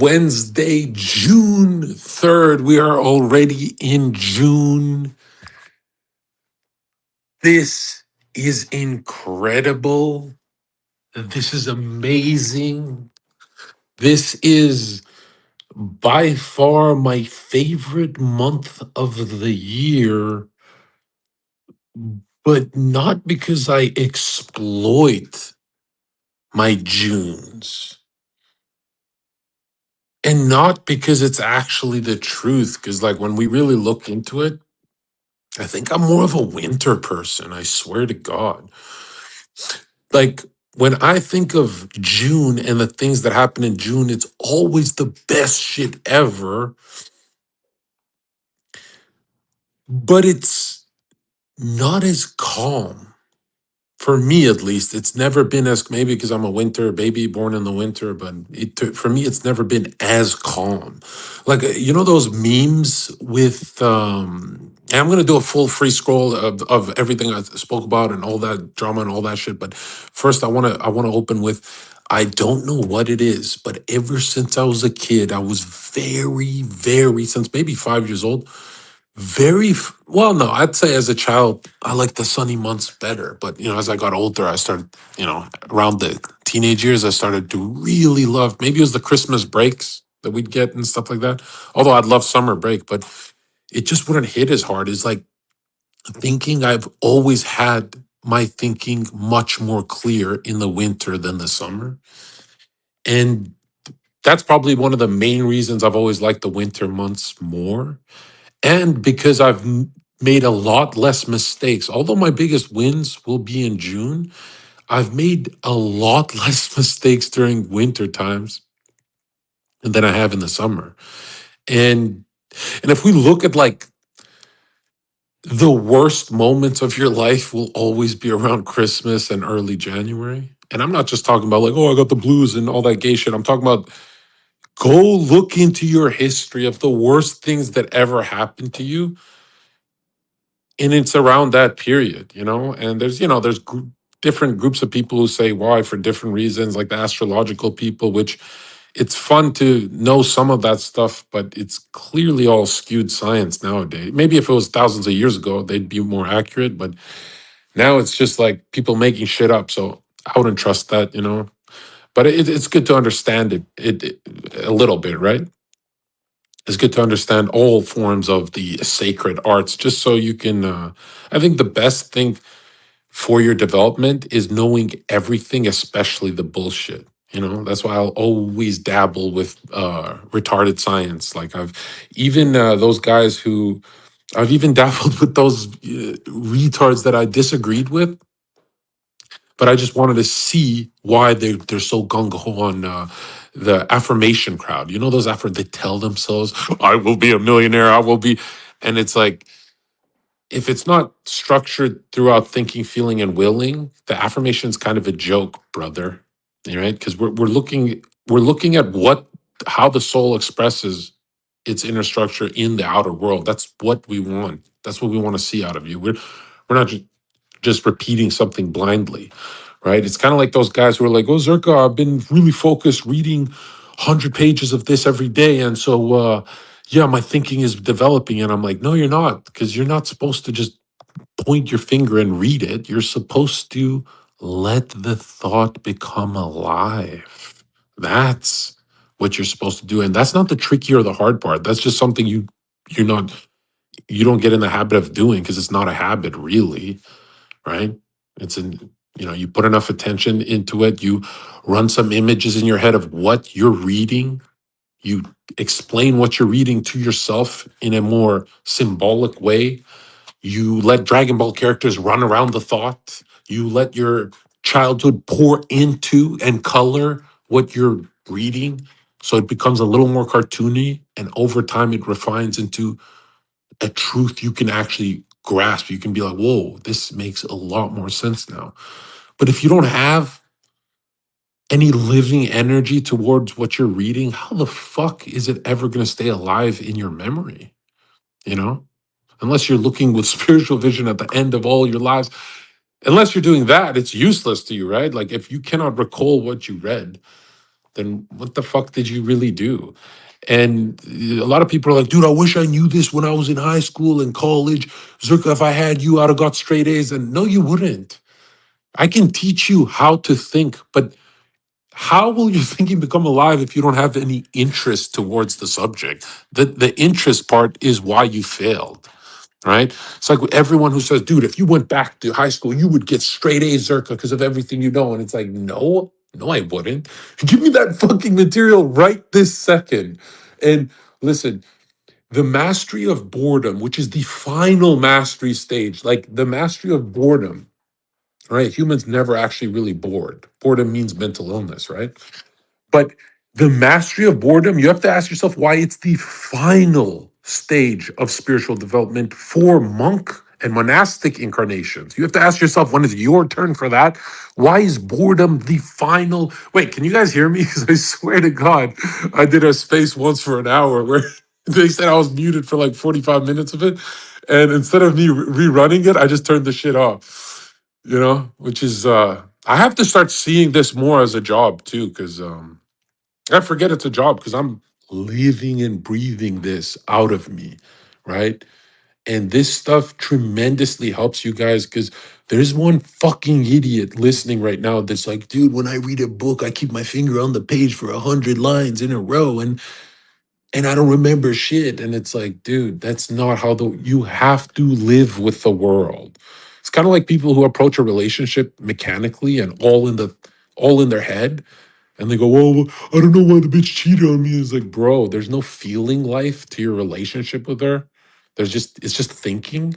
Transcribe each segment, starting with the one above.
Wednesday, June 3rd. We are already in June. This is incredible. This is amazing. This is by far my favorite month of the year, but not because I exploit my Junes. And not because it's actually the truth. Because, like, when we really look into it, I think I'm more of a winter person. I swear to God. Like, when I think of June and the things that happen in June, it's always the best shit ever. But it's not as calm. For me, at least, it's never been as, maybe because I'm a winter baby born in the winter, but for me, it's never been as calm. Like, you know, those memes with, and I'm going to do a full free scroll of everything I spoke about and all that drama and all that shit. But first, I want to open with, I don't know what it is, but ever since I was a kid, I was since maybe 5 years old, well, no, I'd say as a child I liked the sunny months better, but as I got older, I started, around the teenage years, I started to really love, maybe it was the Christmas breaks that we'd get and stuff like that, although I'd love summer break, but it just wouldn't hit as hard. It's like thinking, I've always had my thinking much more clear in the winter than the summer, and that's probably one of the main reasons I've always liked the winter months more. And because made a lot less mistakes, although my biggest wins will be in June, I've made a lot less mistakes during winter times than I have in the summer. And if we look at, like, the worst moments of your life will always be around Christmas and early January. And I'm not just talking about, like, oh, I got the blues and all that gay shit. I'm talking about, go look into your history of the worst things that ever happened to you, and it's around that period, and there's different groups of people who say why for different reasons, like the astrological people, which it's fun to know some of that stuff, but it's clearly all skewed science nowadays. Maybe if it was thousands of years ago, they'd be more accurate, but now it's just like people making shit up, so I wouldn't trust that. But it's good to understand it a little bit, right? It's good to understand all forms of the sacred arts, just so you can, I think the best thing for your development is knowing everything, especially the bullshit. That's why I'll always dabble with retarded science. Like, I've even those guys who I've even dabbled with those retards that I disagreed with, but I just wanted to see why they're so gung ho on the affirmation crowd. Those they tell themselves, "I will be a millionaire. I will be," and it's like, if it's not structured throughout thinking, feeling, and willing, the affirmation is kind of a joke, brother. Right? Because we're looking at how the soul expresses its inner structure in the outer world. That's what we want. That's what we want to see out of you. We're not just repeating something blindly, right? It's kind of like those guys who are like, "Oh, Zherka, I've been really focused, reading 100 pages of this every day, and so yeah, my thinking is developing." And I'm like, "No, you're not, because you're not supposed to just point your finger and read it. You're supposed to let the thought become alive. That's what you're supposed to do, and that's not the tricky or the hard part. That's just something you're not you don't get in the habit of doing, because it's not a habit, really, right? It's an you put enough attention into it, you run some images in your head of what you're reading, you explain what you're reading to yourself in a more symbolic way, you let Dragon Ball characters run around the thought, you let your childhood pour into and color what you're reading, so it becomes a little more cartoony, and over time it refines into a truth you can actually grasp. You can be like, whoa, this makes a lot more sense now. But if you don't have any living energy towards what you're reading, how the fuck is it ever going to stay alive in your memory? You know, unless you're looking with spiritual vision at the end of all your lives, unless you're doing that, it's useless to you, right? Like, if you cannot recall what you read, then what the fuck did you really do? And a lot of people are like, dude, I wish I knew this when I was in high school and college. Zherka, if I had you, I'd have got straight A's. And no, you wouldn't. I can teach you how to think, but how will your thinking become alive if you don't have any interest towards the subject? The interest part is why you failed, right? It's like everyone who says, dude, if you went back to high school, you would get straight A's, Zherka, because of everything you know. And it's like, no, no, I wouldn't. Give me that fucking material right this second. And listen, the mastery of boredom, which is the final mastery stage, like the mastery of boredom, right? Humans never actually really bored. Boredom means mental illness, right? But the mastery of boredom, you have to ask yourself why it's the final stage of spiritual development for monk and monastic incarnations. You have to ask yourself when is your turn for that? Why is boredom the final? Wait, can you guys hear me? Because I swear to God, I did a space once for an hour where they said I was muted for like 45 minutes of it. And instead of me rerunning it, I just turned the shit off, which is, I have to start seeing this more as a job too, because I forget it's a job because I'm living and breathing this out of me, right? And this stuff tremendously helps you guys because there's one fucking idiot listening right now that's like, dude, when I read a book, I keep my finger on the page for 100 lines in a row and I don't remember shit. And it's like, dude, that's not how you have to live with the world. It's kind of like people who approach a relationship mechanically and all in their head and they go, well, I don't know why the bitch cheated on me. It's like, bro, there's no feeling life to your relationship with her. It's just thinking.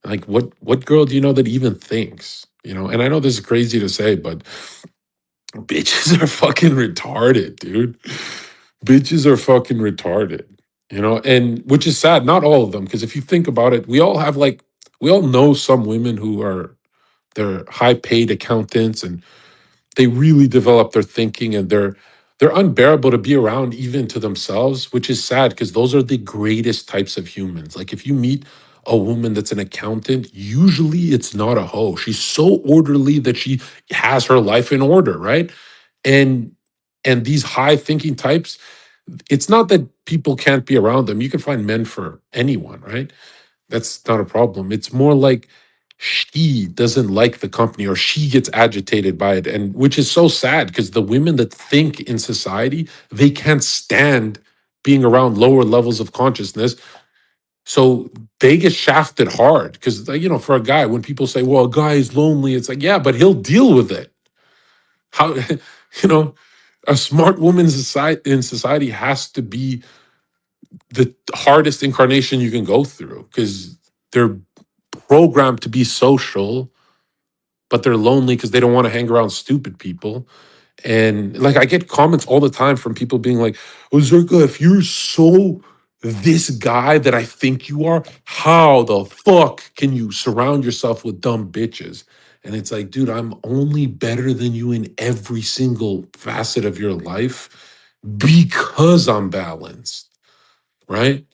Like, what girl do you know that even thinks? And I know this is crazy to say, but bitches are fucking retarded, dude. Bitches are fucking retarded, and which is sad. Not all of them, because if you think about it, we all know some women who are they're high paid accountants and they really develop their thinking and they're unbearable to be around even to themselves, which is sad because those are the greatest types of humans. Like if you meet a woman that's an accountant, usually it's not a hoe. She's so orderly that she has her life in order, right? And and these high thinking types, it's not that people can't be around them. You can find men for anyone, right? That's not a problem. It's more like she doesn't like the company or she gets agitated by it. And which is so sad because the women that think in society, they can't stand being around lower levels of consciousness. So they get shafted hard because, for a guy, when people say, well, a guy is lonely, it's like, yeah, but he'll deal with it. How, you know, a smart woman in society has to be the hardest incarnation you can go through because they're programmed to be social, but they're lonely because they don't want to hang around stupid people. And like I get comments all the time from people being like, "Oh, Zherka, if you're so this guy that I think you are, how the fuck can you surround yourself with dumb bitches?" And it's like, dude, I'm only better than you in every single facet of your life because I'm balanced, right?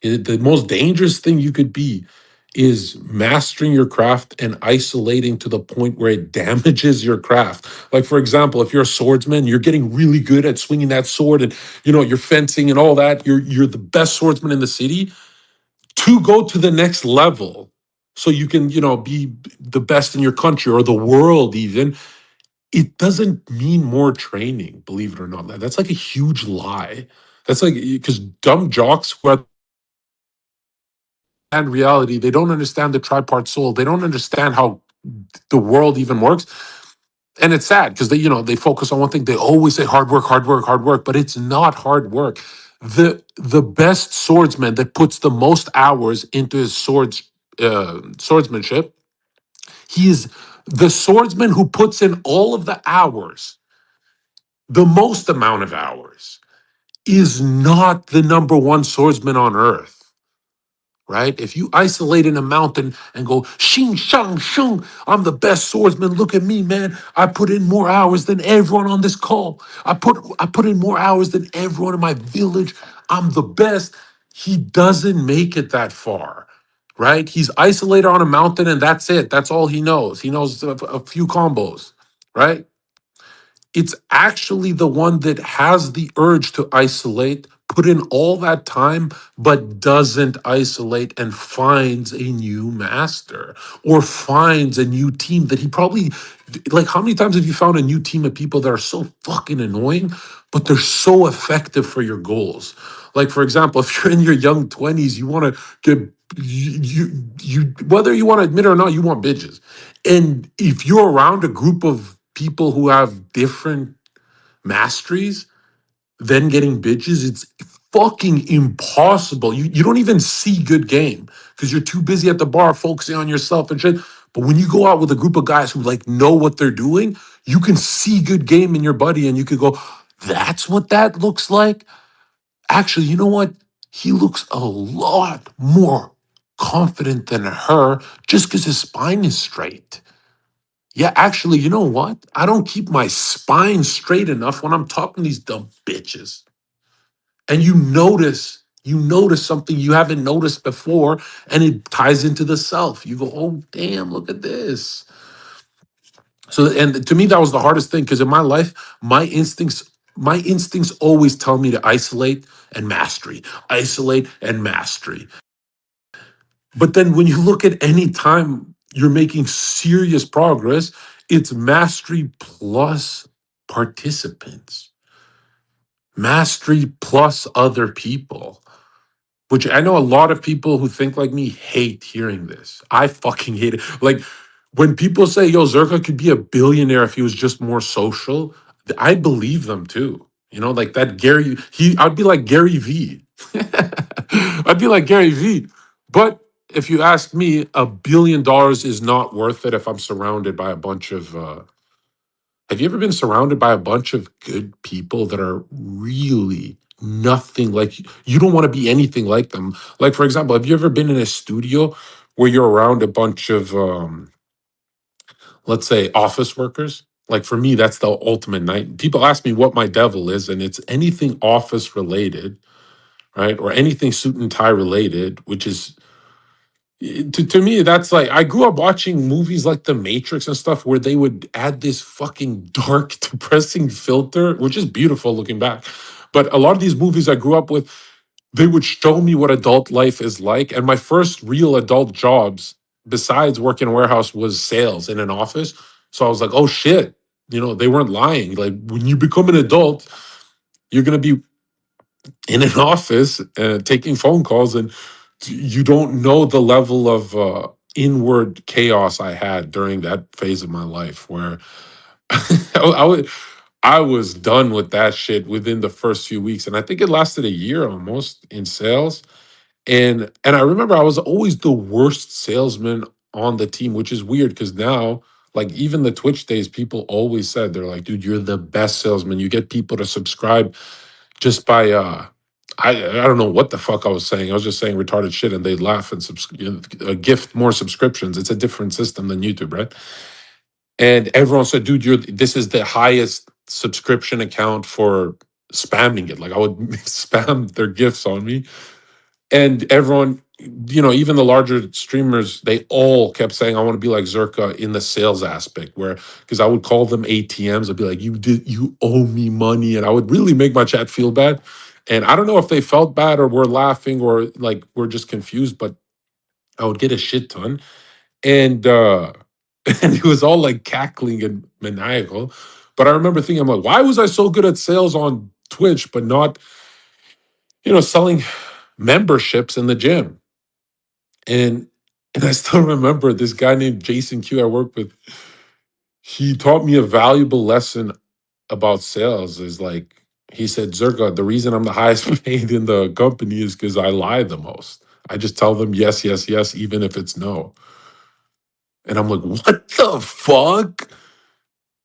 The most dangerous thing you could be is mastering your craft and isolating to the point where it damages your craft. Like, for example, if you're a swordsman, you're getting really good at swinging that sword and you're fencing and all that. You're the best swordsman in the city. To go to the next level so you can, be the best in your country or the world even, it doesn't mean more training, believe it or not. That's like a huge lie. That's like because dumb jocks who are and reality. They don't understand the tripart soul. They don't understand how the world even works. And it's sad because they focus on one thing. They always say hard work, hard work, hard work, but it's not hard work. The best swordsman that puts the most hours into his swordsmanship, he is the swordsman who puts in all of the hours, the most amount of hours, is not the number one swordsman on earth. Right? If you isolate in a mountain and go, shing, shang, shung, I'm the best swordsman. Look at me, man. I put in more hours than everyone on this call. I put in more hours than everyone in my village. I'm the best. He doesn't make it that far. Right? He's isolated on a mountain and that's it. That's all he knows. He knows a few combos. Right? it's actually the one that has the urge to isolate, put in all that time, but doesn't isolate and finds a new master or finds a new team that he probably, like, how many times have you found a new team of people that are so fucking annoying, but they're so effective for your goals? Like, for example, if you're in your young 20s, you want to get, you whether you want to admit it or not, you want bitches. And if you're around a group of people who have different masteries, then getting bitches, it's fucking impossible. You don't even see good game because you're too busy at the bar focusing on yourself and shit. But when you go out with a group of guys who like know what they're doing, you can see good game in your buddy and you could go, that's what that looks like. Actually, you know what? He looks a lot more confident than her just because his spine is straight. Yeah, actually, you know what? I don't keep my spine straight enough when I'm talking to these dumb bitches. And you notice something you haven't noticed before, and it ties into the self. You go, oh, damn, look at this. So, and to me, that was the hardest thing because in my life, my instincts always tell me to isolate and mastery. But then when you look at any time you're making serious progress, it's mastery plus participants, mastery plus other people. Which I know a lot of people who think like me hate hearing this. I fucking hate it. Like when people say, yo, Zherka could be a billionaire if he was just more social, I believe them too. You know, like that I'd be like Gary V. I'd be like Gary V. But if you ask me, $1 billion is not worth it if I'm surrounded by a bunch of have you ever been surrounded by a bunch of good people that are really nothing like you? You don't want to be anything like them? Like, for example, have you ever been in a studio where you're around a bunch of, let's say, office workers? Like, for me, that's the ultimate night. People ask me what my devil is, and it's anything office related, right? Or anything suit and tie related, which is to me, that's like I grew up watching movies like The Matrix and stuff where they would add this fucking dark, depressing filter, which is beautiful looking back. But a lot of these movies I grew up with, they would show me what adult life is like. And my first real adult jobs, besides working in a warehouse, was sales in an office. So I was like, oh shit, they weren't lying. Like when you become an adult, you're gonna be in an office taking phone calls, and you don't know the level of inward chaos I had during that phase of my life where I was done with that shit within the first few weeks, and I think it lasted a year almost in sales. And I remember I was always the worst salesman on the team, which is weird because now, like even the Twitch days, people always said they're like, dude, you're the best salesman. You get people to subscribe just by I don't know what the fuck I was saying. I was just saying retarded shit, and they'd laugh and gift more subscriptions. It's a different system than YouTube, right? And everyone said, "Dude, this is the highest subscription account for spamming it." Like I would spam their gifts on me, and everyone, even the larger streamers, they all kept saying, "I want to be like Zherka in the sales aspect." Where because I would call them ATMs, I'd be like, you owe me money," and I would really make my chat feel bad. And I don't know if they felt bad or were laughing or like were just confused, but I would get a shit ton, and and it was all like cackling and maniacal. But I remember thinking, I'm like, why was I so good at sales on Twitch, but not, selling memberships in the gym? And I still remember this guy named Jason Q I worked with. He taught me a valuable lesson about sales. Is like he said, Zherka, the reason I'm the highest paid in the company is because I lie the most. I just tell them yes, yes, yes, even if it's no. And I'm like, what the fuck?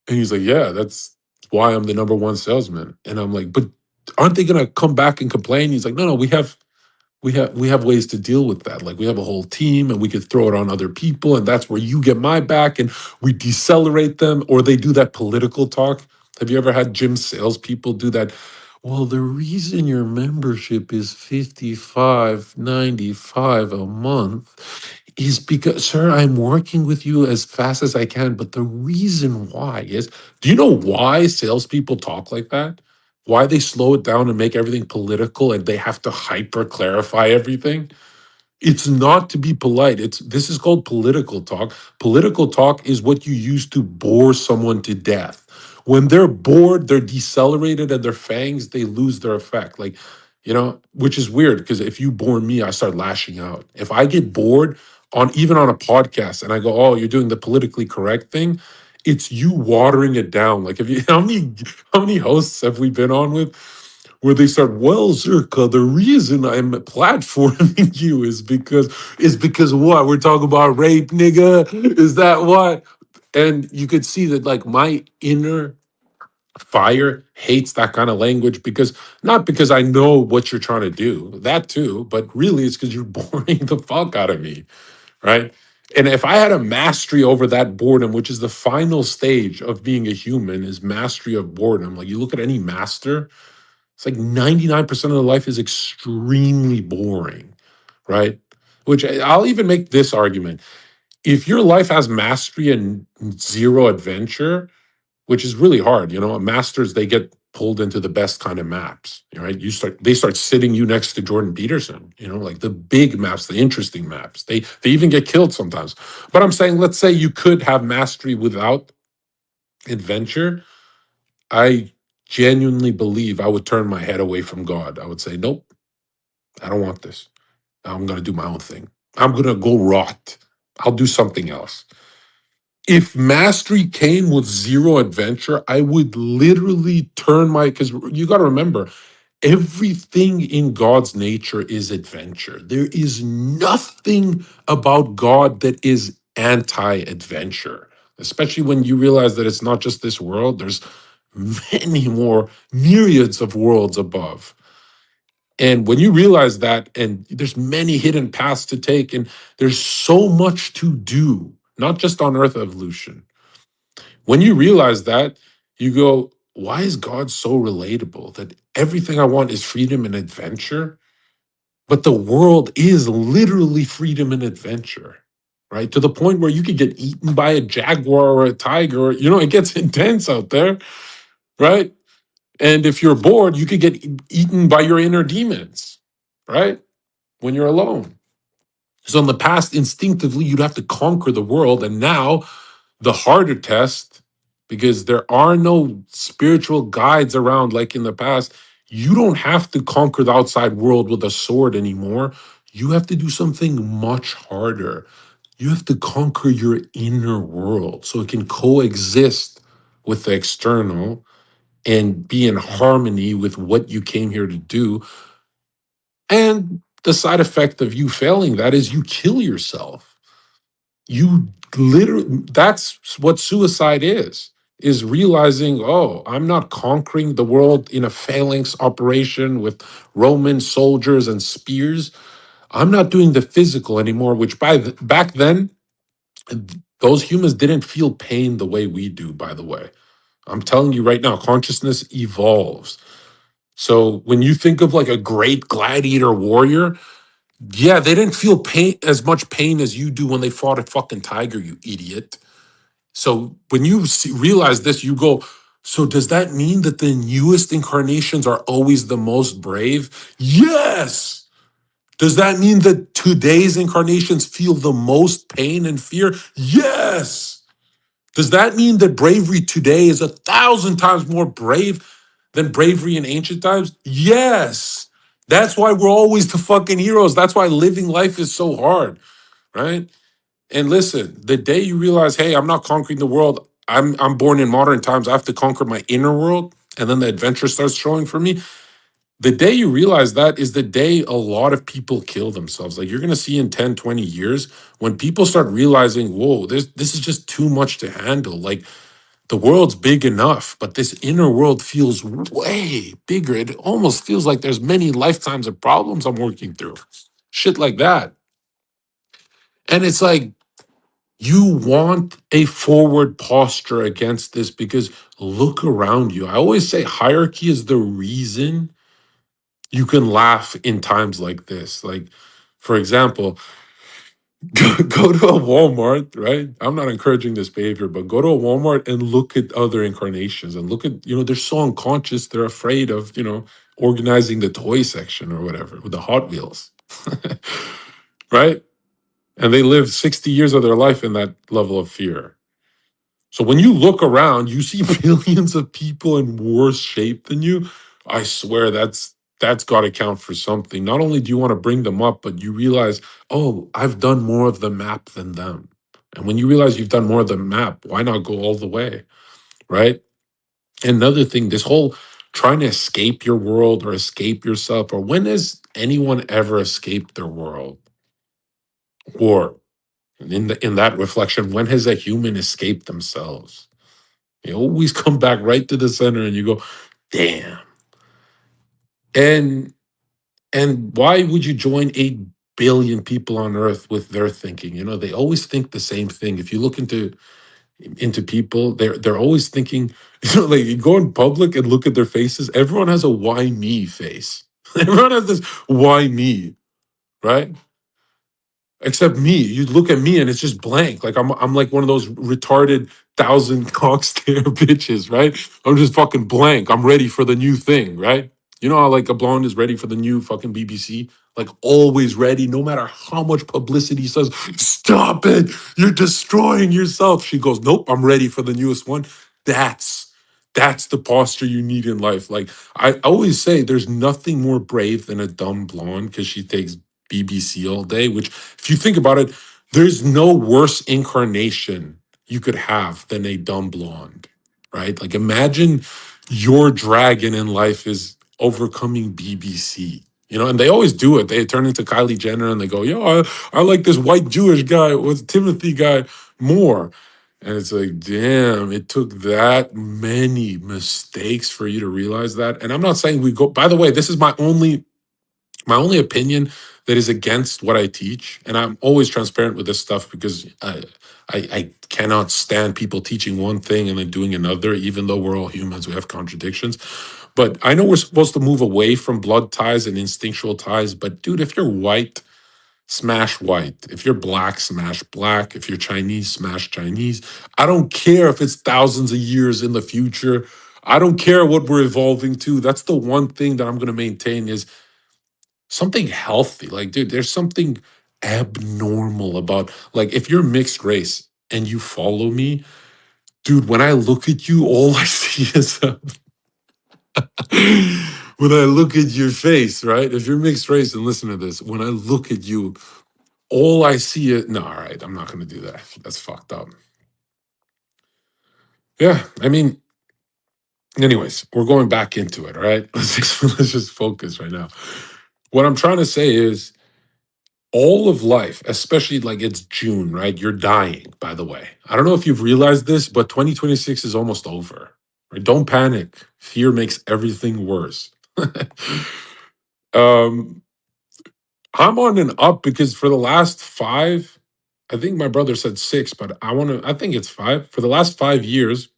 And he's like, yeah, that's why I'm the number one salesman. And I'm like, but aren't they gonna come back and complain? He's like, no, we have ways to deal with that. Like we have a whole team and we could throw it on other people, and that's where you get my back, and we decelerate them, or they do that political talk. Have you ever had gym salespeople do that? Well, the reason your membership is 55.95 a month is because, sir, I'm working with you as fast as I can. But the reason why is, do you know why salespeople talk like that? Why they slow it down and make everything political and they have to hyper clarify everything? It's not to be polite. This is called political talk. Political talk is what you use to bore someone to death. When they're bored, they're decelerated and their fangs, they lose their effect. Like, which is weird because if you bore me, I start lashing out. If I get bored even on a podcast and I go, "Oh, you're doing the politically correct thing," it's you watering it down. Like, if you how many hosts have we been on with where they start, "Well, Zherka, the reason I'm platforming you is because what? We're talking about rape, nigga. Is that what?" And you could see that like my inner fire hates that kind of language because not because I know what you're trying to do, that too, but really it's because you're boring the fuck out of me, right? And if I had a mastery over that boredom, which is the final stage of being a human, is mastery of boredom. Like you look at any master, it's like 99% of the life is extremely boring, right? Which I'll even make this argument. If your life has mastery and zero adventure, which is really hard, masters, they get pulled into the best kind of maps, right? They start sitting you next to Jordan Peterson, like the big maps, the interesting maps. They even get killed sometimes. But I'm saying, let's say you could have mastery without adventure. I genuinely believe I would turn my head away from God. I would say, nope, I don't want this. I'm going to do my own thing. I'm going to go rot. I'll do something else. If mastery came with zero adventure, I would literally because you got to remember, everything in God's nature is adventure. There is nothing about God that is anti adventure, especially when you realize that it's not just this world, there's many more myriads of worlds above. And when you realize that, and there's many hidden paths to take, and there's so much to do, not just on Earth evolution. When you realize that, you go, why is God so relatable that everything I want is freedom and adventure? But the world is literally freedom and adventure, right? To the point where you could get eaten by a jaguar or a tiger. It gets intense out there, right? And if you're bored, you could get eaten by your inner demons, right? When you're alone. So in the past, instinctively, you'd have to conquer the world. And now the harder test, because there are no spiritual guides around like in the past, you don't have to conquer the outside world with a sword anymore. You have to do something much harder. You have to conquer your inner world so it can coexist with the external and be in harmony with what you came here to do. And the side effect of you failing that is you kill yourself. You literally, that's what suicide is realizing, oh, I'm not conquering the world in a phalanx operation with Roman soldiers and spears. I'm not doing the physical anymore, which back then, those humans didn't feel pain the way we do, by the way. I'm telling you right now, consciousness evolves. So when you think of like a great gladiator warrior, yeah, they didn't feel pain as much pain as you do when they fought a fucking tiger, you idiot. So when you realize this, you go, so does that mean that the newest incarnations are always the most brave? Yes. Does that mean that today's incarnations feel the most pain and fear? Yes. Does that mean that bravery today is 1,000 times more brave than bravery in ancient times? Yes. That's why we're always the fucking heroes. That's why living life is so hard, right? And listen, the day you realize, hey, I'm not conquering the world. I'm born in modern times. I have to conquer my inner world. And then the adventure starts showing for me. The day you realize that is the day a lot of people kill themselves. Like you're going to see in 10, 20 years when people start realizing, whoa, this is just too much to handle. Like the world's big enough, but this inner world feels way bigger. It almost feels like there's many lifetimes of problems I'm working through. Shit like that. And it's like, You want a forward posture against this because look around you. I always say hierarchy is the reason you can laugh in times like this. Like, for example, go to a Walmart, right? I'm not encouraging this behavior, but go to a Walmart and look at other incarnations and look at, they're so unconscious, they're afraid of, organizing the toy section or whatever with the Hot Wheels, right? And they live 60 years of their life in that level of fear. So when you look around, you see billions of people in worse shape than you. I swear that's got to count for something. Not only do you want to bring them up, but you realize, oh, I've done more of the map than them. And when you realize you've done more of the map, why not go all the way, right? And another thing, this whole trying to escape your world or escape yourself, or when has anyone ever escaped their world? Or in that reflection, when has a human escaped themselves? You always come back right to the center and you go, damn. And why would you join 8 billion people on earth with their thinking? They always think the same thing. If you look into people, they're always thinking, like you go in public and look at their faces, everyone has a why me face. Everyone has this why me, right? Except me. You look at me and it's just blank. Like I'm like one of those retarded thousand cock stare bitches, right? I'm just fucking blank. I'm ready for the new thing, right? You know how like a blonde is ready for the new fucking BBC? Like always ready, no matter how much publicity says, stop it, you're destroying yourself. She goes, nope, I'm ready for the newest one. That's the posture you need in life. Like I always say, there's nothing more brave than a dumb blonde because she takes BBC all day, which, if you think about it, there's no worse incarnation you could have than a dumb blonde, right? Like imagine your dragon in life is overcoming BBC. And they always do it. They turn into Kylie Jenner and they go, yo, I like this white Jewish guy with Timothy guy more. And it's like, damn, it took that many mistakes for you to realize that. And I'm not saying we go, by the way, this is my only opinion that is against what I teach, and I'm always transparent with this stuff because I cannot stand people teaching one thing and then doing another, even though we're all humans, we have contradictions. But I know we're supposed to move away from blood ties and instinctual ties, but dude, if you're white, smash white. If you're black, smash black. If you're Chinese, smash Chinese. I don't care if it's thousands of years in the future. I don't care what we're evolving to. That's the one thing that I'm going to maintain is something healthy. Like, dude, there's something abnormal about, like, if you're mixed race and you follow me, dude, when I look at you, all I see is when I look at your face, right? If you're mixed race and listen to this, when I look at you, all I see is no, all right, I'm not gonna do that. That's fucked up. Yeah, I mean, anyways, we're going back into it, all right? Let's just focus right now. What I'm trying to say is all of life, especially like it's June, right? You're dying, by the way. I don't know if you've realized this, but 2026 is almost over. Right? Don't panic. Fear makes everything worse. um, I'm on an up because for the last five, I think my brother said six, but I think it's five. For the last 5 years,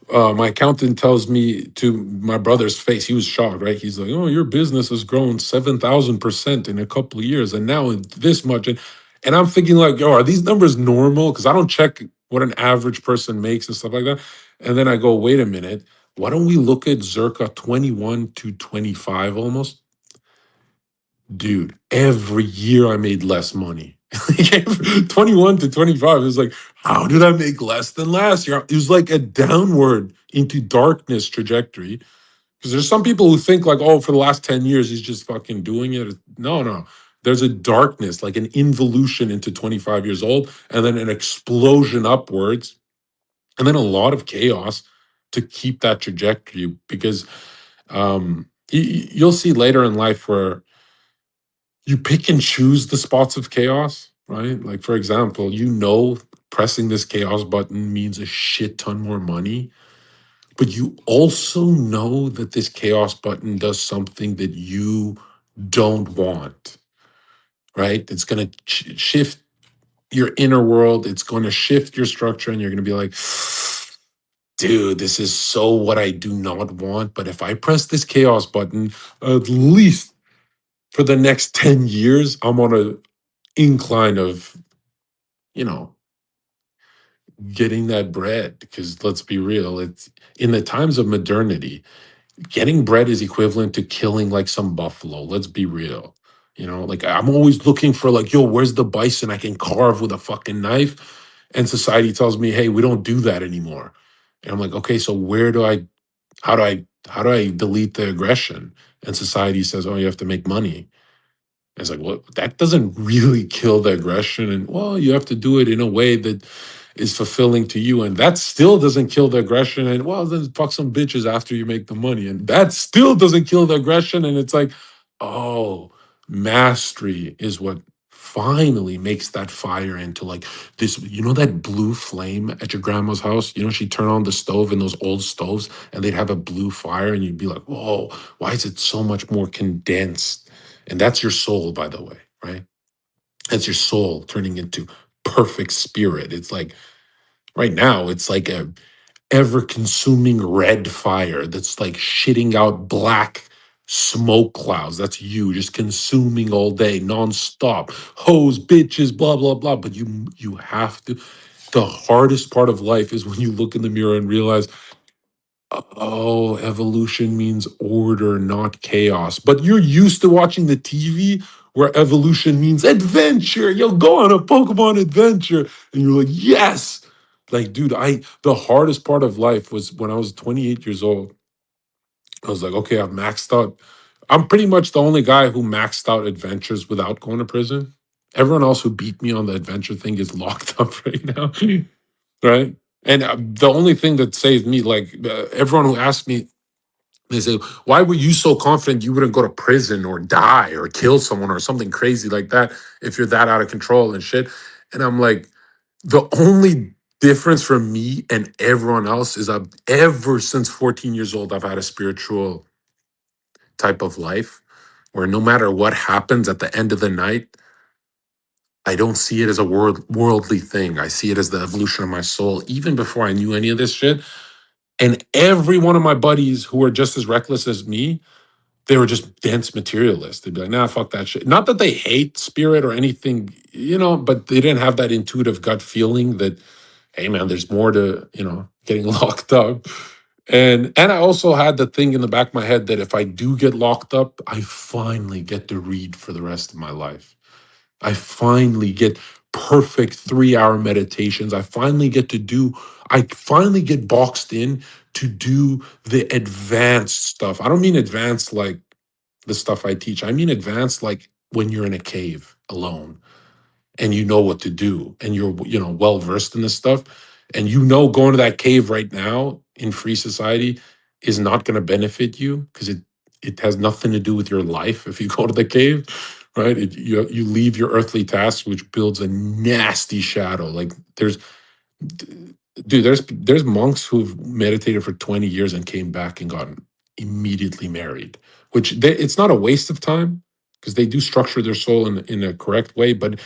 my accountant tells me to my brother's face, he was shocked, right? He's like, "Oh, your business has grown 7,000% in a couple of years, and now this much." And I'm thinking, like, "Yo, are these numbers normal?" Because I don't check what an average person makes and stuff like that. And then I go, "Wait a minute, why don't we look at Zherka 21 to 25 almost?" Dude, every year I made less money. 21 to 25 is like, how did I make less than last year? It was like a downward into darkness trajectory. Because there's some people who think like, oh, for the last 10 years, he's just fucking doing it. No, no. There's a darkness, like an involution into 25 years old, and then an explosion upwards, and then a lot of chaos to keep that trajectory. Because you'll see later in life where you pick and choose the spots of chaos, right? Like, for example, pressing this chaos button means a shit ton more money, but you also know that this chaos button does something that you don't want, right? It's going to shift. your inner world. It's going to shift your structure, and you're going to be like, dude, this is so what I do not want. But if I press this chaos button, at least for the next 10 years, I'm on a incline of, you know, getting that bread. Because let's be real, it's in the times of modernity, getting bread is equivalent to killing like some buffalo. Let's be real. You know, like I'm always looking for like, yo, where's the bison I can carve with a fucking knife? And society tells me, hey, we don't do that anymore. And I'm like, okay, so how do I delete the aggression? And society says, oh, you have to make money. It's like, well, that doesn't really kill the aggression. And well, you have to do it in a way that is fulfilling to you. And that still doesn't kill the aggression. And well, then fuck some bitches after you make the money. And that still doesn't kill the aggression. And it's like, oh, mastery is what finally makes that fire into like this, that blue flame at your grandma's house. She'd turn on the stove in those old stoves and they'd have a blue fire and you'd be like, whoa, why is it so much more condensed? And that's your soul, by the way, right? That's your soul turning into perfect spirit. It's like right now, it's like a ever consuming red fire that's like shitting out black smoke clouds. That's you just consuming all day, nonstop. Hoes, bitches, blah, blah, blah. But you have to. The hardest part of life is when you look in the mirror and realize, oh, evolution means order, not chaos. But you're used to watching the TV where evolution means adventure. Yo, go on a Pokemon adventure. And you're like, yes. Like, dude, the hardest part of life was when I was 28 years old. I was like, okay, I've maxed out. I'm pretty much the only guy who maxed out adventures without going to prison. Everyone else who beat me on the adventure thing is locked up right now. Right. And the only thing that saved me, like everyone who asked me, they say, why were you so confident you wouldn't go to prison or die or kill someone or something crazy like that if you're that out of control and shit? And I'm like, the only difference for me and everyone else is I've ever since 14 years old, I've had a spiritual type of life where no matter what happens at the end of the night, I don't see it as a worldly thing. I see it as the evolution of my soul, even before I knew any of this shit. And every one of my buddies who are just as reckless as me, they were just dense materialists. They'd be like, nah, fuck that shit. Not that they hate spirit or anything, but they didn't have that intuitive gut feeling that, hey man, there's more to, getting locked up. And I also had the thing in the back of my head that if I do get locked up, I finally get to read for the rest of my life. I finally get perfect 3-hour meditations. I finally get boxed in to do the advanced stuff. I don't mean advanced like the stuff I teach. I mean advanced like when you're in a cave alone and you know what to do and you're well versed in this stuff and going to that cave right now in free society is not going to benefit you because it has nothing to do with your life if you go to the cave, right? You leave your earthly tasks, which builds a nasty shadow. Like there's monks who've meditated for 20 years and came back and gotten immediately married, which it's not a waste of time because they do structure their soul in a correct way, but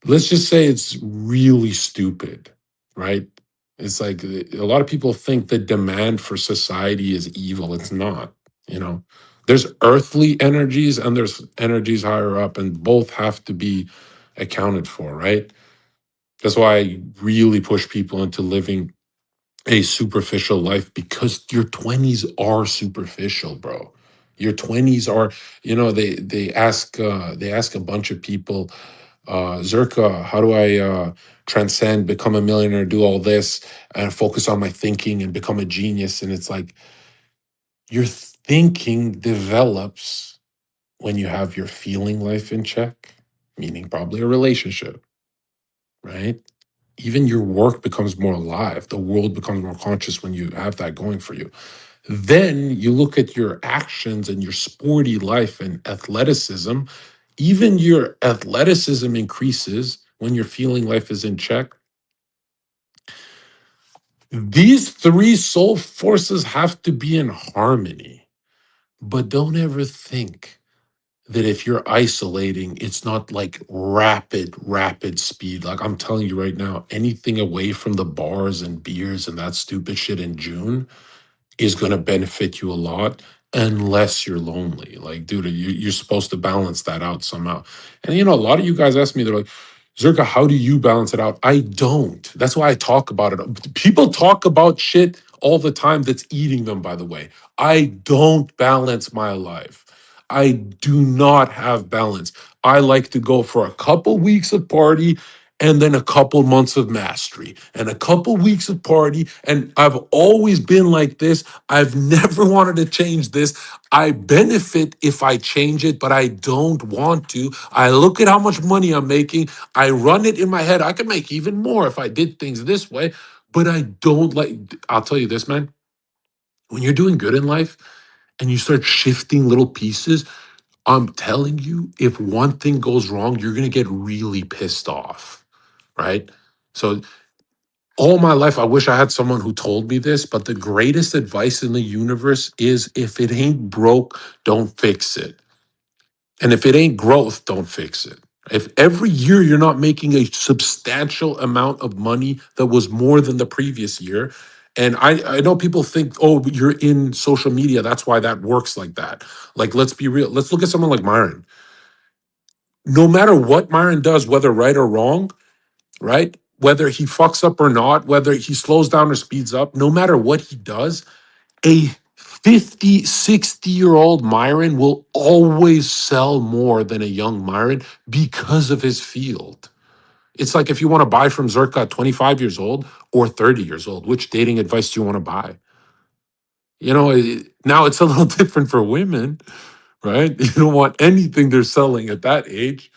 let's just say it's really stupid, right? It's like a lot of people think the demand for society is evil. It's not, you know. There's earthly energies and there's energies higher up, and both have to be accounted for, right? That's why I really push people into living a superficial life because your 20s are superficial, bro. Your 20s are, they ask a bunch of people, Zherka, how do I transcend, become a millionaire, do all this, and focus on my thinking and become a genius? And it's like your thinking develops when you have your feeling life in check, meaning probably a relationship, right? Even your work becomes more alive. The world becomes more conscious when you have that going for you. Then you look at your actions and your sporty life and athleticism. Even your athleticism increases when your feeling life is in check. These three soul forces have to be in harmony, but don't ever think that if you're isolating, it's not like rapid speed. Like I'm telling you right now, anything away from the bars and beers and that stupid shit in June is going to benefit you a lot unless you're lonely. Like, dude, you're supposed to balance that out somehow. And a lot of you guys ask me, they're like, Zherka, how do you balance it out? I don't. That's why I talk about it. People talk about shit all the time that's eating them, by the way. I don't balance my life. I do not have balance. I like to go for a couple weeks of party and then a couple months of mastery and a couple weeks of party. And I've always been like this. I've never wanted to change this. I benefit if I change it, but I don't want to. I look at how much money I'm making. I run it in my head. I could make even more if I did things this way, but I don't like. I'll tell you this, man. When you're doing good in life and you start shifting little pieces, I'm telling you, if one thing goes wrong, you're going to get really pissed off, right? So all my life, I wish I had someone who told me this, but the greatest advice in the universe is if it ain't broke, don't fix it. And if it ain't growth, don't fix it. If every year you're not making a substantial amount of money that was more than the previous year, and I know people think, oh, you're in social media, that's why that works like that. Like, let's be real. Let's look at someone like Myron. No matter what Myron does, whether right or wrong, right? Whether he fucks up or not, whether he slows down or speeds up, no matter what he does, a 50, 60-year-old Myron will always sell more than a young Myron because of his field. It's like if you want to buy from Zherka at 25 years old or 30 years old, which dating advice do you want to buy? Now it's a little different for women, right? You don't want anything they're selling at that age.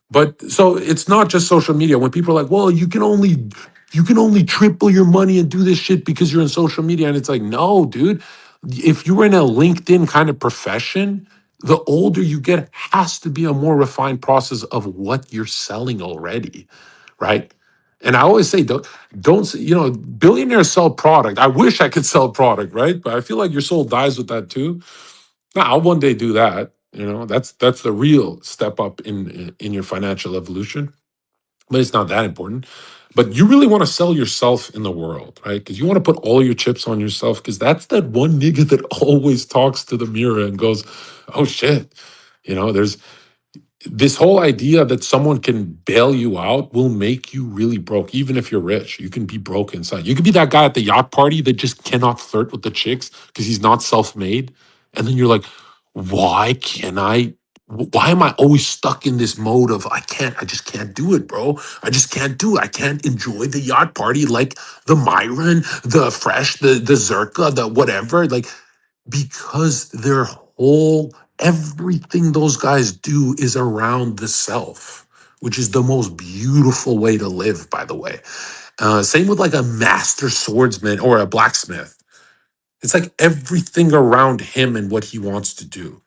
But so it's not just social media. When people are like, "Well, you can only triple your money and do this shit because you're in social media," and it's like, no, dude. If you were in a LinkedIn kind of profession, the older you get has to be a more refined process of what you're selling already, right? And I always say, billionaires sell product. I wish I could sell product, right? But I feel like your soul dies with that too. Now, I'll one day do that. That's the real step up in your financial evolution. But it's not that important. But you really want to sell yourself in the world, right? Because you want to put all your chips on yourself. Because that's that one nigga that always talks to the mirror and goes, "Oh shit." There's this whole idea that someone can bail you out will make you really broke. Even if you're rich, you can be broke inside. You could be that guy at the yacht party that just cannot flirt with the chicks because he's not self-made. And then you're like, why can't I? Why am I always stuck in this mode of I just can't do it, bro. I just can't do it. I can't enjoy the yacht party like the Myron, the Fresh, the Zherka, the whatever. Like, because their whole everything those guys do is around the self, which is the most beautiful way to live, by the way. Same with like a master swordsman or a blacksmith. It's like everything around him and what he wants to do.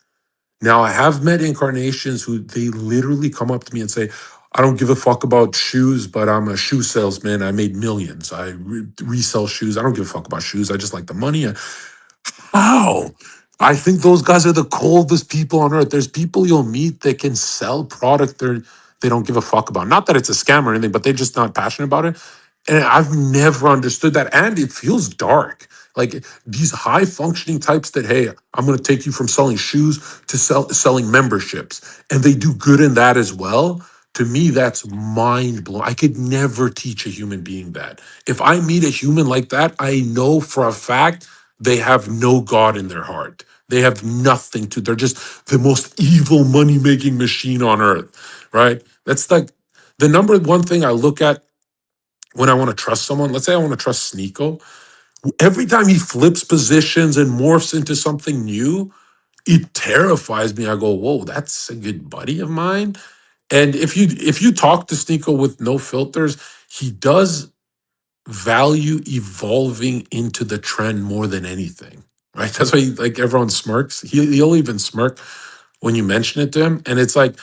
Now, I have met incarnations who they literally come up to me and say, I don't give a fuck about shoes, but I'm a shoe salesman. I made millions. I resell shoes. I don't give a fuck about shoes. I just like the money. How? I think those guys are the coldest people on earth. There's people you'll meet that can sell product they don't give a fuck about. Not that it's a scam or anything, but they're just not passionate about it. And I've never understood that. And it feels dark. Like these high functioning types that, hey, I'm going to take you from selling shoes to selling memberships. And they do good in that as well. To me, that's mind blowing. I could never teach a human being that. If I meet a human like that, I know for a fact they have no God in their heart. They have nothing to, they're just the most evil money making machine on earth, right? That's like the number one thing I look at when I want to trust someone. Let's say I want to trust Sneeko. Every time he flips positions and morphs into something new, it terrifies me. I go, whoa, that's a good buddy of mine. And if you talk to Sneeko with no filters, he does value evolving into the trend more than anything, right? That's why like everyone smirks. He'll even smirk when you mention it to him, and it's like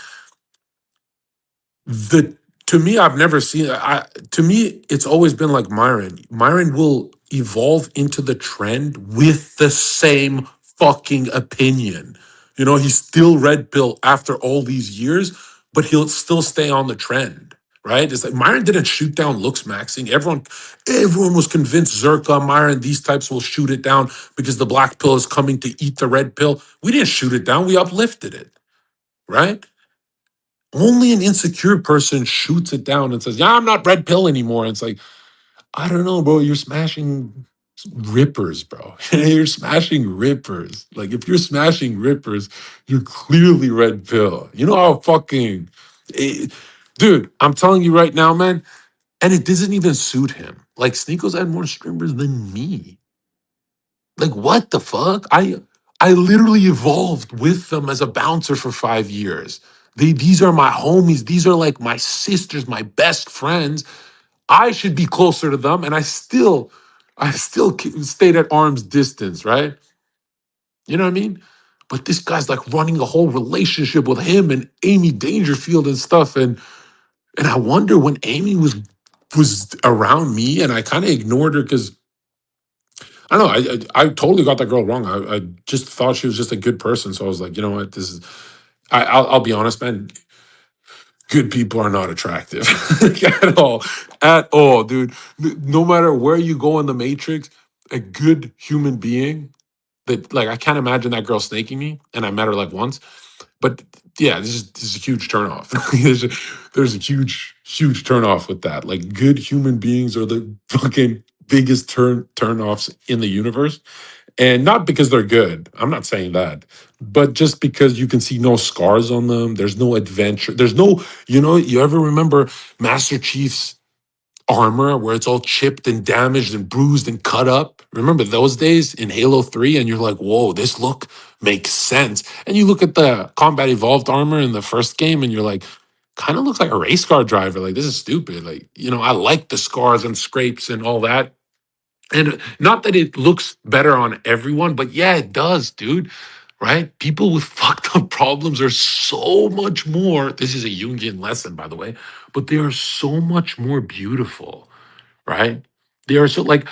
the to me, I've never seen. To me, it's always been like Myron. Myron will evolve into the trend with the same fucking opinion. You know, he's still red pill after all these years, but he'll still stay on the trend, right? It's like Myron didn't shoot down looks maxing. Everyone was convinced Zherka, Myron, these types will shoot it down because the black pill is coming to eat the red pill. We didn't shoot it down, we uplifted it, right? Only an insecure person shoots it down and says, "Yeah, I'm not red pill anymore." It's like, I don't know, bro. You're smashing rippers, bro. You're smashing rippers. Like, if you're smashing rippers, you're clearly red pill. You know how fucking. eh, Dude, I'm telling you right now, man, and it doesn't even suit him. Like, Sneakos had more streamers than me. Like, what the fuck? I literally evolved with them as a bouncer for 5 years. These are my homies. These are like my sisters, my best friends. I should be closer to them, and I still stayed at arm's distance, right? You know what I mean? But this guy's like running a whole relationship with him and Amy Dangerfield and stuff, and I wonder when Amy was around me, and I kind of ignored her because I don't know. I totally got that girl wrong. I just thought she was just a good person, so I was like, you know what, this is. I'll be honest, man. Good people are not attractive at all, at all, dude. No matter where you go in the matrix, a good human being that, like, I can't imagine that girl snaking me, and I met her like once, but yeah, this is a huge turnoff. there's a huge turnoff with that. Like, good human beings are the fucking biggest turnoffs in the universe, and not because they're good. I'm not saying that. But just because you can see no scars on them, there's no adventure. There's no, you ever remember Master Chief's armor where it's all chipped and damaged and bruised and cut up? Remember those days in Halo 3? And you're like, whoa, this look makes sense. And you look at the Combat Evolved armor in the first game and you're like, kind of looks like a race car driver. Like, this is stupid. Like, I like the scars and scrapes and all that, and not that it looks better on everyone, but yeah, it does, dude. Right? People with fucked up problems are so much more. This is a Jungian lesson, by the way, but they are so much more beautiful, right? They are so, like,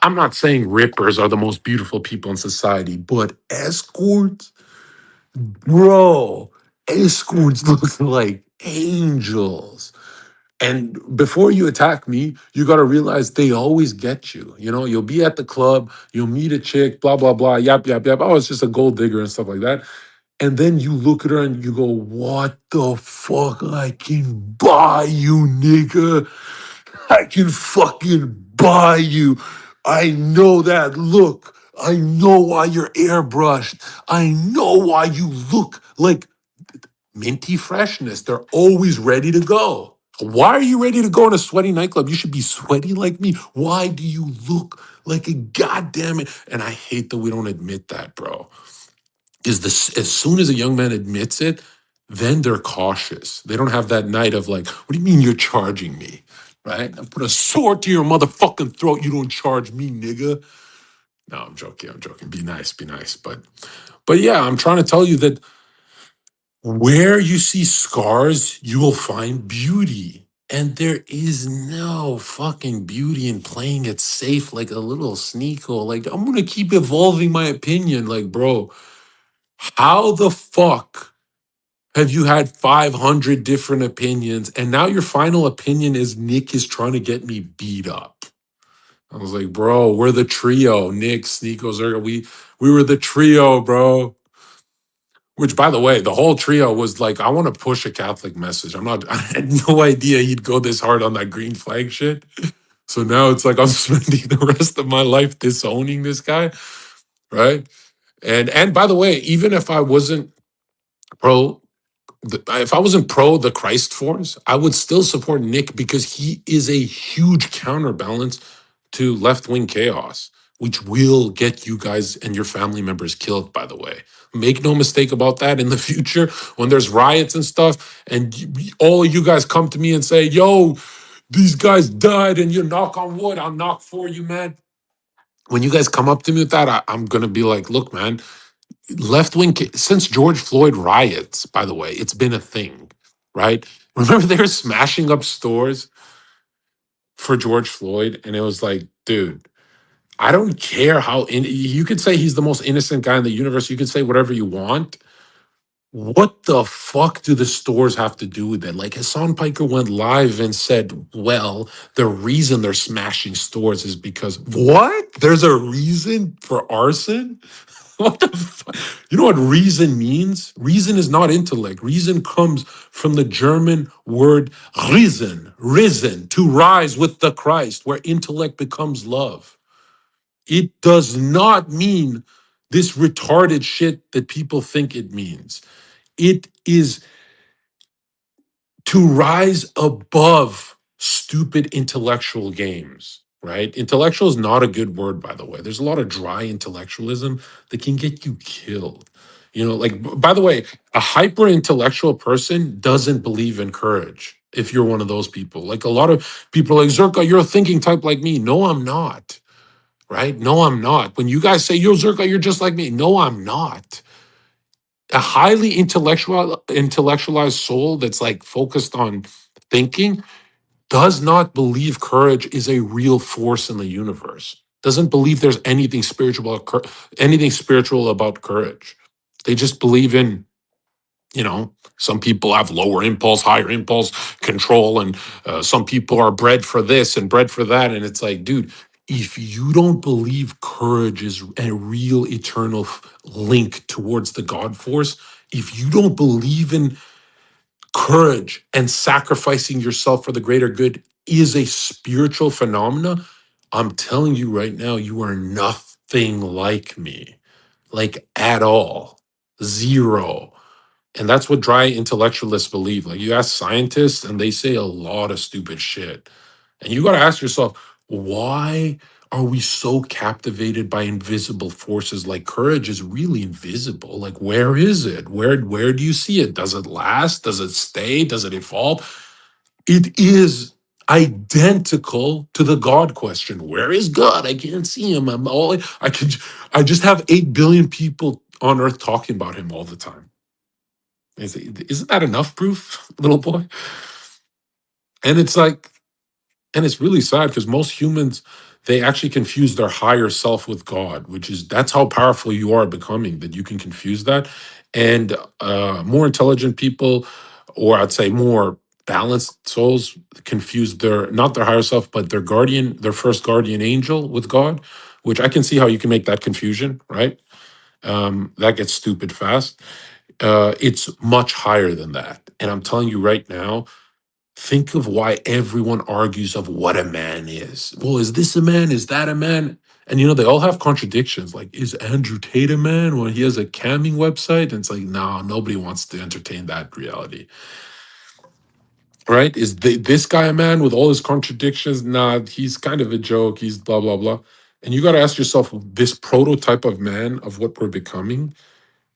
I'm not saying rippers are the most beautiful people in society, but escorts, bro, escorts look like angels. And before you attack me, you got to realize they always get you. You'll be at the club, you'll meet a chick, blah, blah, blah, yap, yap, yap. Oh, it's just a gold digger and stuff like that. And then you look at her and you go, what the fuck? I can buy you, nigga. I can fucking buy you. I know that look. I know why you're airbrushed. I know why you look like minty freshness. They're always ready to go. Why are you ready to go in a sweaty nightclub? You should be sweaty like me. Why do you look like a goddamn it? And I hate that we don't admit that, bro. Is this as soon as a young man admits it, then they're cautious. They don't have that night of like, what do you mean you're charging me? Right? I put a sword to your motherfucking throat. You don't charge me, nigga. No, I'm joking. I'm joking. Be nice, be nice. But yeah, I'm trying to tell you that where you see scars, you will find beauty. And there is no fucking beauty in playing it safe like a little sneako. Like, I'm gonna keep evolving my opinion. Like, bro, how the fuck have you had 500 different opinions and now your final opinion is Nick is trying to get me beat up? I was like, bro, we're the trio. Nick, Sneako, Zherka. We were the trio, bro. Which, by the way, the whole trio was like, I want to push a Catholic message. I had no idea he'd go this hard on that green flag shit. So now it's like I'm spending the rest of my life disowning this guy, right? And by the way, even if I wasn't pro if I wasn't pro the Christ Force, I would still support Nick because he is a huge counterbalance to left wing chaos, which will get you guys and your family members killed, by the way. Make no mistake about that in the future when there's riots and stuff, and all of you guys come to me and say, yo, these guys died, and you knock on wood, I'll knock for you, man. When you guys come up to me with that, I'm going to be like, look, man, left wing since George Floyd riots, by the way, it's been a thing, right? Remember they were smashing up stores for George Floyd, and it was like, dude, I don't care how you could say he's the most innocent guy in the universe. You could say whatever you want, What the fuck do the stores have to do with it? Like Hassan Piker went live and said, well, the reason they're smashing stores is because what? There's a reason for arson? What the fuck? You know what reason means? Reason is not intellect. Reason comes from the German word risen, to rise with the Christ, where intellect becomes love. It does not mean this retarded shit that people think it means. It is to rise above stupid intellectual games, right? Intellectual is not a good word, by the way. There's a lot of dry intellectualism that can get you killed. You know, like, by the way, a hyper intellectual person doesn't believe in courage. If you're one of those people, like a lot of people are like, Zherka, you're a thinking type like me. No, I'm not. Right? No, I'm not. When you guys say, yo, Zherka, you're just like me. No, I'm not. A highly intellectualized soul that's like focused on thinking does not believe courage is a real force in the universe. Doesn't believe there's anything spiritual about courage. They just believe in, you know, some people have lower impulse, higher impulse control, and some people are bred for this and bred for that. And it's like, dude, if you don't believe courage is a real eternal link towards the God force, if you don't believe in courage and sacrificing yourself for the greater good is a spiritual phenomena, I'm telling you right now, you are nothing like me, like at all. Zero. And that's what dry intellectualists believe. Like you ask scientists and they say a lot of stupid shit. And you got to ask yourself, why are we so captivated by invisible forces? Like courage is really invisible. Like where is it? Where do you see it? Does it last? Does it stay? Does it evolve? It is identical to the God question. Where is God? I can't see him. I just have 8 billion people on earth talking about him all the time. Isn't that enough proof, little boy? And it's like, and it's really sad because most humans, they actually confuse their higher self with God, which is that's how powerful you are becoming, that you can confuse that. And more intelligent people, or I'd say more balanced souls, confuse their not their higher self, but their guardian, their first guardian angel with God, which I can see how you can make that confusion, right? That gets stupid fast. It's much higher than that. And I'm telling you right now, think of why everyone argues of what a man is. Well, is this a man? Is that a man? And you know, they all have contradictions. Like, is Andrew Tate a man when he has a camming website? And it's like, no, nobody wants to entertain that reality. Right? This guy a man with all his contradictions? Nah, he's kind of a joke. He's blah, blah, blah. And you got to ask yourself, this prototype of man of what we're becoming,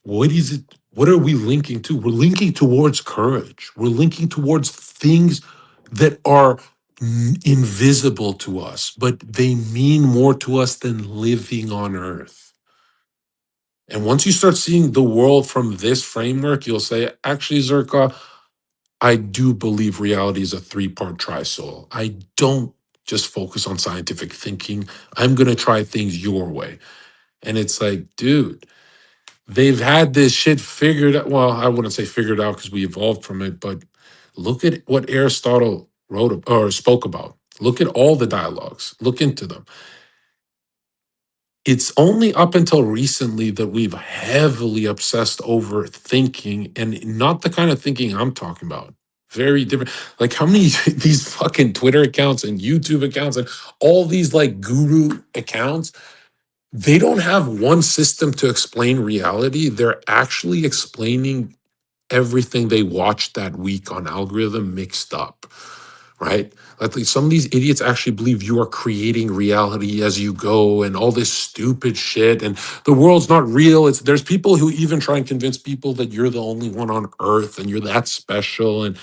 what is it? What are we linking to? We're linking towards courage. We're linking towards things that are invisible to us, but they mean more to us than living on earth. And once you start seeing the world from this framework, you'll say, actually, Zherka, I do believe reality is a three-part trisoul. I don't just focus on scientific thinking. I'm going to try things your way. And it's like, dude, they've had this shit figured out. Well, I wouldn't say figured out because we evolved from it, but look at what Aristotle wrote or spoke about. Look at all the dialogues, look into them. It's only up until recently that we've heavily obsessed over thinking, and not the kind of thinking I'm talking about. Very different. Like how many these fucking Twitter accounts and YouTube accounts and all these like guru accounts, they don't have one system to explain reality. They're actually explaining everything they watched that week on algorithm mixed up, right? Like some of these idiots actually believe you are creating reality as you go and all this stupid shit and the world's not real. It's there's people who even try and convince people that you're the only one on earth and you're that special, and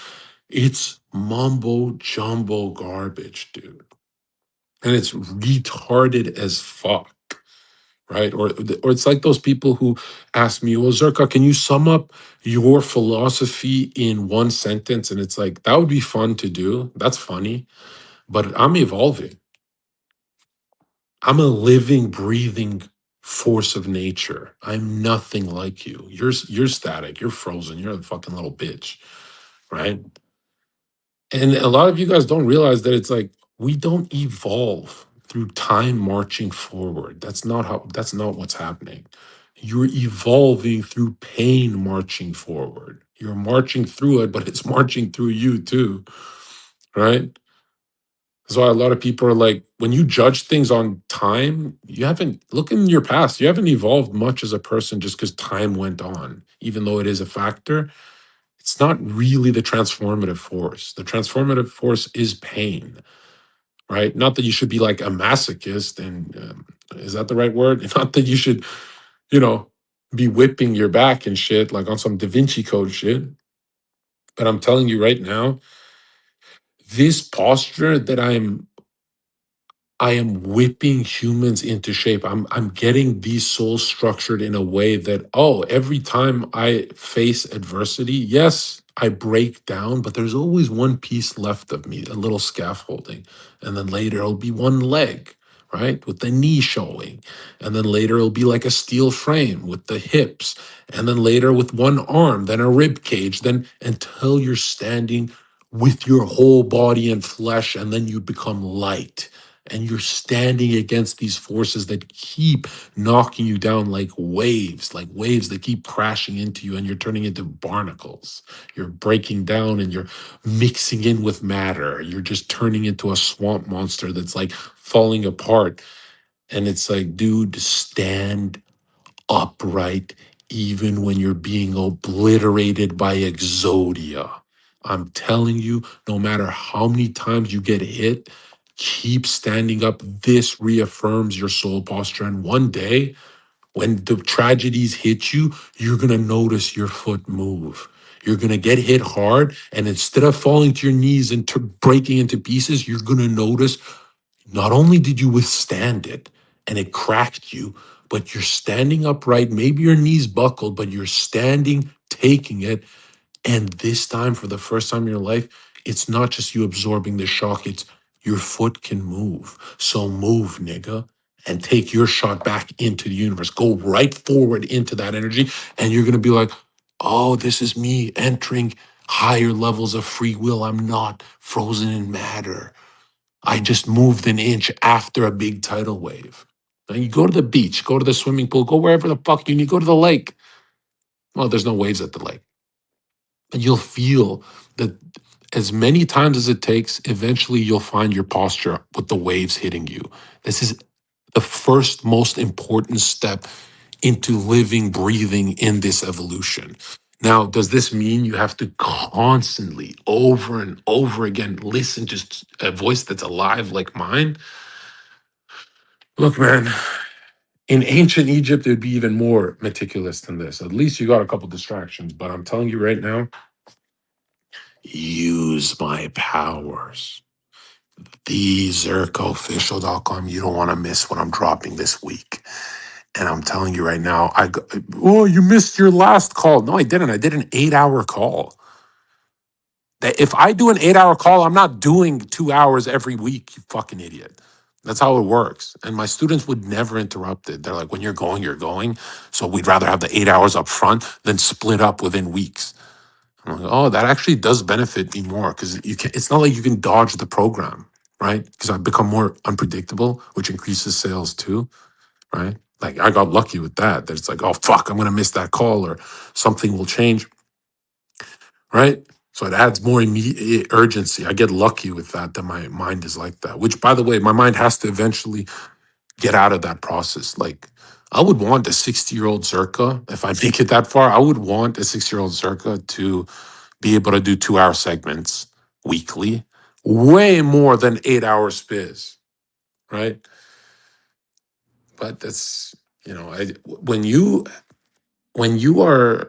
it's mumbo jumbo garbage, dude. And it's retarded as fuck. Right? Or it's like those people who ask me, well, Zherka, can you sum up your philosophy in one sentence? And it's like, that would be fun to do. That's funny. But I'm evolving. I'm a living, breathing force of nature. I'm nothing like you. You're static. You're frozen. You're a fucking little bitch, right? And a lot of you guys don't realize that it's like we don't evolve through time marching forward. That's not what's happening. You're evolving through pain marching forward. You're marching through it, but it's marching through you too, right? That's why a lot of people are like, when you judge things on time, you haven't, look in your past, you haven't evolved much as a person just because time went on, even though it is a factor. It's not really the transformative force. The transformative force is pain, right? Not that you should be like a masochist, and is that the right word? Not that you should, you know, be whipping your back and shit like on some Da Vinci Code shit. But I'm telling you right now, this posture that I am whipping humans into shape. I'm getting these souls structured in a way that, oh, every time I face adversity, yes, I break down, but there's always one piece left of me, a little scaffolding. And then later it'll be one leg, right? With the knee showing. And then later it'll be like a steel frame with the hips. And then later with one arm, then a rib cage, then until you're standing with your whole body and flesh, and then you become light and you're standing against these forces that keep knocking you down like waves that keep crashing into you, and you're turning into barnacles. You're breaking down and you're mixing in with matter. You're just turning into a swamp monster that's like falling apart. And it's like, dude, stand upright even when you're being obliterated by Exodia. I'm telling you, no matter how many times you get hit, keep standing up. This reaffirms your soul posture. And one day, when the tragedies hit you, you're going to notice your foot move. You're going to get hit hard. And instead of falling to your knees and breaking into pieces, you're going to notice not only did you withstand it and it cracked you, but you're standing upright. Maybe your knees buckled, but you're standing, taking it. And this time, for the first time in your life, it's not just you absorbing the shock, it's your foot can move. So move, nigga, and take your shot back into the universe. Go right forward into that energy. And you're going to be like, oh, this is me entering higher levels of free will. I'm not frozen in matter. I just moved an inch after a big tidal wave. Now you go to the beach, go to the swimming pool, go wherever the fuck you need, go to the lake. Well, there's no waves at the lake. And you'll feel that as many times as it takes, eventually you'll find your posture with the waves hitting you. This is the first most important step into living, breathing in this evolution. Now, does this mean you have to constantly, over and over again, listen to a voice that's alive like mine? Look, man, in ancient Egypt, it would be even more meticulous than this. At least you got a couple distractions. But I'm telling you right now, use my powers. The ZherkaOfficial.com. You don't want to miss what I'm dropping this week. And I'm telling you right now, oh, you missed your last call. No, I didn't. I did an 8-hour call. That if I do an 8-hour call, I'm not doing 2 hours every week, you fucking idiot. That's how it works. And my students would never interrupt it. They're like, when you're going, you're going. So we'd rather have the 8 hours up front than split up within weeks. I'm like, oh, that actually does benefit me more because you can. It's not like you can dodge the program, right? Because I've become more unpredictable, which increases sales too, right? Like I got lucky with that. That it's like, oh fuck, I'm gonna miss that call or something will change, right? So it adds more immediate urgency. I get lucky with that my mind is like that. Which, by the way, my mind has to eventually get out of that process. Like I would want a 60-year-old Zherka, if I make it that far, I would want a 60-year-old Zherka to be able to do 2-hour segments weekly, way more than 8-hour spiz, right? But that's, when you are,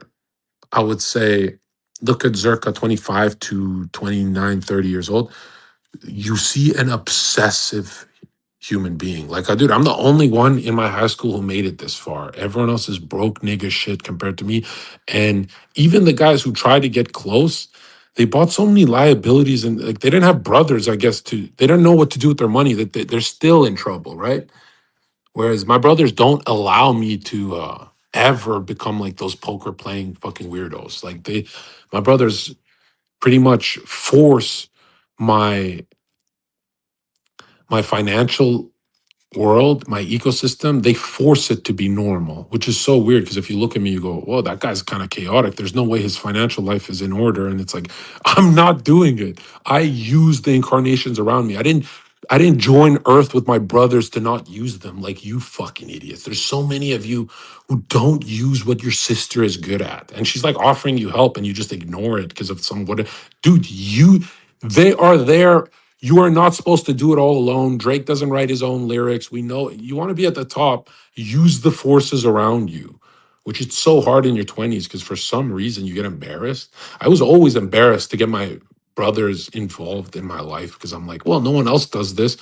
I would say, look at Zherka 25 to 29, 30 years old, you see an obsessive human being. Like, dude, I'm the only one in my high school who made it this far. Everyone else is broke nigga shit compared to me. And even the guys who try to get close, they bought so many liabilities and like they didn't have brothers, I guess, they don't know what to do with their money, that they're still in trouble, right? Whereas my brothers don't allow me to ever become like those poker playing fucking weirdos. Like my brothers pretty much force my financial world, my ecosystem, they force it to be normal, which is so weird because if you look at me, you go, whoa, that guy's kind of chaotic. There's no way his financial life is in order. And it's like, I'm not doing it. I use the incarnations around me. I didn't join Earth with my brothers to not use them like you fucking idiots. There's so many of you who don't use what your sister is good at. And she's like offering you help and you just ignore it because of some what dude, they are there. You are not supposed to do it all alone. Drake doesn't write his own lyrics. We know you want to be at the top, use the forces around you, which is so hard in your 20s because for some reason you get embarrassed. I was always embarrassed to get my brothers involved in my life because I'm like, well, no one else does this.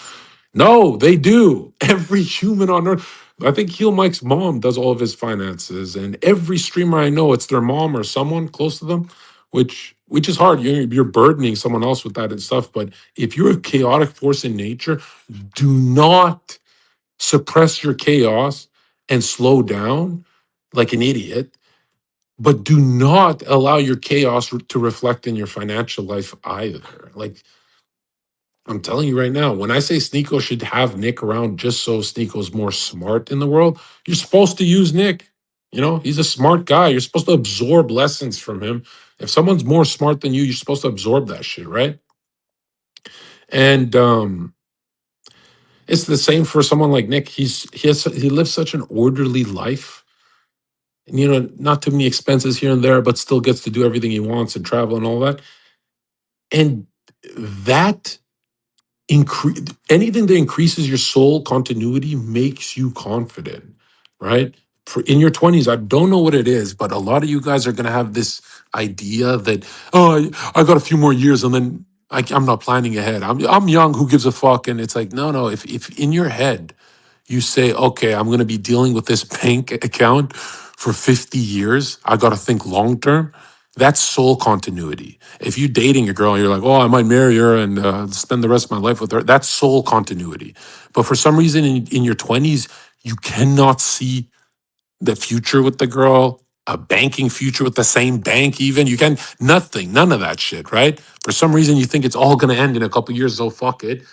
No, they do. Every human on earth. I think Heel Mike's mom does all of his finances, and every streamer I know, it's their mom or someone close to them, which is hard. You're burdening someone else with that and stuff. But if you're a chaotic force in nature, do not suppress your chaos and slow down like an idiot. But do not allow your chaos to reflect in your financial life either. Like I'm telling you right now, when I say Sneeko should have Nick around just so Sneeko's more smart in the world, you're supposed to use Nick. You know, he's a smart guy. You're supposed to absorb lessons from him. If someone's more smart than you, you're supposed to absorb that shit, right? And it's the same for someone like Nick. He lives such an orderly life. And, you know, not too many expenses here and there, but still gets to do everything he wants and travel and all that. And that increase anything that increases your soul continuity makes you confident, right? For in your 20s, I don't know what it is, but a lot of you guys are going to have this idea that, oh, I got a few more years and then I'm not planning ahead. I'm young, who gives a fuck? And it's like, no, if in your head you say, okay, I'm going to be dealing with this bank account for 50 years, I got to think long term. That's soul continuity. If you're dating a girl, you're like, oh, I might marry her and spend the rest of my life with her. That's soul continuity. But for some reason in your 20s, you cannot see the future with the girl, a banking future with the same bank, even. You can, nothing, none of that shit, right? For some reason, you think it's all going to end in a couple years, so fuck it.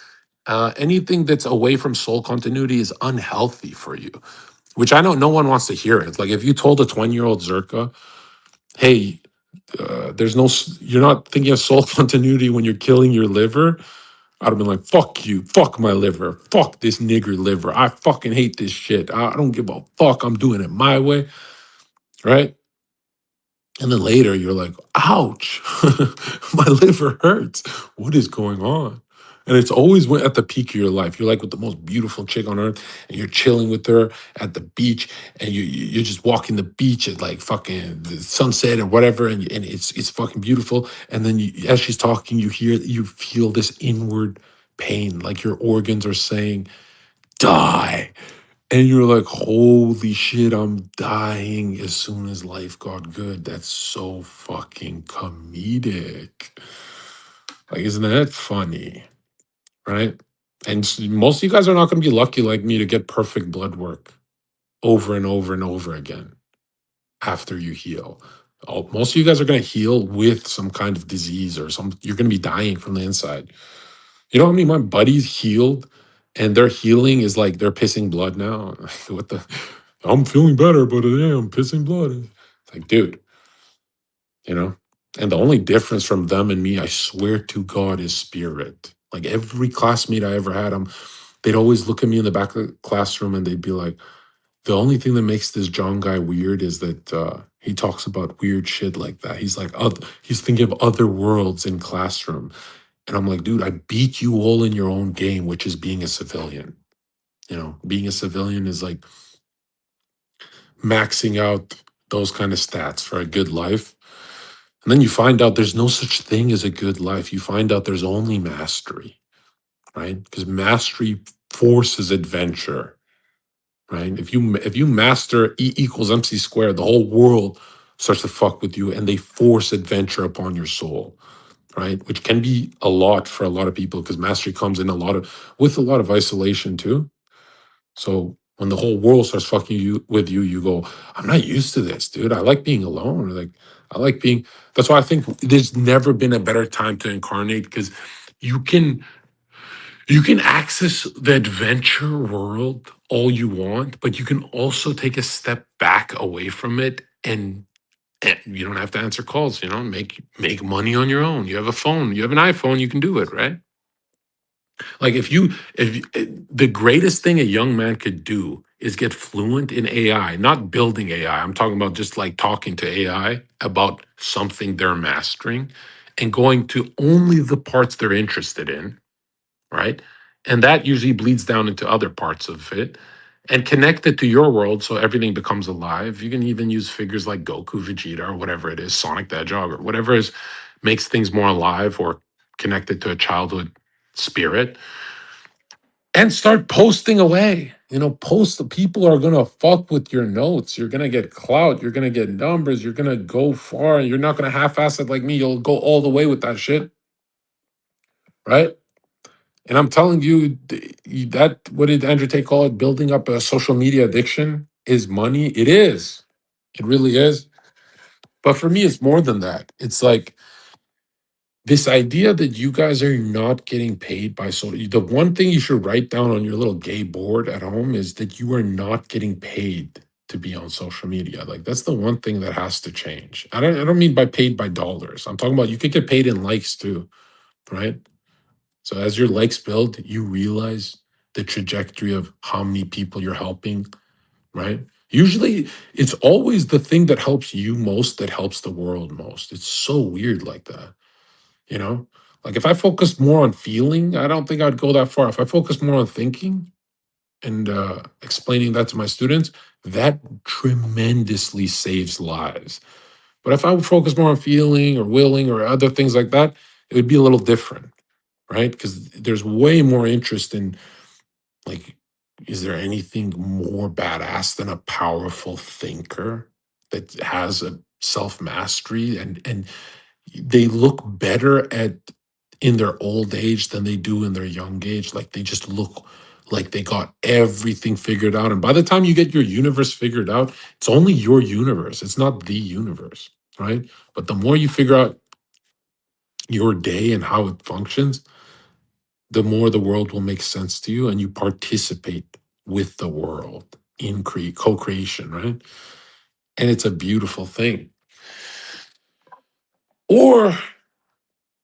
Anything that's away from soul continuity is unhealthy for you, which I know no one wants to hear it. Like if you told a 20-year-old Zherka, hey, there's no, you're not thinking of soul continuity when you're killing your liver, I'd have been like, fuck you, fuck my liver, fuck this nigger liver. I fucking hate this shit. I don't give a fuck. I'm doing it my way, right? And then later you're like, ouch, my liver hurts. What is going on? And it's always at the peak of your life. You're like with the most beautiful chick on earth, and you're chilling with her at the beach, and you're just walking the beach at like fucking the sunset or whatever, and it's fucking beautiful. And then as she's talking, you feel this inward pain, like your organs are saying, die. And you're like, holy shit, I'm dying as soon as life got good. That's so fucking comedic. Like, isn't that funny? Right? And most of you guys are not going to be lucky like me to get perfect blood work over and over and over again after you heal. Most of you guys are going to heal with some kind of disease or you're going to be dying from the inside. You know how many of my buddies healed and their healing is like they're pissing blood now? What the? I'm feeling better, but yeah, I'm pissing blood. It's like, dude, you know? And the only difference from them and me, I swear to God, is spirit. Like every classmate I ever had, they'd always look at me in the back of the classroom and they'd be like, the only thing that makes this John guy weird is that he talks about weird shit like that. He's like, he's thinking of other worlds in classroom. And I'm like, dude, I beat you all in your own game, which is being a civilian. You know, being a civilian is like maxing out those kind of stats for a good life. And then you find out there's no such thing as a good life. You find out there's only mastery, right? Because mastery forces adventure, right? If you master E equals MC squared, the whole world starts to fuck with you and they force adventure upon your soul, right? Which can be a lot for a lot of people because mastery comes in with a lot of isolation too. So When the whole world starts fucking you with you, you go, I'm not used to this, dude. I like being alone. Like I like being. That's why I think there's never been a better time to incarnate because you can you can access the adventure world all you want, but you can also take a step back away from it and you don't have to answer calls, make money on your own. You have a phone, you have an iPhone, you can do it, right? Like the greatest thing a young man could do is get fluent in AI, not building AI. I'm talking about just like talking to AI about something they're mastering and going to only the parts they're interested in, right? And that usually bleeds down into other parts of it and connect it to your world so everything becomes alive. You can even use figures like Goku, Vegeta, or whatever it is, Sonic the Hedgehog, or whatever is makes things more alive or connected to a childhood spirit and start posting away. Post the people are gonna fuck with your notes. You're gonna get clout, you're gonna get numbers, you're gonna go far, and you're not gonna half-ass it like me. You'll go all the way with that shit, right? And I'm telling you, that what did Andrew Tate call it? Building up a social media addiction is money. It is. It really is. But for me, it's more than that. It's like this idea that you guys are not getting paid by the one thing you should write down on your little gay board at home is that you are not getting paid to be on social media. Like that's the one thing that has to change. I don't mean by paid by dollars. I'm talking about you could get paid in likes too, right? So as your likes build, you realize the trajectory of how many people you're helping, right? Usually it's always the thing that helps you most that helps the world most. It's so weird like that, you know? Like if I focus more on feeling, I don't think I'd go that far. If I focus more on thinking and explaining that to my students, that tremendously saves lives. But if I would focus more on feeling or willing or other things like that, it would be a little different, right? Because there's way more interest in like, is there anything more badass than a powerful thinker that has a self mastery and they look better at in their old age than they do in their young age? Like they just look like they got everything figured out. And by the time you get your universe figured out, it's only your universe. It's not the universe, right? But the more you figure out your day and how it functions, the more the world will make sense to you and you participate with the world in co-creation, right? And it's a beautiful thing. Or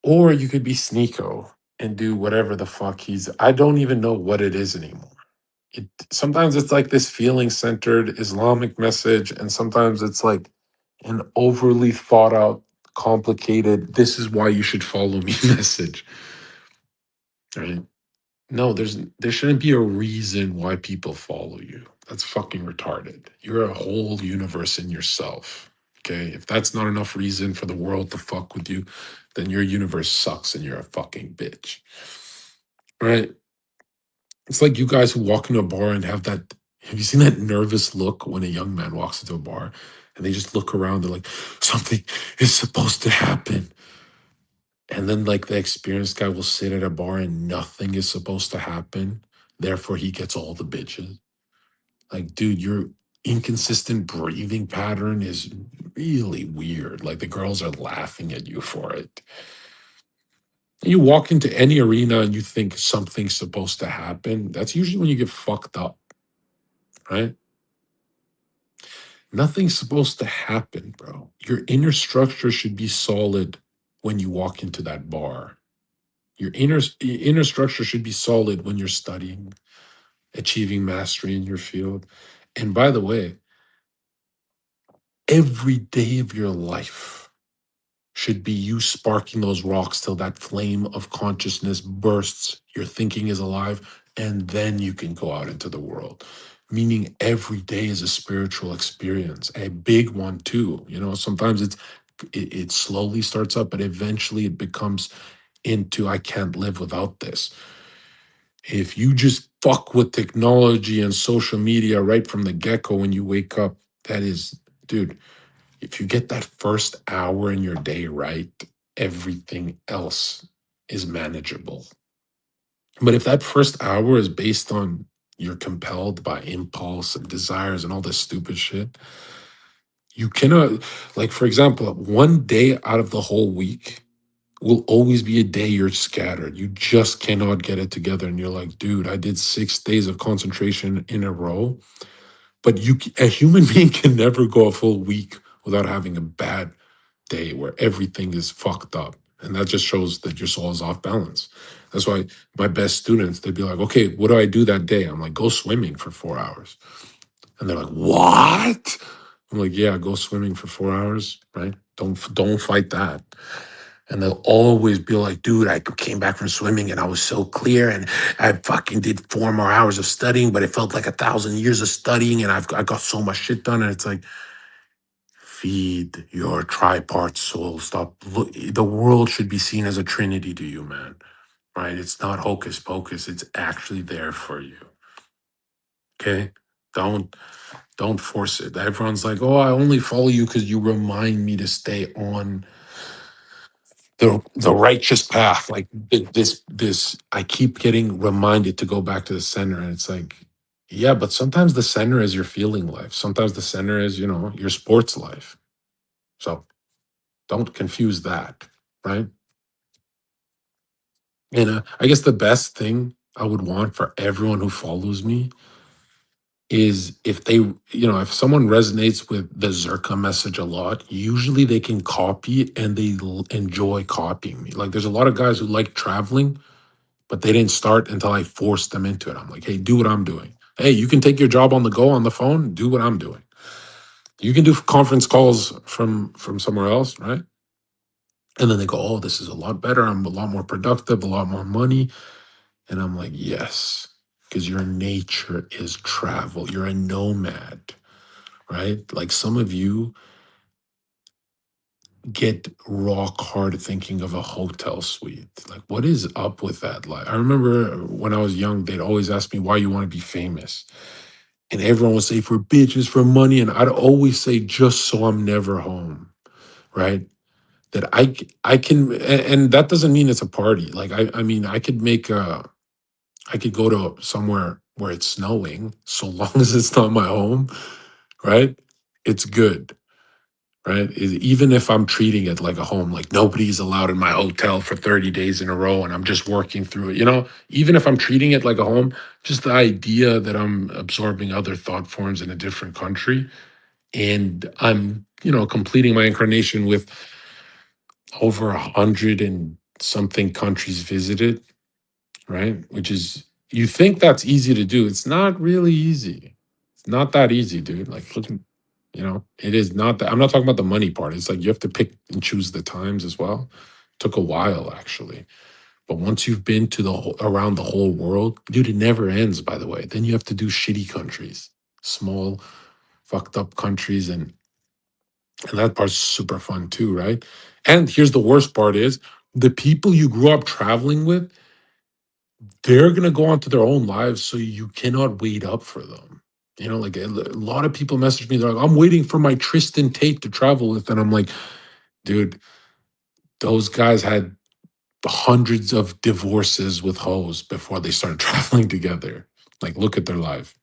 you could be Sneeko and do whatever the fuck I don't even know what it is anymore. Sometimes it's like this feeling centered Islamic message, and sometimes it's like an overly thought out, complicated, this is why you should follow me message. Right? No, there shouldn't be a reason why people follow you. That's fucking retarded. You're a whole universe in yourself. Okay? If that's not enough reason for the world to fuck with you, then your universe sucks and you're a fucking bitch. Right? It's like you guys who walk into a bar and have you seen that nervous look when a young man walks into a bar and they just look around, they're like, something is supposed to happen. And then like the experienced guy will sit at a bar and nothing is supposed to happen. Therefore, he gets all the bitches. Like, dude, your inconsistent breathing pattern is really weird. Like the girls are laughing at you for it. You walk into any arena and you think something's supposed to happen. That's usually when you get fucked up, right? Nothing's supposed to happen, bro. Your inner structure should be solid when you walk into that bar. Your inner structure should be solid when you're studying, achieving mastery in your field. And by the way, every day of your life should be you sparking those rocks till that flame of consciousness bursts, your thinking is alive, and then you can go out into the world. Meaning every day is a spiritual experience, a big one too. Sometimes it slowly starts up, but eventually it becomes into I can't live without this. If you just fuck with technology and social media right from the get-go when you wake up, that is, dude, if you get that first hour in your day right, everything else is manageable. But if that first hour is based on you're compelled by impulse and desires and all this stupid shit. You cannot, like, for example, one day out of the whole week will always be a day you're scattered. You just cannot get it together. And you're like, dude, I did 6 days of concentration in a row. But a human being can never go a full week without having a bad day where everything is fucked up. And that just shows that your soul is off balance. That's why my best students, they'd be like, okay, what do I do that day? I'm like, go swimming for 4 hours. And they're like, what? I'm like, yeah, go swimming for 4 hours, right? Don't fight that. And they'll always be like, dude, I came back from swimming and I was so clear and I fucking did 4 more hours of studying, but it felt like 1,000 years of studying and I got so much shit done. And it's like, feed your tripart soul. Stop. Look, the world should be seen as a trinity to you, man. Right? It's not hocus pocus. It's actually there for you. Okay? Don't don't force it. Everyone's like, oh, I only follow you because you remind me to stay on the righteous path. Like this I keep getting reminded to go back to the center. And it's like, yeah, but sometimes the center is your feeling life. Sometimes the center is, your sports life. So don't confuse that, right? And I guess the best thing I would want for everyone who follows me is if if someone resonates with the Zherka message a lot, usually they can copy and they enjoy copying me. Like there's a lot of guys who like traveling, but they didn't start until I forced them into it. I'm like, hey, do what I'm doing. Hey, you can take your job on the go on the phone, do what I'm doing. You can do conference calls from somewhere else, right? And then they go, oh, this is a lot better. I'm a lot more productive, a lot more money. And I'm like, yes, because your nature is travel. You're a nomad, right? Like some of you get rock hard thinking of a hotel suite. Like, what is up with that? Like, I remember when I was young, they'd always ask me why you want to be famous. And everyone would say for bitches, for money. And I'd always say, just so I'm never home, right? That I can, and that doesn't mean it's a party. Like, I mean, I could go to somewhere where it's snowing, so long as it's not my home, right? It's good, right? Even if I'm treating it like a home, like nobody's allowed in my hotel for 30 days in a row and I'm just working through it, even if I'm treating it like a home, just the idea that I'm absorbing other thought forms in a different country and I'm, completing my incarnation with over 100 and something countries visited, right? Which is, you think that's easy to do. It's not really easy. It's not that easy, dude. Like, look, it is not that. I'm not talking about the money part. It's like you have to pick and choose the times as well. Took a while, actually. But once you've been to around the whole world, dude, it never ends, by the way. Then you have to do shitty countries, small, fucked up countries. And that part's super fun too, right? And here's the worst part is the people you grew up traveling with, they're going to go on to their own lives. So you cannot wait up for them. Like a lot of people message me, they're like, I'm waiting for my Tristan Tate to travel with. And I'm like, dude, those guys had hundreds of divorces with hoes before they started traveling together. Like, look at their life.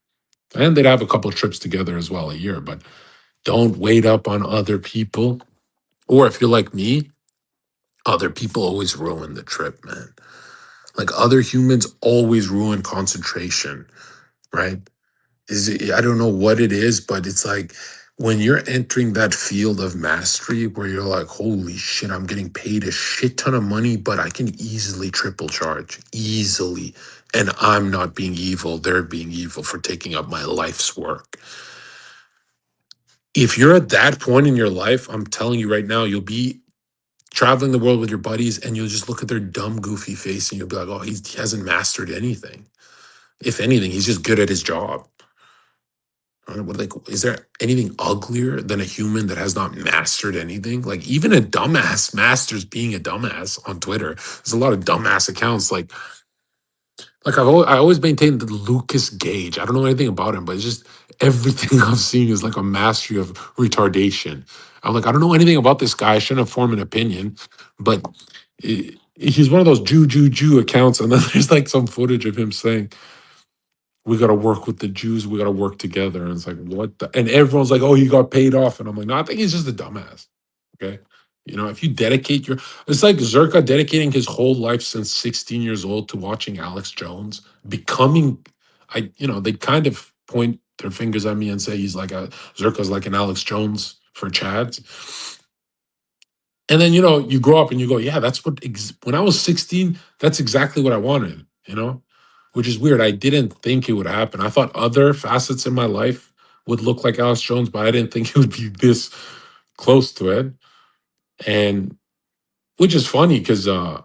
And they'd have a couple of trips together as well a year, but don't wait up on other people. Or if you're like me, other people always ruin the trip, man. Like other humans always ruin concentration, right? I don't know what it is, but it's like when you're entering that field of mastery where you're like, holy shit, I'm getting paid a shit ton of money, but I can easily triple charge, easily. And I'm not being evil, they're being evil for taking up my life's work. If you're at that point in your life, I'm telling you right now, you'll be traveling the world with your buddies and you'll just look at their dumb, goofy face and you'll be like, oh, he hasn't mastered anything. If anything, he's just good at his job. Like, is there anything uglier than a human that has not mastered anything? Like, even a dumbass masters being a dumbass on Twitter. There's a lot of dumbass accounts. I always maintain the Lucas Gage. I don't know anything about him, but it's just everything I've seen is like a mastery of retardation. I'm like, I don't know anything about this guy. I shouldn't have formed an opinion, but he's one of those Jew accounts. And then there's like some footage of him saying, we got to work with the Jews. We got to work together. And it's like, what the? And everyone's like, oh, he got paid off. And I'm like, no, I think he's just a dumbass. Okay. You know, if you dedicate your, it's like Zherka dedicating his whole life since 16 years old to watching Alex Jones, becoming, they kind of point their fingers at me and say Zherka's like an Alex Jones for Chads. And then, you grow up and you go, yeah, that's when I was 16, that's exactly what I wanted, which is weird. I didn't think it would happen. I thought other facets in my life would look like Alex Jones, but I didn't think it would be this close to it. And which is funny because I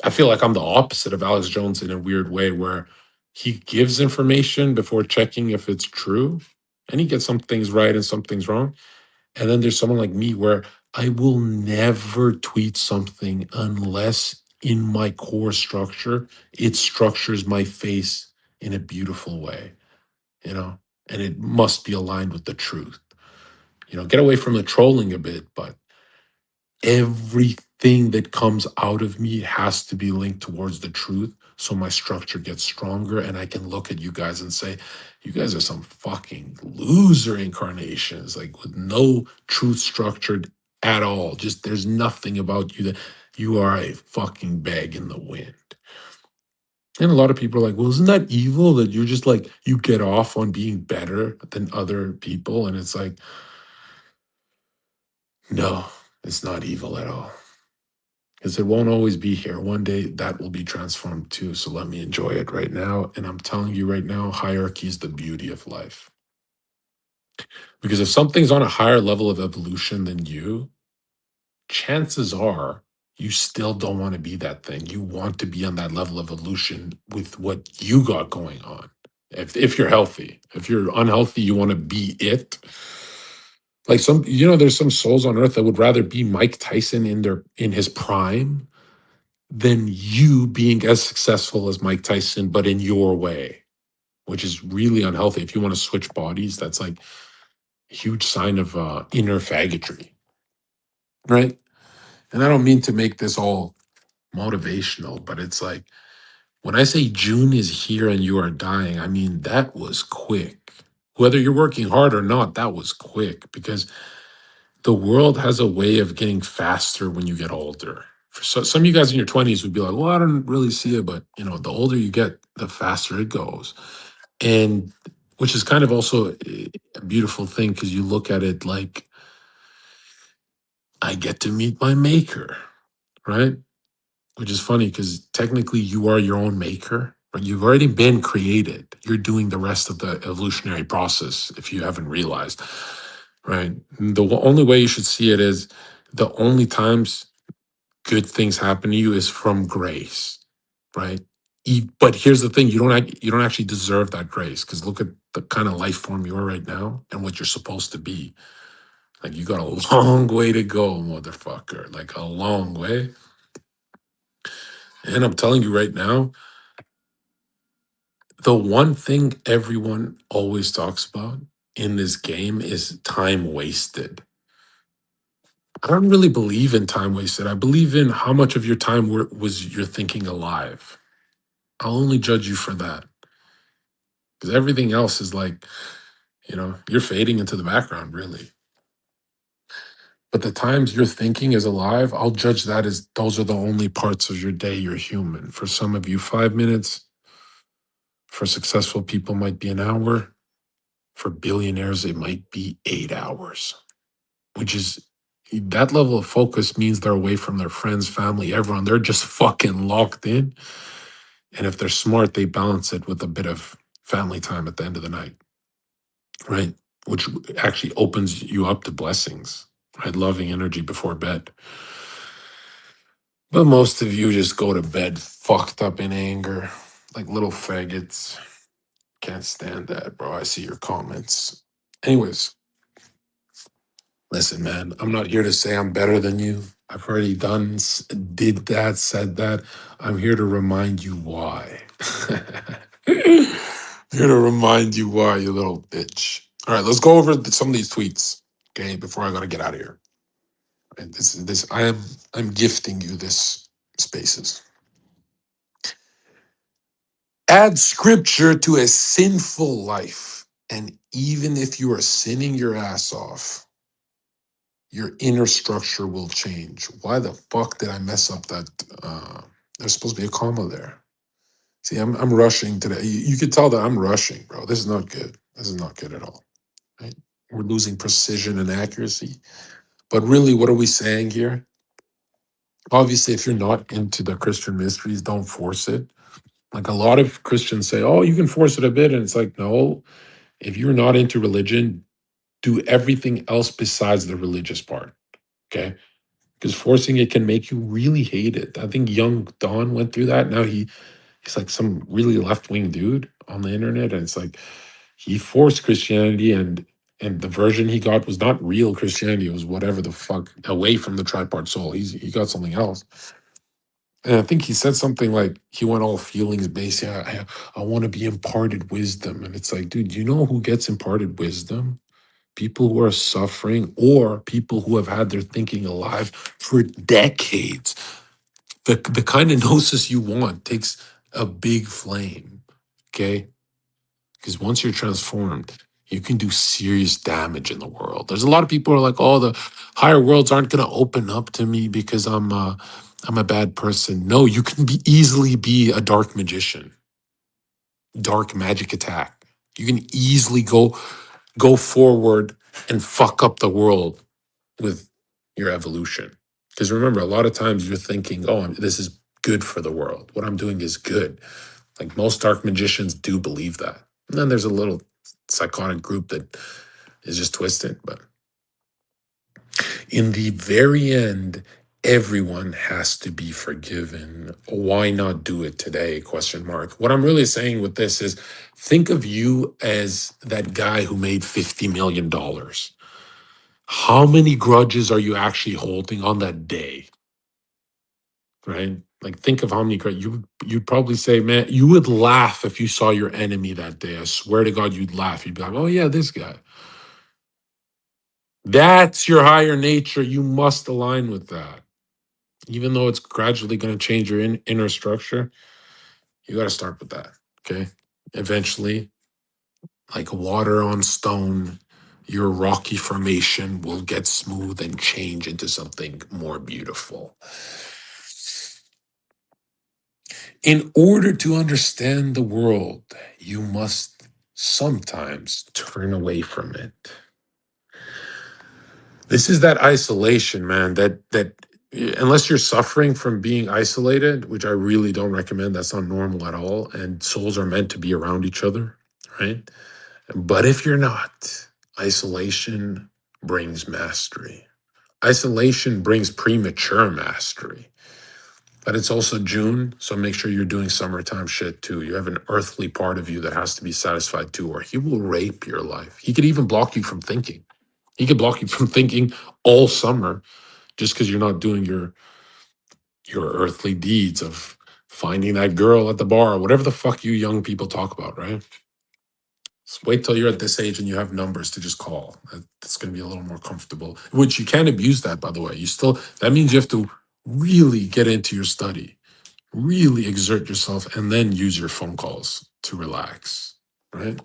feel like I'm the opposite of Alex Jones in a weird way where he gives information before checking if it's true. And he gets some things right and some things wrong. And then there's someone like me where I will never tweet something unless in my core structure, it structures my face in a beautiful way, and it must be aligned with the truth. Get away from the trolling a bit, but everything that comes out of me has to be linked towards the truth so my structure gets stronger and I can look at you guys and say, you guys are some fucking loser incarnations, like with no truth structured at all. Just there's nothing about you that you are a fucking bag in the wind. And a lot of people are like, well, isn't that evil that you're just like, you get off on being better than other people? And it's like, no, it's not evil at all. Because it won't always be here. One day that will be transformed too. So let me enjoy it right now. And I'm telling you right now, hierarchy is the beauty of life. Because if something's on a higher level of evolution than you, chances are you still don't want to be that thing. You want to be on that level of evolution with what you got going on. If you're healthy, if you're unhealthy, you want to be it. Like there's some souls on earth that would rather be Mike Tyson in his prime than you being as successful as Mike Tyson, but in your way, which is really unhealthy. If you want to switch bodies, that's like a huge sign of inner faggotry, right? And I don't mean to make this all motivational, but it's like when I say June is here and you are dying, I mean that was quick. Whether you're working hard or not, that was quick because the world has a way of getting faster when you get older. For some of you guys in your 20s would be like, well, I don't really see it, but the older you get, the faster it goes. And which is kind of also a beautiful thing because you look at it like I get to meet my maker, right? Which is funny because technically you are your own maker, but you've already been created. You're doing the rest of the evolutionary process if you haven't realized, right? Only way you should see it is the only times good things happen to you is from grace, right? But here's the thing: you don't actually deserve that grace because look at the kind of life form you are right now and what you're supposed to be. Like you got a long way to go, motherfucker. Like a long way. And I'm telling you right now, the one thing everyone always talks about in this game is time wasted. I don't really believe in time wasted. I believe in how much of your time was you're thinking alive. I'll only judge you for that. Because everything else is like, you're fading into the background, really. But the times you're thinking is alive, I'll judge that as those are the only parts of your day you're human. For some of you, 5 minutes. For successful people, might be an hour. For billionaires, it might be 8 hours, which is that level of focus means they're away from their friends, family, everyone. They're just fucking locked in. And if they're smart, they balance it with a bit of family time at the end of the night, right? Which actually opens you up to blessings, right? Loving energy before bed. But most of you just go to bed fucked up in anger, like little faggots. Can't stand that, bro. I see your comments. Anyways, listen, man, I'm not here to say I'm better than you. I've already did that, said that. I'm here to remind you why. Here to remind you why, you little bitch. All right, let's go over some of these tweets, okay, before I gotta get out of here. And this I'm gifting you this spaces. Add scripture to a sinful life. And even if you are sinning your ass off, your inner structure will change. Why the fuck did I mess up that? There's supposed to be a comma there. See, I'm rushing today. You could tell that I'm rushing, bro. This is not good. This is not good at all. Right? We're losing precision and accuracy. But really, what are we saying here? Obviously, if you're not into the Christian mysteries, don't force it. Like a lot of Christians say, oh, you can force it a bit. And it's like, no, if you're not into religion, do everything else besides the religious part. Okay. Because forcing it can make you really hate it. I think young Don went through that. Now he's like some really left-wing dude on the internet. And it's like he forced Christianity and the version he got was not real Christianity. It was whatever the fuck away from the tripart soul. He got something else. And I think he said something like he went all feelings based. Yeah, I want to be imparted wisdom. And it's like, dude, you know who gets imparted wisdom? People who are suffering or people who have had their thinking alive for decades. The kind of gnosis you want takes a big flame. Okay. Because once you're transformed, you can do serious damage in the world. There's a lot of people who are like, oh, the higher worlds aren't going to open up to me because I'm a bad person. No, you can be easily be a dark magician, dark magic attack. You can easily go forward and fuck up the world with your evolution. Because remember, a lot of times you're thinking, oh, this is good for the world. What I'm doing is good. Like most dark magicians do believe that. And then there's a little psychotic group that is just twisted. But in the very end, everyone has to be forgiven. Why not do it today? Question mark. What I'm really saying with this is think of you as that guy who made $50 million. How many grudges are you actually holding on that day? Right? Like think of how many you'd probably say, man, you would laugh if you saw your enemy that day. I swear to God, you'd laugh. You'd be like, oh yeah, this guy. That's your higher nature. You must align with that. Even though it's gradually going to change your inner structure, you got to start with that. Okay. Eventually, like water on stone, your rocky formation will get smooth and change into something more beautiful. In order to understand the world, you must sometimes turn away from it. This is that isolation, man, that unless you're suffering from being isolated, which I really don't recommend, that's not normal at all. And souls are meant to be around each other, right? But if you're not, isolation brings mastery. Isolation brings premature mastery. But it's also June, so make sure you're doing summertime shit too. You have an earthly part of you that has to be satisfied too, or he will rape your life. He could even block you from thinking. He could block you from thinking all summer just because you're not doing your earthly deeds of finding that girl at the bar, whatever the fuck you young people talk about, right? Just wait till you're at this age and you have numbers to just call. That's going to be a little more comfortable. Which you can't abuse that, by the way. That means you have to really get into your study, really exert yourself, and then use your phone calls to relax, right?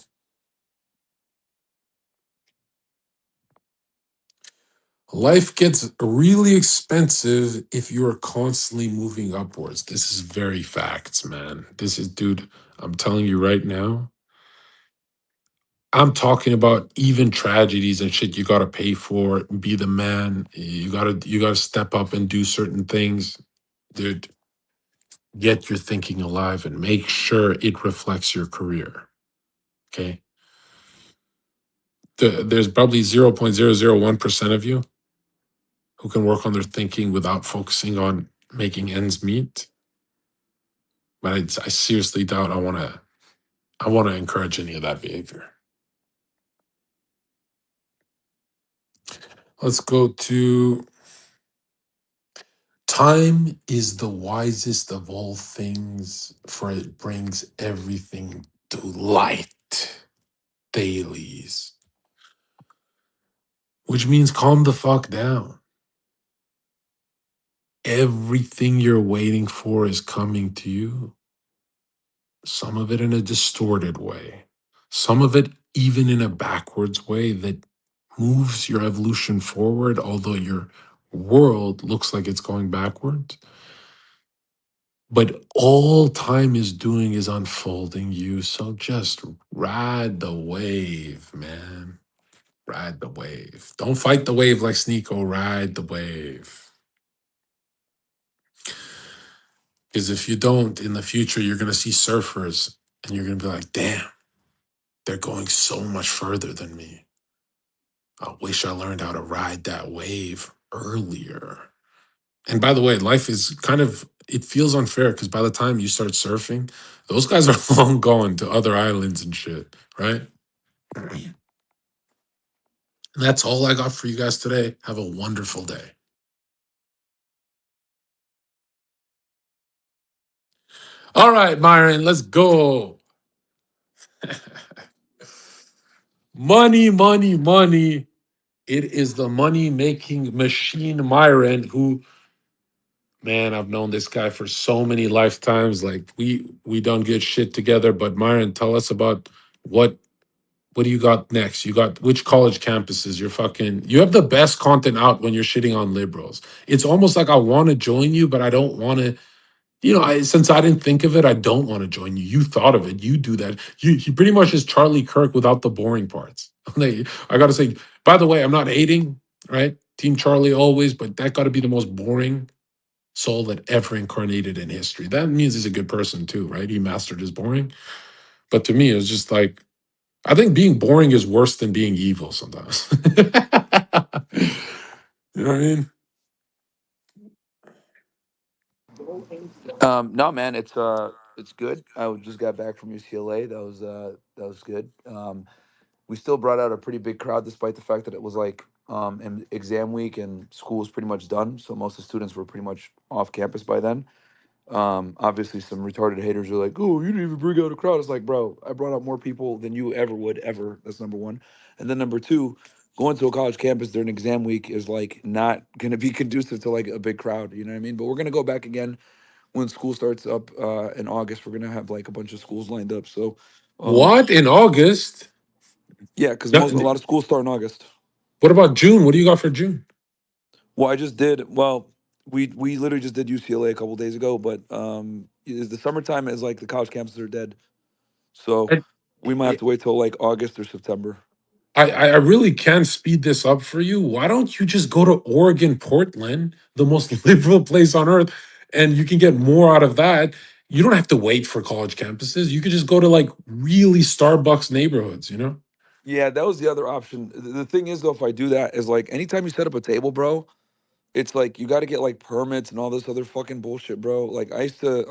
Life gets really expensive if you're constantly moving upwards. This is very facts, man. This is, dude, I'm telling you right now. I'm talking about even tragedies and shit you gotta pay for, be the man. You gotta step up and do certain things. Dude, get your thinking alive and make sure it reflects your career. Okay. There's probably 0.001% of you who can work on their thinking without focusing on making ends meet. But I seriously doubt I wanna encourage any of that behavior. Let's go to time is the wisest of all things, for it brings everything to light. Thales. Which means calm the fuck down. Everything you're waiting for is coming to you. some of it in a distorted way, some of it even in a backwards way that moves your evolution forward, although your world looks like it's going backwards. But all time is doing is unfolding you. So just ride the wave, man. Ride the wave. Don't fight the wave like Sneeko. Ride the wave. Because if you don't, in the future, you're going to see surfers and you're going to be like, damn, they're going so much further than me. I wish I learned how to ride that wave earlier. And by the way, life is kind of, it feels unfair because by the time you start surfing, those guys are long gone to other islands and shit, right? And that's all I got for you guys today. Have a wonderful day. All right, Myron, let's go. Money, money, money. It is the money making machine, Myron, who, man, I've known this guy for so many lifetimes. Like we don't get shit together. But Myron, tell us about what what do you got next? You got which college campuses? You have the best content out when you're shitting on liberals. It's almost like I want to join you, but I don't want to. Since I didn't think of it, I don't want to join you. You thought of it. You do that. You pretty much is Charlie Kirk without the boring parts. I got to say, by the way, I'm not hating, right? Team Charlie always, but that got to be the most boring soul that ever incarnated in history. That means he's a good person too, right? He mastered his boring. But to me, it was just like, I think being boring is worse than being evil sometimes. You know what I mean? No, man, it's good. Just got back from UCLA. That was good. We still brought out a pretty big crowd, despite the fact that it was like exam week and school was pretty much done. So most of the students were pretty much off campus by then. Obviously, some retarded haters are like, "Oh, you didn't even bring out a crowd." It's like, bro, I brought out more people than you ever would ever. That's number one. And then number two, going to a college campus during exam week is like not going to be conducive to like a big crowd. You know what I mean? But we're gonna go back again when school starts up in August. We're gonna have like a bunch of schools lined up. So, um, What in August? yeah, because No, most a lot of schools start in August. what about June? What do you got for June? Well, I just did. Well, we literally just did UCLA a couple days ago, but is the summertime is like the college campuses are dead. So I, we might have to wait till like August or September. I really can speed this up for you. Why don't you just go to Oregon, Portland, the most liberal place on earth, and you can get more out of that? You don't have to wait for college campuses. You could just go to like really Starbucks neighborhoods, you know? Yeah, that was the other option. The thing is though, if I do that, is like anytime you set up a table, bro, it's like you got to get like permits and all this other fucking bullshit, bro. Like I used to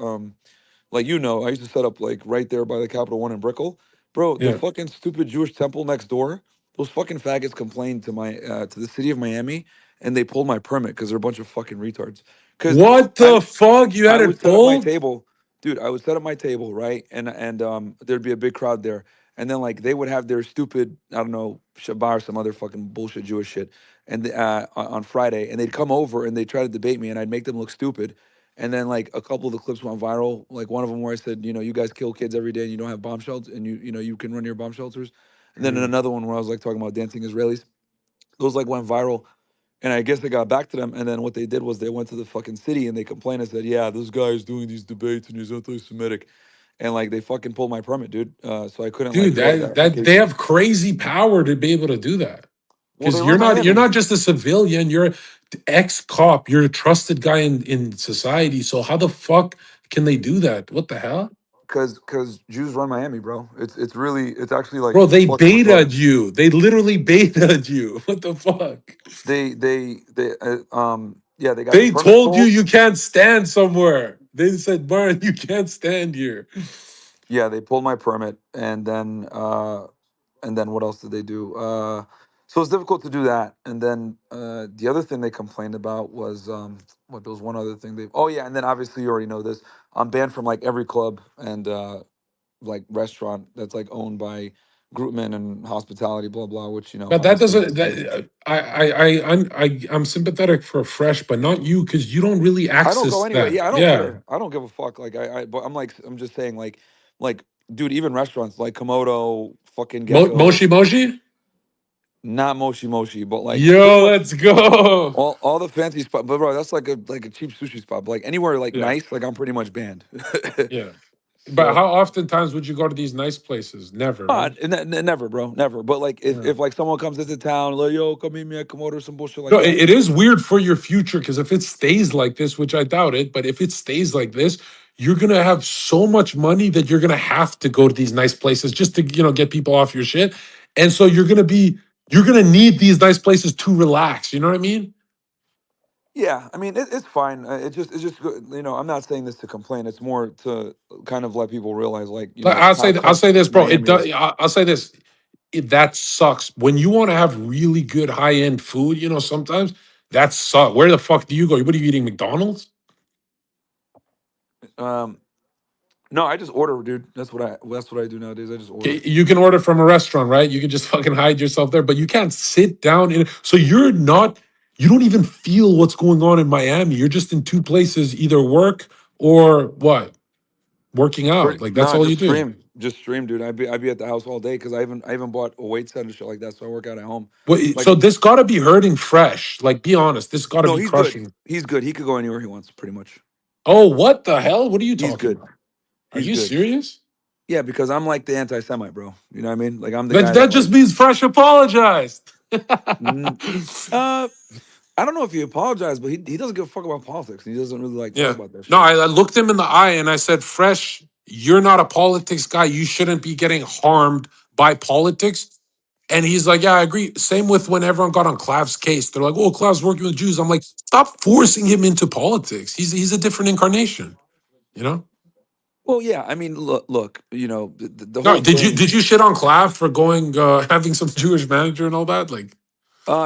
like I used to set up like right there by the Capital One in Brickell. Bro, the Yeah. fucking stupid Jewish temple next door, those fucking faggots complained to the city of Miami and they pulled my permit because they're a bunch of fucking retards. Cause What I the fuck? You I had would it set up my pulled? table, dude. I would set up my table, right, and there'd be a big crowd there, and then like they would have their stupid, I don't know, Shabbat or some other fucking bullshit Jewish shit, and on Friday, and they'd come over and they'd try to debate me, and I'd make them look stupid, and then like a couple of the clips went viral, like one of them where I said, you guys kill kids every day, and you don't have bomb shelters, and you can run your bomb shelters, and then in Mm. another one where I was like talking about dancing Israelis, those like went viral. And I guess they got back to them, and then what they did was they went to the fucking city and they complained and said, "Yeah, this guy is doing these debates and he's anti-Semitic," and like they fucking pulled my permit, dude. So I couldn't like Dude, go to that that they application. have crazy power to be able to do that. Well, they Because run you're Miami not just a civilian, you're ex cop, you're a trusted guy in society. So how the fuck can they do that? What the hell? because Jews run Miami, bro. It's actually like Bro, they fucking retarded. betaed you. They literally betaed you. What the fuck? Yeah, they got the They permit told you pulled. you can't stand somewhere. They said, Byron, you can't stand here. Yeah, they pulled my permit, and then what else did they do? So it's difficult to do that. And then the other thing they complained about was what there was one other thing they. Oh yeah, and then obviously you already know this. I'm banned from like every club and like restaurant that's like owned by Groupman and hospitality, blah blah. Which But that obviously doesn't. is bullshit. I'm sympathetic for Fresh, but not you because you don't really I don't go access anyway. that. Yeah, I don't Yeah, care. I don't give a fuck. Like but I'm just saying like. like, dude, even restaurants like Komodo, fucking Gecko, Moshi Moshi? not Moshi Moshi, but like pretty Yo, much let's go. all the fancy spot. But bro, that's like a cheap sushi spot. But like anywhere like Yeah, nice, like I'm pretty much banned. yeah. But So how oftentimes would you go to these nice places? Never, right? never, bro, never. But like Yeah. if like someone comes into town, like yo, come meet me at Komodo or some bullshit like No, that. it is weird for your future because if it stays like this, which I doubt it, but if it stays like this, you're gonna have so much money that you're gonna have to go to these nice places just to get people off your shit. And so you're gonna need these nice places to relax. You know what I mean? Yeah, I mean it's fine. It's just I'm not saying this to complain. It's more to kind of let people realize like Like how I'll tough say this, bro. It Miami does. is. I'll say this. That sucks. When you want to have really good high end food, sometimes that sucks. Where the fuck do you go? What are you eating? McDonald's? Um, no, I just order, dude. That's what I do nowadays. I just order. Okay, you can order from a restaurant, right? You can just fucking hide yourself there, but you can't sit down in. So you don't even feel what's going on in Miami. You're just in two places, either work or what? Working out. Pretty, Like that's nah, all you do. just stream, dude. I'd be at the house all day because I even bought a weight set and shit like that, so I work out at home. So Like, this got to be hurting fresh. Like, be honest, this got to no, be he's good. crushing. He's good. He could go anywhere he wants, pretty much. Oh, what the hell? What are you He's talking good. about? Are He's you good. serious? Yeah, because I'm like the anti-Semite, bro. You know what I mean? Like I'm the That guy that that just like. means fresh apologized. mm, uh, I don't know if he apologized, but he doesn't give a fuck about politics. He doesn't really like talk Yeah. about that No, shit. I looked him in the eye and I said, Fresh, you're not a politics guy. You shouldn't be getting harmed by politics. And he's like, yeah, I agree. Same with when everyone got on Clav's case. They're like, oh, Clav's working with Jews. I'm like, stop forcing him into politics. He's a different incarnation, you know? Well, yeah. I mean, look. The No, whole thing. did you shit on Clav for going having some Jewish manager and all that? Like,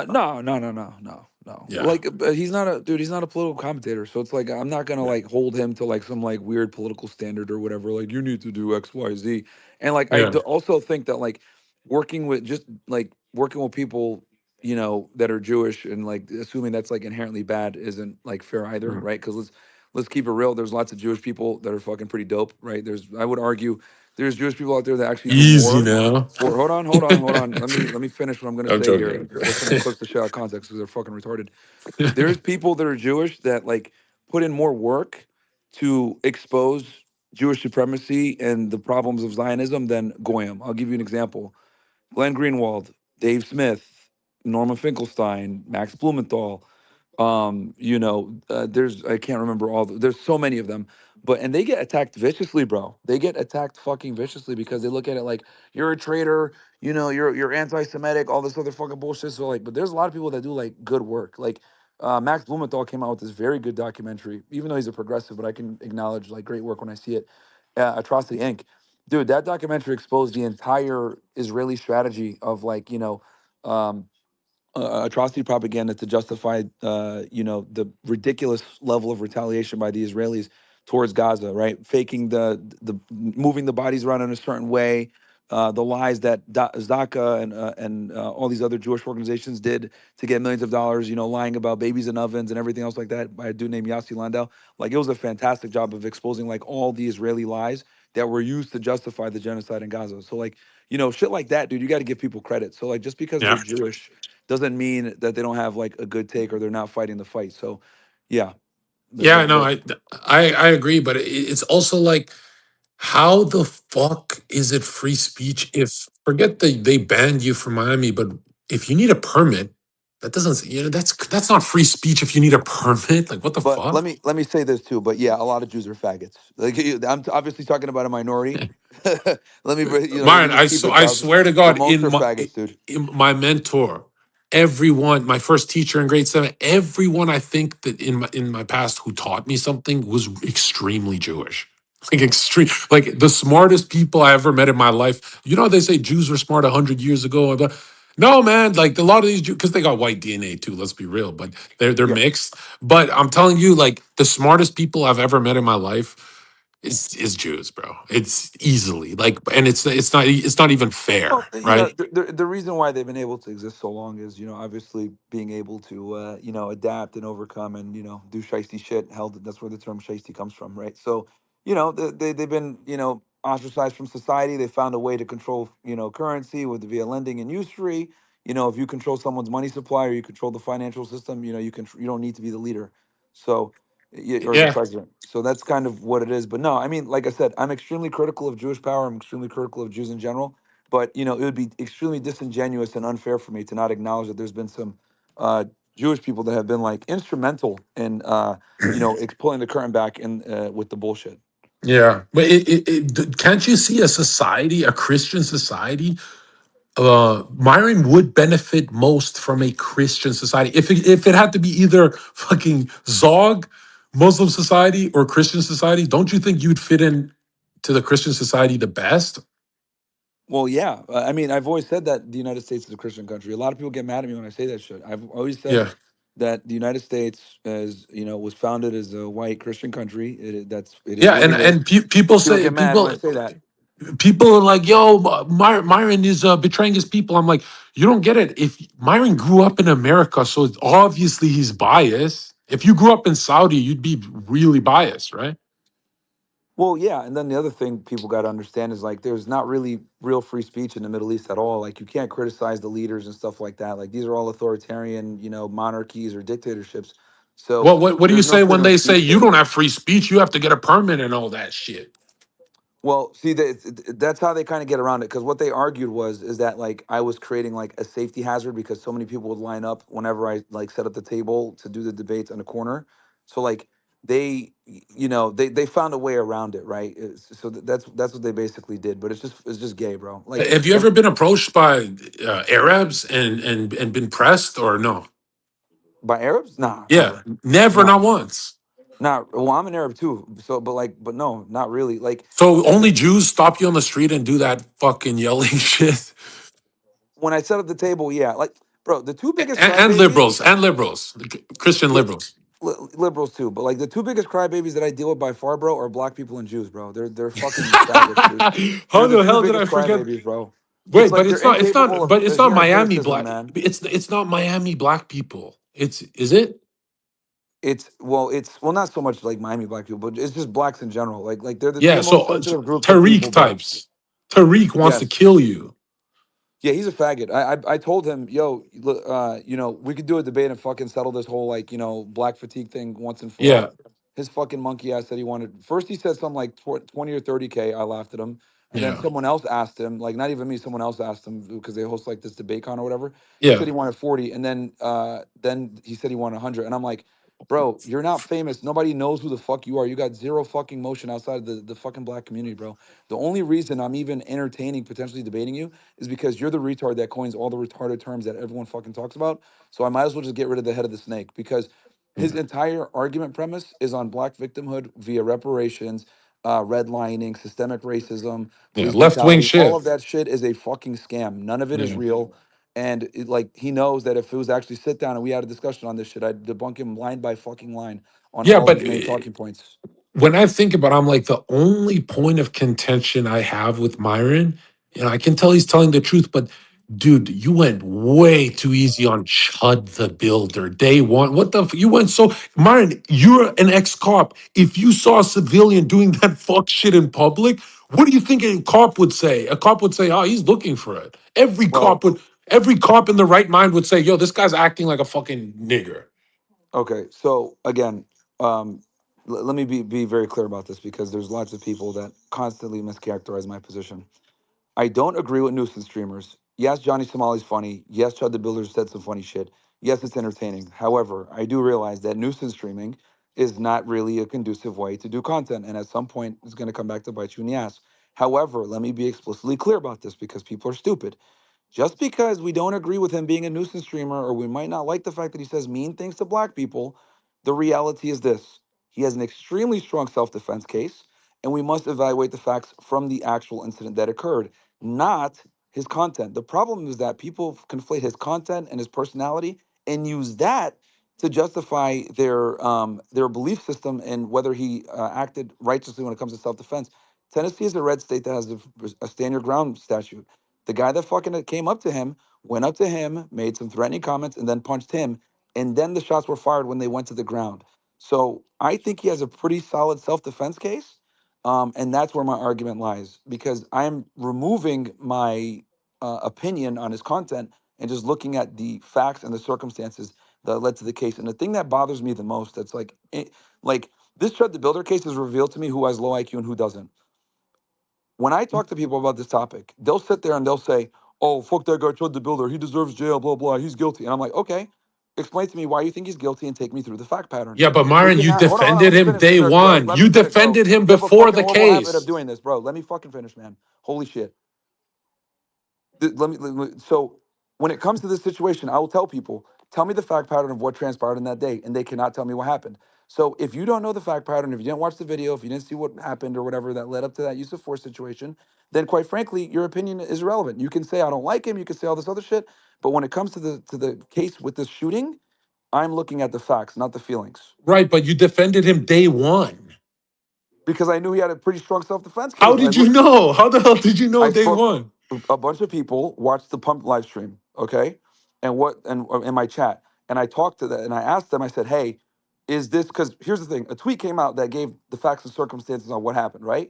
No, no, no, no, no, no. yeah. Like, he's not a dude. He's not a political commentator, so it's like I'm not gonna Yeah. like hold him to like some like weird political standard or whatever. Like, you need to do X, Y, Z. And like, Yeah. also think that like working with people, that are Jewish and like assuming that's like inherently bad isn't like fair either, Mm. right? Because let's keep it real. There's lots of Jewish people that are fucking pretty dope, right? I would argue there's Jewish people out there that actually do Easy more now. for hold on. Let me finish what I'm gonna I'm say here joking. before someone clips the shit out of context because they're fucking retarded. There's people that are Jewish that like put in more work to expose Jewish supremacy and the problems of Zionism than Goyim. I'll give you an example. Glenn Greenwald, Dave Smith, Norman Finkelstein, Max Blumenthal. There's I can't remember there's so many of them, and they get attacked viciously, bro. They get attacked fucking viciously because they look at it like you're a traitor, you're anti-Semitic, all this other fucking bullshit. So like, but there's a lot of people that do like good work. Like Max Blumenthal came out with this very good documentary, even though he's a progressive, but I can acknowledge like great work when I see it. Atrocity Inc. Dude, that documentary exposed the entire Israeli strategy of like, um, atrocity propaganda to justify, the ridiculous level of retaliation by the Israelis towards Gaza, right? Faking the moving the bodies around in a certain way, the lies that Zaka and all these other Jewish organizations did to get millions of dollars, lying about babies in ovens and everything else like that by a dude named Yossi Landau. Like it was a fantastic job of exposing like all the Israeli lies that were used to justify the genocide in Gaza. So like, shit like that, dude, you got to give people credit. So like just because they're Yeah. Jewish doesn't mean that they don't have like a good take or they're not fighting the fight. So, yeah, Yeah, no, that I agree, but it's also like, how the fuck is it free speech if forget they banned you from Miami, but if you need a permit, that doesn't that's not free speech if you need a permit. Like what the But fuck? let me say this too. But yeah, a lot of Jews are faggots. Like obviously talking about a minority. Let me Myron, just keep it I thousand. swear to But God, most are faggots, dude. in my mentor, everyone, my first teacher in grade 7, everyone I think that in my past who taught me something was extremely Jewish. Like extreme, like the smartest people I ever met in my life. They say Jews were smart 100 years ago. But no, man, like a lot of these Jews, because they got white DNA too. Let's be real, but they're Yeah. mixed. But I'm telling you, like the smartest people I've ever met in my life is Jews, bro. It's easily like, and it's not even Well, fair, right? the reason why they've been able to exist so long is, obviously being able to, adapt and overcome and, do shiesty shit. Hell, that's where the term shiesty comes from, right? So, they've been, ostracized from society. They found a way to control, currency with via lending and usury. If you control someone's money supply or you control the financial system, you don't need to be the leader. So, or the Yeah, president. So that's kind of what it is. But no, I mean, like I said, I'm extremely critical of Jewish power. I'm extremely critical of Jews in general. But it would be extremely disingenuous and unfair for me to not acknowledge that there's been some uh, Jewish people that have been like instrumental in pulling the curtain back in with the bullshit. yeah. But can't you see a society, a Christian society? Myron would benefit most from a Christian society. If it had to be either fucking Zog, Muslim society, or Christian society, don't you think you'd fit in to the Christian society the best? Well, yeah. I mean, I've always said that the United States is a Christian country. A lot of people get mad at me when I say that shit. I've always said Yeah. that the United States, as was founded as a white Christian country. It is Yeah, what and it is. people People say get mad when I say that. people are like, "Yo, Myron is betraying his people." I'm like, you don't get it. If Myron grew up in America, so obviously he's biased. If you grew up in Saudi, you'd be really biased, right? Well, yeah, and then the other thing people got to understand is like there's not really real free speech in the Middle East at all. Like you can't criticize the leaders and stuff like that. Like these are all authoritarian, monarchies or dictatorships. So What do you there's no say when freedom of they say speech you there. don't have free speech? You have to get a permit and all that shit. Well, see, that's how they kind of get around it. Because what they argued is that like I was creating like a safety hazard because so many people would line up whenever I like set up the table to do the debates in the corner. So like they found a way around it, right? So that's what they basically did. But it's just gay, bro. Like Have you some ever been approached by Arabs and been pressed or no? by Arabs, nah, Yeah, never, never, not nah, once. not. Well, I'm an Arab too. So, but no, not really. Like So at the only Jews stop you on the street and do that fucking yelling shit, when I set up the table, yeah, like bro, the two biggest and crybabies. liberals, Christian Yeah, liberals. liberals too, but like the two biggest crybabies that I deal with by far, bro, are black people and Jews, bro. They're fucking faggots, dude. How They're the the two hell did I biggest forget? crybabies, bro. It's Wait, but like they're incapable of But it's not hearing Miami criticism, black. man. It's not Miami black people. It's is it? It's not so much like Miami black people, but it's just blacks in general. Like they're Yeah. the most So sensitive groups of Tariq people, but types. Tariq wants to yes. kill you. Yeah, he's a faggot. I told him, yo, we could do a debate and fucking settle this whole like black fatigue thing once and for Yeah. all. His fucking monkey ass said he wanted. First, he said something like 20 or 30K. I laughed at him, and then Yeah. someone else asked him, like not even me, someone else asked him because they host like this debate con or whatever. He said Yeah. he wanted 40, and then he said he wanted 100, and I'm like, bro, you're not famous. Nobody knows who the fuck you are. You got zero fucking motion outside of the fucking black community, bro. The only reason I'm even entertaining potentially debating you is because you're the retard that coins all the retarded terms that everyone fucking talks about. So I might as well just get rid of the head of the snake because his Yeah. entire argument premise is on black victimhood via reparations, redlining, systemic racism, Yeah. police Left wing brutality. All shit. of that shit is a fucking scam. None of it is Yeah. real. And like he knows that if it was actually sit down and we had a discussion on this shit, I'd debunk him line by fucking line on Yeah, all of but his main talking points. when I think about it, I'm like the only point of contention I have with Myron, I can tell he's telling the truth, but dude, you went way too easy on Chud the Builder. Day one. What the you went so Myron, you're an ex-cop. If you saw a civilian doing that fuck shit in public, what do you think a cop would say? A cop would say, oh, he's looking for it. Well, Every cop in the right mind would say, yo, this guy's acting like a fucking nigger. okay, so again, let me be very clear about this because there's lots of people that constantly mischaracterize my position. I don't agree with nuisance streamers. Yes, Johnny Somali's funny. Yes, Chud the Builder said some funny shit. Yes, it's entertaining. However, I do realize that nuisance streaming is not really a conducive way to do content, and at some point, it's going to come back to bite you in the ass. However, let me be explicitly clear about this because people are stupid. Just because we don't agree with him being a nuisance streamer or we might not like the fact that he says mean things to black people, the reality is this. He has an extremely strong self defense case, and we must evaluate the facts from the actual incident that occurred, not his content. The problem is that people conflate his content and his personality and use that to justify their belief system and whether he acted righteously when it comes to self defense. Tennessee is a red state that has a stand your ground statute. The guy that fucking came up to him went up to him, made some threatening comments, and then punched him. And then the shots were fired when they went to the ground. So I think he has a pretty solid self defense case. And that's where my argument lies, because I'm removing my opinion on his content and just looking at the facts and the circumstances that led to the case. And the thing that bothers me the most, that's like, like this Chud the Builder case has revealed to me who has low IQ and who doesn't. When I talk to people about this topic, they'll sit there and they'll say, "Oh, fuck that guy, Chud the Builder. He deserves jail. Blah blah. He's guilty." And I'm like, "Okay, explain to me why you think he's guilty and take me through the fact pattern." Yeah, but We Myron, can you have, hold on. defended Let me him finish, day bro. one. Let me You finish, bro. defended him You have a before fucking the horrible habit of case. doing this, bro. Let me fucking finish, man. Holy shit. So when it comes to this situation, I will tell people, tell me the fact pattern of what transpired in that day, and they cannot tell me what happened. So if you don't know the fact pattern, if you didn't watch the video, if you didn't see what happened or whatever that led up to that use of force situation, then quite frankly, your opinion is irrelevant. You can say I don't like him, you can say all this other shit, but when it comes to the case with this shooting, I'm looking at the facts, not the feelings, Right, but you defended him day one. because I knew he had a pretty strong self-defense How case. did you know? How the hell did you know I day spoke. one? A bunch of people watched the pump live stream, okay, and what and in my chat, and I talked to them and I asked them. I said, "Hey, is this?" Because here's the thing: a tweet came out that gave the facts and circumstances on what happened, right?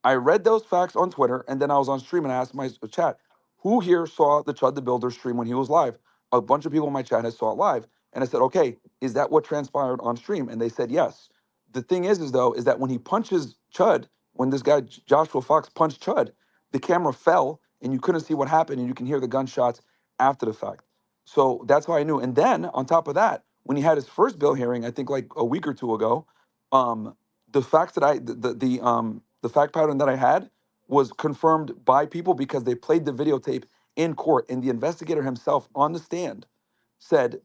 I read those facts on Twitter, and then I was on stream and I asked my chat, who here saw the Chud the Builder stream when he was live? A bunch of people in my chat had saw it live. And I said, okay, is that what transpired on stream? And they said yes. The thing is though, is that when he punches Chud, when this guy Joshua Fox punched Chud, the camera fell and you couldn't see what happened and you can hear the gunshots after the fact. So that's how I knew. And then on top of that, when he had his first bill hearing, I think like a week or two ago, um, the facts that the fact pattern that I had was confirmed by people because they played the videotape in court, and the investigator himself on the stand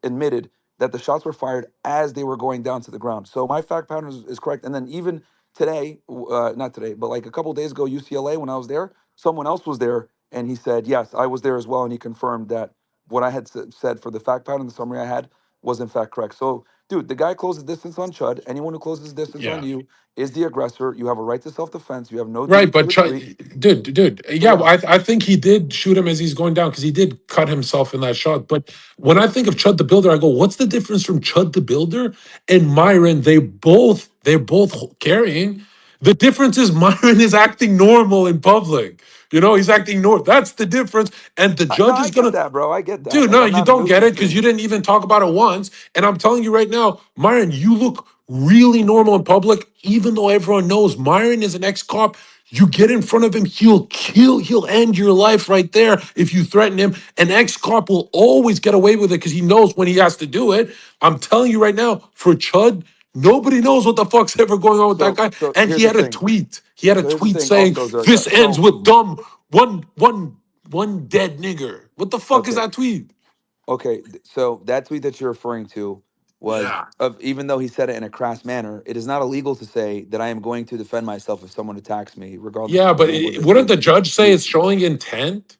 admitted that the shots were fired as they were going down to the ground. So my fact pattern is correct. And then even today, not today, but like a couple days ago, UCLA, when I was there, someone else was there, and he said, yes, I was there as well, and he confirmed that what I had said for the fact pattern, the summary I had, was in fact correct. So, dude, the guy closed the distance on Chud. Anyone who closes distance on Yeah. you is the aggressor. You have a right to self-defense. You have no duty Right, to but retreat. dude, So yeah, yeah, I think he did shoot him as he's going down because he did cut himself in that shot. But when I think of Chud the Builder, I go, what's the difference from Chud the Builder and Myron? They're both carrying. The difference is Myron is acting normal in public. You know, he's acting normal. That's the difference. And the no, judge I is get gonna. that, bro. I get that. Dude, Like, no, I'm you not a don't get nuisance it to because you him. didn't even talk about it once. And I'm telling you right now, Myron, you look really normal in public, even though everyone knows Myron is an ex-cop. You get in front of him, he'll kill, he'll end your life right there if you threaten him. An ex-cop will always get away with it because he knows when he has to do it. I'm telling you right now, for Chud, nobody knows what the fuck's ever going on with that So, guy. so And he here's the had a thing. tweet. He had a So here's the tweet thing. saying, Also, "This Zherka. ends So with dumb one dead nigger." What the fuck is okay, that tweet? okay. So that tweet that you're referring to was Yeah. of, even though he said it in a crass manner, it is not illegal to say that I am going to defend myself if someone attacks me, regardless Yeah, of the but language wouldn't the judge say used. it's showing intent?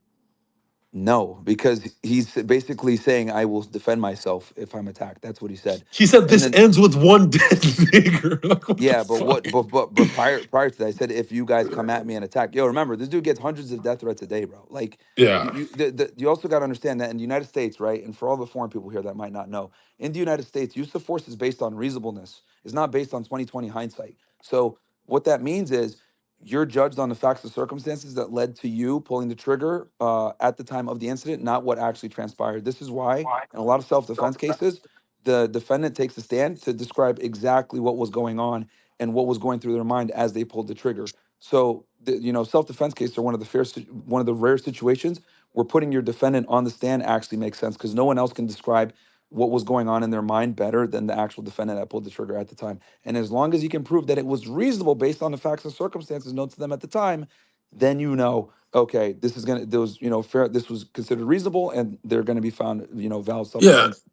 No, because he's basically saying I will defend myself if I'm attacked. That's what he said. He said And this then ends with one dead nigger. Like, what the yeah, but fuck? what? But prior to that, I said if you guys come at me and attack, yo, remember this dude gets hundreds of death threats a day, bro. Like Yeah. you also got to understand that in the United States, right? And for all the foreign people here that might not know, in the United States, use of force is based on reasonableness. It's not based on 2020 hindsight. So what that means is you're judged on the facts and circumstances that led to you pulling the trigger at the time of the incident, not what actually transpired. This is why in a lot of self-defense cases, the defendant takes a stand to describe exactly what was going on and what was going through their mind as they pulled the trigger. So, self-defense cases are one of the rare situations where putting your defendant on the stand actually makes sense because no one else can describe what was going on in their mind better than the actual defendant that pulled the trigger at the time. And as long as you can prove that it was reasonable based on the facts and circumstances known to them at the time, then okay, this is gonna there was fair. This was considered reasonable, and they're gonna be found valid Yeah. self-defense.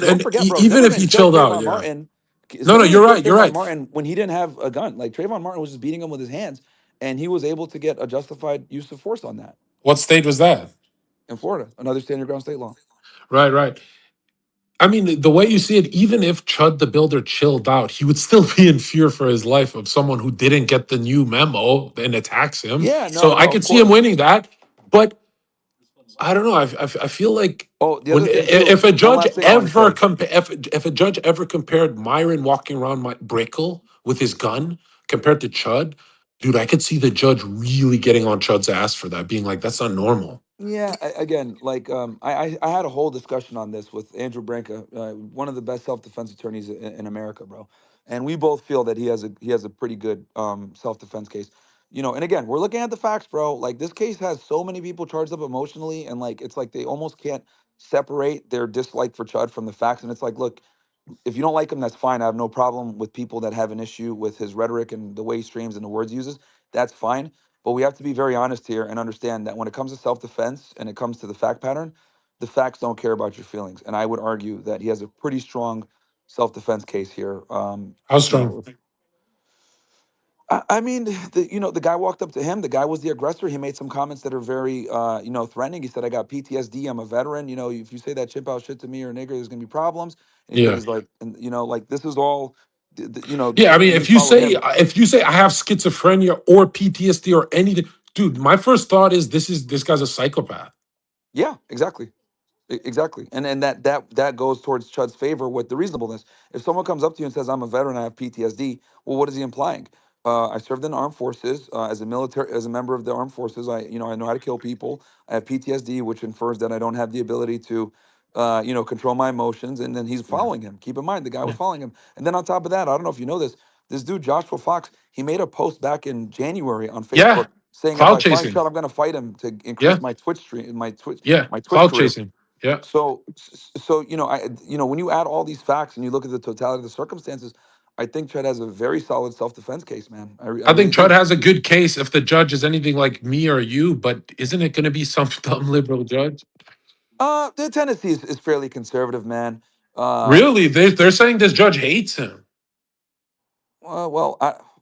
Don't forget, bro. Even if Zimmerman he killed chilled out, Trayvon yeah. Martin. No, no, Zimmerman you're killed right. You're Trayvon right. Martin when he didn't have a gun. Like Trayvon Martin was just beating him with his hands, and he was able to get a justified use of force on that What state was that? in Florida, another stand your ground state law. Right, right. I mean, the way you see it, even if Chud the Builder chilled out, he would still be in fear for his life of someone who didn't get the new memo and attacks him. Yeah, So no, I no, could of see him course. winning that. But I don't know. I feel like Oh, the when other thing too. if a One judge last thing I want to ever say. compa- if a judge ever compared Myron walking around my Brickell with his gun compared to Chud, dude, I could see the judge really getting on Chud's ass for that, being like, that's not normal. Yeah, again, like I had a whole discussion on this with Andrew Branca, one of the best self defense attorneys in America, bro. And we both feel that he has a pretty good self defense case. And again, we're looking at the facts, bro. Like this case has so many people charged up emotionally, and like it's like they almost can't separate their dislike for Chud from the facts. And it's like, look, if you don't like him, that's fine. I have no problem with people that have an issue with his rhetoric and the way he streams and the words he uses. That's fine. But we have to be very honest here and understand that when it comes to self defense and it comes to the fact pattern, the facts don't care about your feelings. And I would argue that he has a pretty strong self defense case here. How You strong? know, I mean, the guy walked up to him. The guy was the aggressor. He made some comments that are very, threatening. He said, "I got PTSD. I'm a veteran. If you say that chip out shit to me or nigger, there's gonna be problems." And he said, Yeah. "He's like, and like this is all, Yeah, I mean, and he followed him." if you say I have schizophrenia or PTSD or anything, dude, my first thought is this guy's a psychopath. Yeah, exactly. Exactly, and that goes towards Chud's favor with the reasonableness. If someone comes up to you and says, "I'm a veteran, I have PTSD," well, what is he implying? I served in the armed forces as a military, as a member of the armed forces. I know how to kill people. I have PTSD, which infers that I don't have the ability to, control my emotions. And then he's Yeah. following him. Keep in mind, the guy was Yeah. following him. And then on top of that, I don't know if you know this. This dude Joshua Fox, he made a post back in January on Yeah. Facebook saying, "If Cloud I find chasing. Chud, I'm going to fight him to Yeah. increase my Twitch stream, Yeah. my Twitch Cloud career." chasing. Yeah. So when you add all these facts and you look at the totality of the circumstances, I think Chet has a very solid self defense case, man. I I think really Chud do. has a good case if the judge is anything like me or you, but isn't it going to be some dumb liberal judge? The tendency is fairly conservative, man. Uh, Really? They're saying this judge hates him.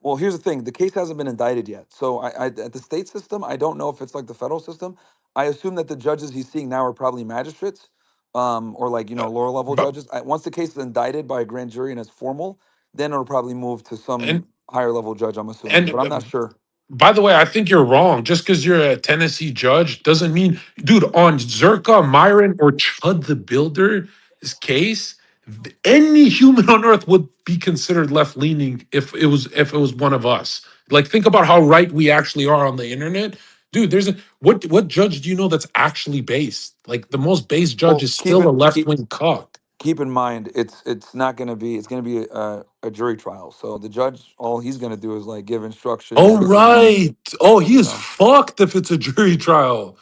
well, here's the thing: the case hasn't been indicted yet. So at the state system, I don't know if it's like the federal system. I assume that the judges he's seeing now are probably magistrates, or like lower level But judges. Once the case is indicted by a grand jury and it's formal, then it'll probably move to and some higher level judge. I'm assuming, and but I'm not sure. by the way, I think you're wrong. Just because you're a Tennessee judge doesn't mean, dude, on Zherka, Myron, or Chud the Builder's case, any human on earth would be considered left leaning if it was one of us. Like, think about how right we actually are on the internet. Dude, what judge do you know that's actually based? Like the most base judge Well, is still a left wing cuck. keep in mind, it's not going to be it's going to be a jury trial. So the judge, all he's going to do is like give instructions, Oh and right. Oh, he you is know, fucked if it's a jury trial.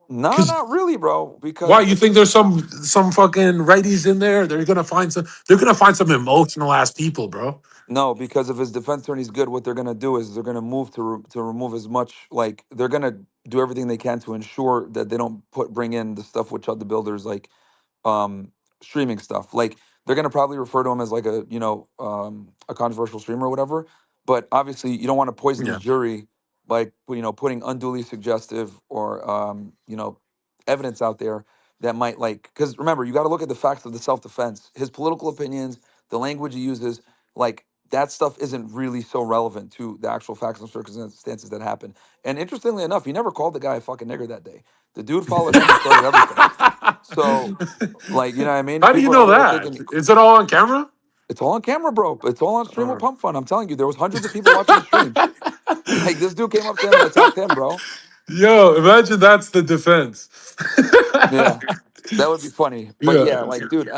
no, Because not really, bro. why Because you think there's some fucking righties in there? They're gonna find some emotional ass people, bro. no, because if his defense attorney's good, what they're going to do is they're going to move to remove as much. Like they're going to do everything they can to ensure that they don't bring in the stuff with Chud the Builders, like um streaming stuff. Like they're gonna probably refer to him as like a controversial streamer or whatever. But obviously you don't want to poison the Yeah. jury by putting unduly suggestive or evidence out there that might like, because remember, you got to look at the facts of the self-defense, his political opinions, the language he uses, like that stuff isn't really so relevant to the actual facts and circumstances that happen. And interestingly enough, he never called the guy a fucking nigger that day. The dude followed him and started everything. So, like, you know what I mean? How do you People are know over there that? thinking Is it all on camera? it's all on camera, bro. It's all on stream with Uh. Pump Fun. I'm telling you, there was hundreds of people watching the stream. Like this dude came up to him and attacked him, bro. Yo, imagine that's the defense. Yeah, that would be funny. But Yeah. yeah, like, dude,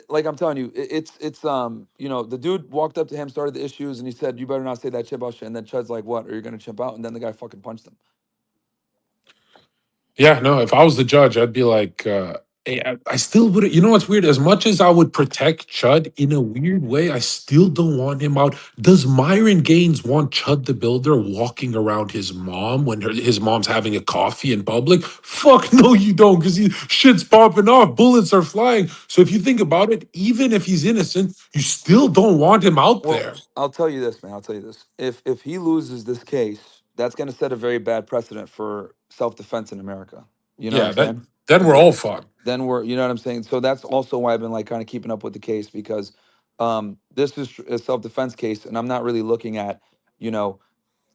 like I'm telling you, the dude walked up to him, started the issues, and he said, "You better not say that chip out shit." And then Chud's like, "What? Are you gonna chimp out?" And then the guy fucking punched him. Yeah, no, if I was the judge, I'd be like, hey, I still would. You know what's weird? As much as I would protect Chud in a weird way, I still don't want him out. Does Myron Gaines want Chud the Builder walking around his mom when his mom's having a coffee in public? Fuck no, you don't, because shit's popping off, bullets are flying. So if you think about it, even if he's innocent, you still don't want him out Well, there. I'll tell you this, man. I'll tell you this. If he loses this case, that's going to set a very bad precedent for self defense in America. You know what I'm Yeah, saying? then we're Th- all fucked. Then you know what I'm saying. So that's also why I've been like kind of keeping up with the case because this is a self defense case, and I'm not really looking at you know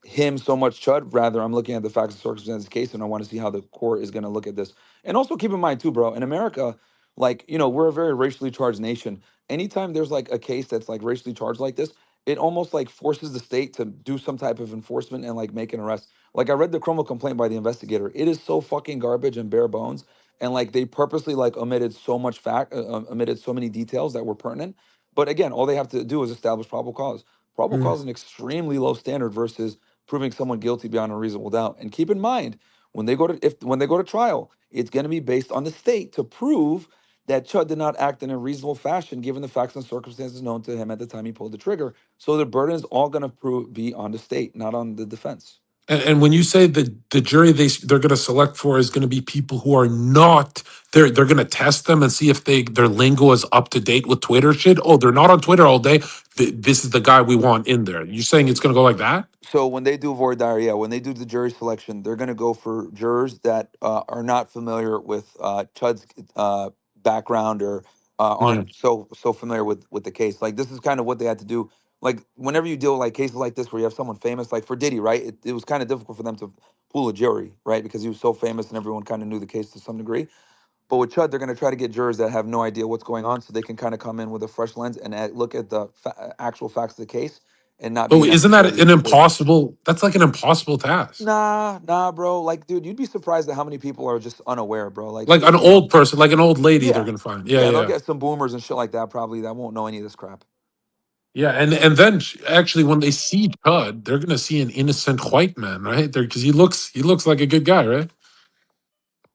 him so much Chud. Rather, I'm looking at the facts and circumstances of the case, and I want to see how the court is going to look at this. And also keep in mind too, bro, in America, like we're a very racially charged nation. Anytime there's like a case that's like racially charged like this, it almost like forces the state to do some type of enforcement and like make an arrest. Like I read the criminal complaint by the investigator. It is so fucking garbage and bare bones, and like they purposely like omitted so much omitted so many details that were pertinent. But again, all they have to do is establish probable cause. Probable Mm. cause is an extremely low standard versus proving someone guilty beyond a reasonable doubt. And keep in mind, when they go to trial, it's going to be based on the state to prove that Chud did not act in a reasonable fashion given the facts and circumstances known to him at the time he pulled the trigger. So the burden is all going to be on the state, not on the defense. And when you say the jury they're going to select for is going to be people who are not, they're going to test them and see if their lingo is up to date with Twitter shit. Oh, they're not on Twitter all day. This is the guy we want in there. You saying it's going to go like that? So when they do voir dire, yeah, when they do the jury selection, they're going to go for jurors that are not familiar with Chud's background or Yeah. aren't so familiar with the case. Like this is kind of what they had to do. Like whenever you deal with like cases like this where you have someone famous, like for Diddy, right? It was kind of difficult for them to pull a jury, right? Because he was so famous and everyone kind of knew the case to some degree. But with Chud, they're going to try to get jurors that have no idea what's going on, so they can kind of come in with a fresh lens and look at the actual facts of the case and not But be isn't that necessarily an swayed. impossible? That's like an impossible task. Nah, bro. Like, dude, you'd be surprised at how many people are just unaware, bro. Like, Like an you know, old person, like an old lady, they're yeah, going to find. Yeah, yeah. They'll yeah. get some boomers and shit like that probably that won't know any of this crap. Yeah, and then actually, when they see Todd, they're gonna see an innocent white man, right? Because he looks like a good guy, right?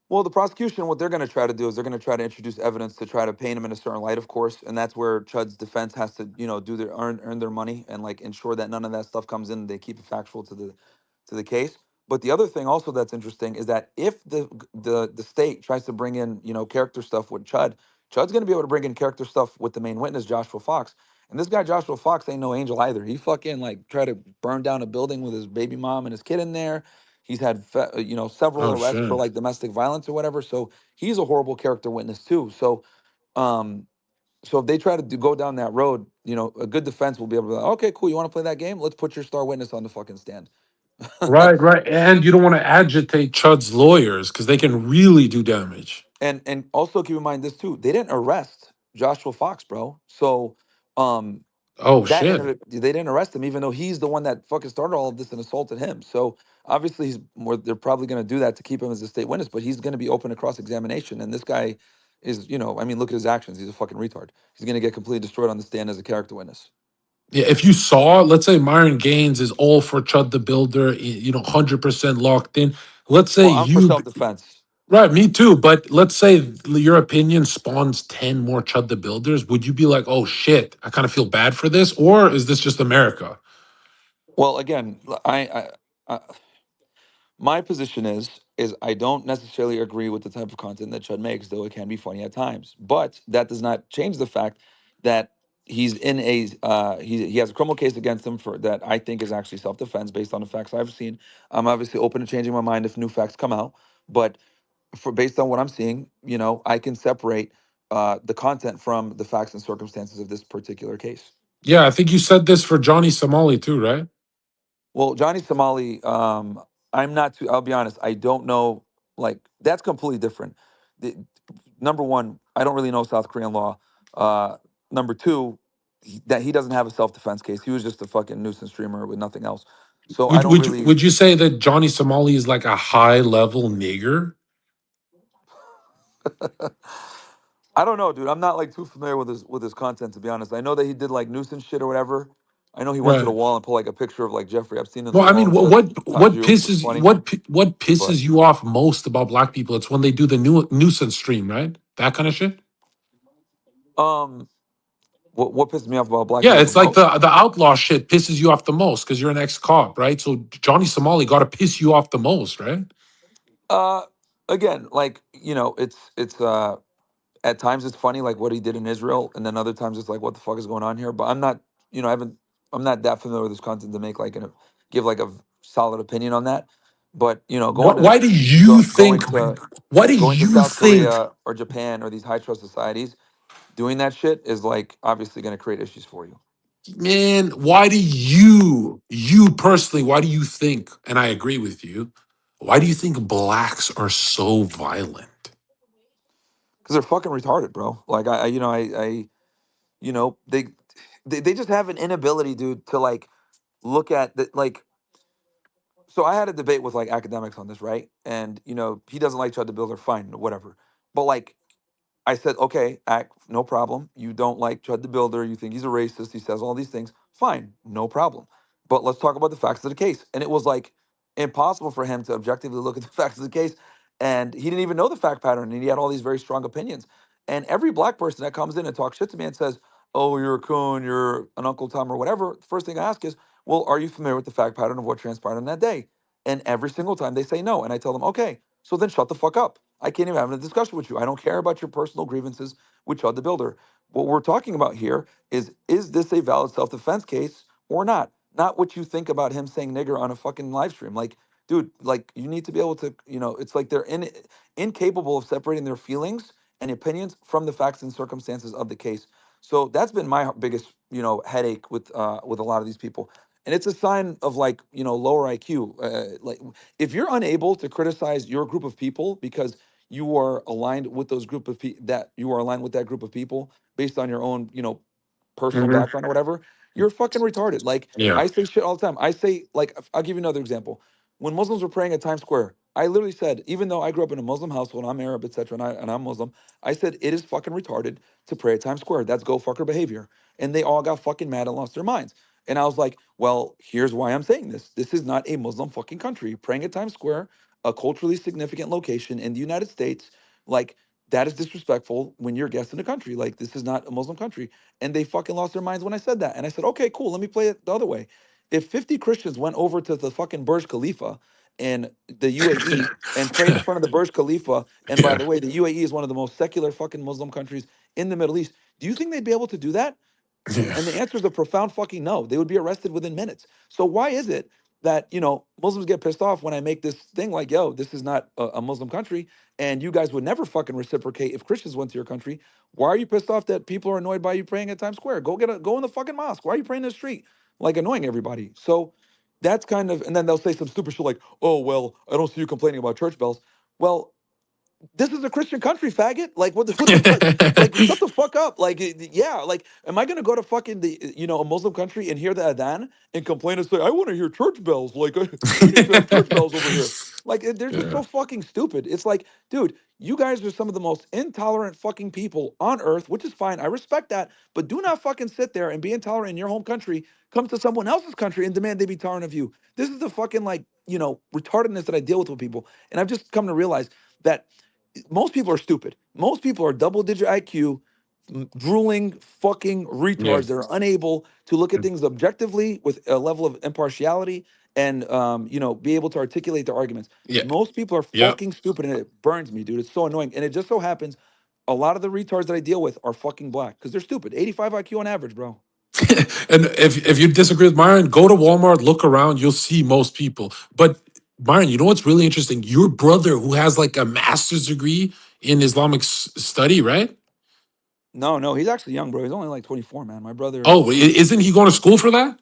Well, the prosecution, what they're going to try to do is they're going to try to introduce evidence to try to paint him in a certain light, of course, and that's where Chud's defense has to, do their earn their money and like ensure that none of that stuff comes in. They keep it factual to the case. But the other thing also that's interesting is that if the state tries to bring in character stuff with Chud's going to be able to bring in character stuff with the main witness Joshua Fox, and this guy Joshua Fox ain't no angel either. He fucking like tried to burn down a building with his baby mom and his kid in there. He's had several Oh arrests for shit! like domestic violence or whatever. So he's a horrible character witness too. Um, so if they try to go down that road, a good defense will be able to be like, okay, cool. You want to play that game? Let's put your star witness on the fucking stand. Right, right. And you don't want to agitate Chud's lawyers because they can really do damage. And also keep in mind this too. They didn't arrest Joshua Fox, bro. So um Oh that shit! ended they didn't arrest him, even though he's the one that fucking started all of this and assaulted him. So obviously he's more they're probably gonna do that to keep him as a state witness, but he's gonna be open to cross-examination. And this guy is, I mean, look at his actions. He's a fucking retard. He's gonna get completely destroyed on the stand as a character witness. Yeah, if you saw, let's say Myron Gaines is all for Chud the Builder, 100% locked in. Let's say Well, I'm for you, self-defense. right, me too. But let's say your opinion spawns 10 more Chud the Builders. Would you be like, oh shit, I kind of feel bad for this? Or is this just America? Well, again, I my position is I don't necessarily agree with the type of content that Chud makes, though it can be funny at times. But that does not change the fact that he's in a he has a criminal case against him for that I think is actually self defense based on the facts I've seen. I'm obviously open to changing my mind if new facts come out, but for based on what I'm seeing, I can separate the content from the facts and circumstances of this particular case. Yeah, I think you said this for Johnny Somali too, right? Well, Johnny Somali, I'm not too. I'll be honest. I don't know. Like that's completely different. The, number one, I don't really know South Korean law. Number two, that he doesn't have a self defense case. He was just a fucking nuisance streamer with nothing else. So I Would don't would you really. would you say that Johnny Somali is like a high level nigger? I don't know, dude. I'm not like too familiar with his content to be honest. I know that he did like nuisance shit or whatever. I know he went to the Right. wall and put like a picture of like Jeffrey Epstein in the Well, I wall mean, and what said what "Todd what you," which is pisses funny. what But pisses you off most about black people? It's when they do the nuisance stream, right? That kind of shit. um, what pisses me off about black Yeah, people the it's like most? the outlaw shit pisses you off the most because you're an ex cop, right? So Johnny Somali got to piss you off the most, right? Uh, again, like it's at times it's funny like what he did in Israel, and then other times it's like what the fuck is going on here. But I'm not, I haven't, I'm not that familiar with this content to make like give like a solid opinion on that. But Why do you think? going to Why do going to you South think? Korea or Japan or these high trust societies, doing that shit is like obviously going to create issues for you Man, why do you personally, why do you think, and I agree with you, why do you think blacks are so violent? because they're fucking retarded, bro. Like I they. they just have an inability, dude, to like look at the like. So I had a debate with like academics on this, right? And he doesn't like Chud the Builder, fine, whatever. But like I said, okay, no problem. You don't like Chud the Builder. You think he's a racist. He says all these things. Fine, no problem. But let's talk about the facts of the case. And it was like impossible for him to objectively look at the facts of the case. And he didn't even know the fact pattern. And he had all these very strong opinions. And every black person that comes in and talks shit to me and says, oh, you're a coon, you're an Uncle Tom or whatever, the first thing I ask is, well, are you familiar with the fact pattern of what transpired on that day? And every single time they say no. And I tell them, okay, so then shut the fuck up. I can't even have a discussion with you. I don't care about your personal grievances with Chud the Builder. What we're talking about here is this a valid self-defense case or not? Not what you think about him saying nigger on a fucking live stream. Like, dude, like you need to be able to, it's like they're incapable of separating their feelings and opinions from the facts and circumstances of the case. So that's been my biggest, headache with a lot of these people. And it's a sign of like, lower IQ. Like if you're unable to criticize your group of people because you are aligned with those group of that you are aligned with that group of people based on your own, personal Hmm. background or whatever, you're fucking retarded. Like Yeah. I say shit all the time. I say like I'll give you another example. When Muslims were praying at Times Square, I literally said, even though I grew up in a Muslim household, I'm Arab, etc., and I'm Muslim, I said it is fucking retarded to pray at Times Square. That's go fucker behavior. And they all got fucking mad and lost their minds. And I was like, well, here's why I'm saying this. This is not a Muslim fucking country. Praying at Times Square, a culturally significant location in the United States, like that is disrespectful when you're a guest in the country. Like this is not a Muslim country. And they fucking lost their minds when I said that. And I said, okay, cool. Let me play it the other way. If 50 Christians went over to the fucking Burj Khalifa in the UAE and prayed in front of the Burj Khalifa, and by Yeah. the way, the UAE is one of the most secular fucking Muslim countries in the Middle East, do you think they'd be able to do that? Yeah. And the answer is a profound fucking no. They would be arrested within minutes. So why is it that Muslims get pissed off when I make this thing like, yo, this is not a Muslim country, and you guys would never fucking reciprocate if Christians went to your country? Why are you pissed off that people are annoyed by you praying at Times Square? Go in the fucking mosque. Why are you praying in the street, like annoying everybody? So that's kind of, and then they'll say some stupid shit like, oh well, I don't see you complaining about church bells. Well, this is a Christian country, faggot. Like what the fuck? Like shut the fuck up. Like yeah, like am I gonna go to fucking a Muslim country and hear the adhan and complain and say I want to hear church bells? Like we need to have church bells over here. Like they're just Yeah. so fucking stupid. It's like, dude, you guys are some of the most intolerant fucking people on earth, which is fine. I respect that, but do not fucking sit there and be intolerant in your home country. Come to someone else's country and demand they be tolerant of you. This is the fucking like retardedness that I deal with people, and I've just come to realize that most people are stupid. Most people are double digit IQ, drooling fucking Yeah. retards that are unable to look at things objectively with a level of impartiality and be able to articulate their arguments. Yeah. Most people are Yeah. fucking stupid and it burns me, dude. It's so annoying. And it just so happens a lot of the retards that I deal with are fucking black because they're stupid. 85 IQ on average, bro. And if you disagree with Myron, go to Walmart, look around, you'll see most people. But Myron, you know what's really interesting? Your brother, who has like a master's degree in Islamic study, right? No, no, he's actually young, bro. He's only like 24, man. My brother. Oh, isn't he going to school for that?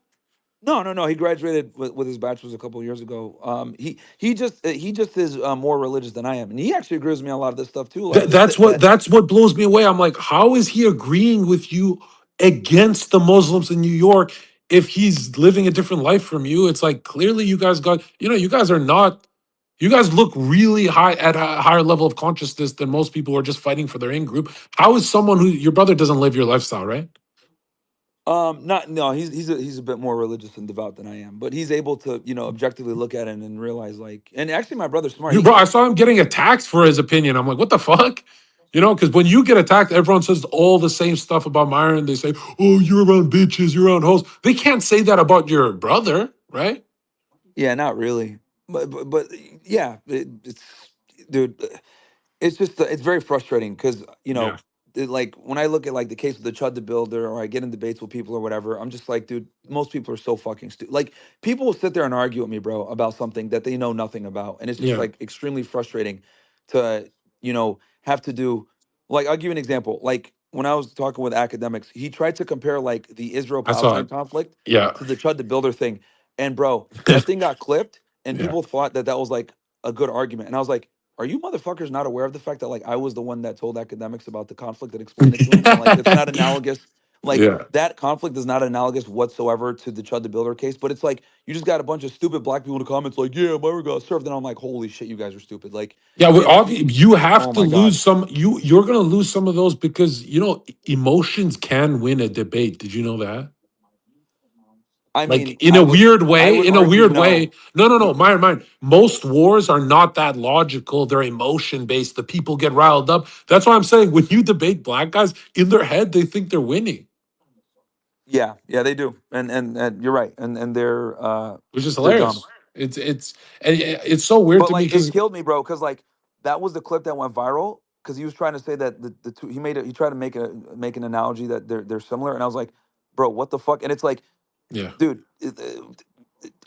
No, no, no. He graduated with his bachelor's a couple of years ago. He just is more religious than I am, and he actually agrees with me on a lot of this stuff too. Like That's what that. blows me away. I'm like, how is he agreeing with you against the Muslims in New York if he's living a different life from you? It's like clearly you guys got, you guys are not. You guys look really high at a higher level of consciousness than most people who are just fighting for their in group. How is someone who your brother doesn't live your lifestyle, right? Not no. He's a bit more religious and devout than I am, but he's able to objectively look at it and realize like. And actually, my brother's smart. You bro, I saw him getting attacked for his opinion. I'm like, what the fuck? Because when you get attacked, everyone says all the same stuff about Myron. They say, "Oh, you're around bitches, you're around hoes." They can't say that about your brother, right? Yeah, not really, but yeah, it's dude. It's just it's very frustrating because Yeah, like when I look at like the case of the Chud the Builder or I get in debates with people or whatever, I'm just like, dude, most people are so fucking stupid. Like people will sit there and argue with me, bro, about something that they know nothing about, and it's just yeah. like extremely frustrating to have to do. Like I'll give you an example. Like when I was talking with academics, he tried to compare like the Israel I saw Palestine it. conflict Yeah, to the Chud the Builder thing, and bro, that thing got clipped, and yeah. people thought that that was like a good argument, and I was like, are you motherfuckers not aware of the fact that like I was the one that told academics about the conflict that explained it to them and like it's not analogous? Like Yeah. that conflict is not analogous whatsoever to the Chud the Builder case, but it's like you just got a bunch of stupid black people in the comments like, yeah, Myron got served, and I'm like, holy shit, you guys are stupid. Like Yeah, it's you have oh to my lose god. some. You're gonna lose some of those because emotions can win a debate. Did you know that? I Like mean, I would in a argue weird way. no. No, no, no. Y- Mine. Most wars are not that logical. They're emotion based. The people get riled up. That's why I'm saying when you debate black guys in their head, they think they're winning, Yeah, yeah, they do, and you're right, and which is they're dumb. hilarious. It's so weird But to me like it because killed me, bro, because like that was the clip that went viral because he was trying to say that the two he tried to make an analogy that they're similar, and I was like, bro, what the fuck? And it's like, yeah, dude,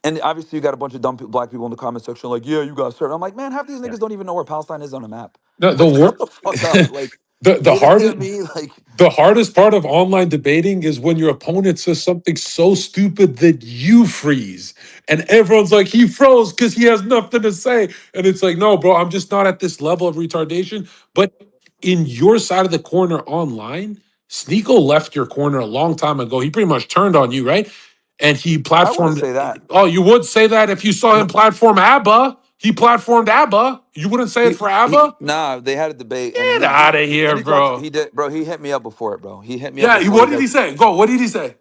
and obviously you got a bunch of dumb black people in the comment section like, yeah, you got served. I'm like, man, half these yeah. niggas don't even know where Palestine is on a map. The Like, shut wor- the fuck up. Like, the say that to hardest me. Like, the hardest part of online debating is when your opponent says something so stupid that you freeze. And everyone's like, he froze because he has nothing to say. And it's like, no, bro, I'm just not at this level of retardation. But in your side of the corner online, Sneeko left your corner a long time ago. He pretty much turned on you, right? And he I wouldn't platformed. say that. Oh, you would say that if you saw him No, platform ABBA. He platformed ABBA. You wouldn't say it for ABBA? nah, they had a debate, and Get out of here, he talked. bro. He did, bro. He hit me up before it, bro. He hit me up Yeah, before. what He's did like, he say? Go. What did he say?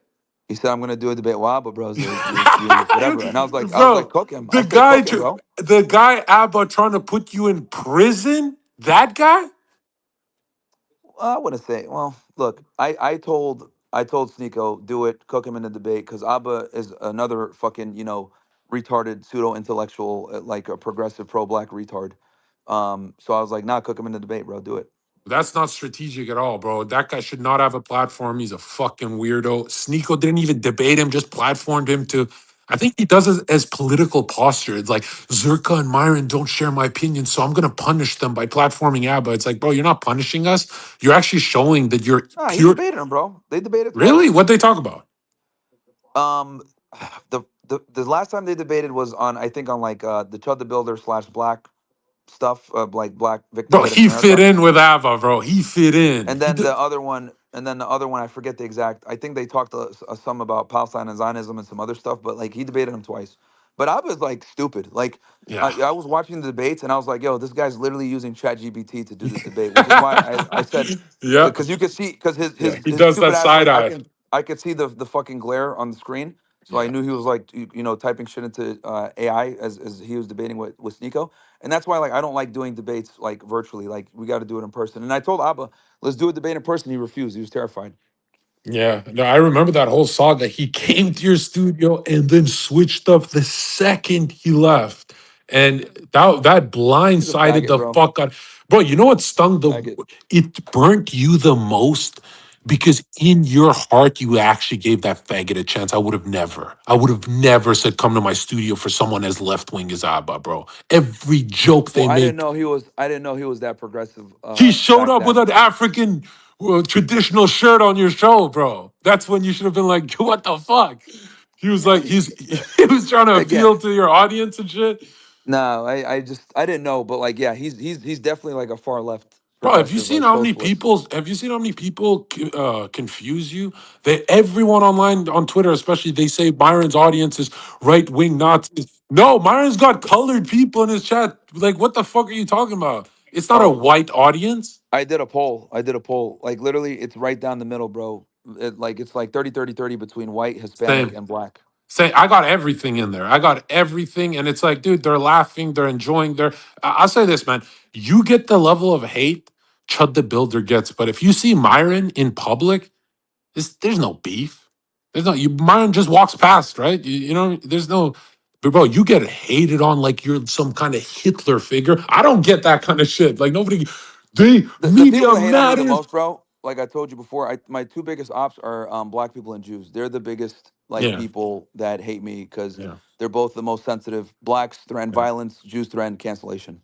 he said, I'm gonna do a debate. Wow, but bro, so you whatever. And I was like, Bro, cook him. I the said, guy, cook him, bro. the guy Abba trying to put you in prison. That guy, I wouldn't say. Well, look, I told Sneeko do it, cook him in the debate because Abba is another fucking retarded pseudo intellectual like a progressive pro black retard. So I was like, nah, cook him in the debate, bro. Do it. that's not strategic at all, bro. That guy should not have a platform. He's a fucking weirdo. Sneeko didn't even debate him; just platformed him to. I think he does it as political posture. It's like Zherka and Myron don't share my opinion, so I'm gonna punish them by platforming Abba. It's like, bro, you're not punishing us. You're actually showing that you're Nah, he pure. debated him, bro. They debated Really? twice. What they talk about? Um, the last time they debated was on I think on like the Chud the Builder slash Black stuff, like Black Bro, victimhood in he fit America. in with Abba, bro. He fit in. And then the other one, I forget the exact. I think they talked some about Palestine and Zionism and some other stuff, but like he debated him twice. But I was like stupid. Like Yeah. I was watching the debates and I was like, yo, this guy's literally using ChatGPT to do this debate, which is why I said Yeah. because you could see because Yeah. He his does stupid that ass side like eye. I could see the fucking glare on the screen. So I Yeah. knew he was like typing shit into AI as he was debating with Nico, and that's why like I don't like doing debates like virtually. Like we got to do it in person. And I told Abba, let's do a debate in person. He refused. He was terrified. Yeah. No, I remember that whole saga. He came to your studio and then switched up the second he left. And that He's a blindsided faggot, the bro. fuck out. Bro, you know what stung the Faggot. it burnt you the most? Because in your heart, you actually gave that faggot a chance. I would have never said, come to my studio for someone as left wing as Abba, bro. Every joke Well, they make. I didn't know he was that progressive He showed back up with then. an African traditional shirt on your show, bro. That's when you should have been like, what the fuck? He was like, he was trying to Again, appeal to your audience and shit. no, I didn't know, but like yeah, he's definitely like a far left Bro, have you progressive seen like how many socialist. people confuse you? They everyone online on Twitter, especially, they say Myron's audience is right wing Nazis. No, Myron's got colored people in his chat. Like, what the fuck are you talking about? It's not a Oh, white audience. I did a poll. I did a poll. Like literally, it's right down the middle, bro. It's like 30 30 30 between white, Hispanic, Same. and black. Say, I got everything in there. I got everything. And it's like, dude, they're laughing, they're enjoying I'll say this, man. You get the level of hate Chud the Builder gets, but if you see Myron in public, there's no beef. There's no Myron just walks past, right? There's no but bro, you get hated on like you're some kind of Hitler figure. I don't get that kind of shit. Like nobody they The people media that hate on me the matters. most, bro, like I told you before, my two biggest ops are black people and Jews. They're the biggest like Yeah, people that hate me because yeah. they're both the most sensitive. Blacks threaten Yeah. violence, Jews threaten cancellation.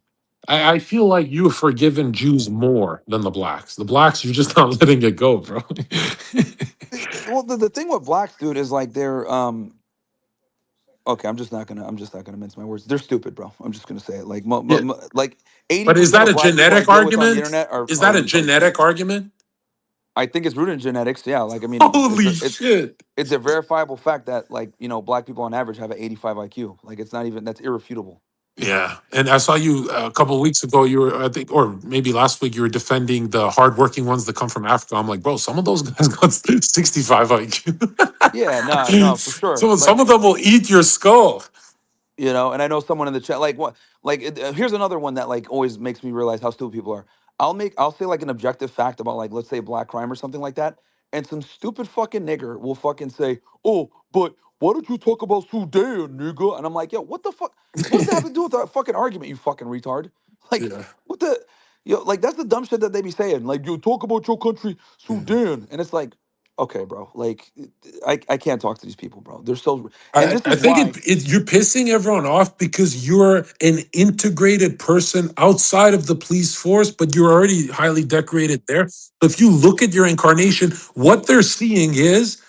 I feel like you have forgiven Jews more than the blacks. The blacks, you're just not letting it go, bro. Well, the thing with blacks, dude, is like they're okay. I'm just not gonna mince my words. They're stupid, bro. I'm just gonna say it. Like Yeah, like eighty but is percent that of a black people I genetic deal with on the argument? internet Is are that a retards, bro. genetic argument? I think it's rooted in genetics. Yeah, like I mean, Holy shit. it's a verifiable fact that like black people on average have an 85 IQ. Like it's not even that's irrefutable. Yeah, and I saw you a couple of weeks ago. You were, I think, or maybe last week, you were defending the hardworking ones that come from Africa. I'm like, bro, some of those guys got 65 IQ. Yeah, no, no, for sure. Some Like of them will eat your skull. and I know someone in the chat like what like here's another one that like always makes me realize how stupid people are. I'll say like an objective fact about like let's say black crime or something like that, and some stupid fucking nigger will fucking say, "Oh, but why don't you talk about Sudan, nigga?" And I'm like, "Yo, what the fuck? What does that have to do with that fucking argument, you fucking retard? Like, Yeah. what the like that's the dumb shit that they be saying. Like, you talk about your country, Sudan, and it's like, okay, bro, like I can't talk to these people, bro. They're so, and this I is think why. you're pissing everyone off because you're an integrated person outside of the police force, but you're already highly decorated there. So if you look at your incarnation, what they're seeing is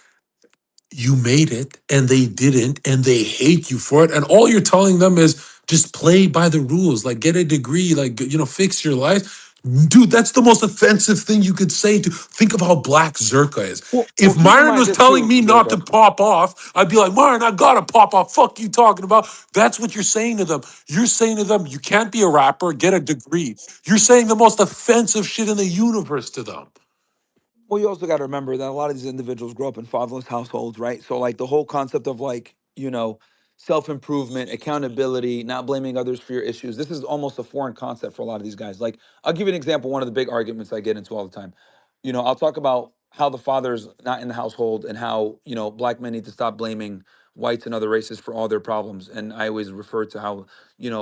you made it and they didn't and they hate you for it, and all you're telling them is just play by the rules, like get a degree, like fix your life. Dude, that's the most offensive thing you could say. To think of how black Zherka is. Well, If keep in Myron mind was this telling too, me not to Zherka. pop off, I'd be like, Myron, I gotta pop off. Fuck you talking about. That's what you're saying to them. You're saying to them, you can't be a rapper, get a degree. You're saying the most offensive shit in the universe to them. Well, you also got to remember that a lot of these individuals grow up in fatherless households, right? So, like the whole concept of like, self improvement, accountability, not blaming others for your issues. This is almost a foreign concept for a lot of these guys. Like, I'll give you an example. One of the big arguments I get into all the time. I'll talk about how the father's not in the household and how, black men need to stop blaming whites and other races for all their problems. And I always refer to how,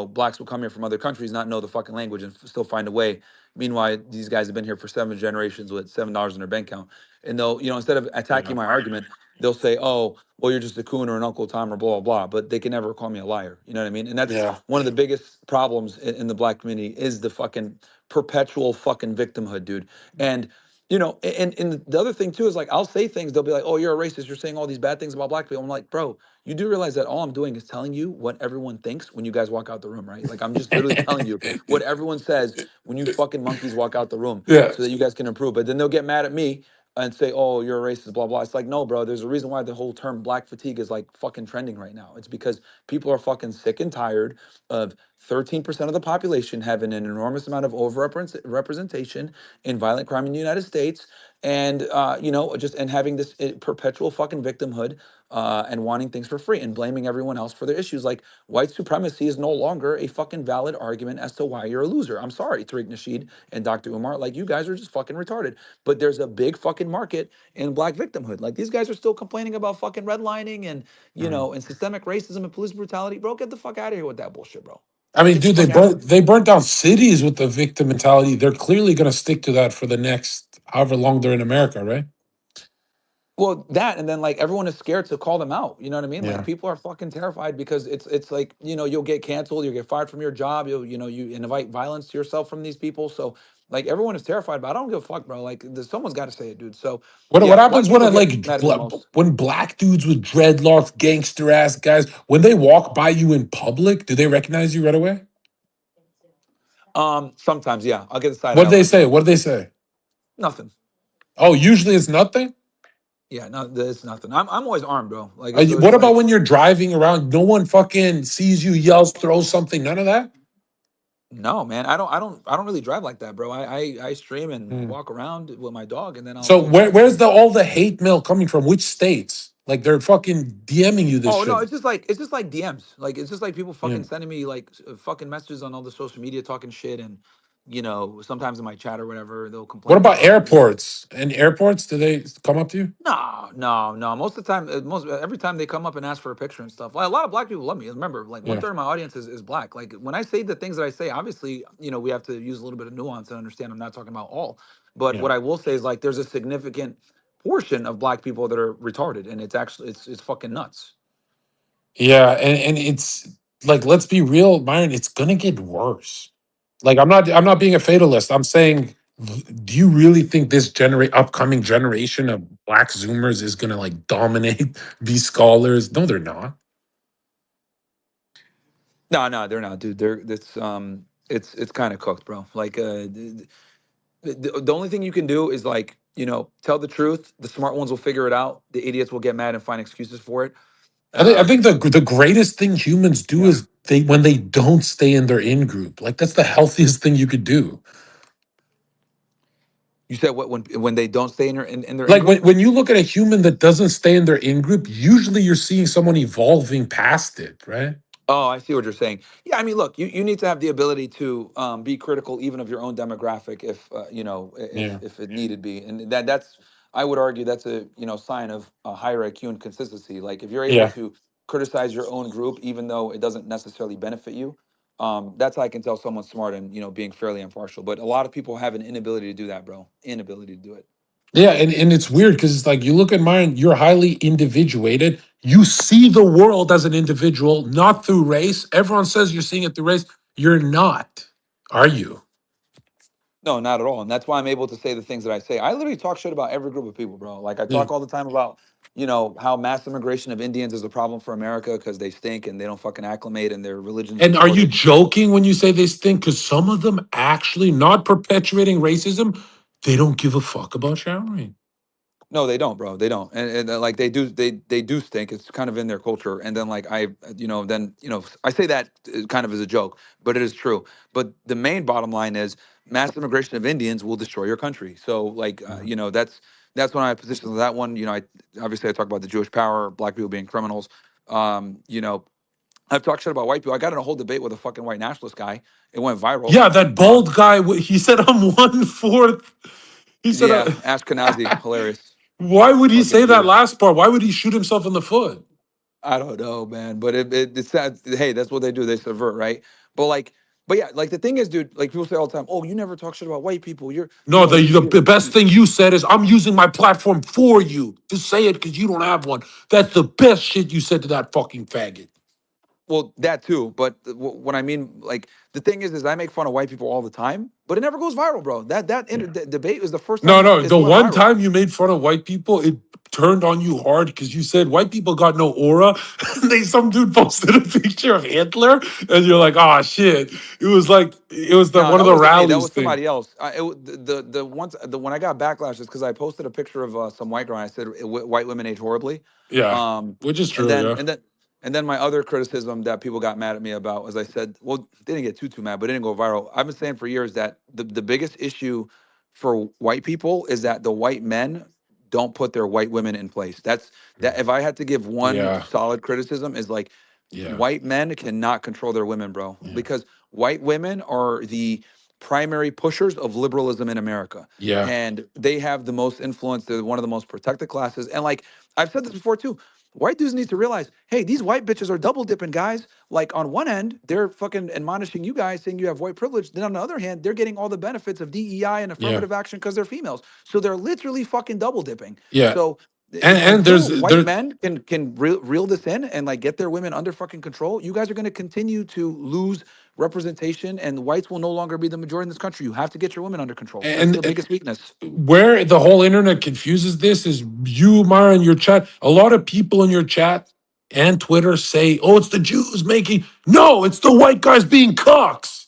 blacks will come here from other countries, not know the fucking language and still find a way. Meanwhile, these guys have been here for 7 generations with $7 in their bank account. And they'll, instead of attacking Yeah. my argument, they'll say, "Oh, well, you're just a coon or an Uncle Tom or blah, blah, blah." But they can never call me a liar. You know what I mean? And that's Yeah. one of the biggest problems in the black community is the fucking perpetual fucking victimhood, dude. And and the other thing too is like I'll say things, they'll be like, "Oh, you're a racist. You're saying all these bad things about black people." I'm like, bro, you do realize that all I'm doing is telling you what everyone thinks when you guys walk out the room, right? Like I'm just literally telling you what everyone says when you fucking monkeys walk out the room Yeah. so that you guys can improve. But then they'll get mad at me and say, "Oh, you're a racist, blah blah." It's like, no, bro. There's a reason why the whole term "black fatigue" is like fucking trending right now. It's because people are fucking sick and tired of 13% of the population having an enormous amount of overrepresentation in violent crime in the United States, and just and having this perpetual fucking victimhood, and wanting things for free and blaming everyone else for their issues. Like white supremacy is no longer a fucking valid argument as to why you're a loser. I'm sorry, Tariq Nasheed and Dr. Umar. Like you guys are just fucking retarded. But there's a big fucking market in black victimhood. Like these guys are still complaining about fucking redlining and Mm. and systemic racism and police brutality. Bro, get the fuck out of here with that bullshit, bro. I mean, Get the dude, fuck out of here. they burnt down cities with the victim mentality. They're clearly going to stick to that for the next however long they're in America, right? Well, that and then like everyone is scared to call them out. You know what I mean? Like Yeah. people are fucking terrified because it's like you'll get canceled, you'll get fired from your job, you invite violence to yourself from these people. So like everyone is terrified, but I don't give a fuck, bro. Like someone's got to say it, dude. So What yeah, white happens when people I get mad at me the most. when black dudes with dreadlocks, gangster ass guys, when they walk by you in public, do they recognize you right away? Sometimes, yeah, I'll get the side What do eye they once in a say? while. What do they say? Nothing. Oh, usually it's nothing. Yeah, no, there's nothing. I'm always armed, bro. Like so What it's about like when you're driving around? No one fucking sees you, yells, throws something. None of that. no, man. I don't really drive like that, bro. I stream and Hmm. walk around with my dog, and then I'll So go drive. where's the all the hate mail coming from? Which states? Like they're fucking DMing you this Oh no, shit. it's just like DMs. Like it's just like people Yeah. fucking sending me like fucking messages on all the social media talking shit, and sometimes in my chat or whatever they'll What complain about about me. airports? And airports, do they come up to you? No, no, no. Most of the time, most every time they come up and ask for a picture and stuff. Like a lot of black people love me. Remember, like one Yeah. third of my audience is black. Like when I say the things that I say, obviously, we have to use a little bit of nuance and understand. I'm not talking about all, but Yeah. what I will say is like there's a significant portion of black people that are retarded, and it's fucking nuts. Yeah, and it's like let's be real, Myron, it's gonna get worse. Like I'm not being a fatalist. I'm saying do you really think this upcoming generation of black zoomers is gonna like dominate, be scholars? No, they're not. No, no, they're not, dude. It's kind of cooked, bro. Like the only thing you can do is like tell the truth. The smart ones will figure it out. The idiots will get mad and find excuses for it. I think Um, the greatest thing humans do yeah. is they when they don't stay in their in group. Like that's the healthiest thing you could do. You said what when they don't stay in their in Like group? when you look at a human that doesn't stay in their in group, usually you're seeing someone evolving past it, right? Oh, I see what you're saying. Yeah, I mean, look, you need to have the ability to be critical even of your own demographic if Yeah. if it needed be, and that's I would argue that's a sign of higher IQ and consistency. Like if you're able Yeah. to criticize your own group even though it doesn't necessarily benefit you, that's how I can tell someone's smart and being fairly impartial. But a lot of people have an inability to do that, bro. Inability to do it. Yeah, and it's weird because it's like you look at mine, you're highly individuated. You see the world as an individual, not through race. Everyone says you're seeing it through race. You're not, are you? No, not at all. And that's why I'm able to say the things that I say. I literally talk shit about every group of people, bro. Like I Yeah. talk all the time about, how mass immigration of Indians is a problem for America because they stink and they don't fucking acclimate and their religion's And are you retarded. joking when you say this thing? Because some of them actually not perpetuating racism, they don't give a fuck about showering. No, they don't, bro. They don't, and like they do stink. It's kind of in their culture. And then like then I say that kind of as a joke, but it is true. But the main bottom line is mass immigration of Indians will destroy your country. So like that's when I position that one. I obviously I talk about the Jewish power, black people being criminals. Um, you know, I've talked shit about white people. I got in a whole debate with a fucking white nationalist guy. It went viral. Yeah, that bald guy, he said I'm one fourth. He said, Yeah, Ashkenazi, hilarious, why would he fucking say that Jewish. last part? Why would he shoot himself in the foot? I don't know, man, but it's sad. Hey, that's what they do. They subvert, right? But like, but yeah, like the thing is, dude. Like people say all the time, "Oh, you never talk shit about white people. You're, No, the you're." best thing you said is, I'm using my platform for you. Just say it because you don't have one. That's the best shit you said to that fucking faggot. Well, that too. But what I mean, like, the thing is I make fun of white people all the time, but it never goes viral, bro. Debate was the first time No, no. it's The went one viral. time you made fun of white people, it turned on you hard because you said white people got no aura. Some dude posted a picture of Hitler, and you're like, oh shit. It was the No, one of that the wasn't me. That rallies was thing. somebody else. The once the when I got backlash is because I posted a picture of some white girl. And I said white women age horribly, Yeah, um, which is and true. then Yeah, and then and then my other criticism that people got mad at me about was I said, well, they didn't get too mad, but it didn't go viral. I've been saying for years that the biggest issue for white people is that the white men don't put their white women in place. That if I had to give one yeah, solid criticism is like yeah, white men cannot control their women, bro, yeah, because white women are the primary pushers of liberalism in America. yeah, And they have the most influence. They're one of the most protected classes. And like I've said this before too, white dudes need to realize, hey, these white bitches are double dipping, guys. Like on one end, they're fucking admonishing you guys, saying you have white privilege. Then on the other hand, they're getting all the benefits of DEI and yeah, affirmative action because they're females. So they're literally fucking double dipping. yeah. So And until white there. men can reel this in and like get their women under fucking control, you guys are going to continue to lose representation, and whites will no longer be the majority in this country. You have to get your women under control. That's And the biggest weakness. where the whole internet confuses this is you, Myra, in your chat. A lot of people in your chat and Twitter say, "Oh, it's the Jews making." No, it's the white guys being cocks.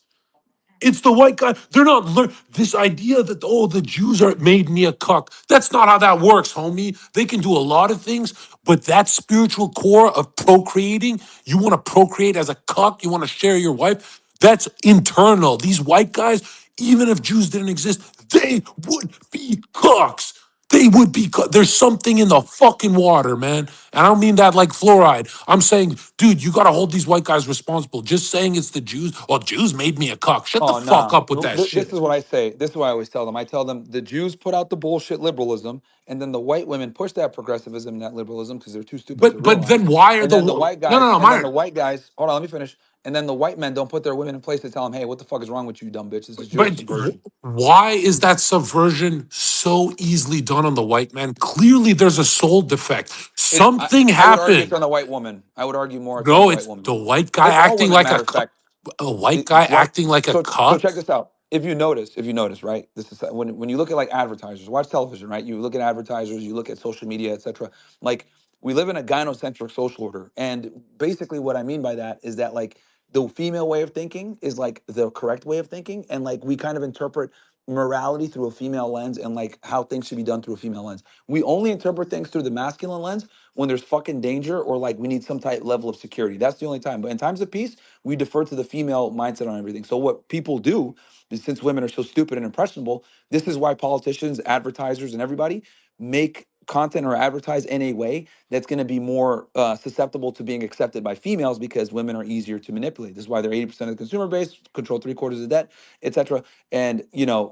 It's the white guy. They're not this idea that the Jews are made me a cuck. That's not how that works, homie. They can do a lot of things, but that spiritual core of procreating, you want to procreate as a cuck, you want to share your wife. That's internal. These white guys, even if Jews didn't exist, they would be cucks. They would be. There's something in the fucking water, man. And I don't mean that like fluoride. I'm saying, dude, you got to hold these white guys responsible. Just saying it's the Jews. Well, Jews made me a cuck. Shut the Oh fuck nah. up with that This shit. is what I say. This is what I always tell them. I tell them the Jews put out the bullshit liberalism, and then the white women push that progressivism and that liberalism because they're too stupid to But then realize. why are And the then the white no, no, guys, no, and then Myron. the white guys. Hold on, let me finish. And then the white men don't put their women in place to tell them, hey, what the fuck is wrong with you, dumb bitch? This is Jewish But subversion. why is that subversion so easily done on the white man? Clearly, there's a soul defect. It's Something I would argue it's happened. on the white woman. I would argue more it's on the No, white it's woman. the white guy It's all acting women, like matter of fact. a white guy White. acting like a So cuck. check this out. If you notice, right? This is when you look at like advertisers, watch television, right? You look at advertisers, you look at social media, etc. Like we live in a gynocentric social order, and basically what I mean by that is that like the female way of thinking is like the correct way of thinking, and like we kind of interpret morality through a female lens and like how things should be done through a female lens. We only interpret things through the masculine lens when there's fucking danger or like we need some type level of security. That's the only time. But in times of peace, we defer to the female mindset on everything. So what people do is, since women are so stupid and impressionable, this is why politicians, advertisers, and everybody make content or advertise in a way that's going to be more susceptible to being accepted by females because women are easier to manipulate. This is why they're 80% of the consumer base, control three-quarters of the debt, etc. And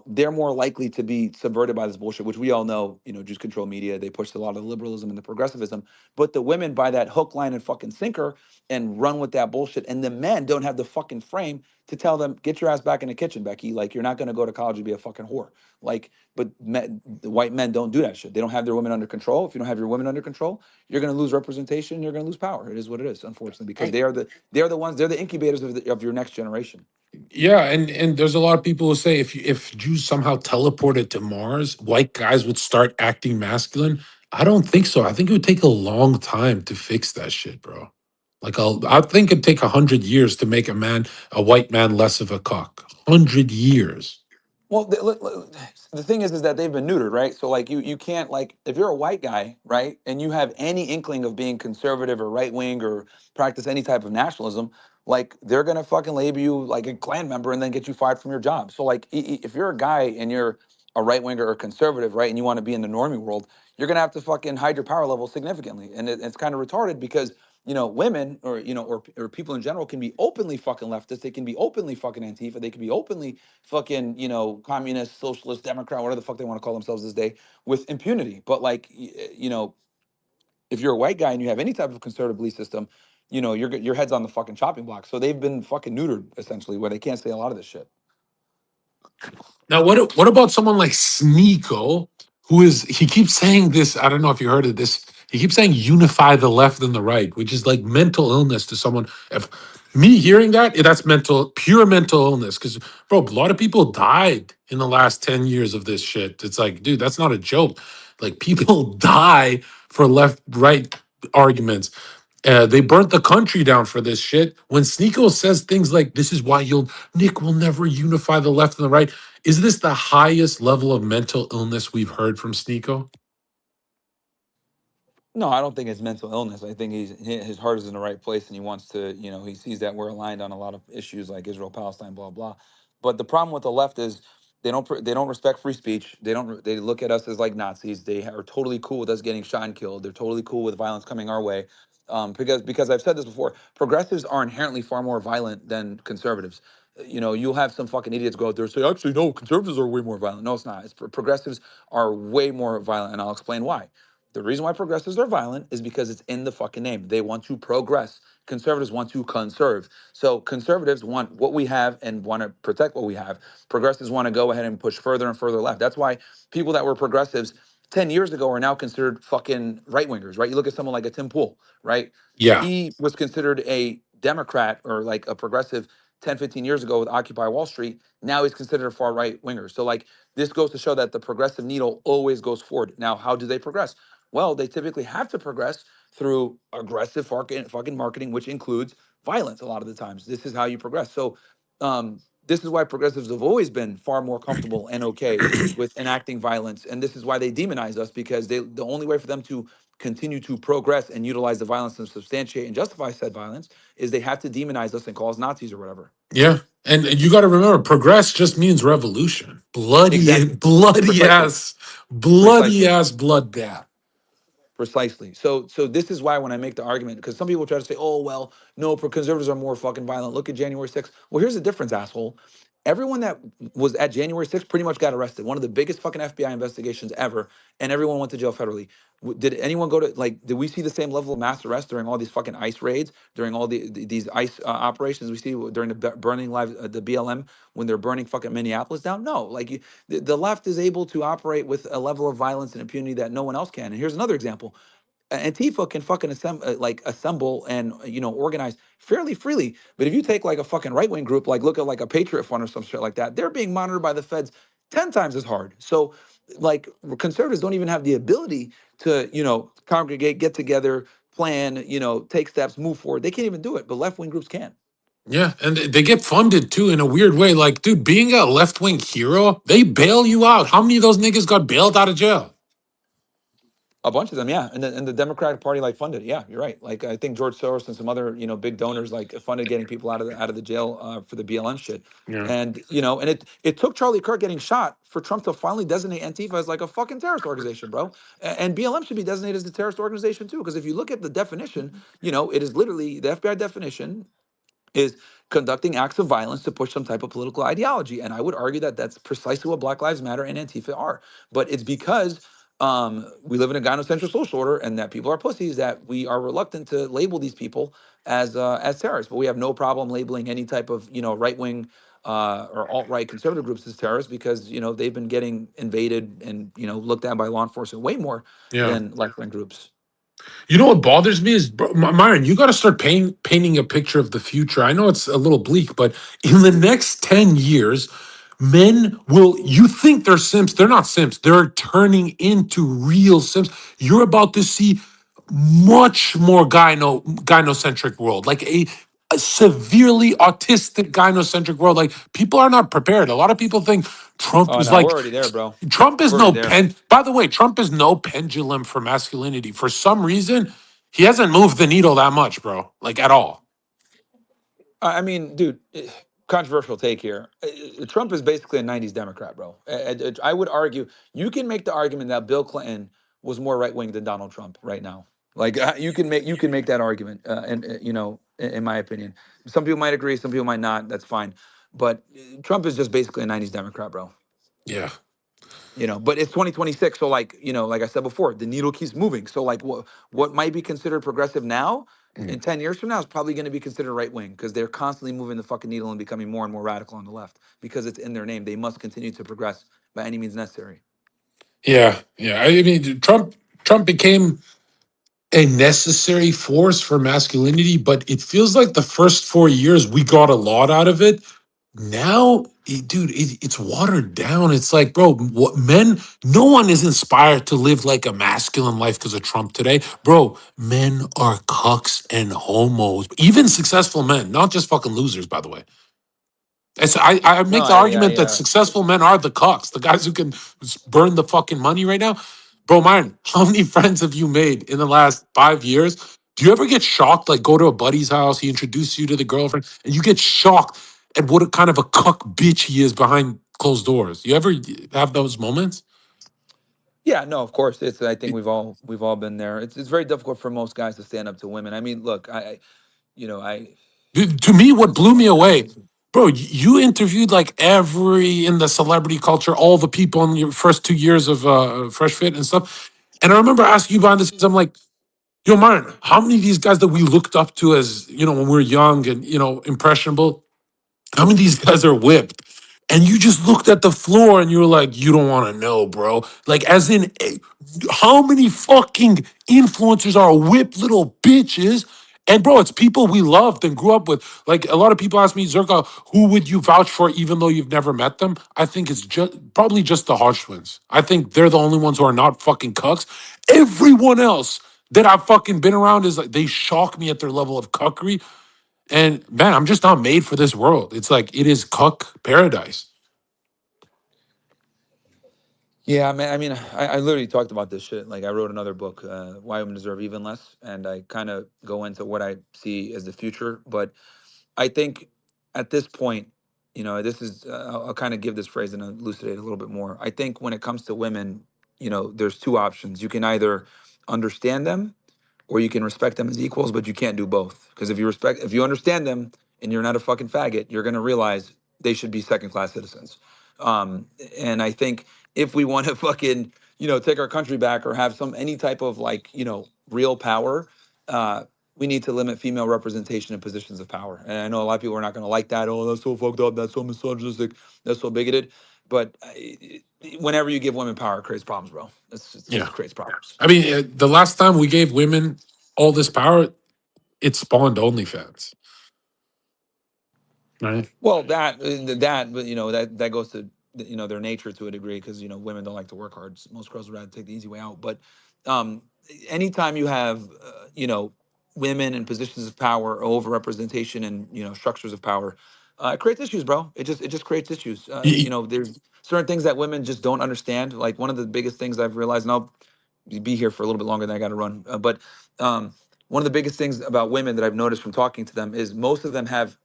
they're more likely to be subverted by this bullshit, which we all know. Jews control media. They push a lot of the liberalism and the progressivism, but the women buy that hook, line, and fucking sinker and run with that bullshit. And the men don't have the fucking frame to tell them, get your ass back in the kitchen, Becky. Like, you're not going to go to college and be a fucking whore. Like, but the white men don't do that shit. They don't have their women under control. If you don't have your women under control, you're going to lose representation. You're going to lose power. It is what it is, unfortunately, because they're the ones. They're the incubators of your next generation. Yeah, and there's a lot of people who say if Jews somehow teleported to Mars, white guys would start acting masculine. I don't think so. I think it would take a long time to fix that shit, bro. I think it'd take 100 years to make a white man, less of a cock. 100 years. Well, the thing is that they've been neutered, right? So like you can't, like, if you're a white guy, right, and you have any inkling of being conservative or right wing or practice any type of nationalism, like they're gonna fucking label you like a Klan member and then get you fired from your job. So like if you're a guy and you're a right winger or conservative, right, and you want to be in the normie world, you're gonna have to fucking hide your power level significantly, and it's kind of retarded because women or or people in general can be openly fucking leftist. They can be openly fucking Antifa. They can be openly fucking communist, socialist, Democrat, whatever the fuck they want to call themselves this day, with impunity. But like if you're a white guy and you have any type of conservative belief system, your head's on the fucking chopping block. So they've been fucking neutered essentially, where they can't say a lot of this shit. Now, what about someone like Sneeko, he keeps saying this? I don't know if you heard of this. He keeps saying unify the left and the right, which is like mental illness to someone. If me hearing that, that's pure mental illness. Because, bro, a lot of people died in the last 10 years of this shit. It's like, dude, that's not a joke. Like, people die for left right arguments. They burnt the country down for this shit. When Sneeko says things like, this is why Nick will never unify the left and the right. Is this the highest level of mental illness we've heard from Sneeko? No, I don't think it's mental illness. I think his heart is in the right place, and he wants to. He sees that we're aligned on a lot of issues like Israel, Palestine, blah blah. But the problem with the left is they don't respect free speech. They look at us as like Nazis. They are totally cool with us getting shot and killed. They're totally cool with violence coming our way. Because I've said this before, progressives are inherently far more violent than conservatives. You'll have some fucking idiots go out there and say, actually, no, conservatives are way more violent. No, it's not. Progressives are way more violent, and I'll explain why. The reason why progressives are violent is because it's in the fucking name. They want to progress. Conservatives want to conserve. So conservatives want what we have and want to protect what we have. Progressives want to go ahead and push further and further left. That's why people that were progressives 10 years ago are now considered fucking right wingers, right? You look at someone like a Tim Pool, right? Yeah. He was considered a Democrat or like a progressive 10, 15 years ago with Occupy Wall Street. Now he's considered a far right winger. So like this goes to show that the progressive needle always goes forward. Now, how do they progress? Well, they typically have to progress through aggressive fucking marketing, which includes violence a lot of the times. This is how you progress. So, this is why progressives have always been far more comfortable and okay with enacting violence. And this is why they demonize us, because the only way for them to continue to progress and utilize the violence and substantiate and justify said violence is they have to demonize us and call us Nazis or whatever. Yeah. And you got to remember, progress just means revolution. Bloody, Exactly. bloody Precisely. ass, bloody Precisely. ass bloodbath. Precisely. So this is why when I make the argument, because some people try to say, oh well, no, conservatives are more fucking violent. Look at January 6th. Well, here's the difference, asshole. Everyone that was at January 6th pretty much got arrested. One of the biggest fucking FBI investigations ever, and everyone went to jail federally. Did anyone go to, like? Did we see the same level of mass arrest during all these fucking ICE raids, during all these ICE operations we see during the burning live the BLM when they're burning fucking Minneapolis down? No, like the left is able to operate with a level of violence and impunity that no one else can. And here's another example. Antifa can fucking assemble and organize fairly freely. But if you take like a fucking right wing group, like look at like a Patriot Fund or some shit like that, they're being monitored by the feds 10 times as hard. So like conservatives don't even have the ability to congregate, get together, plan, take steps, move forward. They can't even do it. But left wing groups can. Yeah, and they get funded too in a weird way. Like, dude, being a left wing hero, they bail you out. How many of those niggas got bailed out of jail? A bunch of them, yeah, and the Democratic Party like funded. Yeah, you're right. Like I think George Soros and some other big donors like funded getting people out of the jail for the BLM shit. Yeah, And and it took Charlie Kirk getting shot for Trump to finally designate Antifa as like a fucking terrorist organization, bro. And BLM should be designated as a terrorist organization too, because if you look at the definition, it is literally the FBI definition is conducting acts of violence to push some type of political ideology. And I would argue that that's precisely what Black Lives Matter and Antifa are. But it's because we live in a gynocentric social order and that people are pussies that we are reluctant to label these people as terrorists. But we have no problem labeling any type of right wing or alt right conservative groups as terrorists because they've been getting invaded and looked at by law enforcement way more yeah. than left wing groups. You know what bothers me is, bro, Myron, you got to start painting a picture of the future. I know it's a little bleak, but in the next 10 years, men will, you think they're simps. They're not simps. They're turning into real simps. You're about to see much more gynocentric world, like a severely autistic gynocentric world. Like people are not prepared. A lot of people think Trump Oh is no, like we're already there, bro. Trump is We're already no there. pen. By the way, Trump is no pendulum for masculinity. For some reason, he hasn't moved the needle that much, bro. Like at all. I mean, dude, controversial take here. Trump is basically a '90s Democrat, bro. I would argue you can make the argument that Bill Clinton was more right wing than Donald Trump right now. Like you can make that argument, and in my opinion, some people might agree, some people might not. That's fine, but Trump is just basically a '90s Democrat, bro. Yeah. But it's 2026, so like like I said before, the needle keeps moving. So like what might be considered progressive now in 10 years from now is probably going to be considered right wing because they're constantly moving the fucking needle and becoming more and more radical on the left because it's in their name. They must continue to progress by any means necessary. Yeah. Yeah. I mean, Trump became a necessary force for masculinity, but it feels like the first 4 years we got a lot out of it. Now, dude, it's watered down. It's like, bro, what men? No one is inspired to live like a masculine life because of Trump today, bro. Men are cucks and homos, even successful men, not just fucking losers. By the way, I No, make the I argument that successful men are the cucks, the guys who can burn the fucking money right now. Bro, Myron, how many friends have you made in the last 5 years? Do you ever get shocked? Like, go to a buddy's house, he introduces you to the girlfriend, and you get shocked at what a kind of a cuck bitch he is behind closed doors. You ever have those moments? yeah, no, of course. I think we've all been there. It's very difficult for most guys to stand up to women. I mean, look, I To me, what blew me away, bro, you interviewed like every in the celebrity culture, all the people in your first 2 years of Fresh Fit and stuff. And I remember asking you behind the scenes, I'm like, yo, Myron, how many of these guys that we looked up to as, when we were young and, impressionable, how many of these guys are whipped? And you just looked at the floor and you were like, you don't want to know, bro. Like, as in, how many fucking influencers are whipped little bitches? And, bro, it's people we loved and grew up with. Like, a lot of people ask me, Zherka, who would you vouch for even though you've never met them? I think it's probably just the Hodge twins. I think they're the only ones who are not fucking cucks. Everyone else that I've fucking been around is like, they shock me at their level of cuckery. And man, I'm just not made for this world. It's like it is cuck paradise. Yeah, man. I mean, I literally talked about this shit. Like, I wrote another book, "Why Women Deserve Even Less," and I kind of go into what I see as the future. But I think at this point, this is I'll kind of give this phrase and elucidate a little bit more. I think when it comes to women, there's two options. You can either understand them or you can respect them as equals, but you can't do both. Because if you understand them and you're not a fucking faggot, you're gonna realize they should be second class citizens. And I think if we want to fucking, take our country back or have any type of like, real power, we need to limit female representation in positions of power. And I know a lot of people are not gonna like that. Oh, that's so fucked up. That's so misogynistic. That's so bigoted. But whenever you give women power, it creates problems, bro. It Yeah. just creates problems. I mean, the last time we gave women all this power, it spawned OnlyFans, right? Well, but that goes to their nature to a degree because women don't like to work hard. Most girls would rather take the easy way out. But um, anytime you have women in positions of power, overrepresentation, and structures of power, it creates issues, bro. It just creates issues. There's certain things that women just don't understand. Like one of the biggest things I've realized, and I'll be here for a little bit longer than I got to run, but um, one of the biggest things about women that I've noticed from talking to them is most of them have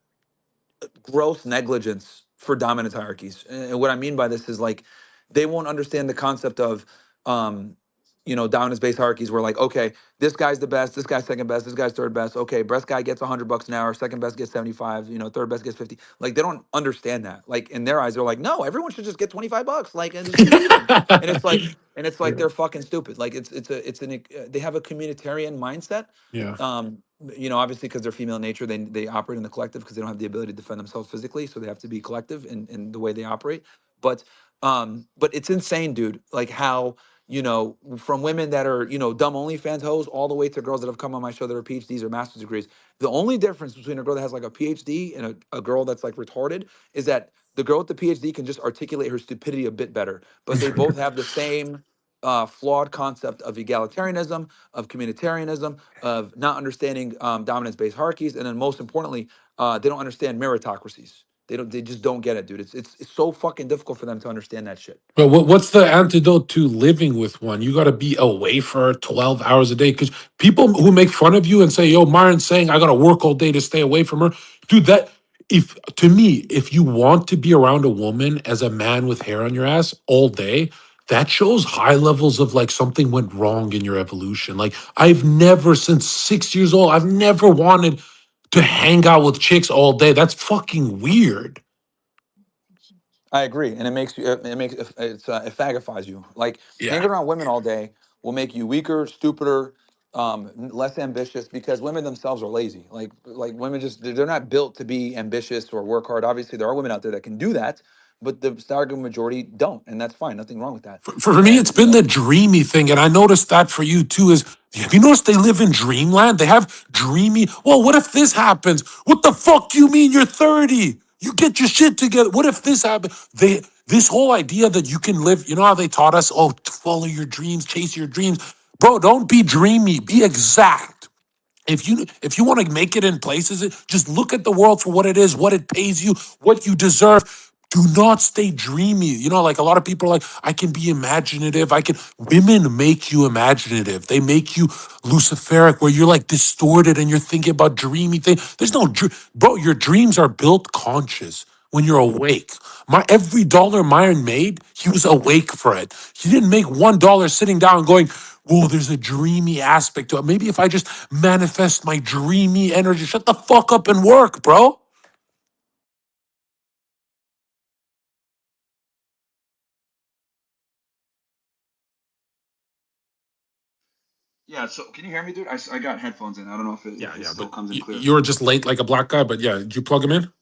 gross negligence for dominant hierarchies. And what I mean by this is like they won't understand the concept of dominance based hierarchies where like, okay, this guy's the best, this guy's second best, this guy's third best. Okay, best guy gets $100 an hour, second best gets 75, third best gets 50. Like they don't understand that. Like in their eyes, they're like, no, everyone should just get $25. Like and it should be even. And it's like Yeah. they're fucking stupid. Like they have a communitarian mindset. Yeah. um Obviously because they're female in nature, they operate in the collective because they don't have the ability to defend themselves physically, so they have to be collective in the way they operate. But it's insane, dude, like how from women that are dumb OnlyFans hoes all the way to girls that have come on my show that are PhDs or master's degrees. The only difference between a girl that has like a PhD and a girl that's like retarded is that the girl with the PhD can just articulate her stupidity a bit better, but they both have the same flawed concept of egalitarianism, of communitarianism, of not understanding dominance-based hierarchies, and then most importantly, they don't understand meritocracies. They just don't get it, dude. It's so fucking difficult for them to understand that shit. But what's the antidote to living with one? You got to be away for 12 hours a day. Because people who make fun of you and say, yo, Myron's saying I got to work all day to stay away from her. Dude, if to me, if you want to be around a woman as a man with hair on your ass all day, that shows high levels of like something went wrong in your evolution. Like, I've never, since 6 years old, I've never wanted to hang out with chicks all day. That's fucking weird. I agree, and it makes you. It makes it fagifies you. Like Yeah. hanging around women all day will make you weaker, stupider, less ambitious because women themselves are lazy. Like women just they're not built to be ambitious or work hard. Obviously, there are women out there that can do that, but the stark majority don't, and that's fine. Nothing wrong with that. For me, it's And been the dreamy thing, and I noticed that for you too. Is have you noticed they live in dreamland? They have dreamy. Well, what if this happens? What the fuck you mean you're 30? You get your shit together. What if this happens? This whole idea that you can live. You know how they taught us? Oh, follow your dreams, chase your dreams, bro. Don't be dreamy. Be exact. If you want to make it in places, just look at the world for what it is, what it pays you, what you deserve. Do not stay dreamy. Like a lot of people are like, I can be imaginative. I can. Women make you imaginative. They make you luciferic, where you're like distorted and you're thinking about dreamy things. There's no, bro. Your dreams are built conscious when you're awake. My every dollar Myron made, he was awake for it. He didn't make $1 sitting down and going, whoa, there's a dreamy aspect to it. Maybe if I just manifest my dreamy energy, shut the fuck up and work, bro. yeah, so can you hear me, dude? I got headphones in. I don't know Yeah, if it yeah, still but comes in clear. you were just late like a black guy, but yeah, did you plug him in?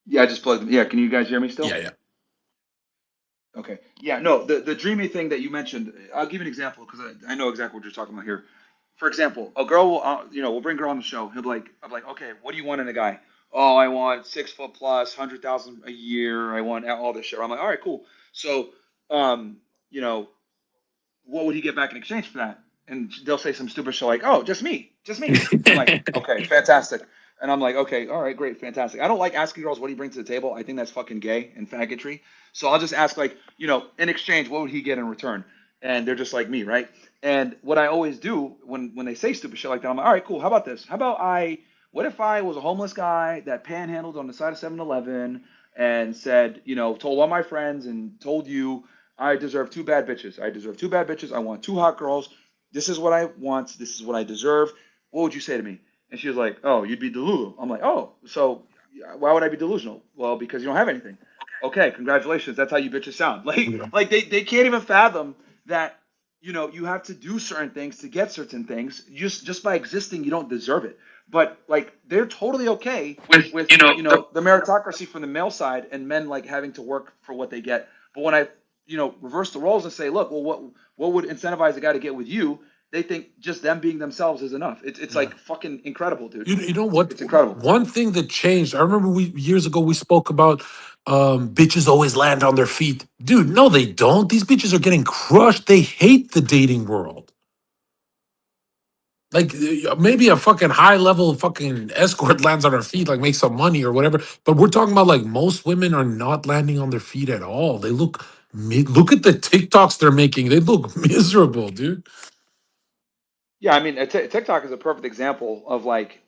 Yeah, I just plugged them. Yeah, can you guys hear me Yeah, still? yeah. Okay. Yeah, no, the dreamy thing that you mentioned, I'll give you an example because I know exactly what you're talking about here. For example, a girl will, we'll bring a girl on the show. I'm like, okay, what do you want in a guy? Oh, I want 6 foot plus, 100,000 a year. I want all this shit. I'm like, all right, cool. So, um, you know, what would he get back in exchange for that? And they'll say some stupid shit like, oh, just me, just me. I'm like, okay, fantastic. And I'm like, okay, all right, great, fantastic. I don't like asking girls what do you bring to the table. I think that's fucking gay and faggotry. So I'll just ask like, in exchange, what would he get in return? And they're just like me, right? And what I always do when they say stupid shit like that, I'm like, all right, cool. How about this? What if I was a homeless guy that panhandled on the side of 7-Eleven and said, told all my friends and told you I deserve two bad bitches. I deserve two bad bitches. I want two hot girls. This is what I want. This is what I deserve. What would you say to me? And she was like, oh, you'd be delusional. I'm like, oh, so why would I be delusional? Well, because you don't have anything. Okay, congratulations. That's how you bitches sound. Like they can't even fathom that you have to do certain things to get certain things. Just by existing, you don't deserve it. But like they're totally okay With, with you know, the the meritocracy from the male side and men like having to work for what they get. But when I reverse the roles and say, look, well, what would incentivize a guy to get with you? They think just them being themselves is enough. It's yeah. like fucking incredible, dude. You know what? It's incredible. One thing that changed, I remember we years ago we spoke about bitches always land on their feet. Dude, no, they don't. These bitches are getting crushed. They hate the dating world. Like maybe a fucking high level fucking escort lands on her feet, like make some money or whatever. But we're talking about like most women are not landing on their feet at all. They look look at the TikToks they're making. They look miserable, dude. Yeah, I mean, TikTok is a perfect example of like,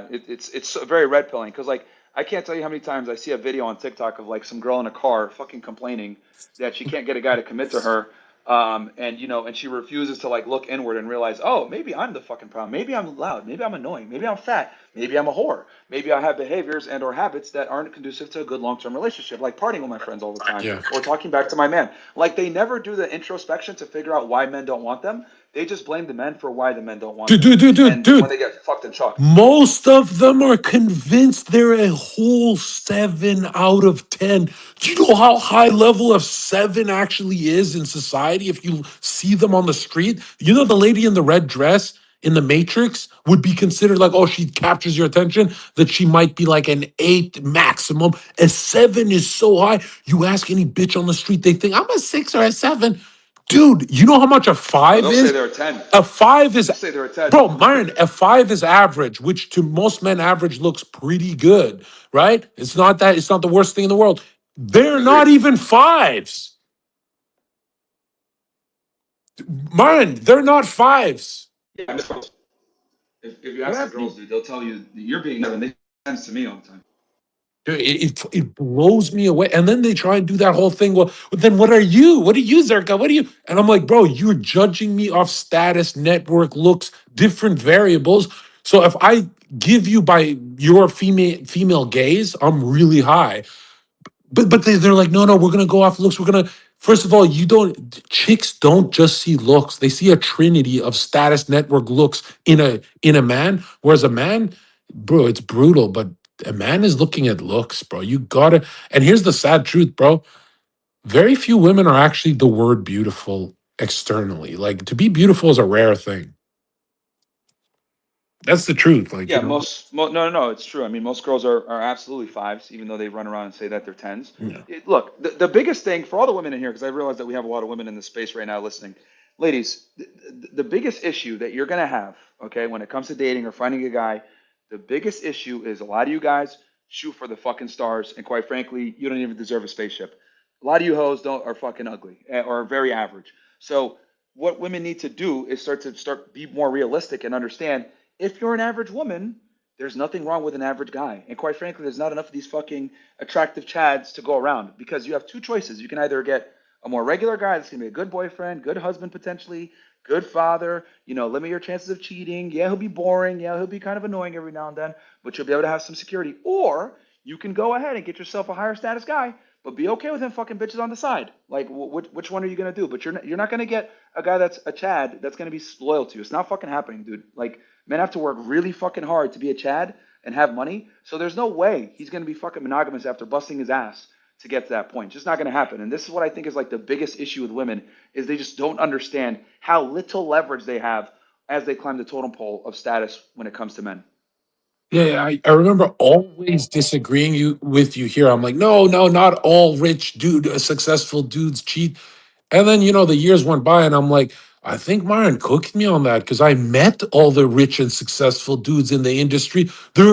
it's very red pilling because like I can't tell you how many times I see a video on TikTok of like some girl in a car fucking complaining that she can't get a guy to commit to her, and and she refuses to like look inward and realize, oh, maybe I'm the fucking problem. Maybe I'm loud. Maybe I'm annoying. Maybe I'm fat. Maybe I'm a whore. Maybe I have behaviors and or habits that aren't conducive to a good long term relationship, like partying with my friends all the time Yeah. or talking back to my man. Like they never do the introspection to figure out why men don't want them. They just blame the men for why the men don't want Dude, them. dude, dude, dude, And when dude. they get fucked and chucked. Most of them are convinced they're a whole 7 out of 10. Do you know how high level of 7 actually is in society if you see them on the street? You know, the lady in the red dress in the Matrix would be considered like, oh, she captures your attention, that she might be like an 8 maximum. A 7 is so high. You ask any bitch on the street, they think I'm a 6 or a 7. Dude, you know how much a No, 5 they'll say is? they're a 10. A 5 is, They'll say they're a 10. bro, Myron, a 5 is average, which to most men average looks pretty good, right? It's not the worst thing in the world. They're not Agreed. even fives. Myron, they're not fives. Yeah, I miss if you What ask the happened? girls, dude, they'll tell you you're being and they tends to me all the time. Dude, it blows me away. And then they try and do that whole thing. Well, then what are you? What are you, Zherka? What are you? And I'm like, bro, you're judging me off status, network, looks, different variables. So if I give you by your female gaze, I'm really high. But they're like, no, no, we're gonna go off looks. We're gonna first of all, you don't chicks don't just see looks. They see a trinity of status network looks in a man. Whereas a man, bro, it's brutal, but a man is looking at looks, bro. You gotta, and here's the sad truth, bro. Very few women are actually the word beautiful externally. Like to be beautiful is a rare thing. That's the truth. Like, Yeah, no, no, no, it's true. I mean, most girls are absolutely fives, even though they run around and say that they're tens. yeah. Look, the biggest thing for all the women in here, because I realize that we have a lot of women in this space right now listening. Ladies, the biggest issue that you're going to have, okay, when it comes to dating or finding a guy, the biggest issue is a lot of you guys shoot for the fucking stars, and quite frankly, you don't even deserve a spaceship. A lot of you hoes don't are fucking ugly or very average. So what women need to do is start be more realistic and understand if you're an average woman, there's nothing wrong with an average guy. And quite frankly, there's not enough of these fucking attractive chads to go around because you have two choices. You can either get a more regular guy that's gonna be a good boyfriend, good husband potentially, good father, limit your chances of cheating. Yeah, he'll be boring. Yeah, he'll be kind of annoying every now and then, but you'll be able to have some security. Or you can go ahead and get yourself a higher status guy, but be okay with him fucking bitches on the side. Like, which one are you gonna do? But you're not gonna get a guy that's a Chad that's gonna be loyal to you. It's not fucking happening, dude. Like, men have to work really fucking hard to be a Chad and have money. So there's no way he's gonna be fucking monogamous after busting his ass to get to that point. It's just not gonna happen. And this is what I think is like the biggest issue with women is they just don't understand how little leverage they have as they climb the totem pole of status when it comes to men. Yeah, yeah, I remember always disagreeing with you here. I'm like, no, no, not all rich successful dudes cheat. And then, the years went by, and I'm like, I think Myron cooked me on that because I met all the rich and successful dudes in the industry. They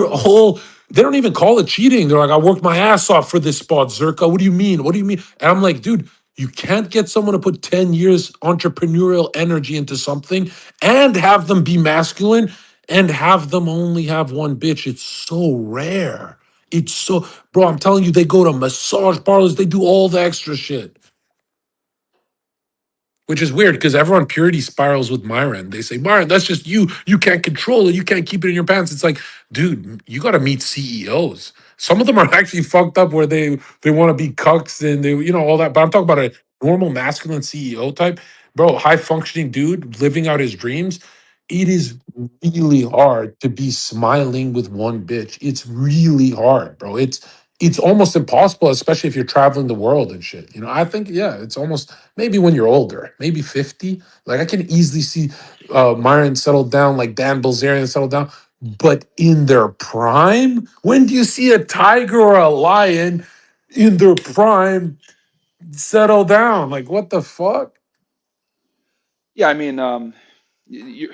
don't even call it cheating. They're like, I worked my ass off for this spot, Zherka. What do you mean? What do you mean? And I'm like, dude, you can't get someone to put 10 years entrepreneurial energy into something and have them be masculine and have them only have one bitch. It's so rare. It's so, bro, I'm telling you, they go to massage parlors, they do all the extra shit. Which is weird because everyone purity spirals with Myron. They say, Myron, that's just you. You can't control it. You can't keep it in your pants. It's like, dude, you got to meet CEOs. Some of them are actually fucked up where they want to be cucks and they, all that. But I'm talking about a normal masculine CEO type, bro, high functioning dude living out his dreams. It is really hard to be smiling with one bitch. It's really hard, bro. It's almost impossible, especially if you're traveling the world and shit. I think, yeah, it's almost maybe when you're older, maybe 50. Like I can easily see Myron settle down, like Dan Bilzerian settle down. But in their prime, when do you see a tiger or a lion in their prime settle down? Like what the fuck? Yeah, I mean, you.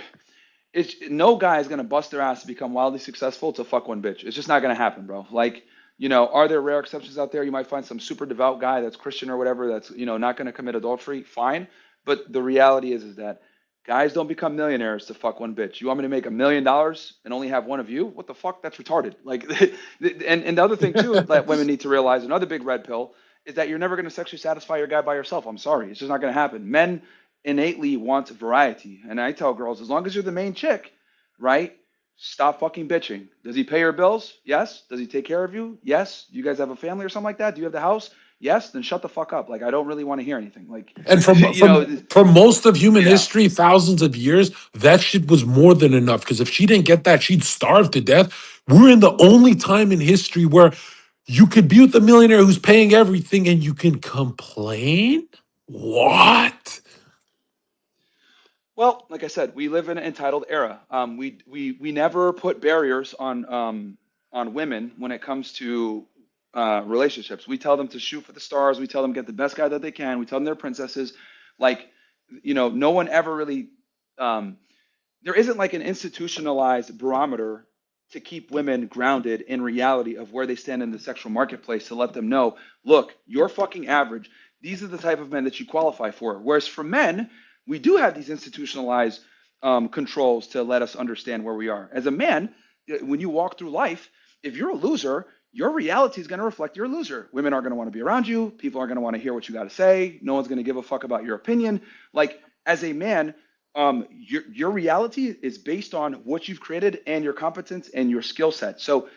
it's no guy is gonna bust their ass to become wildly successful to fuck one bitch. It's just not gonna happen, bro. Like, are there rare exceptions out there? You might find some super devout guy that's Christian or whatever that's not gonna commit adultery. Fine, but the reality is that guys don't become millionaires to fuck one bitch. You want me to make $1 million and only have one of you? What the fuck? That's retarded. Like, and the other thing too that women need to realize, another big red pill, is that you're never gonna sexually satisfy your guy by yourself. I'm sorry, it's just not gonna happen. Men innately want variety. And I tell girls, as long as you're the main chick, right? Stop fucking bitching. Does he pay your bills? Yes. Does he take care of you? Yes. Do you guys have a family or something like that? Do you have the house? Yes. Then shut the fuck up. Like, I don't really want to hear anything. Like, And from you know, from most of human yeah. history, thousands of years, that shit was more than enough. Because if she didn't get that, she'd starve to death. We're in the only time in history where you could be with a millionaire who's paying everything and you can complain. What? Well, like I said, we live in an entitled era. We never put barriers on women when it comes to relationships. We tell them to shoot for the stars. We tell them get the best guy that they can. We tell them they're princesses. Like, no one ever really um, there isn't like an institutionalized barometer to keep women grounded in reality of where they stand in the sexual marketplace to let them know, look, you're fucking average. These are the type of men that you qualify for. Whereas for men, we do have these institutionalized controls to let us understand where we are. As a man, when you walk through life, if you're a loser, your reality is going to reflect you're a loser. Women aren't going to want to be around you. People aren't going to want to hear what you got to say. No one's going to give a fuck about your opinion. Like, as a man, your reality is based on what you've created and your competence and your skill set. So,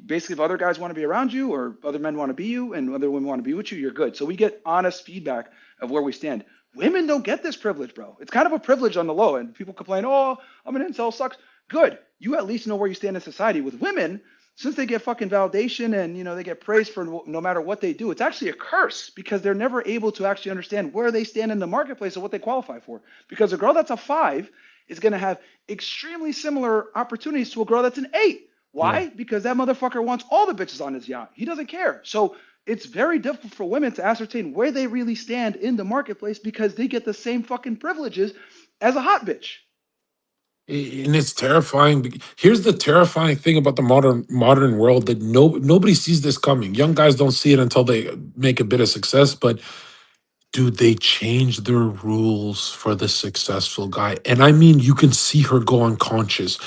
basically, if other guys want to be around you or other men want to be you and other women want to be with you, you're good. So we get honest feedback of where we stand. Women don't get this privilege, bro. It's kind of a privilege on the low, and people complain, "Oh, I'm an incel, sucks." Good. You at least know where you stand in society. With women, since they get fucking validation and they get praised for no matter what they do, it's actually a curse because they're never able to actually understand where they stand in the marketplace and what they qualify for. Because a girl that's a 5 is going to have extremely similar opportunities to a girl that's an 8. Yeah. Why? Because that motherfucker wants all the bitches on his yacht. He doesn't care. So it's very difficult for women to ascertain where they really stand in the marketplace because they get the same fucking privileges as a hot bitch. And it's terrifying. Here's the terrifying thing about the modern world that nobody sees this coming. Young guys don't see it until they make a bit of success, but dude, they changed their rules for the successful guy. And I mean, you can see her go unconscious.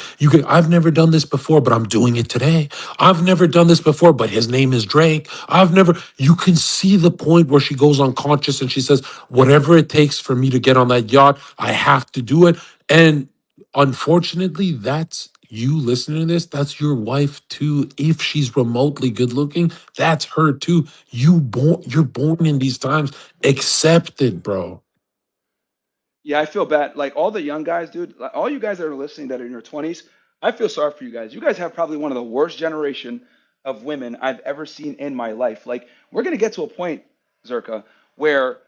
I've never done this before, but I'm doing it today. I've never done this before, but his name is Drake. You can see the point where she goes unconscious and she says, whatever it takes for me to get on that yacht, I have to do it. And unfortunately, that's you listening to this. That's your wife too. If she's remotely good looking, that's her too. You're born in these times. Accept it, bro. Yeah, I feel bad. Like all the young guys, dude, like, all you guys that are listening that are in your 20s, I feel sorry for you guys. You guys have probably one of the worst generation of women I've ever seen in my life. Like, we're going to get to a point, Zherka, where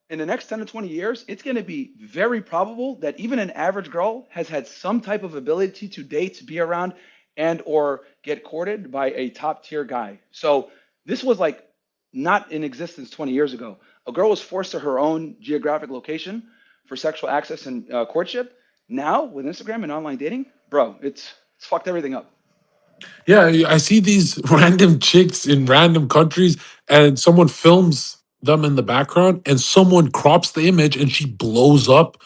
in the next 10 to 20 years, it's going to be very probable that even an average girl has had some type of ability to date, be around, and or get courted by a top tier guy. So this was like not in existence 20 years ago. A girl was forced to her own geographic location for sexual access and courtship. Now with Instagram and online dating, bro, it's fucked everything up. Yeah, I see these random chicks in random countries, and someone films them in the background, and someone crops the image, and she blows up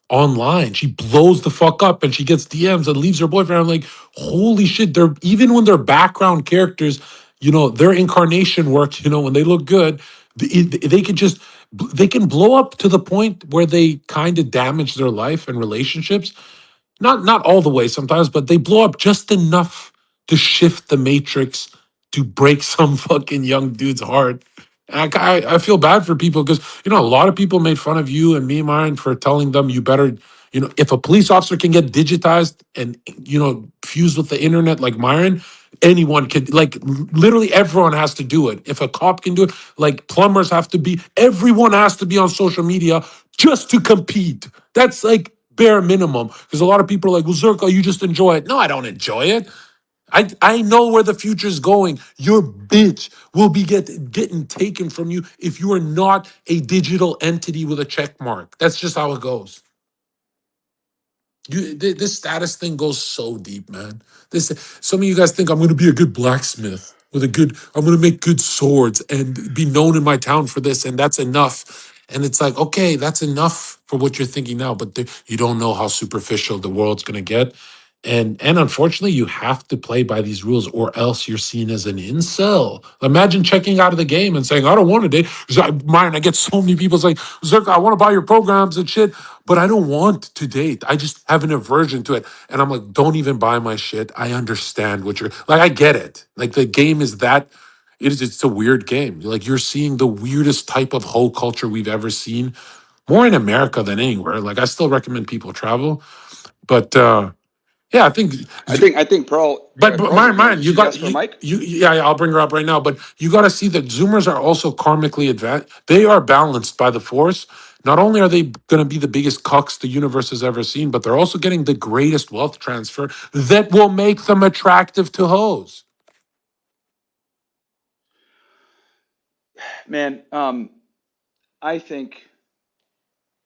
online. She blows the fuck up, and she gets DMs and leaves her boyfriend. I'm like, holy shit! They're even when they're background characters, their incarnation work. When they look good, they could just they can blow up to the point where they kind of damage their life and relationships, not all the way sometimes, but they blow up just enough to shift the matrix to break some fucking young dude's heart. And I feel bad for people because a lot of people made fun of you and me, Myron, for telling them you better, if a police officer can get digitized and fused with the internet like Myron, anyone could, like, literally everyone has to do it. If a cop can do it, like plumbers have to be, everyone has to be on social media just to compete. That's like bare minimum. Because a lot of people are like, well, Zherka, you just enjoy it. No, I don't enjoy it. I know where the future's going. Your bitch will be getting taken from you if you are not a digital entity with a check mark. That's just how it goes. This status thing goes so deep, man. This Some of you guys think I'm going to be a good blacksmith with a good. I'm going to make good swords and be known in my town for this, and that's enough. And it's like, okay, that's enough for what you're thinking now, but you don't know how superficial the world's going to get. And unfortunately, you have to play by these rules, or else you're seen as an incel. Imagine checking out of the game and saying, "I don't want to date." Mine, I get so many people saying, "Zherka, I want to buy your programs and shit, but I don't want to date. I just have an aversion to it." And I'm like, "Don't even buy my shit. I understand what you're like. I get it. Like the game is that it is. It's a weird game. Like you're seeing the weirdest type of hoe culture we've ever seen, more in America than anywhere. Like I still recommend people travel, but." Yeah, I think I think but Pearl's looking at it. mine, Did she ask for a mic? yeah, I'll bring her up right now. But you got to see that Zoomers are also karmically advanced. They are balanced by the Force. Not only are they going to be the biggest cucks the universe has ever seen, but they're also getting the greatest wealth transfer that will make them attractive to hoes. Man, I think,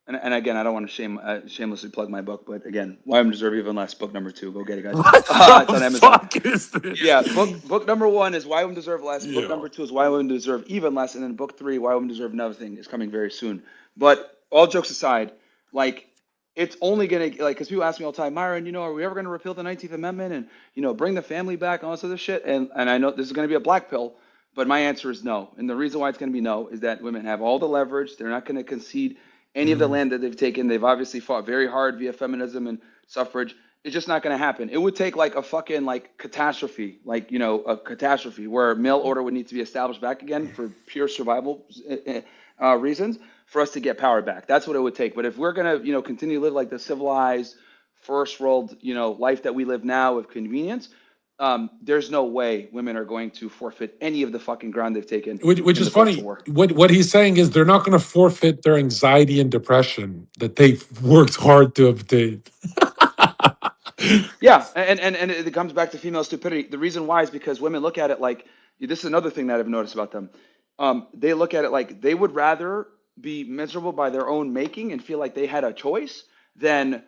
and again, I don't want to shamelessly plug my book, but again, Why I'm Deserve Even Less, book number 2. Go get it, guys. What It's the on Amazon. fuck is this? Yeah, book number 1 is Why Women Deserve Less. Book Yeah. number 2 is Why Women Deserve Even Less, and then book 3, Why Women Deserve Nothing, is coming very soon. But all jokes aside, like it's only gonna like because people ask me all the time, Myron, are we ever gonna repeal the 19th Amendment and bring the family back and all this other shit? And I know this is gonna be a black pill, but my answer is no. And the reason why it's gonna be no is that women have all the leverage. They're not gonna concede any of the Mm. land that they've taken. They've obviously fought very hard via feminism and suffrage. It's just not going to happen. It would take like a fucking like catastrophe, like a catastrophe where mail order would need to be established back again for pure survival reasons for us to get power back. That's what it would take. But if we're gonna continue to live like the civilized first world life that we live now with convenience, there's no way women are going to forfeit any of the fucking ground they've taken Which in is the culture funny. war. What he's saying is they're not going to forfeit their anxiety and depression that they've worked hard to obtain. Yeah, and it comes back to female stupidity. The reason why is because women look at it like this is another thing that I've noticed about them. They look at it like they would rather be miserable by their own making and feel like they had a choice than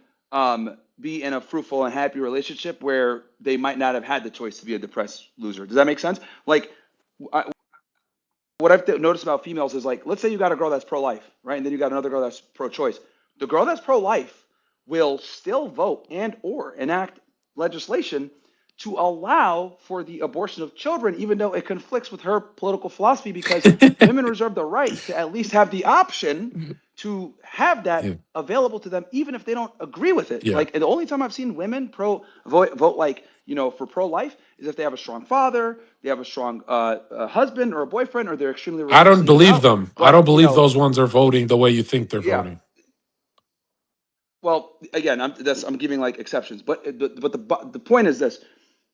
be in a fruitful and happy relationship where they might not have had the choice to be a depressed loser. Does that make sense? Like, what I've noticed about females is like, let's say you got a girl that's pro-life, right? And then you got another girl that's pro-choice. The girl that's pro-life will still vote and or enact legislation to allow for the abortion of children, even though it conflicts with her political philosophy, because women reserve the right to at least have the option to have that Yeah. available to them, even if they don't agree with it. Yeah. Like, and the only time I've seen women vote like for pro-life is if they have a strong father, they have a strong husband or a boyfriend, or they're extremely I religious don't and believe devout. them. I But don't believe those ones are voting the way you think they're yeah. voting. Well, again, I'm giving like exceptions, but the point is this: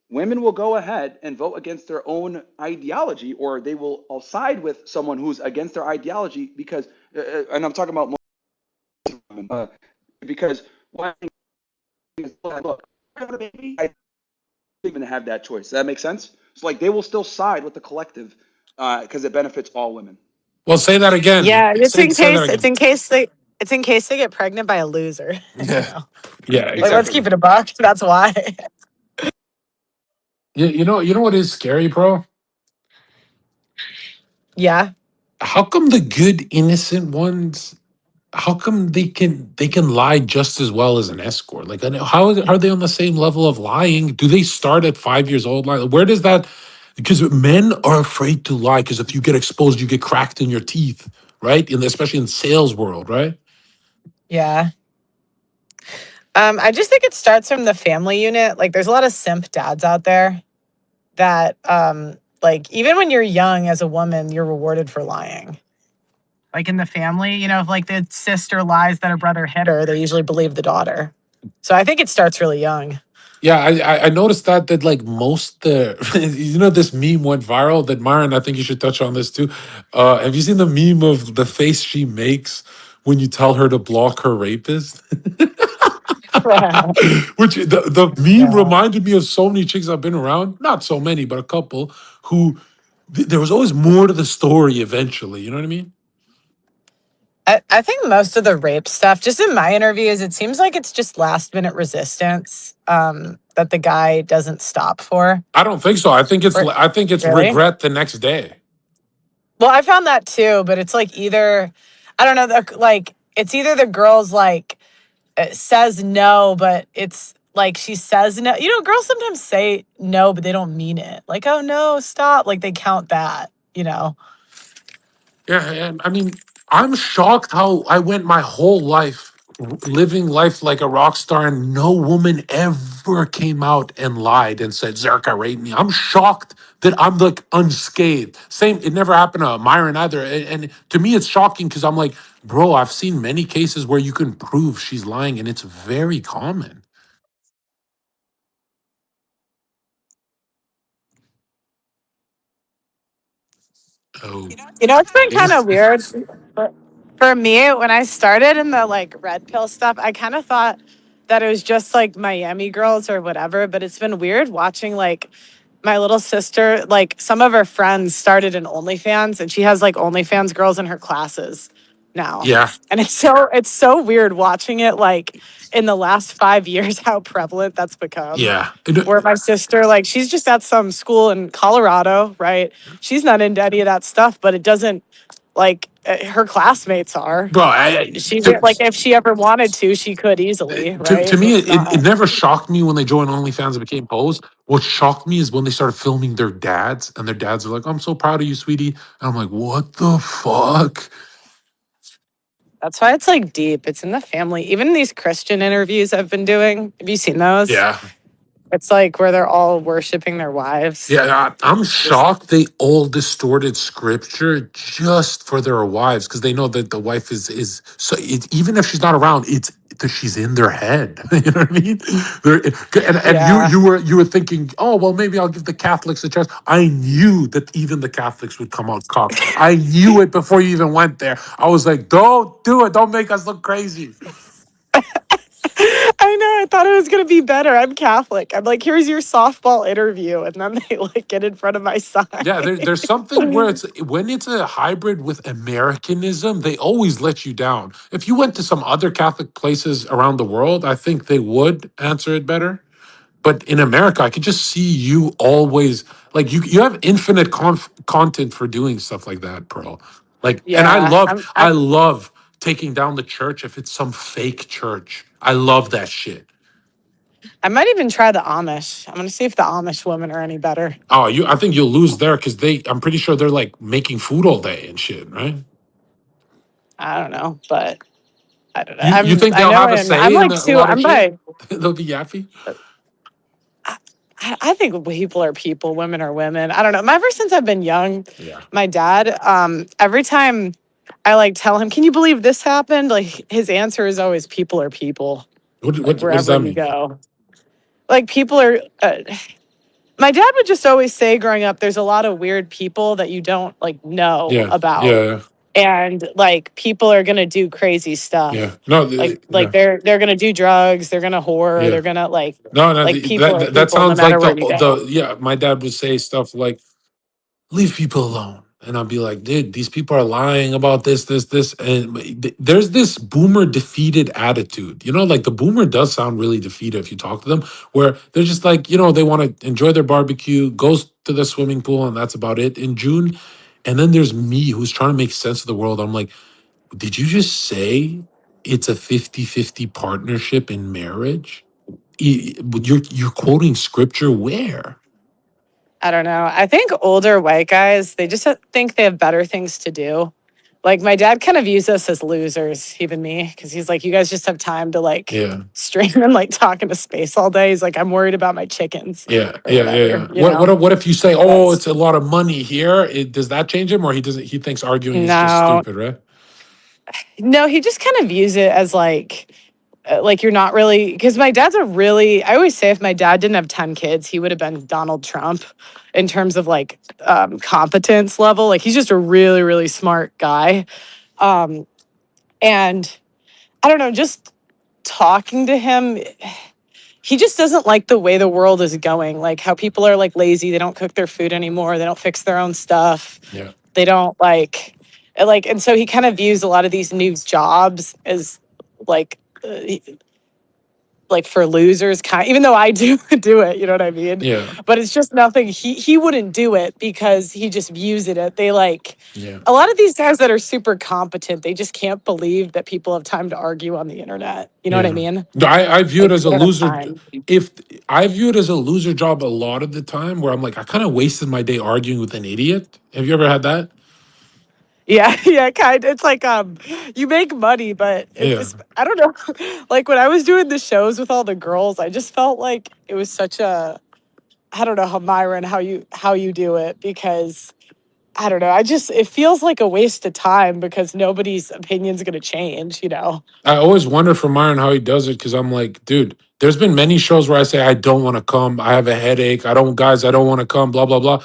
women will go ahead and vote against their own ideology, or they will all side with someone who's against their ideology because, and I'm talking about most women, because one thing is, look, I have a baby, I don't even have that choice. Does that make sense? So like they will still side with the collective because it benefits all women. Well, say that again. Yeah, it's in Say that case it's again. in case they get pregnant by a loser. Yeah. Yeah, Like let's exactly. keep it a buck. That's why. You know what is scary, bro? Yeah. How come the good innocent ones, how come they can lie just as well as an escort? Like how are they on the same level of lying? Do they start at 5 years old lying? Where does that, because men are afraid to lie because if you get exposed you get cracked in your teeth, right? Especially in sales world, right? Yeah. I just think it starts from the family unit. Like there's a lot of simp dads out there that like even when you're young as a woman, you're rewarded for lying. Like in the family, if like the sister lies that her brother hit her, they usually believe the daughter. So I think it starts really young. Yeah, I noticed that like most the this meme went viral that Myron, I think you should touch on this too. Have you seen the meme of the face she makes when you tell her to block her rapist? Which the meme Yeah. reminded me of so many chicks I've been around, not so many, but a couple who there was always more to the story eventually. You know what I mean? I think most of the rape stuff, just in my interviews, it seems like it's just last minute resistance that the guy doesn't stop for. I don't think so. I think it's Really? regret the next day. Well, I found that too, but it's like either, I don't know, like it's either the girl's like says no, but it's like she says no. You know, girls sometimes say no, but they don't mean it. Like, oh no, stop. Like they count that, you know? Yeah, and I mean, I'm shocked how I went my whole life living life like a rock star, and no woman ever came out and lied and said Zherka raped me. I'm shocked that I'm like unscathed. Same, it never happened to Myron either. And to me, it's shocking because I'm like, bro, I've seen many cases where you can prove she's lying, and it's very common. Oh, You know, it's been yeah, kind of weird for me when I started in the like red pill stuff. I kind of thought that it was just like Miami girls or whatever, but it's been weird watching like my little sister, like some of her friends started in OnlyFans and she has like OnlyFans girls in her classes now. yeah, And it's so weird watching it like in the last 5 years how prevalent that's become. yeah. Where my sister, like, she's just at some school in Colorado, right? She's not into any of that stuff, but it doesn't like her classmates are. Bro, She like if she ever wanted to, she could easily, to right? me, It's it not. never shocked me when they joined OnlyFans and became hoes. What shocked me is when they started filming their dads, and their dads are like, "I'm so proud of you, sweetie," and I'm like, "What the fuck?" That's why it's like deep. It's in the family. Even these Christian interviews I've been doing. Have you seen those? Yeah, It's like where they're all worshiping their wives. yeah. I'm Just shocked they all distorted scripture just for their wives because they know that the wife is so. Even if she's not around, it's that she's in their head. You know what I mean? And yeah. you were thinking, oh well, maybe I'll give the Catholics a chance. I knew that even the Catholics would come out cocked. I knew it before you even went there. I was like, don't do it. Don't make us look crazy. I know. I thought it was gonna be better. I'm Catholic. I'm like, here's your softball interview, and then they like get in front of my sign. Yeah, there's something where it's when it's a hybrid with Americanism, they always let you down. If you went to some other Catholic places around the world, I think they would answer it better. But in America, I could just see you always like you have infinite content for doing stuff like that, bro. Like, and Yeah, I love taking down the church if it's some fake church. I love that shit. I might even try the Amish. I'm gonna see if the Amish women are any better. Oh, I think you'll lose there because I'm pretty sure they're like making food all day and shit, right? I don't know, but I don't know. You think I they'll know, have a and I'm say in like a too. lot of I'm shit? by. They'll be yappy. I think people are people, women are women. I don't know. Ever since I've been young, Yeah. my dad, every time I like tell him, "Can you believe this happened?" Like his answer is always, "People are people." Like What does wherever that you mean? go, like people are. My dad would just always say, growing up, "There's a lot of weird people that you don't like know Yeah. about." Yeah. And like people are gonna do crazy Yeah. stuff. No. Like Yeah. they're gonna do drugs, they're gonna whore, Yeah. they're gonna No. No. like people are That people no sounds like matter where you go. the yeah. My dad would say stuff like, leave people alone. And I'll be like, dude, these people are lying about this. And there's this boomer defeated attitude. You know, like the boomer does sound really defeated if you talk to them, where they're just like, they want to enjoy their barbecue, goes to the swimming pool, and that's about it in June. And then there's me who's trying to make sense of the world. I'm like, did you just say it's a 50-50 partnership in marriage? You're quoting scripture where? I don't know. I think older white guys, they just think they have better things to do. Like my dad kind of views us as losers, even me, because he's like, you guys just have time to like Yeah. stream and like talk into space all day. He's like, I'm worried about my chickens Yeah, or yeah, yeah, whatever, yeah. What if you say, "Oh, That's it's a lot of money here"? Does that change him, or he doesn't? He thinks arguing is just no, stupid, right? no, he just kind of views it as like you're not really because my dad's a really I always say if my dad didn't have 10 kids he would have been Donald Trump in terms of like competence level, like he's just a really really smart guy, and I don't know, just talking to him, he just doesn't like the way the world is going, like how people are like lazy, they don't cook their food anymore, they don't fix their own stuff, Yeah, they don't like And so he kind of views a lot of these new jobs as like like for losers, kind, even though I do do it, you know what I mean? Yeah. But it's just nothing. He wouldn't do it because he just views it. They like Yeah. a lot of these guys that are super competent. They just can't believe that people have time to argue on the internet. You know what I Yeah. mean? No, I view it Like as a they don't have loser. time. If I view it as a loser job a lot of the time, where I'm like, I kind of wasted my day arguing with an idiot. Have you ever had that? Yeah, yeah, kind. It's like you make money, but Yeah. it's I don't know. Like when I was doing the shows with all the girls, I just felt like it was such a I don't know how Myron how you do it because I don't know. I just it feels like a waste of time because nobody's opinion's gonna change, you know. I always wonder for Myron how he does it because I'm like, dude, there's been many shows where I say I don't want to come, I have a headache, I don't want to come, blah blah blah,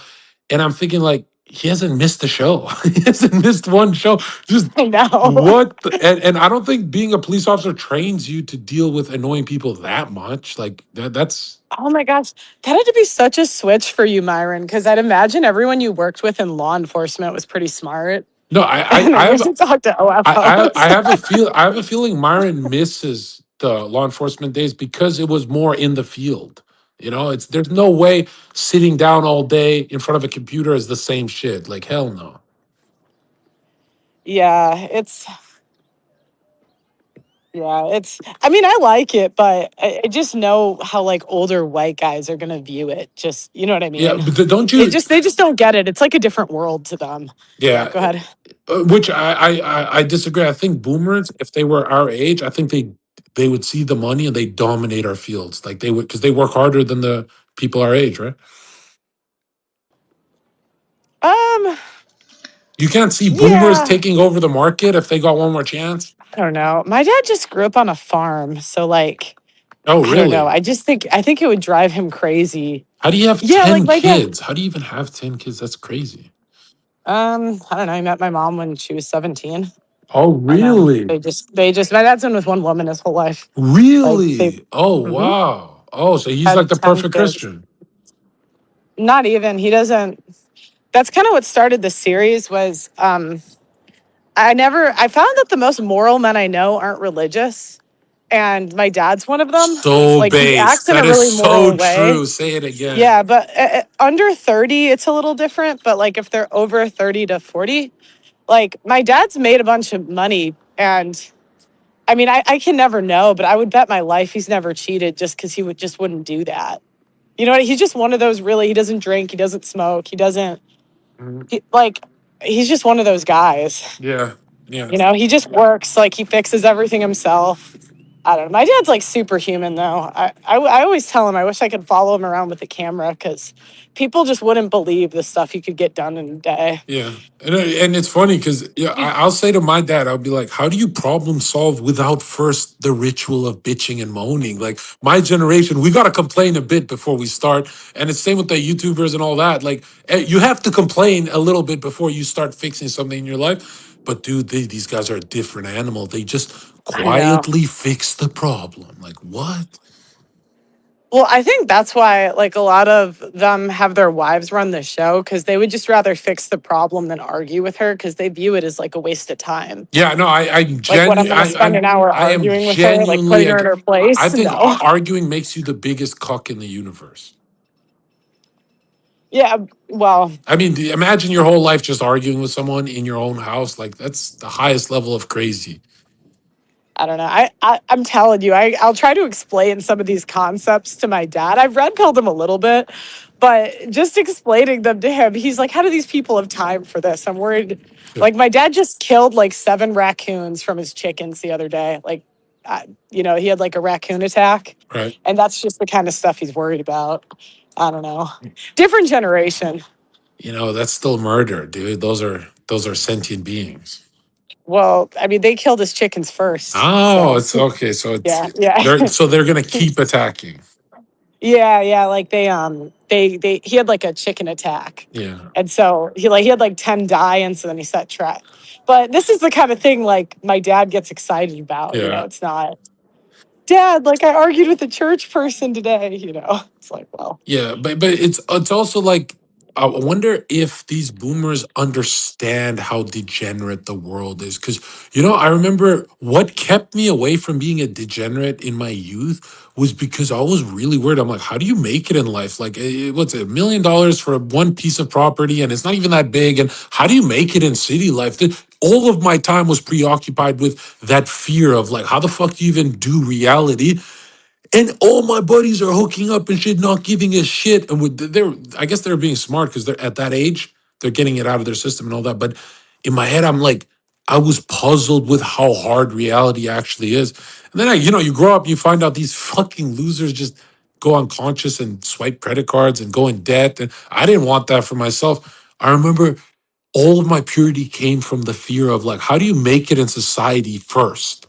and I'm thinking like he hasn't missed a show, he hasn't missed one show. Just I know. what? And I don't think being a police officer trains you to deal with annoying people that much. Like that's Oh my gosh. That had to be such a switch for you, Myron, because I'd imagine everyone you worked with in law enforcement was pretty smart. no, And then you should talk to I OFOs. have I have a feeling Myron misses the law enforcement days because it was more in the field. You know, it's there's no way sitting down all day in front of a computer is the same shit. Like hell no. Yeah, it's I mean, I like it, but I just know how like older white guys are gonna view it. Just you know what I Yeah, mean? but don't It you? just they just don't get it. It's like a different world to them. Yeah, Yeah, go ahead. which I disagree. I think boomers, if they were our age, I think they would see the money and they dominate our fields. Like they would because they work harder than the people our age, right? Um, You can't see boomers yeah, taking over the market if they got one more chance. I don't know. My dad just grew up on a farm, so like Oh, I don't know. really? I think it would drive him crazy. How do you have Yeah, like 10 my dad. kids? How do you even have 10 kids? That's crazy. I don't know. I met my mom when she was 17, Oh, and really? they just my dad's been with one woman his whole life. Like they Really? Oh, mhm, wow. Oh, so he's like had the 10 perfect kids. Christian. Not even. He doesn't. That's kind of what started the series. Was I found that the most moral men I know aren't religious, and my dad's one of them. So Like he based. acts in That a is really so moral way. true. Say it again. Yeah, but under 30, it's a little different. But like if they're over 30 to 40, like my dad's made a bunch of money. And I mean, I can never know, but I would bet my life he's never cheated just because he would just wouldn't do that. You know what? He's just one of those really, he doesn't drink, he doesn't smoke, he doesn't, Mhm. like, he's just one of those guys. Yeah. Yeah. You know, he just works, like, he fixes everything himself. I don't know. My dad's like superhuman, though. I always tell him I wish I could follow him around with the camera because people just wouldn't believe the stuff he could get done in a day. Yeah, and it's funny because yeah, I'll say to my dad, I'll be like, "How do you problem solve without first the ritual of bitching and moaning?" Like my generation, we got to complain a bit before we start, and it's same with the YouTubers and all that. Like you have to complain a little bit before you start fixing something in your life. But dude, these guys are a different animal. They just I know. quietly fix the problem. Like what? Well, I think that's why like a lot of them have their wives run the show because they would just rather fix the problem than argue with her because they view it as like a waste of time. Yeah, no, Like what I'm gonna spend an hour I am arguing with her, like genuinely. putting her in her I place. think No. arguing makes you the biggest cuck in the universe. Yeah, well, I mean, imagine your whole life just arguing with someone in your own house. Like that's the highest level of crazy. I don't know. I'm telling you, I'll try to explain some of these concepts to my dad. I've red pilled him a little bit, but just explaining them to him, he's like, "How do these people have time for this?" I'm worried. Yeah, Like my dad just killed like 7 raccoons from his chickens the other day. Like, you know, he had like a raccoon attack, right. and that's just the kind of stuff he's worried about. I don't know. Different generation. You know, that's still murder, dude. Those are sentient beings. Well, I mean, they killed his chickens first, Oh, so it's okay. So it's yeah, yeah. they're gonna keep attacking. Yeah, yeah, like they he had like a chicken attack. Yeah, And so he had like 10 die and so then he set trap. But this is the kind of thing like my dad gets excited about, you know, yeah, it's not dad, like I argued with a church person today, you know. It's like, well, yeah. But it's also like I wonder if these boomers understand how degenerate the world is. Because, I remember what kept me away from being a degenerate in my youth was because I was really worried. I'm like, how do you make it in life? Like, what's it, $1 million for one piece of property, and it's not even that big. And how do you make it in city life? All of my time was preoccupied with that fear of like, how the fuck do you even do reality? And all my buddies are hooking up and shit, not giving a shit. And I guess they're being smart because they're at that age, they're getting it out of their system and all that. But in my head, I'm like, I was puzzled with how hard reality actually is. And then you grow up, you find out these fucking losers just go unconscious and swipe credit cards and go in debt. And I didn't want that for myself. I remember all of my purity came from the fear of like, how do you make it in society first?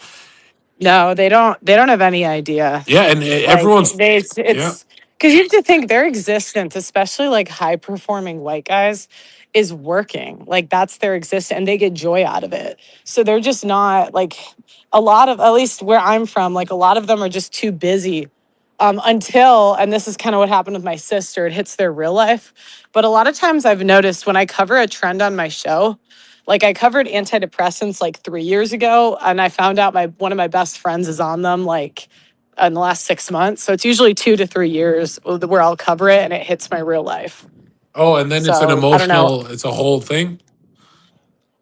No, they don't have any idea. Yeah, and Like everyone's yeah. it's because you have to think their existence, especially like high performing white guys, is working. Like that's their existence and they get joy out of it. So they're just not like a lot of, at least where I'm from, like a lot of them are just too busy until, and this is kind of what happened with my sister, it hits their real life. But a lot of times I've noticed when I cover a trend on my show, like I covered antidepressants like 3 years ago, and I found out one of my best friends is on them like in the last 6 months. So it's usually 2 to 3 years where I'll cover it and it hits my real life. Oh, and then it's an So I don't know. emotional, it's a whole thing.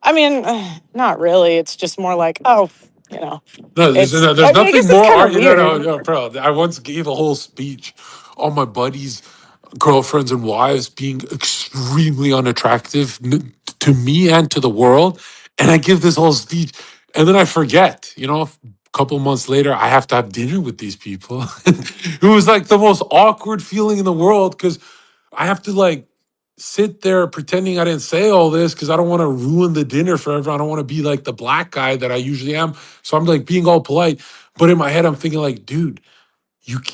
I mean, not really. It's just more like, oh, you know, No, there's I mean, I nothing guess it's more. kind of No, weird. no, bro. I once gave a whole speech on my buddies' girlfriends and wives being extremely unattractive to me and to the world. And I give this whole speech, and then I forget. A couple months later, I have to have dinner with these people. It was like the most awkward feeling in the world because I have to like sit there pretending I didn't say all this because I don't want to ruin the dinner for everyone. I don't want to be like the black guy that I usually am. So I'm like being all polite. But in my head, I'm thinking like, dude,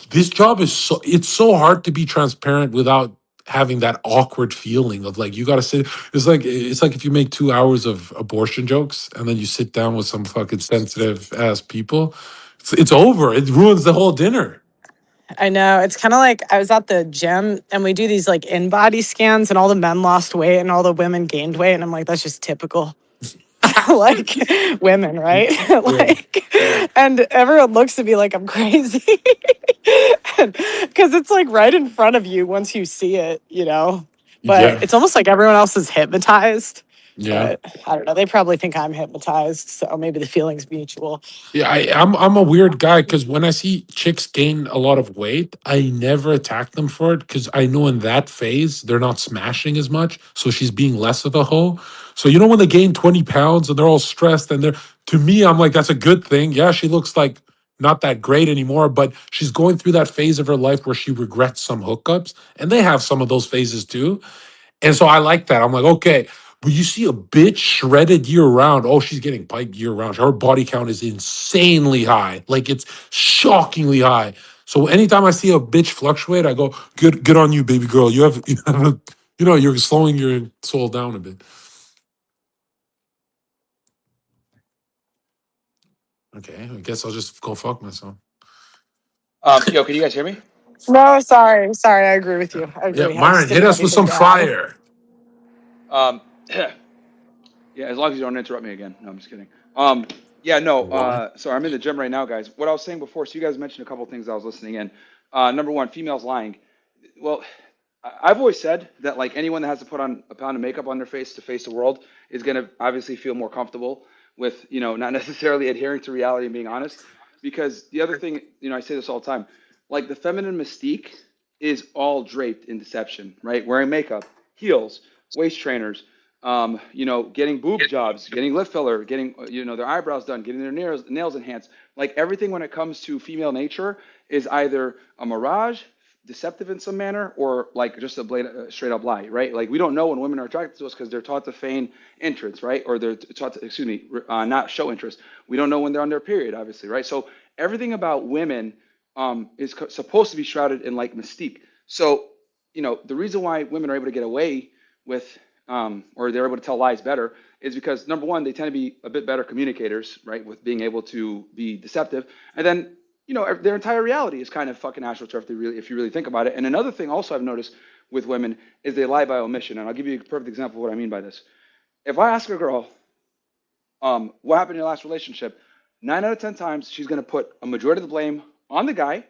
this job is it's so hard to be transparent without having that awkward feeling of like you gotta sit. It's like if you make 2 hours of abortion jokes and then you sit down with some fucking sensitive ass people, it's over. It ruins the whole dinner. I know. It's kind of like I was at the gym and we do these like in body scans and all the men lost weight and all the women gained weight. And I'm like, that's just typical. Like women, right? Yeah. Like, and everyone looks at me like I'm crazy. Because it's like right in front of you once you see it, you know? But Yeah. it's almost like everyone else is hypnotized. Yeah. But I don't know. They probably think I'm hypnotized. So maybe the feeling's mutual. Yeah, I'm a weird guy because when I see chicks gain a lot of weight, I never attack them for it because I know in that phase they're not smashing as much, so she's being less of a hoe. So when they gain 20 pounds and they're all stressed and they're to me, I'm like, that's a good thing. Yeah, she looks like not that great anymore, but she's going through that phase of her life where she regrets some hookups, and they have some of those phases too. And so I like that. I'm like, okay, but you see a bitch shredded year round. Oh, she's getting piped year round. Her body count is insanely high. Like it's shockingly high. So anytime I see a bitch fluctuate, I go, good on you, baby girl. You're slowing your soul down a bit. Okay, I guess I'll just go fuck myself. Yo, can you guys hear me? No, sorry. Sorry. I agree with Yeah, you. I yeah, agree. I Myron, just hit didn't have us with anything some to add. fire. Yeah, as long as you don't interrupt me again. No, I'm just kidding. Yeah, no. What? Sorry, I'm in the gym right now, guys. What I was saying before, so you guys mentioned a couple things I was listening in. Number one, females lying. Well, I've always said that like anyone that has to put on a pound of makeup on their face to face the world is going to obviously feel more comfortable with not necessarily adhering to reality and being honest. Because the other thing, I say this all the time, like the feminine mystique is all draped in deception, right? Wearing makeup, heels, waist trainers, getting boob jobs, getting lip filler, getting their eyebrows done, getting their nails enhanced. Like everything when it comes to female nature is either a mirage, deceptive in some manner, or like just a straight up lie, right? Like we don't know when women are attracted to us because they're taught to feign interest, right? Or they're taught to, not show interest. We don't know when they're on their period, obviously, right? So everything about women is supposed to be shrouded in like mystique. So the reason why women are able to get away with or they're able to tell lies better is because number one, they tend to be a bit better communicators, right, with being able to be deceptive, and then their entire reality is kind of fucking astroturf. If you really think about it. And another thing, also I've noticed with women is they lie by omission. And I'll give you a perfect example of what I mean by this. If I ask a girl, what happened in your last relationship? 9 out of 10 times, she's going to put a majority of the blame on the guy.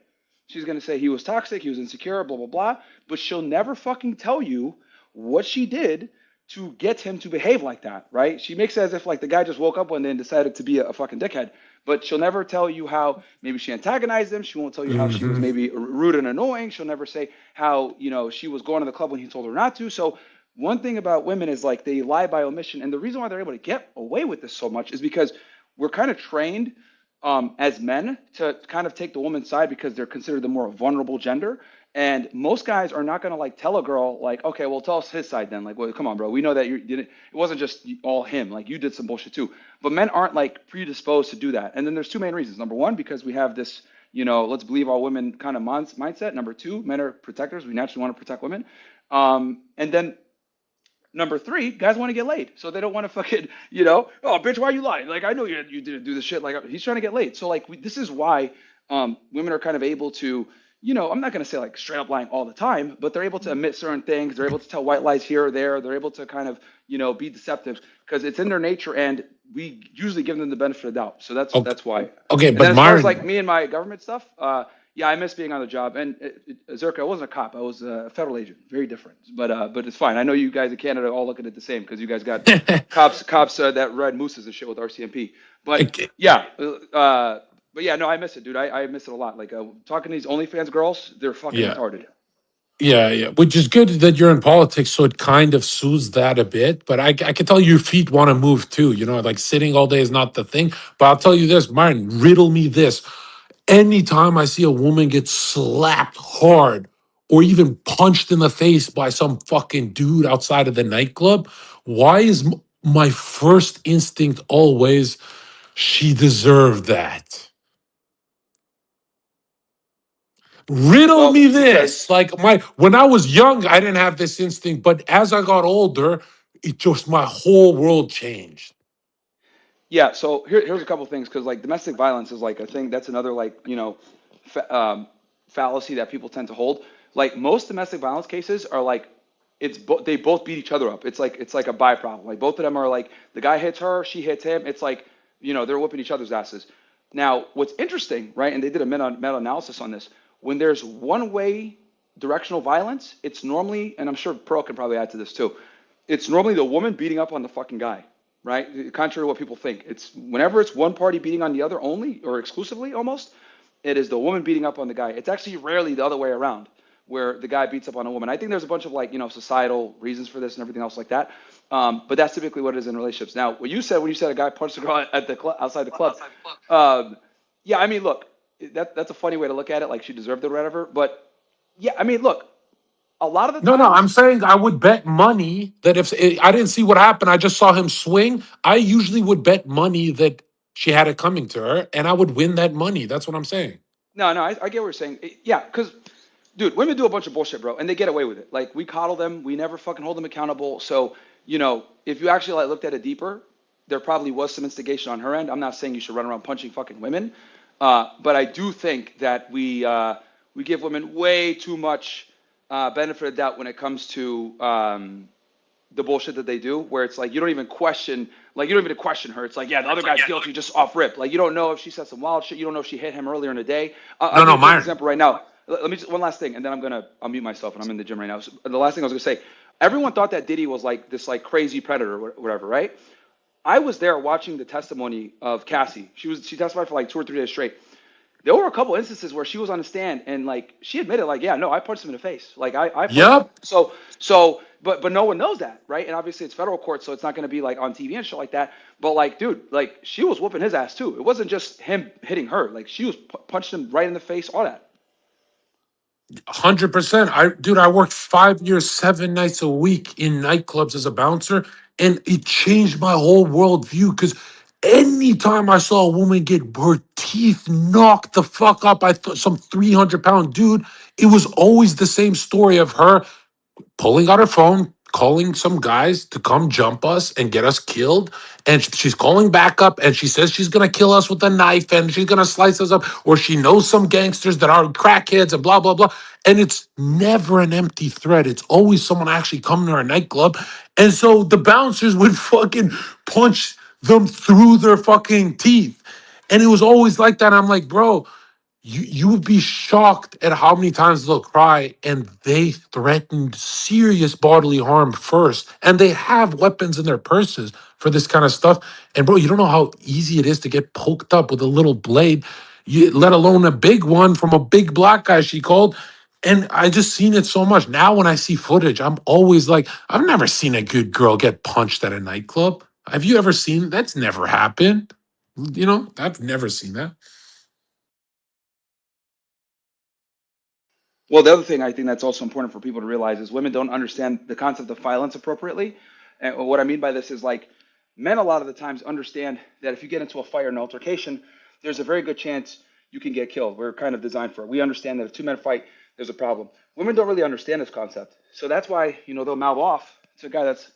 She's going to say he was toxic, he was insecure, blah, blah, blah. But she'll never fucking tell you what she did to get him to behave like that, right? She makes it as if like the guy just woke up one day and decided to be a fucking dickhead. But she'll never tell you how maybe she antagonized him. She won't tell you how she was Hmm. maybe rude and annoying. She'll never say how, she was going to the club when he told her not to. So one thing about women is like they lie by omission. And the reason why they're able to get away with this so much is because we're kind of trained as men to kind of take the woman's side because they're considered the more vulnerable gender. And most guys are not going to like tell a girl like, okay, well, tell us his side then. Like, well, come on, bro. We know that you didn't. It wasn't just all him. Like, you did some bullshit too. But men aren't like predisposed to do that. And then there's two main reasons. Number one, because we have this, let's believe all women kind of mindset. Number two, men are protectors. We naturally want to protect women. And then number three, guys want to get laid, so they don't want to fucking, oh bitch, why are you lying? Like I know you didn't do this shit. Like he's trying to get laid. So like this is why women are kind of able to, I'm not gonna say like straight up lying all the time, but they're able to admit certain things. They're able to tell white lies here or there. They're able to kind of, be deceptive because it's in their nature, and we usually give them the benefit of the doubt. So that's Okay, that's why. okay, And then but as far as like Myron, me and my government stuff, yeah, I miss being on the job. And Zherka, I wasn't a cop. I was a federal agent. Very different. But it's fine. I know you guys in Canada all look at it the same because you guys got cops that ride mooses and shit with RCMP. But okay, yeah, but yeah, no, I miss it, dude. I miss it a lot. Like talking to these OnlyFans girls, they're fucking yeah. retarded. Yeah, yeah, which is good that you're in politics, so it kind of soothes that a bit. But I can tell your feet want to move too. Like sitting all day is not the thing. But I'll tell you this, Martin, riddle me this. Anytime I see a woman get slapped hard or even punched in the face by some fucking dude outside of the nightclub, why is my first instinct always she deserved that? Riddle Well, me because this. Like when I was young, I didn't have this instinct, but as I got older, it just my whole world changed. yeah, so here's a couple things because like domestic violence is like a thing that's another like fallacy that people tend to hold. Like most domestic violence cases are like they both beat each other up. It's like a byproduct. Like both of them are like the guy hits her, she hits him. It's like they're whipping each other's asses. Now what's interesting, right? And they did a meta analysis on this. When there's one way directional violence, it's normally, and I'm sure Pearl can probably add to this too. It's normally the woman beating up on the fucking guy, right? Contrary to what people think. It's whenever it's one party beating on the other only or exclusively almost, it is the woman beating up on the guy. It's actually rarely the other way around where the guy beats up on a woman. I think there's a bunch of like, societal reasons for this and everything else like that. But that's typically what it is in relationships. Now, what you said when you said a guy punched a girl at the outside the club, yeah, I mean, look, that's a funny way to look at it. Like she deserved it or whatever. But yeah, I mean, look, a lot of the No, no, I'm times, saying I would bet money that if I didn't see what happened, I just saw him swing. I usually would bet money that she had it coming to her, and I would win that money. That's what I'm saying. no, no, I get what you're saying. Yeah, because dude, women do a bunch of bullshit, bro, and they get away with it. Like we coddle them, we never fucking hold them accountable. So, if you actually like looked at it deeper, there probably was some instigation on her end. I'm not saying you should run around punching fucking women, but I do think that we give women way too much benefit of doubt when it comes to the bullshit that they do, where it's like you don't even question, like you don't even question her. It's like, yeah, the other guy's guilty, just off rip. Like you don't know if she said some wild shit. You don't know if she hit him earlier in the day. I'll No, give you no, a perfect Myron. example right now. Let me just one last thing, and then I'll mute myself, and I'm in the gym right now. So the last thing I was gonna say, everyone thought that Diddy was like this like crazy predator or whatever, right? I was there watching the testimony of Cassie. She testified for like 2 or 3 days straight. There were a couple instances where she was on the stand and like she admitted like, yeah, no, I punched him in the face. Like I punched him. Yep. So but no one knows that, right? And obviously it's federal court, so it's not going to be like on TV and shit like that. But like, dude, like she was whooping his ass too. It wasn't just him hitting her. Like she was punching him right in the face, all that. 100%. I worked 5 years, 7 nights a week in nightclubs as a bouncer, and it changed my whole worldview. Because anytime I saw a woman get her teeth knocked the fuck up by some 300-pound dude, it was always the same story of her pulling out her phone, calling some guys to come jump us and get us killed. and she's calling back up and she says she's going to kill us with a knife and she's going to slice us up, or she knows some gangsters that are crackheads and blah, blah, blah. And it's never an empty threat. It's always someone actually coming to our nightclub. And so the bouncers would fucking punch them through their fucking teeth. And it was always like that. I'm like, bro, you would be shocked at how many times they'll cry, and they threatened serious bodily harm first. And they have weapons in their purses for this kind of stuff. And bro, you don't know how easy it is to get poked up with a little blade, let alone a big one from a big black guy, she called. And I just seen it so much. Now when I see footage, I'm always like, I've never seen a good girl get punched at a nightclub. Have you ever seen? That's never happened. You know, I've never seen that. Well, the other thing I think that's also important for people to realize is women don't understand the concept of violence appropriately. And what I mean by this is like men a lot of the times understand that if you get into a fight or an altercation, there's a very good chance you can get killed. We're kind of designed for it. We understand that if two men fight, there's a problem. Women don't really understand this concept. So that's why, they'll mouth off to a guy that's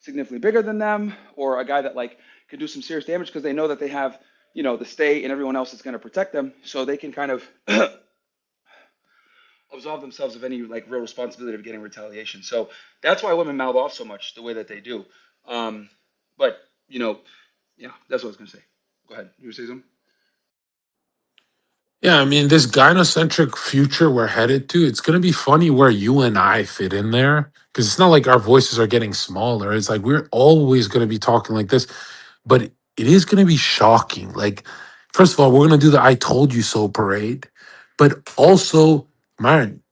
significantly bigger than them or a guy that like could do some serious damage because they know that they have, the state and everyone else that's going to protect them. So they can kind of absolve themselves of any like real responsibility of getting retaliation. So that's why women mouth off so much the way that they do. But yeah, that's what I was gonna say. Go ahead. You were say something? Yeah, I mean, this gynocentric future we're headed to, it's going to be funny where you and I fit in there because it's not like our voices are getting smaller. It's like we're always going to be talking like this, but it is going to be shocking. Like, first of all, we're going to do the I told you so parade, but also, Myron,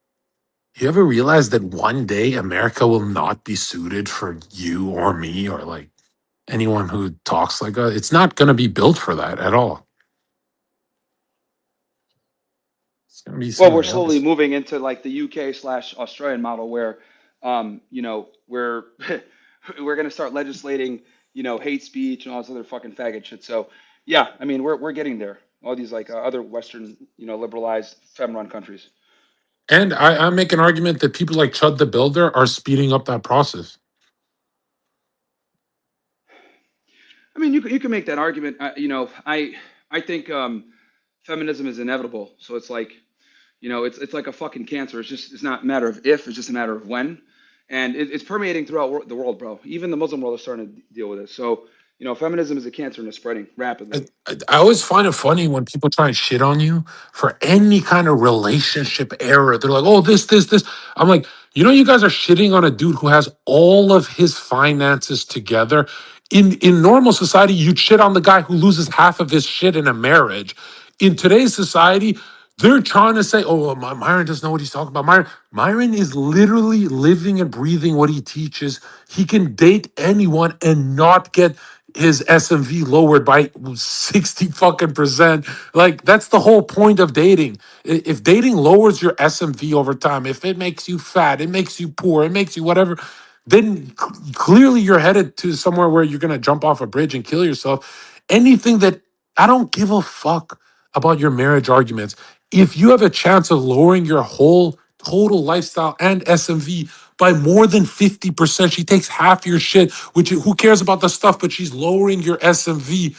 you ever realize that one day America will not be suited for you or me or like anyone who talks like us? It's not going to be built for that at all. It's going to be Well, we're somewhere slowly else. moving into like the UK/Australian model where, we're we're gonna start legislating, hate speech and all this other fucking faggot shit. So yeah, I mean, we're getting there. All these like other Western, liberalized, femme-run countries. And I make an argument that people like Chud the Builder are speeding up that process. I mean, you can make that argument. I think feminism is inevitable. So it's like, it's like a fucking cancer. It's not a matter of if, it's just a matter of when, and it's permeating throughout the world, bro. Even the Muslim world is starting to deal with it. So feminism is a cancer and it's spreading rapidly. I always find it funny when people try and shit on you for any kind of relationship error. They're like, oh, this. I'm like, you guys are shitting on a dude who has all of his finances together. In normal society, you'd shit on the guy who loses half of his shit in a marriage. In today's society, they're trying to say, oh, well, Myron doesn't know what he's talking about. Myron is literally living and breathing what he teaches. He can date anyone and not get his SMV lowered by 60 fucking percent. Like, that's the whole point of dating. If dating lowers your SMV over time, if it makes you fat, it makes you poor, it makes you whatever, then clearly you're headed to somewhere where you're going to jump off a bridge and kill yourself. Anything that I don't give a fuck about your marriage arguments. If you have a chance of lowering your whole total lifestyle and SMV by more than 50%, she takes half your shit, which who cares about the stuff, but she's lowering your SMV,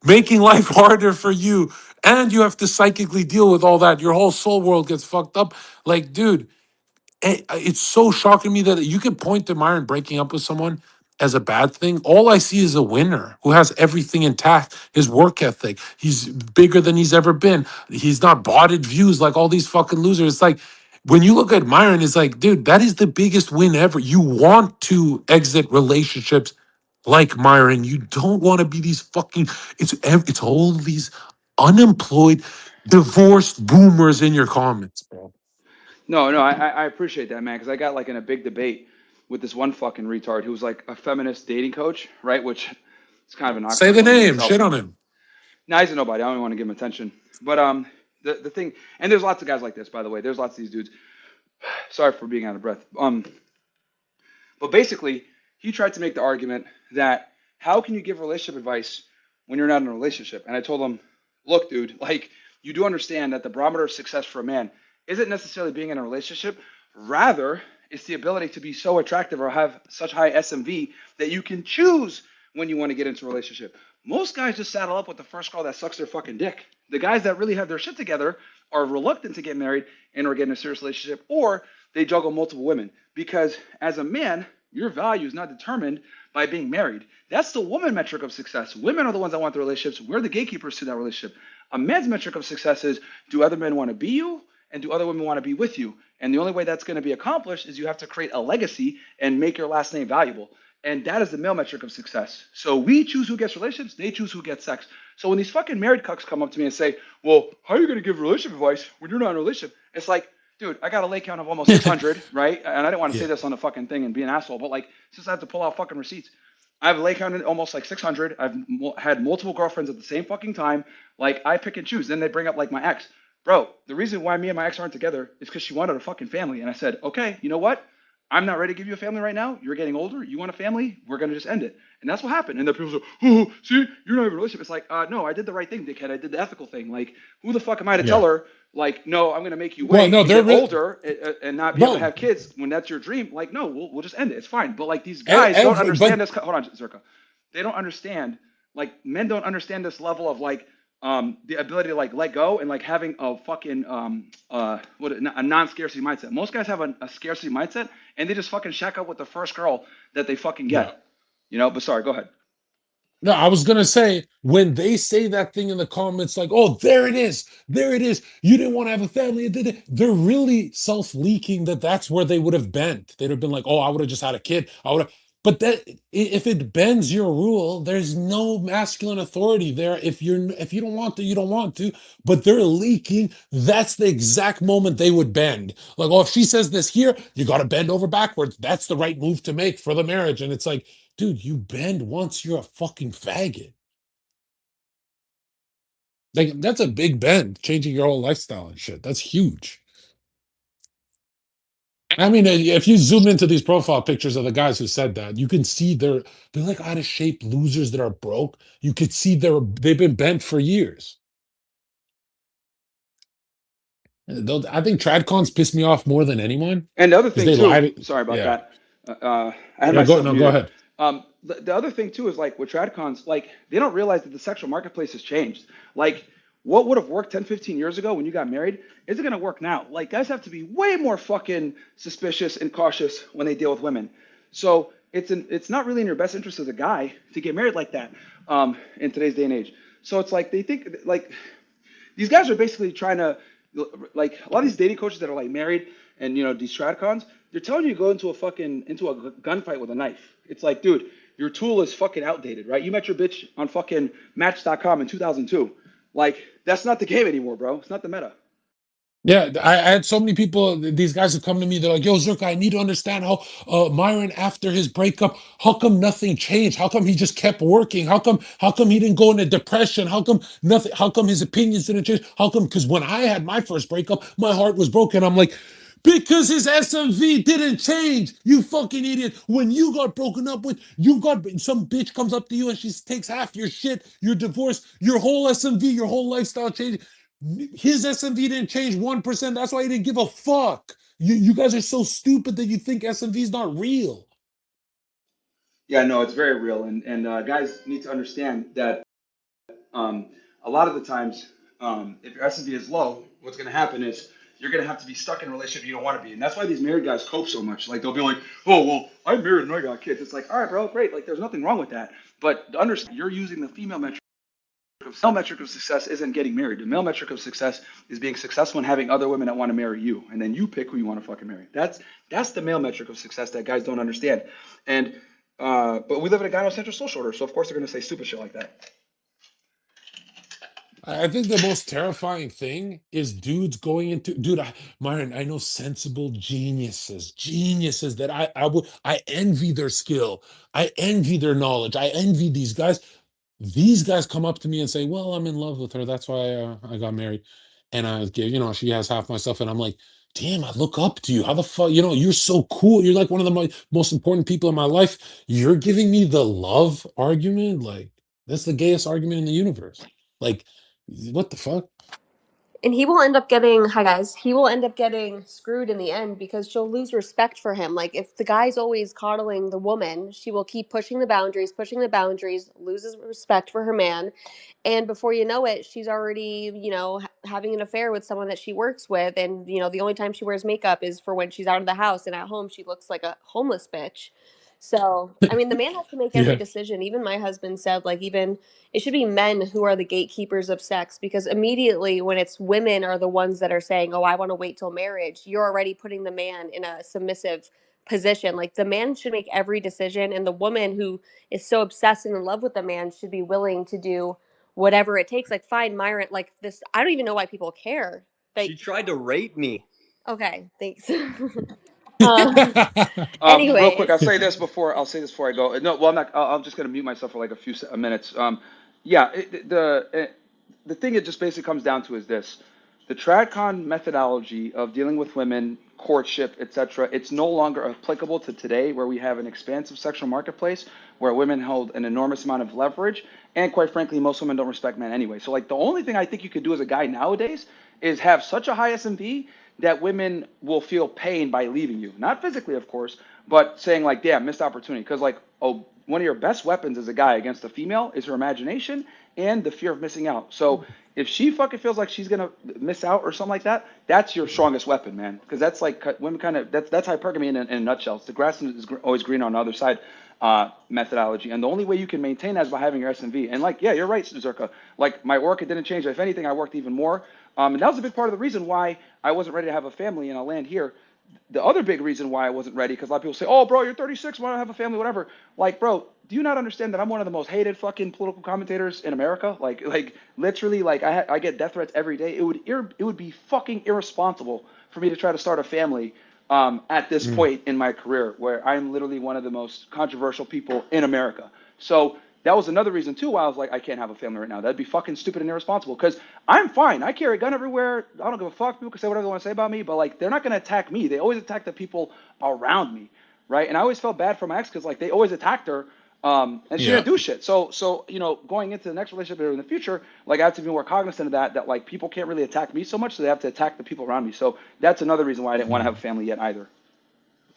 making life harder for you. And you have to psychically deal with all that. Your whole soul world gets fucked up. Like, dude, it's so shocking to me that you can point to Myron breaking up with someone as a bad thing. All I see is a winner who has everything intact. His work ethic. He's bigger than he's ever been. He's not botted views like all these fucking losers. It's like when you look at Myron, it's like, dude, that is the biggest win ever. You want to exit relationships like Myron. You don't want to be these fucking. It's all these unemployed, divorced boomers in your comments, bro. No, I appreciate that, man, because I got like in a big debate with this one fucking retard who was like a feminist dating coach, right? Which is kind of an Say oxymoron the in name. itself. Shit on him. Now he's a nobody. I don't even want to give him attention. But the thing, and there's lots of guys like this, by the way. There's lots of these dudes. Sorry for being out of breath. But basically, he tried to make the argument that how can you give relationship advice when you're not in a relationship? And I told him, look, dude, like you do understand that the barometer of success for a man isn't necessarily being in a relationship. Rather, it's the ability to be so attractive or have such high SMV that you can choose when you want to get into a relationship. Most guys just saddle up with the first girl that sucks their fucking dick. The guys that really have their shit together are reluctant to get married and or get in a serious relationship, or they juggle multiple women. Because as a man, your value is not determined by being married. That's the woman metric of success. Women are the ones that want the relationships. We're the gatekeepers to that relationship. A man's metric of success is, do other men want to be you? And do other women want to be with you? And the only way that's going to be accomplished is you have to create a legacy and make your last name valuable. And that is the male metric of success. So we choose who gets relationships, they choose who gets sex. So when these fucking married cucks come up to me and say, well, how are you going to give relationship advice when you're not in a relationship? It's like, dude, I got a lay count of almost 600, right? And I didn't want to say Yeah. this on the fucking thing and be an asshole, but like, since I have to pull out fucking receipts, I have a lay count of almost like 600. I've had multiple girlfriends at the same fucking time. Like, I pick and choose. Then they bring up like my ex. Bro, the reason why me and my ex aren't together is because she wanted a fucking family. And I said, okay, you know what? I'm not ready to give you a family right now. You're getting older. You want a family? We're going to just end it. And that's what happened. And the people say, oh, see, you're not in a relationship. It's like, no, I did the right thing, dickhead. I did the ethical thing. Like, who the fuck am I to tell Yeah. her, like, no, I'm going to make you Well, wait no, and they're get real, older and not be able to bro. have kids when that's your dream? Like, no, we'll just end it. It's fine. But like, these guys don't But understand this. Hold on, Zherka. They don't understand, like, men don't understand this level of like, the ability to like let go and like having a fucking a non-scarcity mindset. Most guys have a scarcity mindset and they just fucking shack up with the first girl that they fucking yeah. get. You know, but sorry, go ahead. No, I was gonna say when they say that thing in the comments, like, "Oh, there it is, there it is." You didn't want to have a family. They're really self-leaking that that's where they would have bent. They'd have been like, "Oh, I would have just had a kid. I would have." But that if it bends your rule, there's no masculine authority there. If you don't want to, you don't want to. But they're leaking. That's the exact moment they would bend. Like, oh, if she says this here, you got to bend over backwards. That's the right move to make for the marriage. And it's like, dude, you bend once you're a fucking faggot. Like, that's a big bend, changing your whole lifestyle and shit. That's huge. I mean, if you zoom into these profile pictures of the guys who said that, you can see they're like out of shape losers that are broke. You could see they've been bent for years. I think tradcons piss me off more than anyone And the other because thing they too, lie. sorry about Yeah, that. I had yeah. Go myself no, go muted. ahead. The other thing too is like with tradcons, like they don't realize that the sexual marketplace has changed. Like what would have worked 10, 15 years ago when you got married isn't gonna work now. Like guys have to be way more fucking suspicious and cautious when they deal with women. So it's not really in your best interest as a guy to get married like that in today's day and age. So it's like they think like these guys are basically trying to like a lot of these dating coaches that are like married and you know these stratcons, they're telling you to go into a gunfight with a knife. It's like, dude, your tool is fucking outdated, right? You met your bitch on fucking Match.com in 2002. Like that's not the game anymore, bro. It's not the meta. Yeah, I had so many people. These guys have come to me. They're like, "Yo, Zherka, I need to understand how Myron, after his breakup, how come nothing changed? How come he just kept working? How come he didn't go into depression? How come nothing? How come his opinions didn't change? How come? Because when I had my first breakup, my heart was broken. I'm like, because his SMV didn't change. You fucking idiot. When you got broken up with, you got some bitch comes up to you and she takes half your shit. You're divorced. Your whole SMV, your whole lifestyle changed. His SMV didn't change 1%. That's why he didn't give a fuck. You guys are so stupid that you think SMV is not real. Yeah, no, it's very real, and guys need to understand that um, a lot of the times, if your S&D is low, what's going to happen is you're going to have to be stuck in a relationship you don't want to be. And that's why these married guys cope so much. Like, they'll be like, oh, well, I'm married and I got kids. It's like, all right, bro, great. Like, there's nothing wrong with that. But understand, you're using the female metric. The male metric of success isn't getting married. The male metric of success is being successful and having other women that want to marry you. And then you pick who you want to fucking marry. That's the male metric of success that guys don't understand. And, but we live in a gynocentric social order. So, of course, they're going to say stupid shit like that. I think the most terrifying thing is dudes going into Myron. I know sensible geniuses that I envy their skill, I envy their knowledge, I envy these guys. These guys come up to me and say, "Well, I'm in love with her. That's why I got married." And I give, she has half my stuff, and I'm like, "Damn, I look up to you. How the fuck, you're so cool. You're like one of the most important people in my life. You're giving me the love argument. Like that's the gayest argument in the universe. Like, what the fuck?" And he will end up getting, hi guys, he will end up getting screwed in the end because she'll lose respect for him. Like, if the guy's always coddling the woman, she will keep pushing the boundaries, loses respect for her man. And before you know it, she's already, having an affair with someone that she works with. And, the only time she wears makeup is for when she's out of the house, and at home, she looks like a homeless bitch. So, I mean, the man has to make every Yeah. decision. Even my husband said, like, even it should be men who are the gatekeepers of sex, because immediately when it's women are the ones that are saying, "Oh, I want to wait till marriage," you're already putting the man in a submissive position. Like, the man should make every decision, and the woman who is so obsessed and in love with the man should be willing to do whatever it takes. Like, fine, Myron, like this, I don't even know why people care. She tried to rape me. Okay, thanks. um, Real quick, anyways, I'll say this before I go. No, well, I'm not. I'm just gonna mute myself for like a few minutes. Yeah, the thing it just basically comes down to is this: the TradCon methodology of dealing with women, courtship, etc. It's no longer applicable to today, where we have an expansive sexual marketplace where women hold an enormous amount of leverage, and quite frankly, most women don't respect men anyway. So, like, the only thing I think you could do as a guy nowadays is have such a high S&P that women will feel pain by leaving you. Not physically, of course, but saying like, damn, missed opportunity. Because like, oh, one of your best weapons as a guy against a female is her imagination and the fear of missing out. So if she fucking feels like she's gonna miss out or something like that, that's your strongest weapon, man. Because that's like women kind of that's hypergamy in a nutshell. It's the grass is always green on the other side methodology, and the only way you can maintain that is by having your S&V. And like, yeah, you're right, Zherka. Like, my work, it didn't change. If anything, I worked even more. And that was a big part of the reason why I wasn't ready to have a family, and I'll land here. The other big reason why I wasn't ready, because a lot of people say, "Oh, bro, you're 36, why don't I have a family, whatever." Like, bro, do you not understand that I'm one of the most hated fucking political commentators in America? Like literally, like I get death threats every day. It would be fucking irresponsible for me to try to start a family at this Mm. point in my career, where I'm literally one of the most controversial people in America. So that was another reason too why I was like, I can't have a family right now. That'd be fucking stupid and irresponsible. Because I'm fine. I carry a gun everywhere. I don't give a fuck. People can say whatever they want to say about me, but like, they're not gonna attack me. They always attack the people around me, right? And I always felt bad for my ex because like they always attacked her, and she Yeah. didn't do shit. So going into the next relationship or in the future, like, I have to be more cognizant of that. That like, people can't really attack me so much, so they have to attack the people around me. So that's another reason why I didn't want to have a family yet either.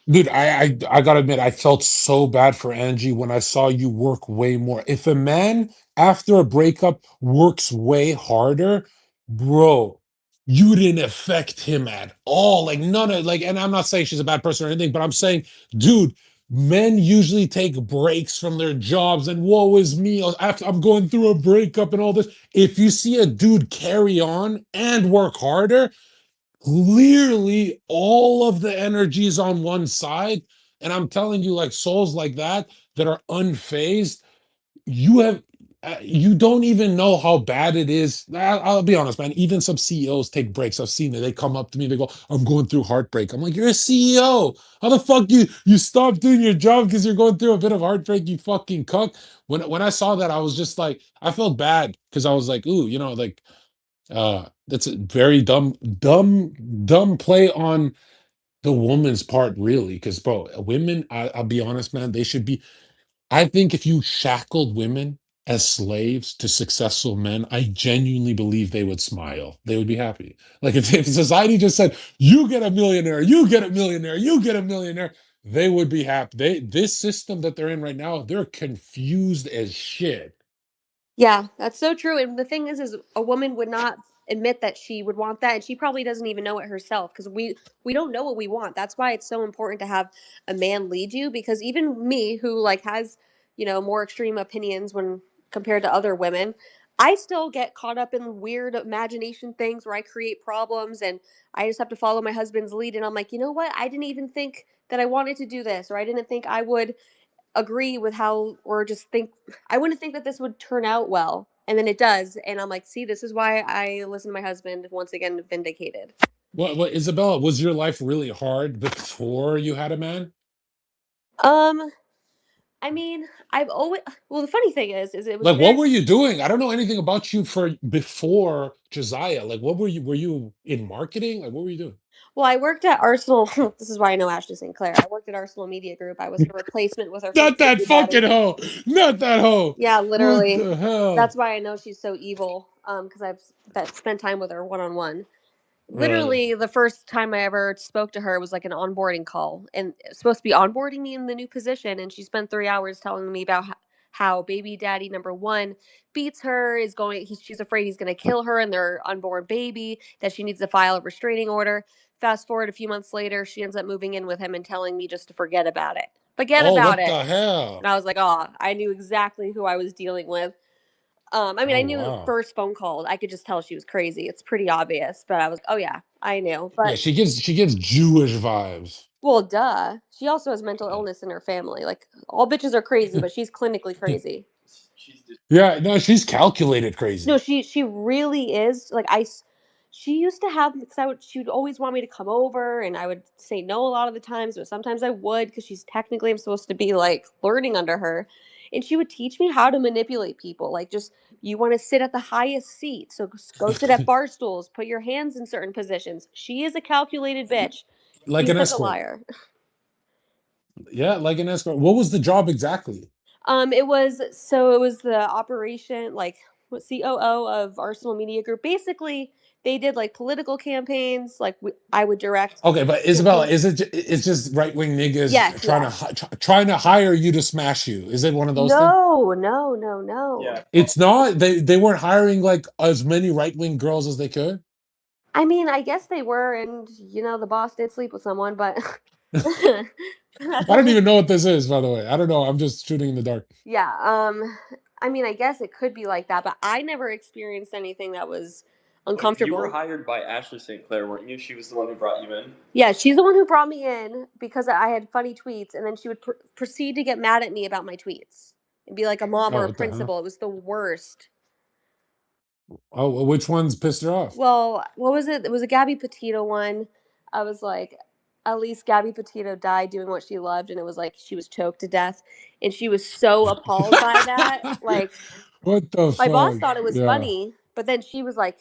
Dude, I gotta admit, I felt so bad for Angie when I saw you work way more. If a man after a breakup works way harder, bro, you didn't affect him at all. Like, none of, like, and I'm not saying she's a bad person or anything, but I'm saying, dude, men usually take breaks from their jobs and woe is me. After I'm going through a breakup and all this. If you see a dude carry on and work harder, clearly all of the energy is on one side. And I'm telling you, like, souls like that are unfazed, you have you don't even know how bad it is. I'll be honest, man, even some CEOs take breaks. I've seen it. They come up to me, they go, I'm going through heartbreak. I'm like, you're a CEO. How the fuck you stop doing your job because you're going through a bit of heartbreak, you fucking cuck? When I saw that, I was just like, I felt bad because I was like, ooh, like, that's a very dumb play on the woman's part, really. Because, bro, women, I'll be honest, man, they should be. I think if you shackled women as slaves to successful men, I genuinely believe they would smile. They would be happy. Like, if society just said, "You get a millionaire, you get a millionaire, you get a millionaire," they would be happy. This system that they're in right now, they're confused as shit. yeah, that's so true. And the thing is a woman would not admit that she would want that, and she probably doesn't even know it herself, because we don't know what we want. That's why it's so important to have a man lead you, because even me, who like has more extreme opinions when compared to other women, I still get caught up in weird imagination things where I create problems, and I just have to follow my husband's lead. And I'm like, you know what? I didn't even think that I wanted to do this, or I didn't think I would agree with how, or just think I wouldn't think that this would turn out well, and then it does, and I'm like, see, this is why I listen to my husband. Once again, vindicated. What, Isabella, was your life really hard before you had a man? um I mean, I've always well, the funny thing is it was Like, what very were you doing? I don't know anything about you for before Josiah. Like, what were you? Were you in marketing? Like, what were you doing? well, I worked at Arsenal. This is why I know Ashley St. Clair. I worked at Arsenal Media Group. I was her replacement with her Not first that baby daddy. fucking hoe. Not that hoe. Yeah, What literally. the hell? That's why I know she's so evil. Because spent time with her one on one. Right. Literally, the first time I ever spoke to her was like an onboarding call, and it's supposed to be onboarding me in the new position. And she spent 3 hours telling me about how baby daddy number one beats her, is going. She's afraid he's going to kill her and their unborn baby. That she needs to file a restraining order. Fast forward a few months later, she ends up moving in with him and telling me just to forget about it. Forget Oh, about what it. the And hell? I was like, oh, I knew exactly who I was dealing with. I mean, Oh, I knew the wow. first phone call. I could just tell she was crazy. It's pretty obvious, but I was, oh yeah, I knew. Yeah, But she gives Jewish vibes. well, duh. She also has mental illness in her family. Like all bitches are crazy, but she's clinically crazy. Yeah, no, she's calculated No, crazy. she really is. She used to have because she would always want me to come over, and I would say no a lot of the times, but sometimes I would because she's technically I'm supposed to be like learning under her, and she would teach me how to manipulate people. Like just you want to sit at the highest seat, so go sit at bar stools. Put your hands in certain positions. She is a calculated bitch. Like She's an such a escort. liar. Yeah, like an escort. What was the job exactly? It was the operation like COO of Arsenal Media Group. Basically, they did like political campaigns. Like I would direct Okay, but Isabella, campaign. is it's just right wing niggas Yes, trying yes. to trying to hire you to smash you? Is it one of those things? No, no, no, no. It's not. They weren't hiring like as many right wing girls as they could. I mean, I guess they were, and the boss did sleep with someone, but that I don't doesn't. even know what this is, by the way. I don't know. I'm just shooting in the dark. Yeah. I mean, I guess it could be like that, but I never experienced anything that was Wait, you were uncomfortable. hired by Ashley St. Clair, weren't you? She was the one who brought you in. Yeah, she's the one who brought me in because I had funny tweets, and then she would proceed to get mad at me about my tweets and be like a mom or Oh, a what the hell? principal. It was the worst. Oh, well, which one's pissed her off? Well, what was it? It was a Gabby Petito one. I was like, at least Gabby Petito died doing what she loved, and it was like she was choked to death, and she was so appalled by that. Like, What the my boss fuck? thought it was Yeah. funny, but then she was like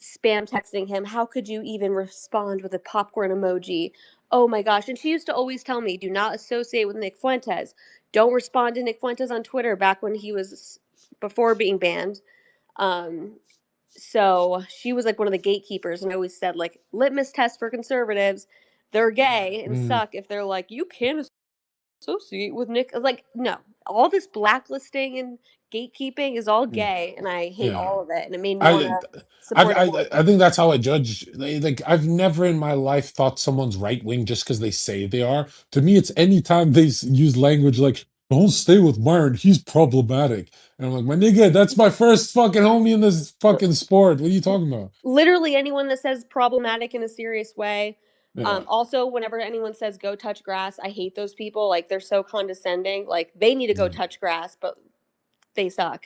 spam texting him, "How could you even respond with a popcorn emoji?" Oh my gosh. And she used to always tell me, "Do not associate with Nick Fuentes. Don't respond to Nick Fuentes on Twitter back when he was before being banned." Um so she was like one of the gatekeepers and always said like litmus test for conservatives, they're gay and Mm, suck if they're like you can't associate with Nick. Like, no, all this blacklisting and gatekeeping is all mm, gay, and I hate yeah. all of it. And it made me want I, to support I abortion. think that's how I judge. Like I've never in my life thought someone's right wing just because they say they are. To me, it's anytime they use language like "Don't stay with Myron, he's problematic," and I'm like, my nigga, that's my first fucking homie in this fucking sport. What are you talking about? Literally, anyone that says problematic in a serious way. Yeah, Also, whenever anyone says go touch grass, I hate those people. Like, they're so condescending. Like, they need to go yeah. touch grass, but they suck.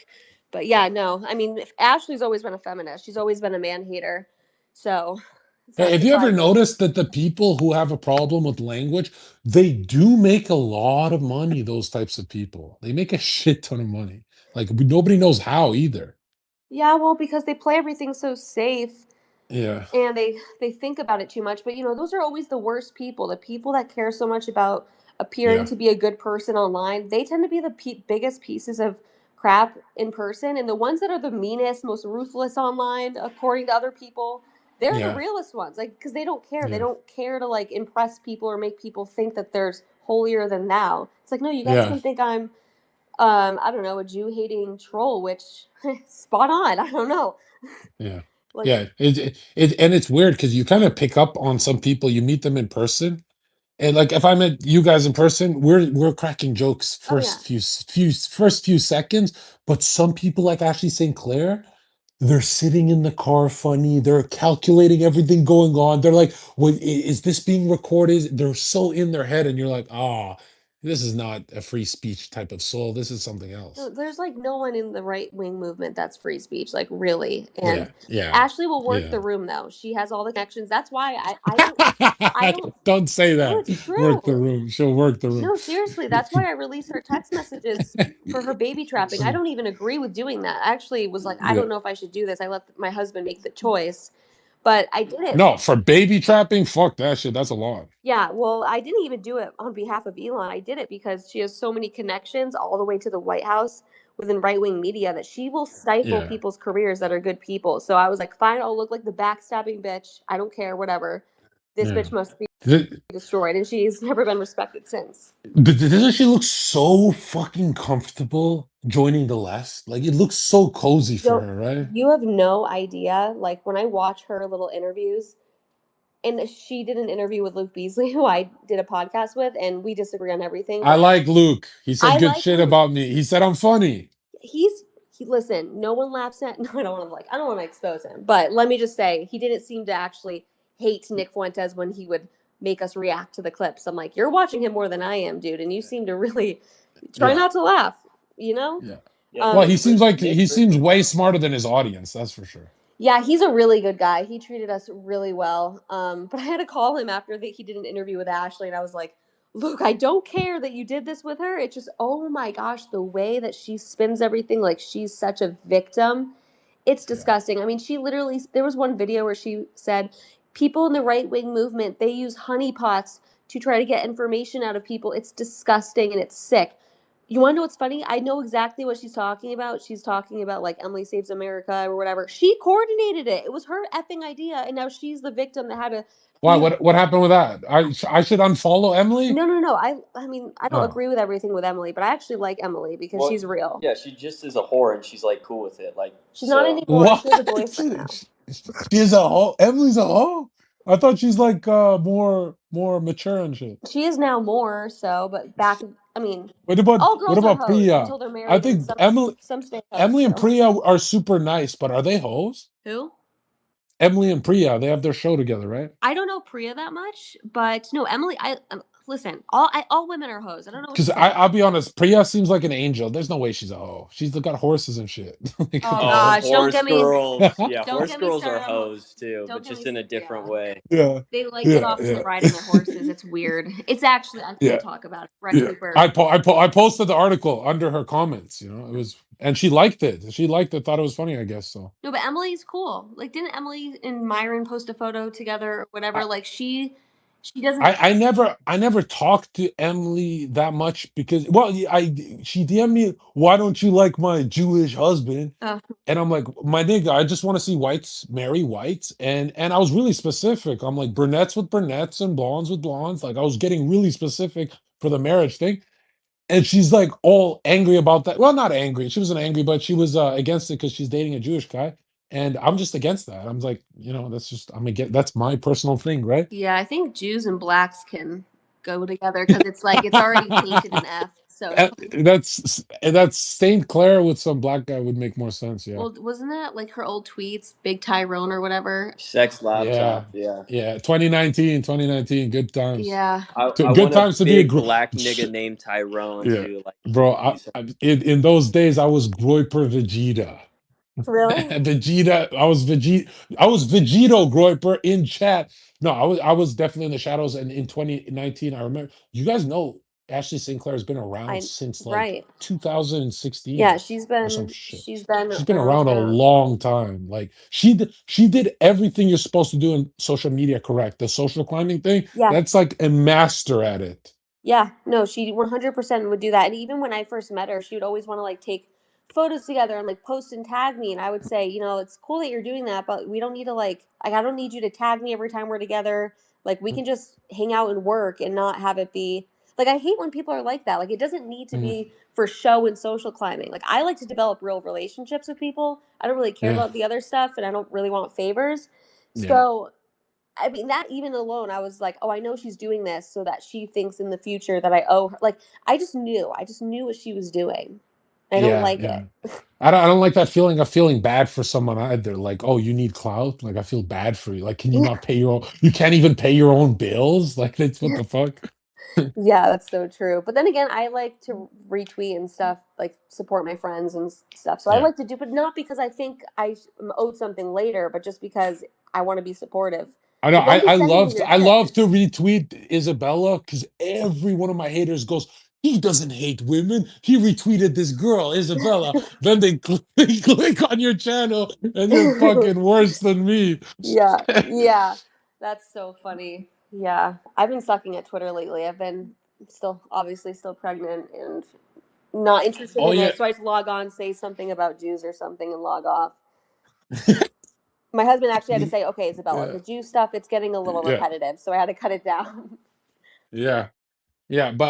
But yeah, no. I mean, Ashley's always been a feminist. She's always been a man hater. So it's Hey, not have you ever surprising. noticed that the people who have a problem with language, they do make a lot of money, those types of people. They make a shit ton of money. Like nobody knows how either. Yeah, well, because they play everything so safe Yeah, and they think about it too much. But those are always the worst people, the people that care so much about appearing yeah, to be a good person online. They tend to be the biggest pieces of crap in person, and the ones that are the meanest, most ruthless online according to other people, they're the yeah, realest ones. Like, because they don't care, they yeah, don't care to like impress people or make people think that there's holier than thou. It's like, no, you guys yeah, can think I'm I don't know, a Jew hating troll, which spot on. I don't know. yeah. Like, Yeah, and it's weird because you kind of pick up on some people, you meet them in person, and like if I met you guys in person, we're cracking jokes oh yeah. first few seconds, but some people like Ashley St. Clair, they're sitting in the car funny, they're calculating everything going on. They're like, "What is this being recorded?" They're so in their head, and you're like, "Ah." This is not a free speech type of soul. This is something No, else. there's like no one in the right wing movement that's free speech, like really. And Yeah, yeah, Ashley will work yeah. the room though. She has all the connections. That's why I don't Don't say no, that. it's Work the true. room. She'll work the room. No, seriously, that's why I released her text messages for her baby trapping. I don't even agree with doing that. I actually was like, I Yeah. don't know if I should do this. I let my husband make the choice, but I did it. No, for baby trapping, fuck that shit. That's a lot. Yeah, well, I didn't even do it on behalf of Elon. I did it because she has so many connections all the way to the White House within right wing media that she will stifle Yeah, people's careers that are good people. So I was like, fine, I'll look like the backstabbing bitch. I don't care, whatever. This yeah. bitch must be Th- destroyed. And she's never been respected since. Doesn't she look so fucking comfortable joining the left? Like it looks so cozy for Don't her, right? you have no idea? Like when I watch her little interviews, and she did an interview with Luke Beasley, who I did a podcast with, and we disagree on everything. I But like Luke. He I said good like shit Luke. about me. He said I'm funny. Listen, no one laughs at. No, I don't want to expose him, but let me just say he didn't seem to actually hate Nick Fuentes when he would make us react to the clips. I'm like, you're watching him more than I am, dude, and you seem to really try Yeah, not to laugh. You know. yeah. Yeah, Well, Nick he seems really way smarter than his audience. That's for sure. Yeah, he's a really good guy. He treated us really well. But I had to call him after he did an interview with Ashley, and I was like, "Look, I don't care that you did this with her. It's just, oh my gosh, the way that she spins everything, like she's such a victim. It's Yeah. disgusting. I mean, she literally. There was one video where she said, people in the right wing movement they use honeypots to try to get information out of people. It's disgusting and it's sick. You want to know what's funny? I know exactly what she's talking about. She's talking about like Emily Saves America or whatever. She coordinated it. It was her effing idea, and now she's the victim that had to Why? be. What happened with that? I should unfollow Emily? No, no, no. I mean, I don't Oh. agree with everything with Emily, but I actually like Emily because Well, she's real. yeah, she just is a whore and she's like cool with it. Like She's not so. anymore. What? She has a boyfriend now. She's a hoe. Emily's a hoe. I thought she's like more mature and shit. She is now more so, but back. I mean, all What girls are about hoes Priya? until they're I married, and think some stay hoes Emily and too. Priya are super nice, but are they hoes? Who? Emily and Priya, they have their show together, right? I don't know Priya that much, but no, Emily. Listen. All women are hoes. I don't know what Because you're saying. I'll be honest, Priya seems like an angel. There's no way she's a hoe. She's got horses and shit. Like, Oh Oh, gosh, horse girls. Yeah, don't horse get me girls are started on hoes too, don't but get me just in a different yeah. way. yeah, They like get yeah, off yeah, riding their horses. It's weird. It's actually I yeah. can't talk about it. Brett Yeah, Cooper. I posted the article under her comments. You know, it was, and she liked it. She liked it, thought it was funny. I guess so. No, but Emily's cool. Like, didn't Emily and Myron post a photo together or whatever? I, Like, she doesn't. I never talked to Emily that much because, well, she DM'd me, why don't you like my Jewish husband? Uh, And I'm like, my nigga, I just want to see whites marry whites, and I was really specific. I'm like brunettes with brunettes and blondes with blondes. Like I was getting really specific for the marriage thing. And she's like all angry about that. Well, not angry. She wasn't angry, but she was against it because she's dating a Jewish guy. And I'm just against that. I'm like, that's just I'm against. That's my personal thing, right? yeah, I think Jews and blacks can go together because it's like it's already painted an F. So it's That's Saint Clair with some black guy would make more sense. Yeah, well, wasn't that like her old tweets, Big Tyrone or whatever? Sex yeah, laptop. Yeah. yeah. 2019, good times. Yeah, I Good want a times to be a big black nigga named Tyrone yeah, too. Like bro. he's In those days, I was Groiper Vegeta. really. Vegeta, I was Vegito Groiper in chat. No, I was definitely in the shadows. And in 2019, I remember you guys know Ashley Sinclair has been around I since like right. 2016 Yeah, or some shit. she's been She's been around around a town. long time. Like she did everything you're supposed to do in social media correct. The social climbing thing, Yeah. that's like a master at it. Yeah, no, she 100% would do that. And even when I first met her, she would always want to like take photos together and like post and tag me. And I would say, it's cool that you're doing that, but we don't need to like I don't need you to tag me every time we're together. Like we can just hang out and work and not have it be like I hate when people are like that. Like it doesn't need to Mhm. be for show and social climbing. Like I like to develop real relationships with people. I don't really care Yeah, about the other stuff and I don't really want favors. yeah, So I mean, that even alone, I was like, oh, I know she's doing this so that she thinks in the future that I owe her. Like, I just knew. I just knew what she was doing. I don't yeah, like yeah. it. I don't like that feeling of feeling bad for someone either. Like, oh, you need clout. Like, I feel bad for you. Like, can you not pay your own? You can't even pay your own bills. Like, that's what the fuck. Yeah, that's so true. But then again, I like to retweet and stuff, like support my friends and stuff. So I Yeah. like to do, but not because I think am owed something later, but just because I want to be supportive. I know. But don't be I sending me love your I shit. love to retweet Isabella because every one of my haters goes, he doesn't hate women. He retweeted this girl, Isabella. Then they click on your channel and you're fucking worse than me. Yeah, yeah, that's so funny. Yeah, I've been sucking at Twitter lately. I've been still, obviously, still pregnant and not interested Oh in yeah. it. So I just log on, say something about Jews or something, and log off. My husband actually had to say, "Okay, Isabella, Yeah. the Jew stuff, it's getting a little Yeah. repetitive," so I had to cut it down. Yeah. Yeah, but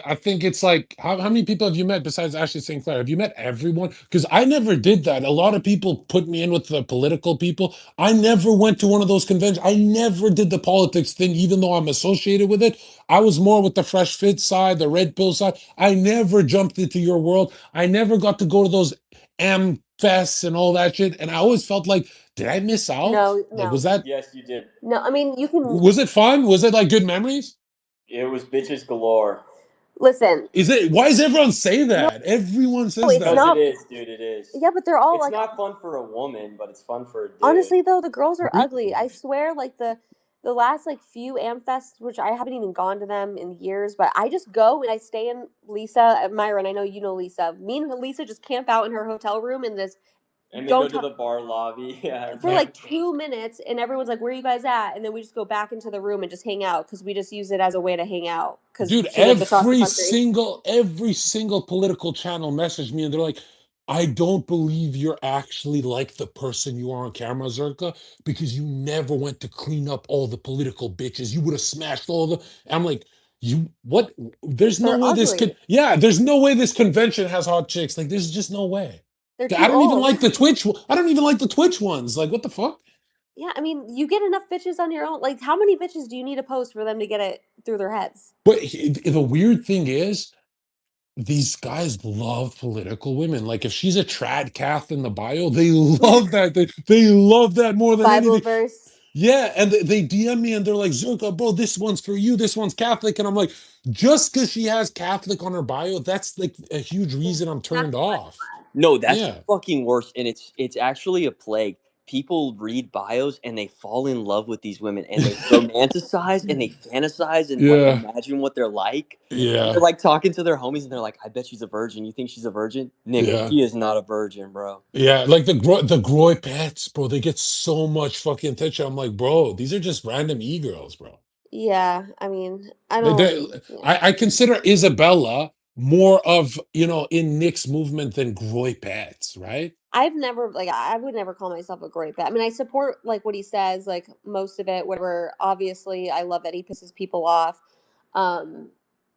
I think it's like how many people have you met besides Ashley St. Clair? Have you met everyone? Because I never did that. A lot of people put me in with the political people. I never went to one of those conventions. I never did the politics thing, even though I'm associated with it. I was more with the fresh fit side, the red pill side. I never jumped into your world. I never got to go to those am fests and all that shit. And I always felt like, did I miss out? No, Like, no, Yes, you did. no. I mean, you can was it fun? Was it like good memories? It was bitches galore. listen. Is it? Why does everyone say No, that? Everyone says it's Because that. it not. is, dude. It is. Yeah, but they're all It's like. not fun for a woman, but it's fun for a dude. Honestly, though, the girls are ugly. I Really? swear, like the last like few Amfests, which I haven't even gone to them in years, but I just go and I stay in Lisa Myron. I know you know Lisa. Me and Lisa just camp out in her hotel room and just And then go don't to talk the bar lobby. Yeah, I for Yeah. remember. like 2 minutes, and everyone's like, "Where are you guys at?" And then we just go back into the room and just hang out because we just use it as a way to hang out because Dude, she lives across the country. every single political channel messaged me and they're like, I don't believe you're actually like the person you are on camera, Zerka, because you never went to clean up all the political bitches. You would have smashed all the. I'm like, you what? There's no They're way this could. ugly. Yeah, there's no way this convention has hot chicks. Like, there's just no way. They're I too don't even old. like the Twitch. I don't even like the Twitch ones. Like, what the fuck? Yeah, I mean, you get enough bitches on your own. Like, how many bitches do you need to post for them to get it through their heads? But the weird thing is, these guys love political women. Like if she's a trad cath in the bio, they love that. They love that more than Bible anything. verse. Yeah, and they DM me and they're like, Zerka, bro, this one's for you. This one's Catholic, and I'm like, just because she has Catholic on her bio, that's like a huge reason I'm That's turned a red off. flag. No, that's Yeah, fucking worse, and it's actually a plague. People read bios and they fall in love with these women and they romanticize and they fantasize and want to yeah, imagine what they're like. And they're yeah, like talking to their homies and they're like, "I bet she's a virgin. You think she's a virgin, nigga? yeah. She is not a virgin, bro." Yeah, like the Groy pets, bro. They get so much fucking attention. I'm like, bro, these are just random e-girls, bro. Yeah, I mean, I They, don't. they, Yeah, I consider Isabella more of, in Nick's movement than Groy Pets, right? I've never like I would never call myself a great bet. I mean, I support like what he says, like most of it. Whatever. Obviously, I love that he pisses people off. Um,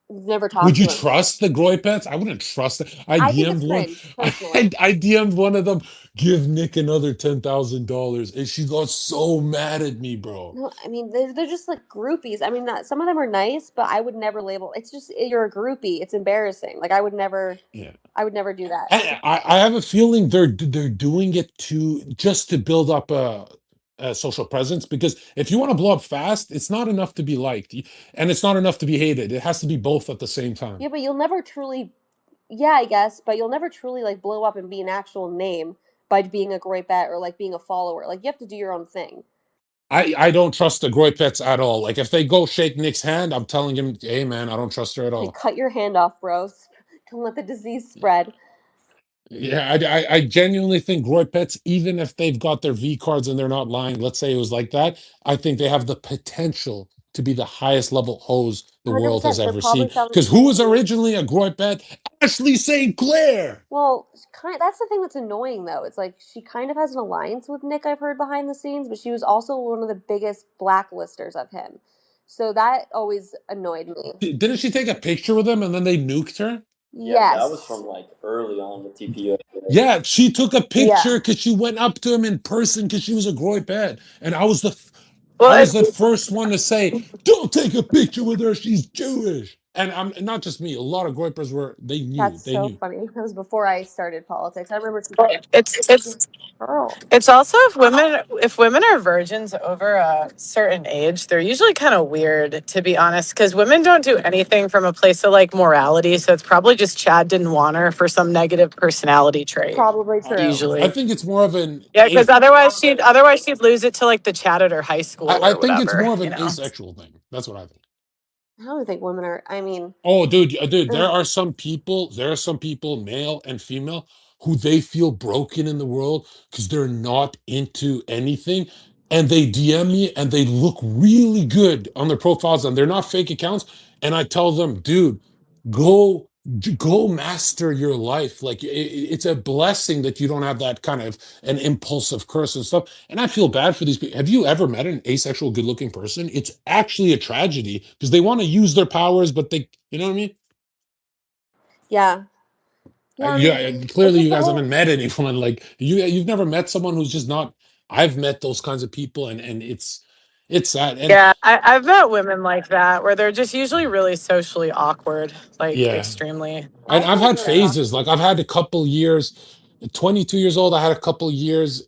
never Would talked you to him. trust the Groy Pets? I wouldn't trust it. I I think DM'd it's one. cringe I, personally. I DM'd one of them. Give Nick another $10,000, and she got so mad at me, bro. No, I mean they're just like groupies. I mean, not, some of them are nice, but I would never label. It's just you're a groupie. It's embarrassing. Like I would never. Yeah. I would never do that. I have a feeling they're doing it to just to build up a social presence, because if you want to blow up fast, it's not enough to be liked and it's not enough to be hated. It has to be both at the same time. Yeah, but you'll never truly. Yeah, I guess, but you'll never truly like blow up and be an actual name by being a great bet or like being a follower. Like you have to do your own thing. I don't trust the Groy Pets at all. Like if they go shake Nick's hand, I'm telling him, hey man, I don't trust her at Hey, all. cut your hand off, bros. Don't let the disease spread. Yeah, I genuinely think Groy Pets, even if they've got their V cards and they're not lying, let's say it was like that, I think they have the potential to be the highest level hose the world has 100%. They're ever probably seen. selling Because who was candy. originally a Groy Pet? Ashley St. Clair. Well, that's the thing that's annoying though. It's like she kind of has an alliance with Nick, I've heard behind the scenes, but she was also one of the biggest blacklisters of him. So that always annoyed me. Didn't she take a picture with him and then they nuked her? Yeah, that was Yes. from like early on with TPU. Yeah, she took a Yeah. picture because she went up to him in person because she was a Groy Pet. And I Well, was the first one to say, don't take a picture with her. She's Jewish. and I'm not just me. A lot of groypers they knew, That's they so knew. funny. That was before I started politics. I remember It's Pearl. it's also if women are virgins over a certain age, they're usually kind of weird, to be honest, because women don't do anything from a place of like morality. So it's probably just Chad didn't want her for some negative personality trait. Probably true. I Usually, think it's more of an yeah, because otherwise she'd lose it to like the Chad at her high school I or think it's whatever. more of You an know. asexual thing. That's what I think. I don't think women are. I mean, Oh, dude, ugh, there are some people, male and female, who they feel broken in the world because they're not into anything. And they DM me and they look really good on their profiles and they're not fake accounts. And I tell them, dude, go go master your life. Like it's a blessing that you don't have that kind of an impulsive curse and stuff. And I feel bad for these people. Have you ever met an asexual, good-looking person? It's actually a tragedy because they want to use their powers, but they, you know what I mean? yeah, yeah. I Yeah, mean, it's clearly you just guys all. haven't met anyone like you've never met someone who's just not. I've met those kinds of people, and it's sad. And Yeah, I've met women like that where they're just usually really socially awkward, like yeah, extremely. and I've I've met had really awkward. phases. Like I've had a couple years. 22 years old, I had a couple years.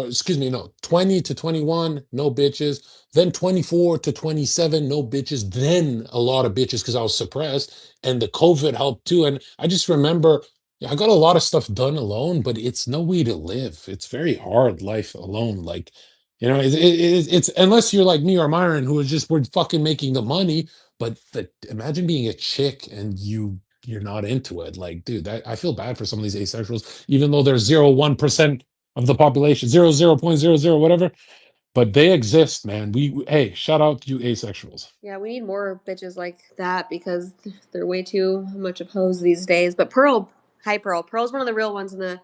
Excuse me, no, 20 to 21, no bitches. Then 24 to 27, no bitches. Then a lot of bitches because I was suppressed, and the COVID helped too. And I just remember, yeah, I got a lot of stuff done alone, but it's no way to live. It's very hard life alone. Like, it's unless you're like me or Myron, who is just we're fucking making the money. But imagine being a chick and you're not into it. Like, dude, I feel bad for some of these asexuals, even though they're 0.1% of the population, 0.00 whatever. But they exist, man. Hey, shout out to you asexuals. Yeah, we need more bitches like that because they're way too much of hoes these days. But Pearl, hi Pearl. Pearl's one of the real ones in the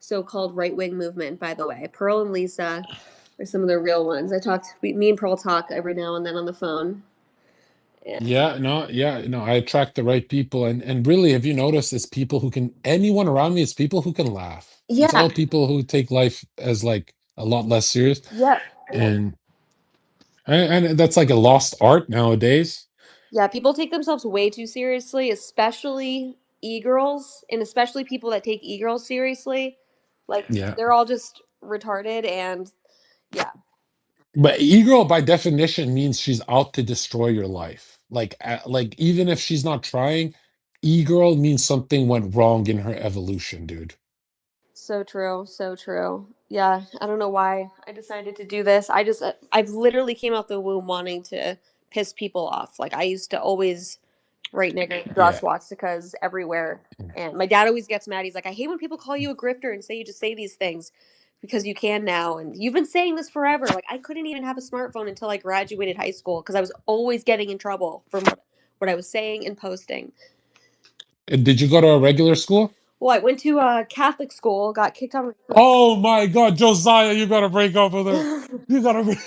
so-called right-wing movement, by the way. Pearl and Lisa are some of the real ones. Me and Pearl talk every now and then on the phone. Yeah. Yeah, no, I attract the right people, and really, have you noticed? It's people who can anyone around me. It's people who can laugh. It's Yeah. all people who take life as like a lot less serious, Yep. and and that's like a lost art nowadays. Yeah, people take themselves way too seriously, especially e-girls, and especially people that take e-girls seriously. Like Yeah. they're all just retarded and yeah. But e-girl by definition means she's out to destroy your life. Like even if she's not trying, e-girl means something went wrong in her evolution, dude. So true, so true. Yeah, I don't know why I decided to do this. I've literally came out the womb wanting to piss people off. Like I used to always write nigger, draw Yeah. swastikas everywhere. And my dad always gets mad. He's like, I hate when people call you a grifter and say you just say these things because you can now. And you've been saying this forever. Like I couldn't even have a smartphone until I graduated high school because I was always getting in trouble from what I was saying and posting. And did you go to a regular school? Well, I went to a Catholic school, got kicked out Oh my God, Josiah, you gotta break up with her. of You gotta break.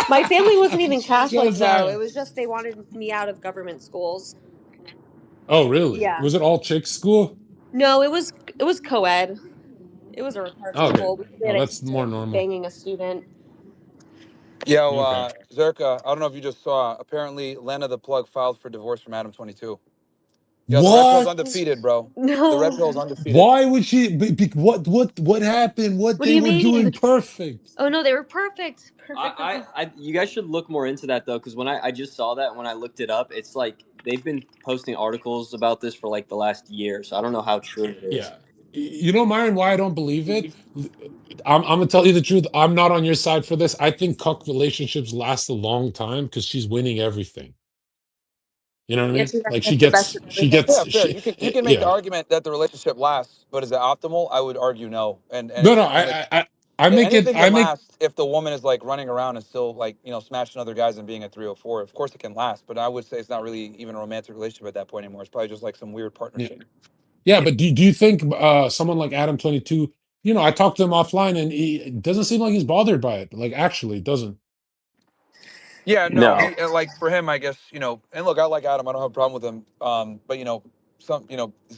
My family wasn't even Catholic though. Josiah. It was just they wanted me out of government schools. Oh, really? Yeah. Was it all chicks school? No, it was co-ed. It was a retarded Okay. school. We Oh, had a that's teacher more normal. banging a student. Yo, Okay. Zherka, I don't know if you just saw. Apparently, Lena the Plug filed for divorce from Adam 22. Yo, the red pill's What? undefeated, bro. The red pill's No. undefeated. Why would she what happened? What What do they you were doing mean? perfect. Oh no, they were perfect. Perfect. You guys should look more into that though, because when I just saw that when I looked it up, it's like they've been posting articles about this for like the last year, so I don't know how true it is. Yeah. You know, Myron, why I don't believe it? I'm gonna tell you the truth. I'm not on your side for this. I think cuck relationships last a long time because she's winning everything. You know what I Yeah, mean? she's gonna Like get the best of everything. Yeah, fair. You can make the yeah. argument that the relationship lasts, but is it optimal? I would argue no. And No, no, it's and like I make it anything I can make last if the woman is like running around and still like smashing other guys and being a 304. Of course it can last, but I would say it's not really even a romantic relationship at that point anymore. It's probably just like some weird yeah. partnership. Yeah, but do you think someone like Adam 22, I talked to him offline and it doesn't seem like he's bothered by it. Like actually, it doesn't. Yeah, no, No. he like for him, I guess And look, I like Adam. I don't have a problem with him. But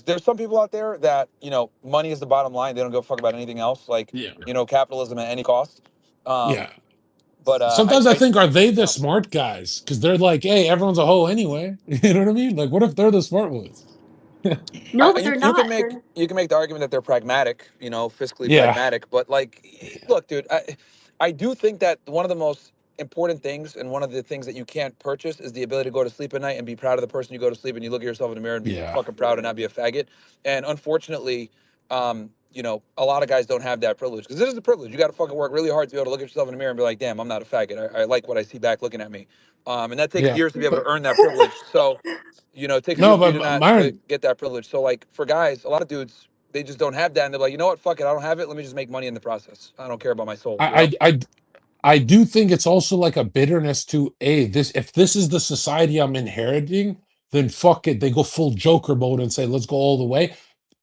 there's some people out there that money is the bottom line. They don't give a fuck about anything else. Like Yeah. capitalism at any cost. Um, Yeah. But Sometimes I think, are they the smart guys? Because they're like, hey, everyone's a hoe anyway. You know what I mean? Like, what if they're the smart ones? No, but you they're you can not. make They're you can make the argument that they're pragmatic, fiscally Yeah, pragmatic. But like, look, dude, I do think that one of the most important things and one of the things that you can't purchase is the ability to go to sleep at night and be proud of the person you go to sleep and you look at yourself in the mirror and be yeah, fucking proud and not be a faggot. And unfortunately, a lot of guys don't have that privilege because this is the privilege. You got to fucking work really hard to be able to look at yourself in the mirror and be like, damn, I'm not a faggot. I like what I see back looking at me. And that takes yeah. years to be able to earn that privilege. So it takes No, years for you but to not to Myron, get that privilege. So like for guys, a lot of dudes, they just don't have that, and they're like, you know what, fuck it, I don't have it. Let me just make money in the process. I don't care about my soul. I do think it's also like a bitterness to this. If this is the society I'm inheriting, then fuck it. They go full Joker mode and say, let's go all the way.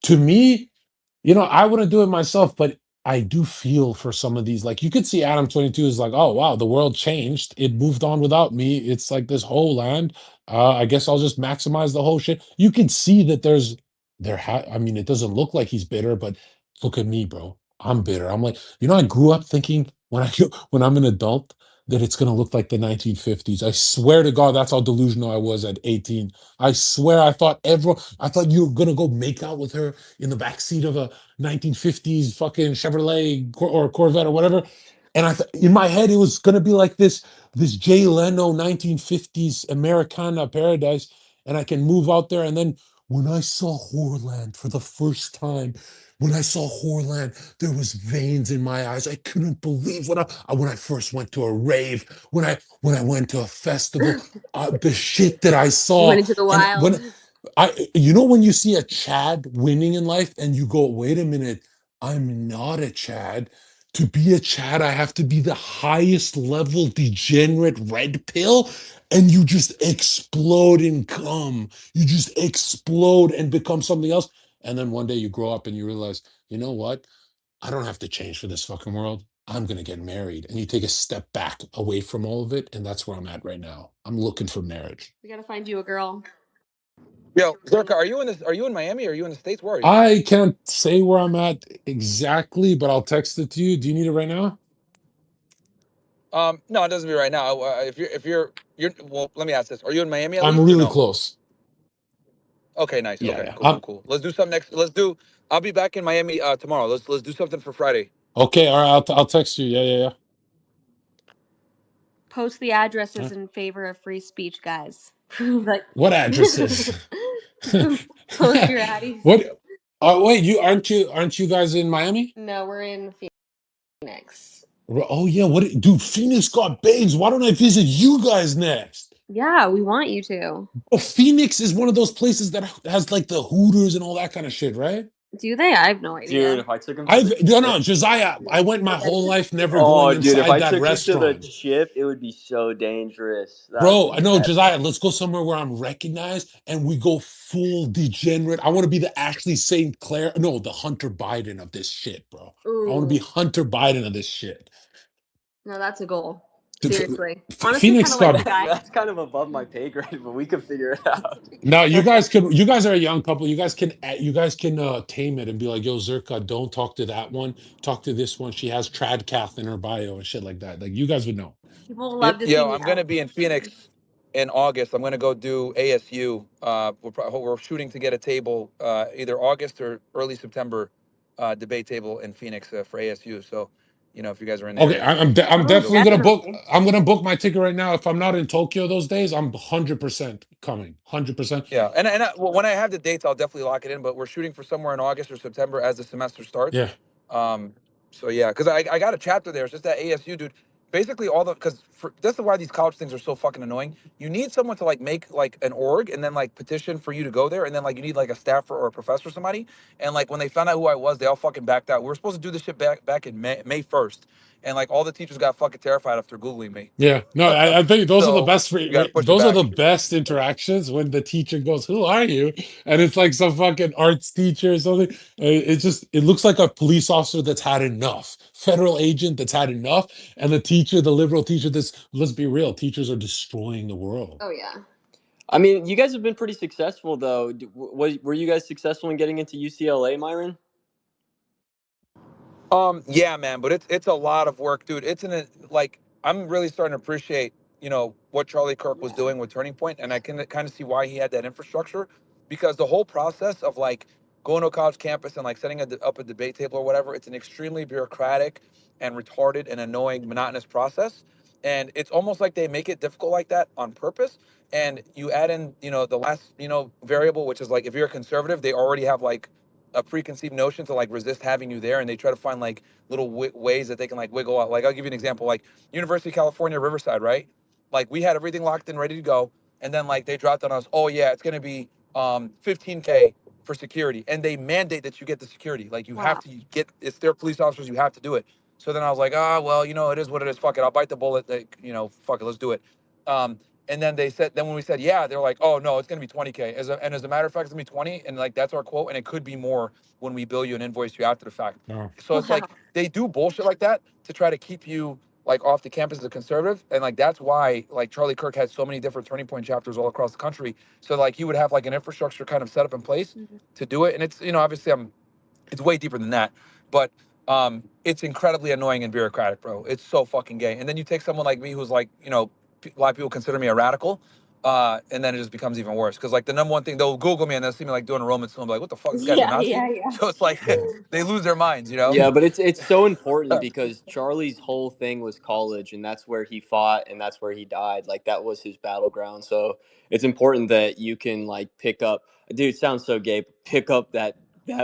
To me, I wouldn't do it myself, but I do feel for some of these. Like you could see Adam 22 is like, oh wow, the world changed. It moved on without me. It's like this whole land. I guess I'll just maximize the whole shit. You can see that I mean, it doesn't look like he's bitter, but look at me, bro. I'm bitter. I'm like, I grew up thinking when I'm an adult that it's gonna look like the 1950s. I swear to God, that's how delusional I was at 18. I swear I thought you were gonna go make out with her in the backseat of a 1950s fucking Chevrolet or Corvette or whatever. And in my head, it was going to be like this Jay Leno 1950s Americana paradise. And I can move out there. And then when I saw Horland for the first time, when I saw Horland, there was veins in my eyes. I couldn't believe when I first went to a rave, when I went to a festival, the shit that I you went saw. into the And wild. when you see a Chad winning in life and you go, wait a minute, I'm not a Chad. To be a Chad, I have to be the highest level degenerate red pill. And you just explode and come. You just explode and become something else. And then one day you grow up and you realize, you know what? I don't have to change for this fucking world. I'm going to get married. And you take a step back away from all of it. And that's where I'm at right now. I'm looking for marriage. We gotta find you a girl. Yo, Zherka, are you in Miami or are you in the States? Where are you? I can't say where I'm at exactly, but I'll text it to you. Do you need it right now? No, it doesn't be right now. If you're well, let me ask this: are you in Miami at I'm least or really no? close. Okay, nice. Yeah, Okay, yeah. cool. Let's do something next. I'll be back in Miami tomorrow. Let's do something for Friday. Okay, all right. I'll text you. Yeah, yeah, Post the yeah. addresses in favor of free speech, guys. Like, What addresses? post your addies. What? Oh, wait. Aren't you guys in Miami? No, we're in Phoenix. Oh yeah. Dude? Phoenix got babes. Why don't I visit you guys next? Yeah, we want you to. Oh, Phoenix is one of those places that has like the Hooters and all that kind of shit, right? Do they? I have no Dude, idea. if I took him to the No, chip, Josiah. I went my whole life never going oh, dude, if inside I that took you to the restaurant. chip, it would be so dangerous. That would Bro, be I know, epic. Josiah, let's go somewhere where I'm recognized and we go full degenerate. I want to be the Ashley St. Clair, no, the Hunter Biden of this shit, bro. I want to be Ooh, Hunter Biden of this shit. no, that's a goal. Dude, Seriously. Honestly, kind Phoenix of like got the guy. That's kind of above my pay grade, but we could figure it out. now. You guys are a young couple. You guys can tame it and be like, yo, Zherka, don't talk to that one. Talk to this one. She has Tradcath in her bio and shit like that. Like you guys would know. People will love to see Yo, me. I'm gonna be in Phoenix in August. I'm gonna go do ASU. We're shooting to get a table either August or early September, debate table in Phoenix for ASU. So, if you guys are in the Okay, area, I'm Oh, definitely gonna book. definitely. I'm gonna book my ticket right now. If I'm not in Tokyo those days, I'm 100% coming. 100%. yeah. And when I have the dates, I'll definitely lock it in. But we're shooting for somewhere in August or September as the semester starts. Yeah, Um, so yeah, because I got a chapter there. It's just that ASU, dude. Basically, because this is why these college things are so fucking annoying. You need someone to like make like an org and then like petition for you to go there, and then like you need like a staffer or a professor or somebody. And like when they found out who I was, they all fucking backed out. We were supposed to do this shit back in May 1st, and like all the teachers got fucking terrified after googling me. yeah. No, I think those are the So best. we got to push it Those are back. the best interactions when the teacher goes, "Who are you?" and it's like some fucking arts teacher or something. It looks like a police officer that's had enough, federal agent that's had enough, and the teacher, the liberal teacher. Let's be real, teachers are destroying the world. Oh yeah. I mean, you guys have been pretty successful, though. Were you guys successful in getting into UCLA, Myron? Yeah, man, but it's a lot of work, dude. It's like I'm really starting to appreciate, what Charlie Kirk was doing with Turning Point, and I can kind of see why he had that infrastructure, because the whole process of like going to a college campus and like setting up a debate table or whatever, it's an extremely bureaucratic and retarded and annoying, monotonous process, and it's almost like they make it difficult like that on purpose. And you add in, the last, variable, which is like if you're a conservative, they already have like a preconceived notion to like resist having you there, and they try to find like little ways that they can like wiggle out. Like I'll give you an example, like University of California, Riverside, right? Like we had everything locked in, ready to go, and then like they dropped on us, oh yeah, it's gonna be 15K for security, and they mandate that you get the security. Like you have Wow. to get, it's their police officers, you have to do it. So then I was like, well, it is what it is. Fuck it, I'll bite the bullet. Like, fuck it, let's do it. And then then when we said yeah, they're like, oh no, it's gonna be 20K. And as a matter of fact, it's gonna be 20, and like that's our quote, and it could be more when we bill you and invoice you after the fact. No. So it's Wow. like they do bullshit like that to try to keep you like off the campus as a conservative, and like that's why like Charlie Kirk had so many different Turning Point chapters all across the country. So like he would have like an infrastructure kind of set up in place Mhm. to do it, and it's obviously it's way deeper than that, but it's incredibly annoying and bureaucratic, bro. It's so fucking gay. And then you take someone like me who's like, a lot of people consider me a radical, and then it just becomes even worse because like the number one thing, they'll Google me and they'll see me like doing a Roman symbol, like what the fuck, this guy's a Yeah, Nazi. yeah, yeah. So it's like they lose their minds, Yeah, but it's so important because Charlie's whole thing was college, and that's where he fought, and that's where he died. Like that was his battleground. So it's important that you can like pick up. Dude, it sounds so gay. But pick up that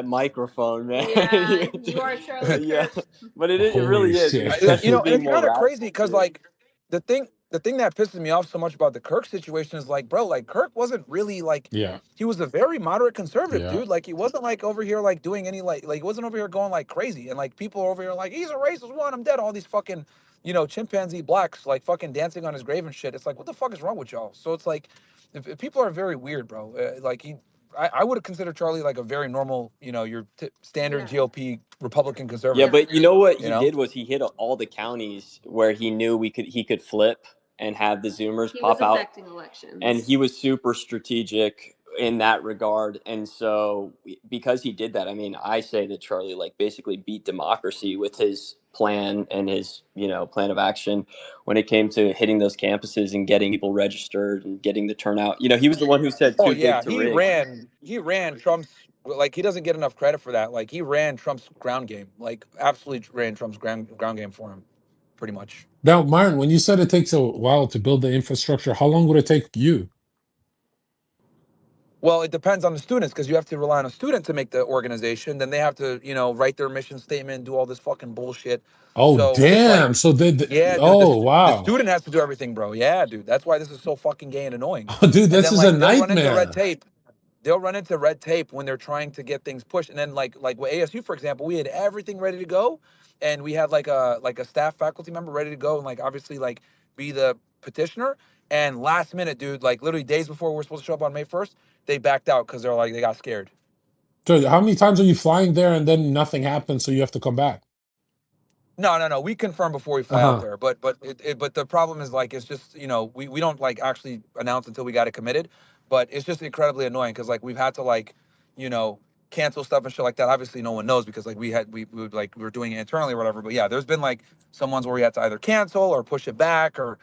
microphone, man. Yeah, you are Charlie Yeah, Kirk. but it Holy really is, shit. especially And being it's more kind of crazy radical because too. like the thing that pisses me off so much about the Kirk situation is like, bro, like Kirk wasn't really like, Yeah. he was a very moderate conservative Yeah. dude. Like he wasn't like over here like doing any like he wasn't over here going like crazy, and like people are over here like he's a racist, one I'm dead, all these fucking chimpanzee blacks like fucking dancing on his grave and shit. It's like what the fuck is wrong with y'all? So it's like if people are very weird, bro. Like I would have considered Charlie like a very normal, your standard Yeah, GOP Republican Yeah, conservative. yeah. but you know what You he know? did was he hit all the counties where he knew he could flip and have the Zoomers He was pop out, affecting and elections. he was super strategic in that regard. And so because he did that, I mean, I say that Charlie like basically beat democracy with his plan and his plan of action when it came to hitting those campuses and getting people registered and getting the turnout. He was the one who said Oh too big yeah, to he rig. ran Trump's, like he doesn't get enough credit for that. Like he ran Trump's ground game, like absolutely ran Trump's ground game for him, pretty much. Now, Myron, when you said it takes a while to build the infrastructure, how long would it take you? Well, it depends on the students because you have to rely on a student to make the organization. Then they have to, write their mission statement, do all this fucking bullshit. Oh, So it's like, damn. So yeah, dude, oh, the wow. student has to do everything, bro. Yeah, dude, that's why this is so fucking gay and annoying. Oh, dude, And this then is a like nightmare. they'll run into red tape when they're trying to get things pushed. And then like with ASU, for example, we had everything ready to go, and we had like a staff faculty member ready to go, and like obviously like be the petitioner. And last minute, dude, like literally days before we were supposed to show up on May 1st, they backed out because they're like they got scared. So how many times are you flying there and then nothing happens, so you have to come back? No. We confirm before we fly out Uh-huh. there. But the problem is like it's just we don't like actually announce until we got it committed. But it's just incredibly annoying because like we've had to like you know cancel stuff and shit like that. Obviously, no one knows because like we would like we were doing it internally or whatever. But yeah, there's been like some ones where we had to either cancel or push it back or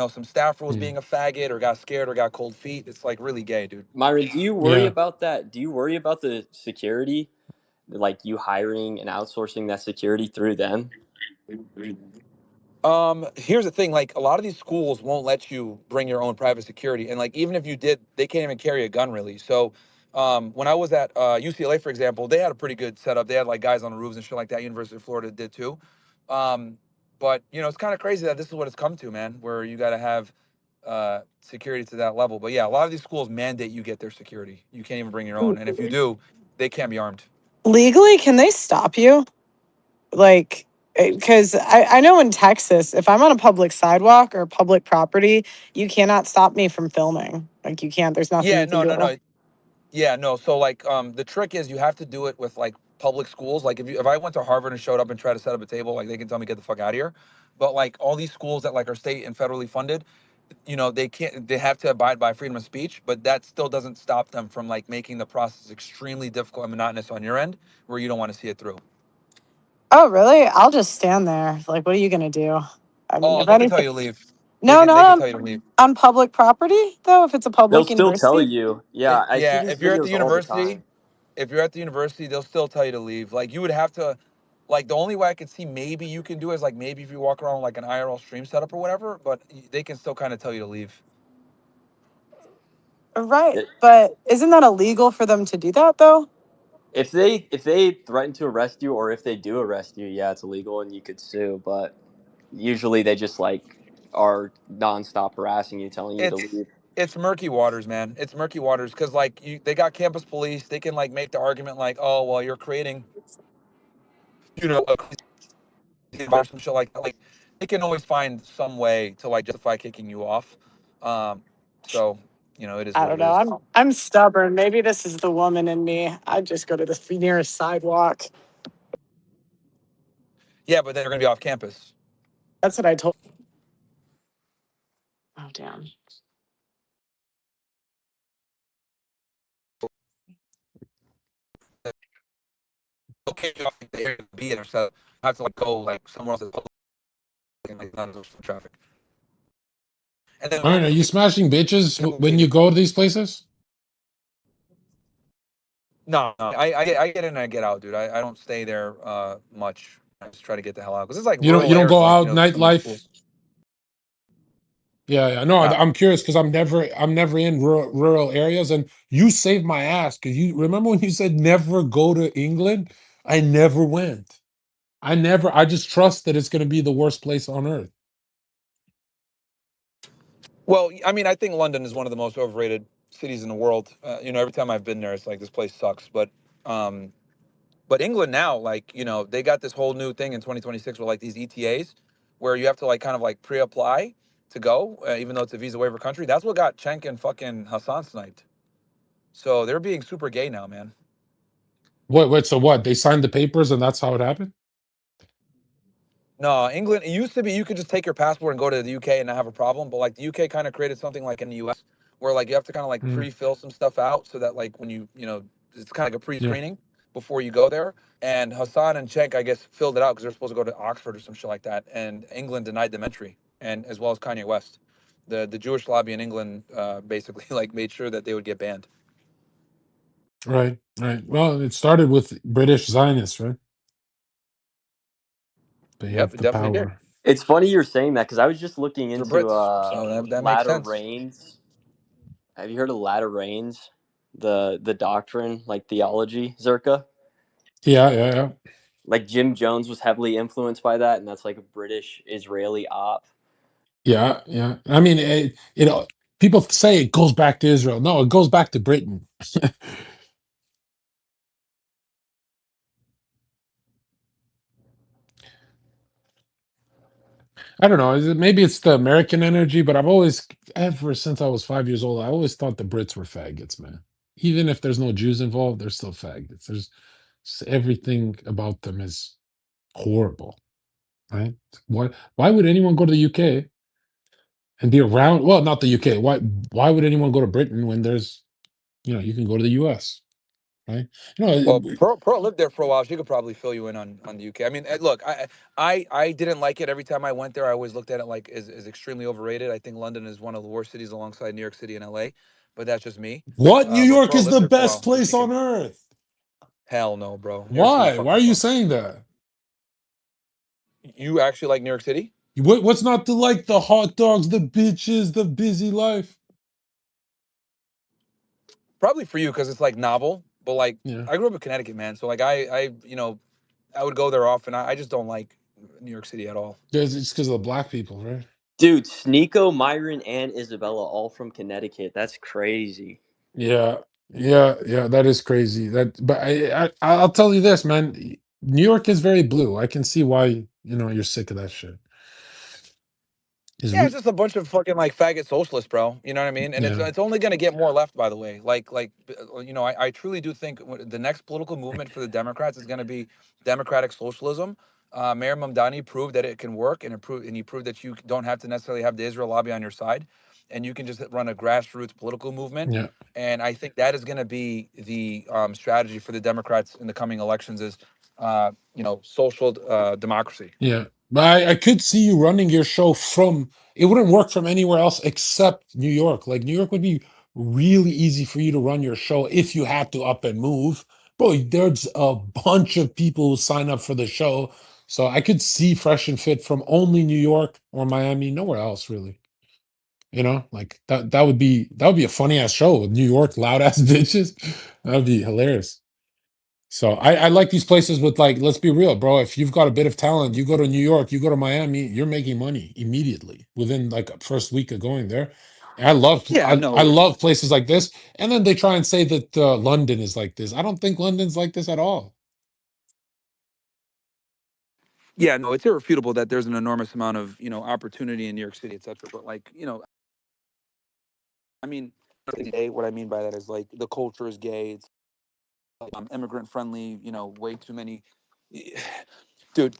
some staffer was Hmm. being a faggot or got scared or got cold feet. It's like really gay, dude. Myron, do you worry Yeah. about that? Do you worry about the security, like you hiring and outsourcing that security through them? Here's the thing, like a lot of these schools won't let you bring your own private security. And like even if you did, they can't even carry a gun really. So when I was at UCLA, for example, they had a pretty good setup. They had like guys on the roofs and shit like that. University of Florida did too. Um, but it's kind of crazy that this is what it's come to, man, where you gotta have security to that level. But yeah, a lot of these schools mandate you get their security. You can't even bring your own. And if you do, they can't be armed. Legally, can they stop you? Like, because I know in Texas, if I'm on a public sidewalk or public property, you cannot stop me from filming. Like, you can't, there's nothing Yeah, you can no, do. no, no. Yeah, no. So like the trick is you have to do it with like public schools. Like if I went to Harvard and showed up and tried to set up a table, like they can tell me get the fuck out of here. But like all these schools that like are state and federally funded, they have to abide by freedom of speech, but that still doesn't stop them from like making the process extremely difficult and monotonous on your end where you don't want to see it through. Oh, really? I'll just stand there. Like, what are you going to do? I mean, Oh, if they can tell you anything, to leave. no, They can not tell you to leave. on public property though. If it's a They'll public still tell university, you. Yeah, I see Yeah, these if you're at the videos all the university, time. they'll still tell you to leave. Like you would have to, like the only way I could see maybe you can do is like maybe if you walk around with, like an IRL stream setup or whatever, but they can still kind of tell you to leave. right? But isn't that illegal for them to do that though? If they threaten to arrest you, or if they do arrest you, yeah, it's illegal and you could sue. But usually they just like are nonstop harassing you, telling you to It's leave. it's murky waters, man. It's murky waters because like they got campus police. They can like make the argument like, oh well, you're creating, a crazy environment, some shit like that. Like they can always find some way to like justify kicking you off. So it is I what don't it know. is. I'm stubborn. Maybe this is the woman in me. I just go to the nearest sidewalk. Yeah, but then they're gonna be off campus. That's what I told. Oh damn. Okay, off the area to be in, or so I have to like go like somewhere else that's public and like not as much traffic. And then Myron, are you smashing bitches when you go to these places? no, I get in and I get out, dude. I don't stay there much. I just try to get the hell out because it's like You rural don't areas, go like out some of these nightlife? schools. Yeah, yeah. No, No, I'm curious because I'm never in rural areas, and you saved my ass because you remember when you said never go to England? I never went. I just trust that it's going to be the worst place on earth. well, I mean, I think London is one of the most overrated cities in the world. Every time I've been there, it's like this place sucks. Um, but England now, like they got this whole new thing in 2026 with like these ETAs, where you have to like kind of like pre-apply to go, even though it's a visa waiver country. That's what got Cenk and fucking Hassan sniped. So they're being super gay now, man. Wait, so what? They signed the papers and that's how it happened? No, England, it used to be you could just take your passport and go to the UK and not have a problem. But like the UK kind of created something like in the US where like you have to kind of like Mm, pre-fill some stuff out so that like when it's kind of like a yeah, pre-screening before you go there. And Hassan and Cenk, I guess, filled it out because they're supposed to go to Oxford or some shit like that. And England denied them entry, and as well as Kanye West. The Jewish lobby in England basically like made sure that they would get banned. right, right. Well, it started with British Zionists, right? They Yep, have it the definitely did. power. It's funny you're saying that because I was just looking They're into Brits, so that makes latter sense. rains. Have you heard of latter rains? The doctrine, like theology, Zherka? Yeah, yeah, yeah. Like Jim Jones was heavily influenced by that, and that's like a British Israeli op. Yeah, yeah. I mean, people say it goes back to Israel. No, it goes back to Britain. I don't know. Maybe it's the American energy, but ever since I was 5 years old, I always thought the Brits were faggots, man. Even if there's no Jews involved, they're still faggots. Everything about them is horrible, right? Why would anyone go to the UK and be around? Well, not the UK. Why would anyone go to Britain when you can go to the US, right? You Well, know, Pearl lived there for a while. She could probably fill you in on the UK. I mean, look, I didn't like it every time I went there. I always looked at it like as extremely overrated. I think London is one of the worst cities alongside New York City and LA, but that's just me. what? New But York Pearl is lived the there for a best while, so place she on can. earth. Hell no, bro. New York City Why? Why fucking are you sucks. saying that? You actually like New York City? What's not to like? The hot dogs, the bitches, the busy life? Probably for you because it's like novel. But like, Yeah. I grew up in Connecticut, man. So like, I would go there often. I just don't like New York City at all. It's because of the black people, right? Dude, Sneeko, Myron, and Isabella all from Connecticut. That's crazy. Yeah, yeah, yeah. That is crazy. But I'll tell you this, man. New York is very blue. I can see why you're sick of that shit. Is Yeah, it's we? just a bunch of fucking like faggot socialists, bro. You know what I mean? And it's Yeah, it's only gonna get more left, by the way. I truly do think the next political movement for the Democrats is gonna be democratic socialism. Mayor Mamdani proved that it can work, and he proved that you don't have to necessarily have the Israel lobby on your side, and you can just run a grassroots political movement. yeah, And I think that is gonna be the strategy for the Democrats in the coming elections is social democracy. yeah. But I could see you running your show from, it wouldn't work from anywhere else except New York. Like New York would be really easy for you to run your show if you had to up and move. Bro, there's a bunch of people who sign up for the show. So I could see Fresh and Fit from only New York or Miami, nowhere else really. You know, like that would be a funny ass show with New York loud ass bitches. That would be hilarious. So I like these places with, like, let's be real, bro. If you've got a bit of talent, you go to New York, you go to Miami, you're making money immediately within like a first week of going there. And Yeah, I no, love places like this. And then they try and say that London is like this. I don't think London's like this at all. yeah, no, it's irrefutable that there's an enormous amount of opportunity in New York City, etc. But like I mean, what I mean by that is like the culture is gay. It's immigrant friendly. Way too many. Dude,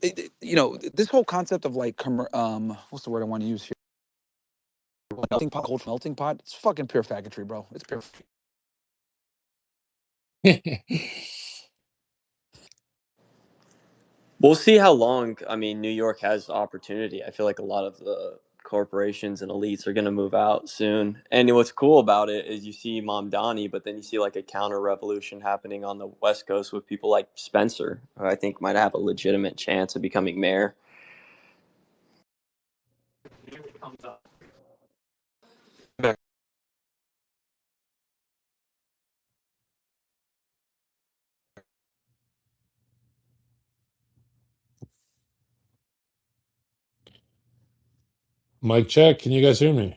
this whole concept of like what's the word I want to use here? Melting pot, culture melting pot. It's fucking pure faggotry, bro. It's pure. We'll see how long. I mean, New York has opportunity. I feel like a lot of the corporations and elites are going to move out soon. And what's cool about it is you see Mom Donnie, but then you see like a counter revolution happening on the West Coast with people like Spencer, who I think might have a legitimate chance of becoming mayor. Mic check. Can you guys hear me?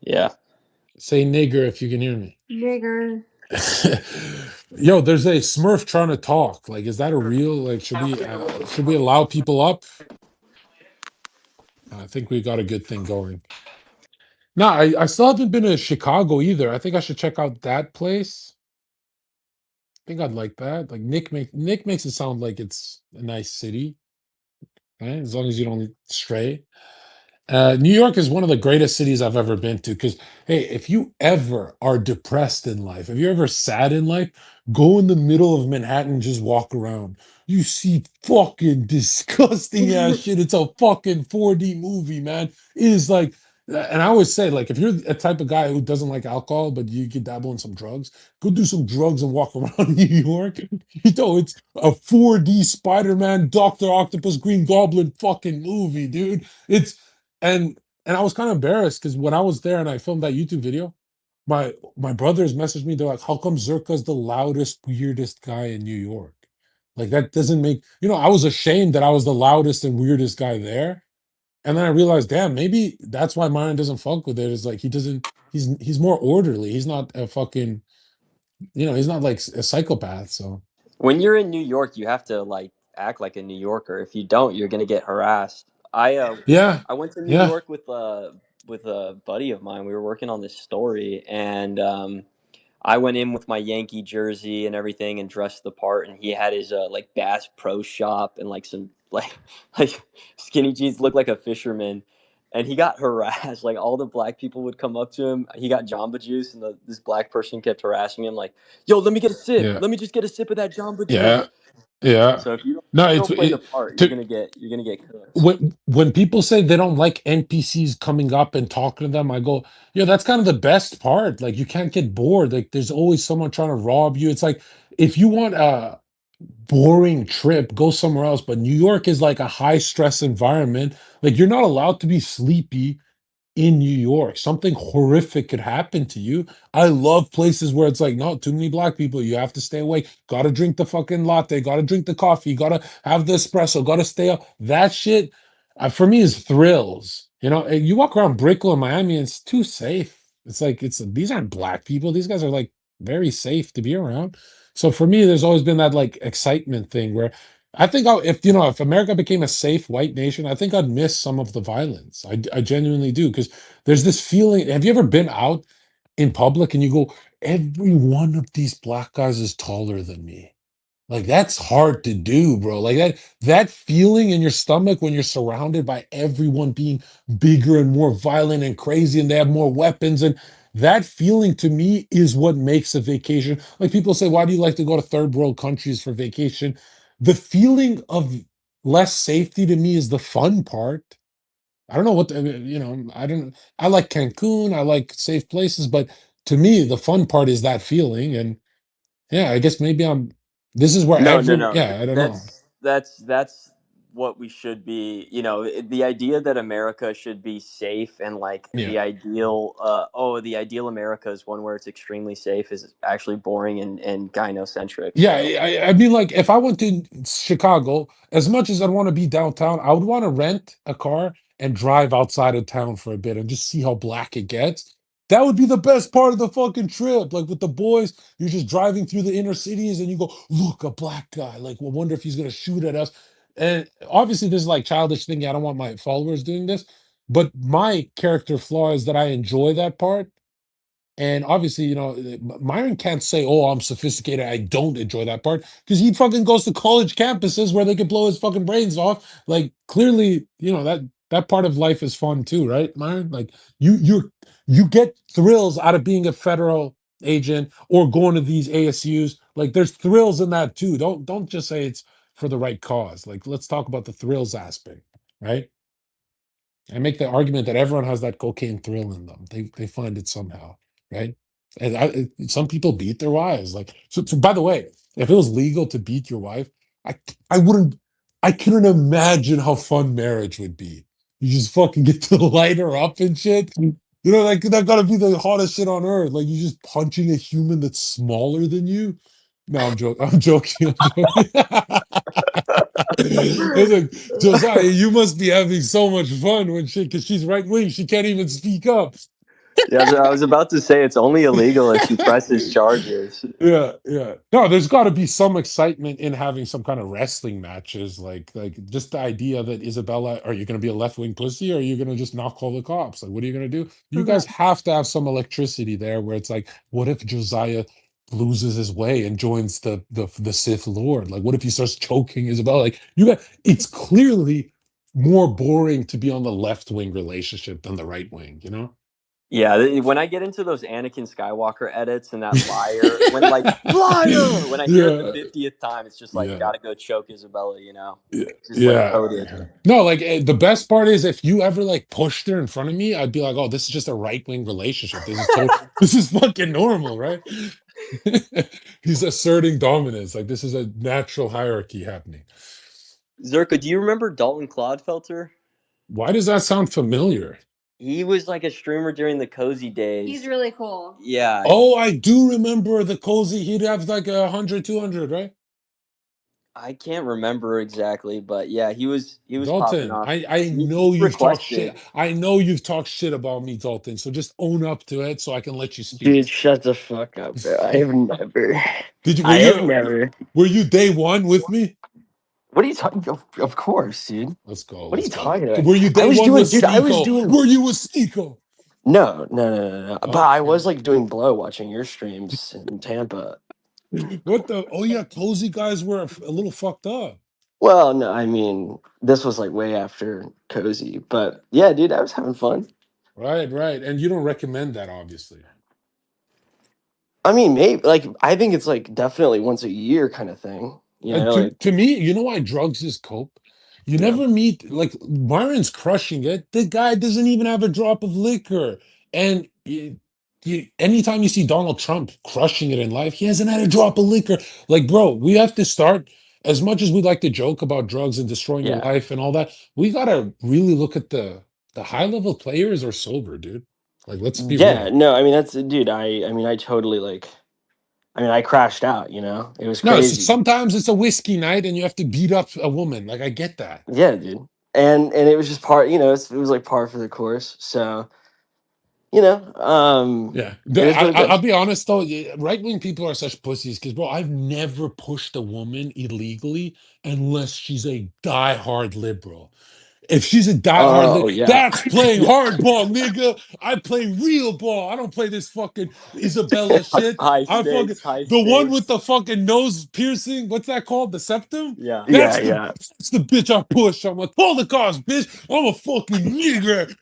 Yeah. Say nigger if you can hear me. Nigger. Yo, there's a Smurf trying to talk. Like, is that a real, like, should we allow people up? I think we got a good thing going. No, I still haven't been to Chicago either. I think I should check out that place. I think I'd like that. Like Nick makes it sound like it's a nice city, right? As long as you don't stray. New York is one of the greatest cities I've ever been to. Because, hey, if you ever are depressed in life, if you're ever sad in life, go in the middle of Manhattan, and just walk around. You see fucking disgusting ass shit. It's a fucking 4D movie, man. It is like, and I always say, like, if you're a type of guy who doesn't like alcohol, but you could dabble in some drugs, go do some drugs and walk around New York. It's a 4D Spider Man, Doctor Octopus, Green Goblin fucking movie, dude. It's and I was kind of embarrassed because when I was there and I filmed that YouTube video, my brothers messaged me. They're like, "How come Zherka's the loudest, weirdest guy in New York? Like that doesn't make I was ashamed that I was the loudest and weirdest guy there, and then I realized, damn, maybe that's why Myron doesn't fuck with it. Is like he doesn't. He's more orderly. He's not a fucking. He's not like a psychopath. So When you're in New York, you have to like act like a New Yorker. If you don't, you're gonna get harassed. yeah, I went to New yeah, York with a buddy of mine. We were working on this story, and I went in with my Yankee jersey and everything and dressed the part. And he had his like Bass Pro Shop and like some like like skinny jeans, looked like a fisherman. And he got harassed. Like all the black people would come up to him. He got Jamba Juice, and this black person kept harassing him, like, "Yo, let me get a sip. yeah, Let me just get a sip of that Jamba yeah, Juice." yeah. So No, if you it's don't play the part, to you're gonna get cooked. when people say they don't like NPCs coming up and talking to them, I go, yeah, that's kind of the best part. Like you can't get bored. Like there's always someone trying to rob you. It's like if you want a boring trip, go somewhere else. But New York is like a high stress environment. Like you're not allowed to be sleepy in New York. Something horrific could happen to you. I love places where it's like, no, too many black people. You have to stay awake. Gotta drink the fucking latte. Gotta drink the coffee. Gotta have the espresso. Gotta stay up. That shit, for me, is thrills. You walk around Brickell in Miami, and it's too safe. It's like these aren't black people. These guys are like very safe to be around. So for me, there's always been that like excitement thing where I think if America became a safe white nation, I think I'd miss some of the violence. I genuinely do because there's this feeling. Have you ever been out in public and you go, every one of these black guys is taller than me? Like that's hard to do, bro. Like that feeling in your stomach when you're surrounded by everyone being bigger and more violent and crazy and they have more weapons and that feeling to me is what makes a vacation. Like people say, why do you like to go to third world countries for vacation? The feeling of less safety to me is the fun part. I don't know what I don't. I like Cancun. I like safe places, but to me, the fun part is that feeling. And yeah, I guess maybe I'm. This is where No, no, every. no. Yeah, I don't know. That's what we should be. The idea that America should be safe and like Yeah. the ideal. The ideal America is one where it's extremely safe is actually boring and gynocentric. Yeah, So I mean, like, if I went to Chicago, as much as I'd want to be downtown, I would want to rent a car and drive outside of town for a bit and just see how black it gets. That would be the best part of the fucking trip. Like with the boys, you're just driving through the inner cities and you go, look, a black guy. Like, we wonder if he's gonna shoot at us. And obviously, this is like childish thing. I don't want my followers doing this, but my character flaw is that I enjoy that part. And obviously, Myron can't say, "Oh, I'm sophisticated. I don't enjoy that part," because he fucking goes to college campuses where they could blow his fucking brains off. Like clearly, that part of life is fun too, right, Myron? Like you get thrills out of being a federal agent or going to these ASU's. Like there's thrills in that too. Don't just say it's for the right cause. Like let's talk about the thrills aspect, right? I make the argument that everyone has that cocaine thrill in them. They find it somehow, right? And some people beat their wives. Like so. By the way, if it was legal to beat your wife, I I wouldn't. I couldn't imagine how fun marriage would be. You just fucking get to light her up and shit. Like that gotta be the hottest shit on earth. Like you just punching a human that's smaller than you. No, I'm joking. I'm joking. I'm joking. Listen, Josiah, you must be having so much fun when because she's right wing. She can't even speak up. yeah, I was about to say it's only illegal if she presses charges. Yeah, yeah. No, there's got to be some excitement in having some kind of wrestling matches, like just the idea that Isabella, are you going to be a left wing pussy, or are you going to just not call the cops? Like, what are you going to do? You guys have to have some electricity there, where it's like, what if Josiah loses his way and joins the Sith Lord? Like, what if he starts choking Isabella? Like, it's clearly more boring to be on the left wing relationship than the right wing, you know? Yeah, when I get into those Anakin Skywalker edits and that liar, when like liar, when I hear it the Yeah, 50th time, it's just like yeah. gotta go choke Isabella, Yeah, It's just like yeah. coded. No, like the best part is if you ever like pushed her in front of me, I'd be like, "Oh, this is just a right wing relationship. This is this is fucking normal, right?" He's asserting dominance. Like this is a natural hierarchy happening. Zherka, do you remember Dalton Clodfelter? Why does that sound familiar? He was like a streamer during the cozy days. He's really cool. Yeah, Oh, I do remember the cozy. He'd have like 100, 200, right? I can't remember exactly, but yeah, he was popping Dalton, off. I He know you've talked shit. requested. I know you've talked shit about me, Dalton. So just own up to it so I can let you speak. Dude, shut the fuck up, bro. I have never. Did you I have never. were you day one with me? What are you talking? Of course, dude. Let's go. What are Let's you go. talking about? Were you I day was one doing, with dude. I was Sneeko? doing. Were you with Sneeko? No. But I Okay. was like doing blow watching your streams in Tampa. What the? Oh yeah, cozy guys were a little fucked up. Well, no, I mean this was like way after Cozy, but yeah, dude, I was having fun. Right, right. And you don't recommend that, obviously. I mean, maybe like I think it's like definitely once a year kind of thing. To Like to me, you know why drugs is cope? You yeah, never meet like Myron's crushing it. The guy doesn't even have a drop of liquor. And anytime you see Donald Trump crushing it in life, he hasn't had a drop of liquor. Like, bro, we have to start. As much as we like to joke about drugs and destroying your yeah, life and all that, we gotta really look at the high level players are sober, dude. Like, let's be yeah. real. No, I mean that's dude. I mean I totally like. I mean I crashed out. It was No, so crazy. sometimes it's a whiskey night and you have to beat up a woman. Like, I get that. Yeah, dude. And it was just part, it was like par for the course. So, Yeah, it is what it I'll is. be honest though. Right wing people are such pussies because, bro, I've never pushed a woman illegally unless she's a diehard liberal. If she's a diehard, Oh yeah. that's playing hardball, nigga. I play real ball. I don't play this fucking Isabella shit. High I fucking stakes, high the one with stakes. the fucking nose piercing. What's that called? The septum. Yeah. Yeah, yeah. That's the bitch I push. I'm like, call the cars, bitch. I'm a fucking nigga.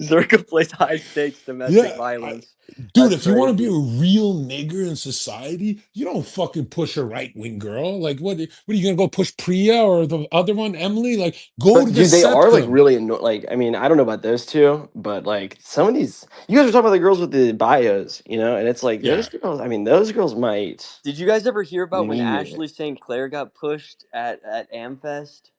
Zherka plays high stakes domestic Yeah, violence. Dude, That's if you want to be a crazy. real nigger in society, you don't fucking push a right wing girl. Like, what are you gonna go push Priya or the other one, Emily? Like, go to But the dude, they are like septum. really like I mean, I don't know about those two, but like some of these you guys are talking about the girls with the bios, and it's like those Yeah. girls, I mean, those girls might Did you guys ever hear about when need it. Ashley St. Clair got pushed at Amfest?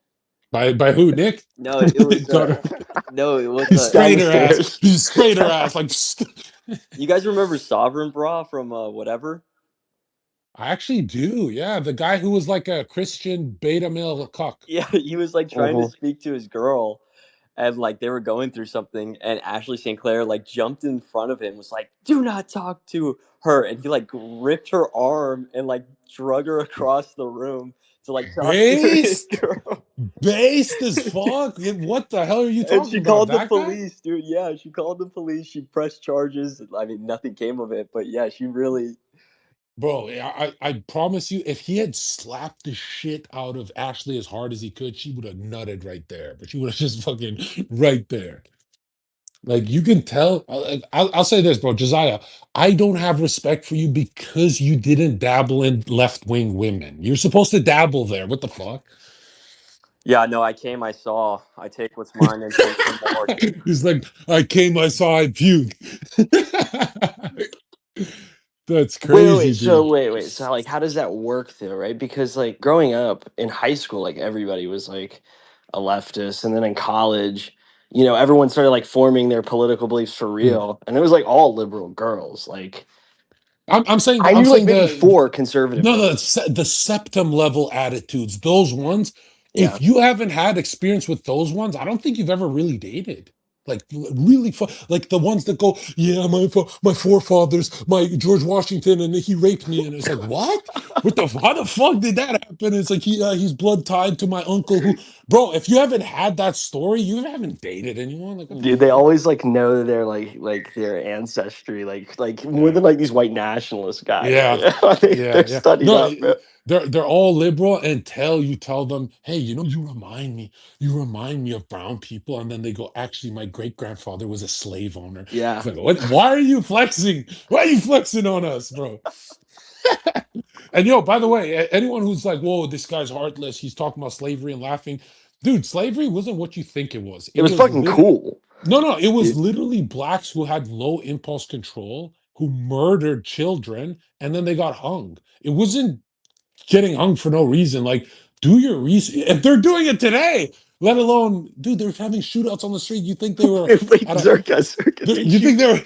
By who, Nick? No, it was Got her. no, it was He Down the sprayed her ass. stairs. He sprayed her ass like. you guys remember Sovereign Bra from whatever? I actually do. Yeah, the guy who was like a Christian beta male cuck. Yeah, he was like trying to Mhm. speak to his girl, and like they were going through something, and Ashley St. Clair like jumped in front of him, was like, "Do not talk to her," and he like ripped her arm and like drug her across the room to like talk to his Based, girl. based as fuck. What the hell are you And talking she about? called the That guy? police, dude. Yeah, she called the police. She pressed charges. I mean, nothing came of it, but yeah, she really. Bro, I promise you, if he had slapped the shit out of Ashley as hard as he could, she would have nutted right there. But she would have just fucking right there. Like you can tell. I'll say this, bro, Josiah. I don't have respect for you because you didn't dabble in left wing women. You're supposed to dabble there. What the fuck? Yeah, no, I came, I saw. I take what's mine and take some more, dude. He's like, I came, I saw, I puke. That's Wait, wait, crazy, wait. So dude. wait. So like how does that work though, right? Because like growing up in high school, like everybody was like a leftist, and then in college, everyone started like forming their political beliefs for Mm. real. And it was like all liberal girls. Like I'm saying I I'm knew like saying maybe the four conservative no, women. the septum level attitudes, those ones. Yeah. If you haven't had experience with those ones, I don't think you've ever really dated. Like really, like the ones that go, yeah, my forefathers, my George Washington, and he raped me, and it's like, what? What the? How the fuck did that happen? It's like he's blood tied to my uncle, who, bro. If you haven't had that story, you haven't dated anyone. Like what the Dude, they fuck? always like know their like their ancestry, like more Yeah. than like these white nationalist guys. Yeah, They're yeah. studied No, up, bro. they're all liberal until you tell them, hey, you remind me of brown people, and then they go, actually, my great grandfather was a slave owner. It's Yeah. like, what? Why are you flexing? Why are you flexing on us, bro? And by the way, anyone who's like, whoa, this guy's heartless, he's talking about slavery and laughing, dude, slavery wasn't what you think it was. It It was was fucking cool, no, it was dude. literally blacks who had low impulse control, who murdered children, and then they got hung. It wasn't getting hung for no reason. Like, do your research. If they're doing it today, let alone, dude, they're having shootouts on the street. You think they were Wait, at a, Zherka, you think they were,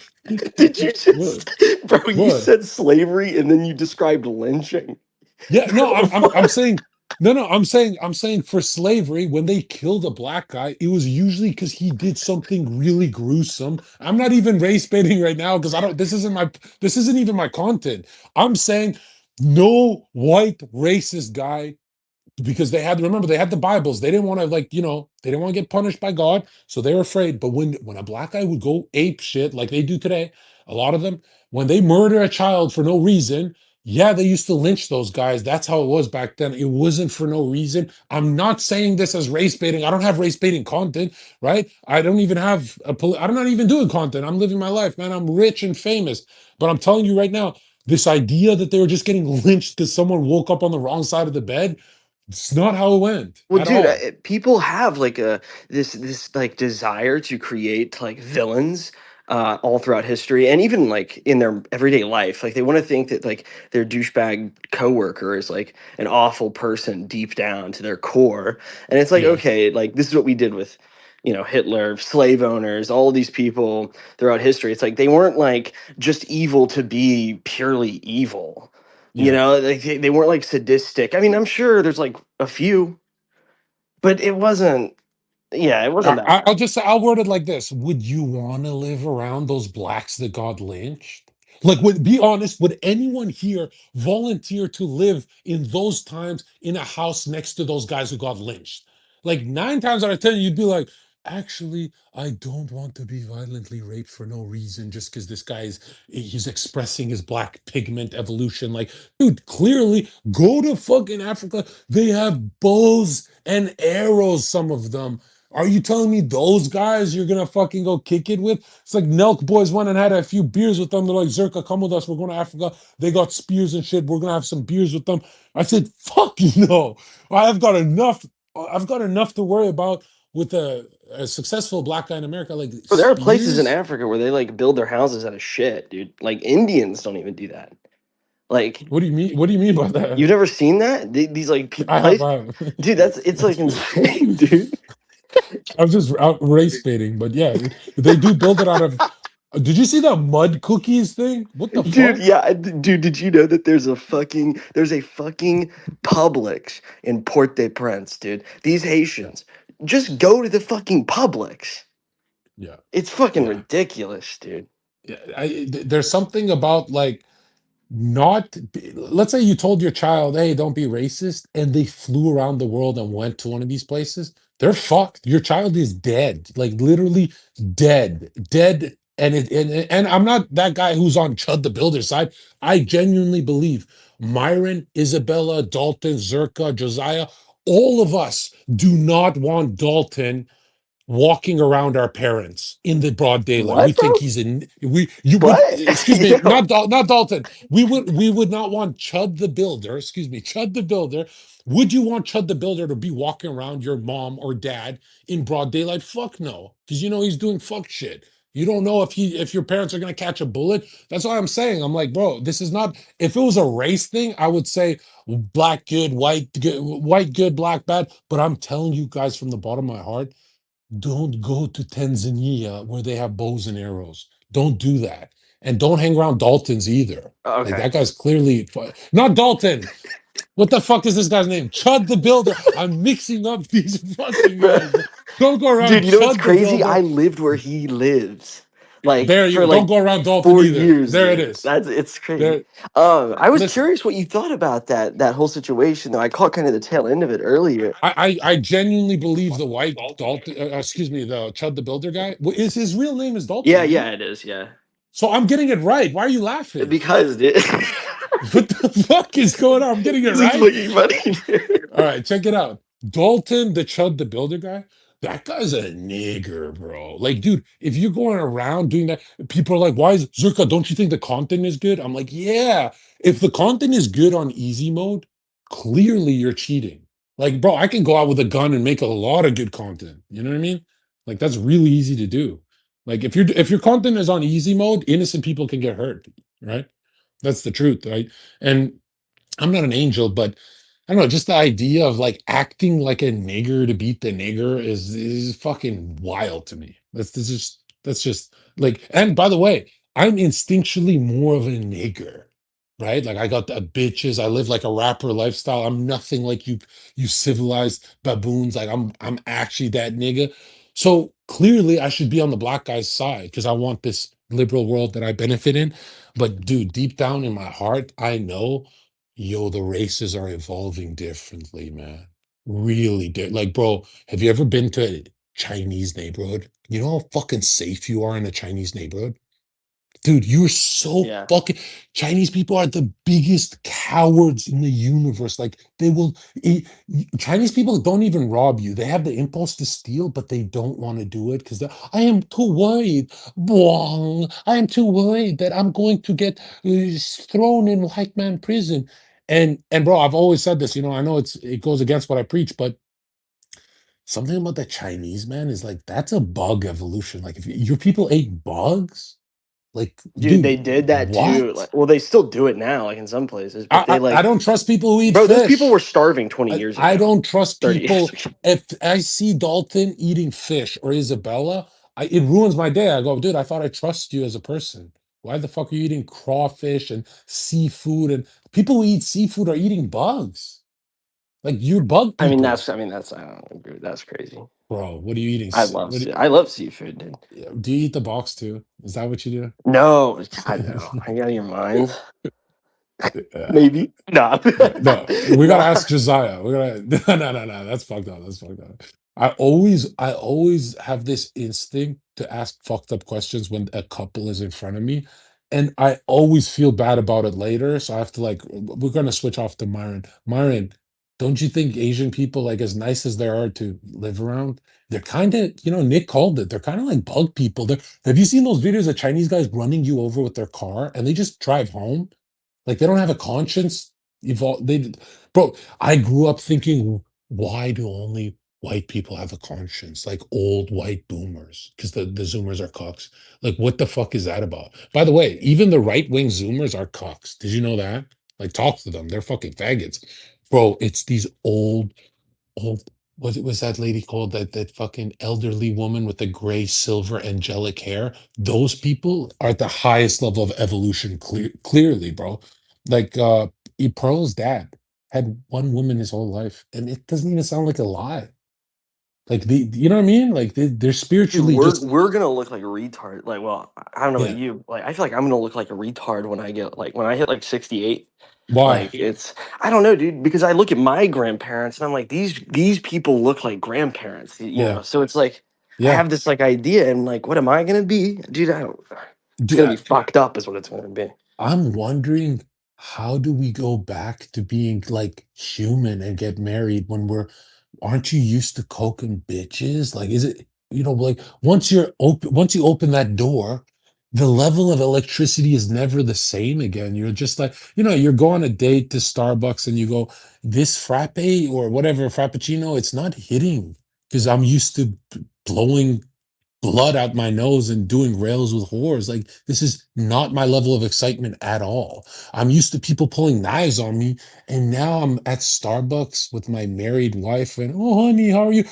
did you what? just, bro? You What? said slavery and then you described lynching. Yeah, no, I'm What? saying no, I'm saying for slavery, when they killed a black guy, it was usually because he did something really gruesome. I'm not even race baiting right now because I don't this isn't even my content. I'm saying no white racist guy, because remember they had the Bibles. They didn't want to, like, they didn't want to get punished by God, so they were afraid. But when a black guy would go ape shit like they do today, a lot of them, when they murder a child for no reason, yeah, they used to lynch those guys. That's how it was back then. It wasn't for no reason. I'm not saying this as race baiting. I don't have race baiting content, right? I don't even have I'm not even doing content. I'm living my life, man. I'm rich and famous. But I'm telling you right now, this idea that they were just getting lynched because someone woke up on the wrong side of the bed, it's not how it went Well, at dude, all. people have like this like desire to create like villains all throughout history, and even like in their everyday life. Like they want to think that like their douchebag coworker is like an awful person deep down to their core, and it's like Yeah, okay, like this is what we did with Hitler, slave owners, all these people throughout history. It's like they weren't like just evil to be purely evil. yeah. Like they weren't like sadistic. I mean, I'm sure there's like a few, but it wasn't. Yeah, it wasn't that bad. I'll word it like this: would you want to live around those blacks that got lynched? Like, be honest, would anyone here volunteer to live in those times in a house next to those guys who got lynched? Like 9 times out of 10, you'd be like, actually, I don't want to be violently raped for no reason, just because this guy's he's expressing his black pigment evolution. Like, dude, clearly go to fucking Africa. They have bows and arrows, some of them. Are you telling me those guys you're gonna fucking go kick it with? It's like Nelk boys went and had a few beers with them. They're like, Zherka, come with us. We're going to Africa. They got spears and shit. We're gonna have some beers with them. I said, fuck you, no. I've got enough. I've got enough to worry about with a successful black guy in America. Like Bro, there are places in spears. Africa where they like build their houses out of shit, dude. Like Indians don't even do that. Like What do you mean? What do you mean by that? you've never seen that? These like I have. places, I have. dude. It's like insane, dude. I'm just out race baiting, but yeah, they do build it out of. Did you see that mud cookies thing? What the Dude, fuck? yeah, dude. Did you know that there's a fucking Publix in Port-de-Prince, dude? These Yeah, Haitians just go to the fucking Publix. yeah, It's fucking yeah. ridiculous, dude. Yeah, there's something about like not let's say you told your child, hey, don't be racist, and they flew around the world and went to one of these places. They're fucked. Your child is dead, like literally dead. And I'm not that guy who's on Chud the Builder side. I genuinely believe Myron, Isabella, Dalton, Zherka, Josiah, all of us do not want Dalton walking around our parents in the broad daylight. We What, think bro? he's in. You would, What? excuse me, Yo, not Dalton. We would not want Chud the Builder. Excuse me, Chud the Builder. Would you want Chud the Builder to be walking around your mom or dad in broad daylight? Fuck no, because you know he's doing fuck shit. You don't know if your parents are gonna catch a bullet. That's what I'm saying. I'm like, bro, this is not. If it was a race thing, I would say black good, white good, black bad. But I'm telling you guys from the bottom of my heart, don't go to Tanzania where they have bows and arrows. Don't do that. And don't hang around Dalton's either. Like okay. that guy's clearly not Dalton. What the fuck is this guy's name? Chud the Builder. I'm mixing up these fucking Bro. guys. Don't go around Dude, you know what's Chud the crazy? Builder. I lived where he lives, like There for you don't like go around Dalton 4 either. years, There it dude. is. It's crazy. There. I was Listen, curious what you thought about that whole situation, though. I caught kind of the tail end of it earlier. I genuinely believe the white Dalton, excuse me, the Chud the Builder guy. Is his real name is Dalton, Yeah, isn't yeah, it? it is. Yeah, So I'm getting it right. Why are you laughing? because dude, What the fuck is going on? I'm getting it this is right. fucking funny, dude. All right, check it out. Dalton, the Chud, the Builder guy, that guy's a nigger, bro. Like, dude, if you're going around doing that, people are like, why is Zherka, don't you think the content is good? I'm like, yeah. If the content is good on easy mode, clearly you're cheating. Like, bro, I can go out with a gun and make a lot of good content. You know what I mean? Like, that's really easy to do. Like, if your content is on easy mode, innocent people can get hurt, right? That's the truth, right? And I'm not an angel, but I don't know, just the idea of like acting like a nigger to beat the nigger is fucking wild to me. That's just like, and by the way, I'm instinctually more of a nigger, right? Like I got the bitches, I live like a rapper lifestyle. I'm nothing like you civilized baboons. Like I'm actually that nigga. So clearly I should be on the black guy's side because I want this liberal world that I benefit in. But dude, deep down in my heart, I know, yo, the races are evolving differently, man. Really, like, bro, have you ever been to a Chinese neighborhood? You know how fucking safe you are in a Chinese neighborhood? Dude, you're so Yeah, fucking. Chinese people are the biggest cowards in the universe. Like, they will. Chinese people don't even rob you. They have the impulse to steal, but they don't want to do it because I am too worried. Bwong, I am too worried that I'm going to get thrown in white man prison. And bro, I've always said this. I know it goes against what I preach, but something about the Chinese man is like that's a bug evolution. Like if your people ate bugs. Like, dude, they dude, did that too. what? Like, well, they still do it now, like in some places, but I, they I I like, don't trust people who eat bro, those people were fish. starving 20 I, years I ago, don't trust 30 years people. ago. If I see Dalton eating fish or Isabella, it ruins my day. I go, dude, I thought I trust you as a person. Why the fuck are you eating crawfish and seafood? And people who eat seafood are eating bugs. Like you're bug people, I don't agree. That's crazy. bro. What are you eating? I love seafood, dude. Do you eat the box too? Is that what you No, God, no. Are you out of your mind? do? Maybe. No. No, we gotta No. ask Josiah. We gotta no. That's fucked up. That's fucked up. I always have this instinct to ask fucked up questions when a couple is in front of me, and I always feel bad about it later. So I have to like, we're gonna switch off to Myron. Myron, don't you think Asian people, like as nice as they are to live around, they're kind of, Nick called it. They're kind of like bug people. Have you seen those videos of Chinese guys running you over with their car and they just drive home? Like they don't have a conscience. Bro, I grew up thinking, why do only white people have a conscience? Like old white boomers, because the Zoomers are cocks. Like, what the fuck is that about? By the way, even the right wing Zoomers are cocks. Did you know that? Like, talk to them. They're fucking faggots. Bro, it's these old what was that lady called, that fucking elderly woman with the gray silver angelic hair? Those people are at the highest level of evolution, clearly, bro. Like Pearl's dad had one woman his whole life, and it doesn't even sound like a lie. Like you know what I mean? Like they're Dude, spiritually we're just, we're gonna look like a retard. Like, well, I don't know about yeah. you. Like, I feel like I'm gonna look like a retard when I hit like 68. Why? Like, it's I don't know, dude, because I look at my grandparents and I'm like, these people look like grandparents, you Yeah, know. So it's like I yeah. have this like idea and like, what am I gonna be, dude? I don't. It's Dude, gonna be fucked up, is what it's gonna be. I'm wondering, how do we go back to being like human and get married when aren't you used to coke and bitches? Like, is it, like once you open that door, the level of electricity is never the same again. You're just like, you're going on a date to Starbucks and you go, this frappe or whatever, frappuccino, it's not hitting because I'm used to blowing blood out my nose and doing rails with whores. Like, this is not my level of excitement at all. I'm used to people pulling knives on me, and now I'm at Starbucks with my married wife, and oh, honey, how are you?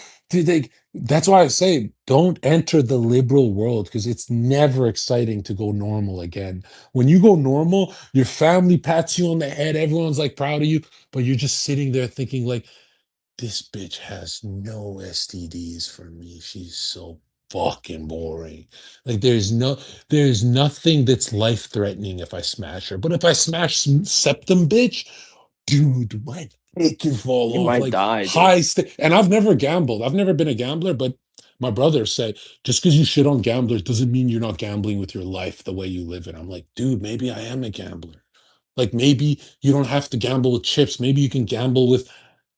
That's why I say don't enter the liberal world because it's never exciting to go normal again. When you go normal, your family pats you on the head, everyone's like proud of you, but you're just sitting there thinking like, this bitch has no STDs for me. She's so fucking boring. Like there's nothing that's life threatening if I smash her. But if I smash septum bitch, dude, my dick can You fall off. might Like die, dude. and I've never gambled. I've never been a gambler, but my brother said, just because you shit on gamblers doesn't mean you're not gambling with your life the way you live it. I'm like, dude, maybe I am a gambler. Like maybe you don't have to gamble with chips. Maybe you can gamble with,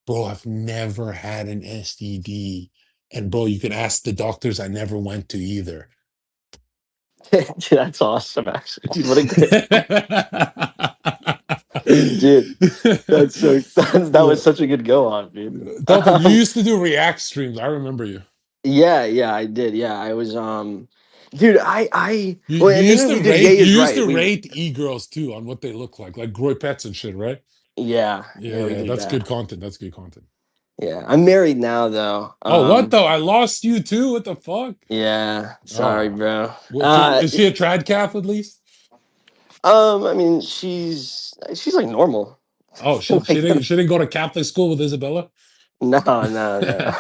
bro, I've never had an STD. And bro, you can ask the doctors, I never went to either. Dude, that's awesome, actually. Dude, what a great dude. That's so that Yeah. was such a good go on, dude. Dalton, you used to do React streams. I remember you. Yeah, yeah, I did. Yeah, I was dude, I You well, you and then used to we did rate Gay you is used Right. to We rate e-girls too on what they look like Groy Pets and shit, right? yeah, Yeah, yeah, we yeah, did that's good that. content. That's good content. Yeah. I'm married now though. Oh, what though? I lost you too. What the fuck? Yeah, sorry, Oh, bro. is she a trad calf at least? I mean, she's like normal. Oh, she Like, didn't go to Catholic school with Isabella. no, no, no.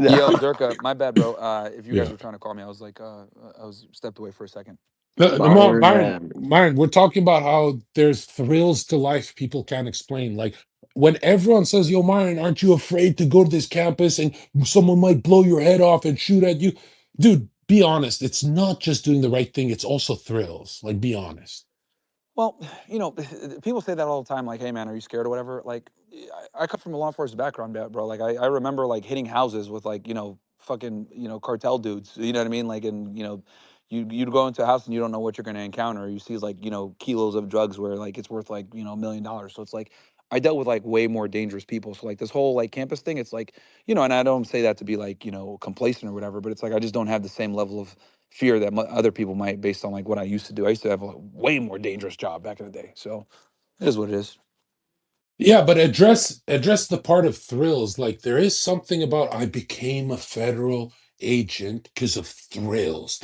Yo, No. Zherka, my bad, bro. If you guys Yeah. were trying to call me, I was like, I was stepped away for a second. No, My Myron, bad. Myron, we're talking about how there's thrills to life people can't explain. Like when everyone says, "Yo, Myron, aren't you afraid to go to this campus and someone might blow your head off and shoot at you?" Dude, be honest. It's not just doing the right thing, it's also thrills. Like, be honest. Well, people say that all the time, like, "Hey, man, are you scared or whatever?" Like, I come from a law enforcement background, bro. Like, I remember like hitting houses with like, fucking, cartel dudes. You know what I mean? Like, and you'd go into a house and you don't know what you're going to encounter. You see like, kilos of drugs where like it's worth like, $1 million. So it's like I dealt with like way more dangerous people. So like this whole like campus thing, it's like, and I don't say that to be like, complacent or whatever, but it's like I just don't have the same level of fear that other people might based on like what I used to do. I used to have a way more dangerous job back in the day. So it is what it is. Yeah, but address the part of thrills. Like there is something about I became a federal agent because of thrills.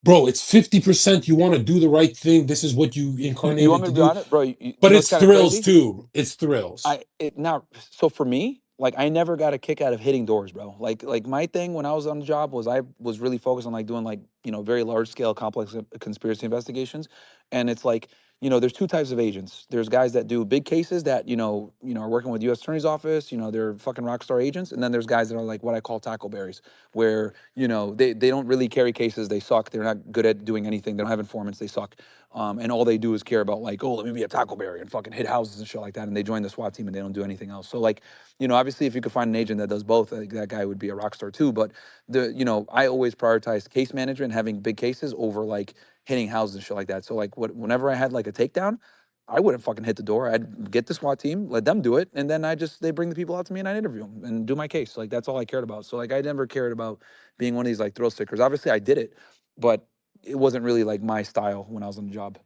Bro, it's 50% you want to do the right thing. This is what you You want incarnated me to to be do. honest, bro? You But know, it's it's kind of thrills crazy. too. It's thrills. I it now so for me, like I never got a kick out of hitting doors, bro. Like my thing when I was on the job was I was really focused on like doing like very large scale complex conspiracy investigations, and it's like there's two types of agents. There's guys that do big cases that are working with U.S. Attorney's Office. They're fucking rock star agents, and then there's guys that are like what I call tackleberries, where they don't really carry cases. They suck. They're not good at doing anything. They don't have informants. They suck, and all they do is care about like, oh, let me be a tackleberry and fucking hit houses and shit like that. And they join the SWAT team and they don't do anything else. So like, obviously, if you could find an agent that does both, I think that guy would be a rock star too. But I always prioritize case management, having big cases over like hitting houses and shit like that. So like, whenever I had like a takedown, I wouldn't fucking hit the door. I'd get the SWAT team, let them do it, and then they bring the people out to me and I'd interview them and do my case. Like that's all I cared about. So like, I never cared about being one of these like thrill seekers. Obviously, I did it, but it wasn't really like my style when I was on the job.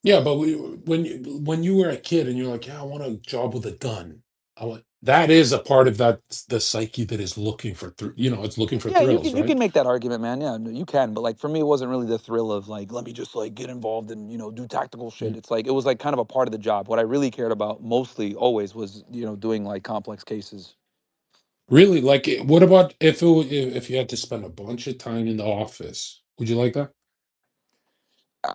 Yeah, but when you were a kid and you're like, yeah, I want a job with a gun. That is a part of the psyche that is looking for it's looking for Yeah, you thrills, can you right? can make that argument, man. Yeah, no, you can. But like for me, it wasn't really the thrill of like, let me just like get involved and do tactical shit. Mm. It's like it was like kind of a part of the job. What I really cared about mostly always was doing like complex cases. Really, like, what about if you had to spend a bunch of time in the office? Would you like that?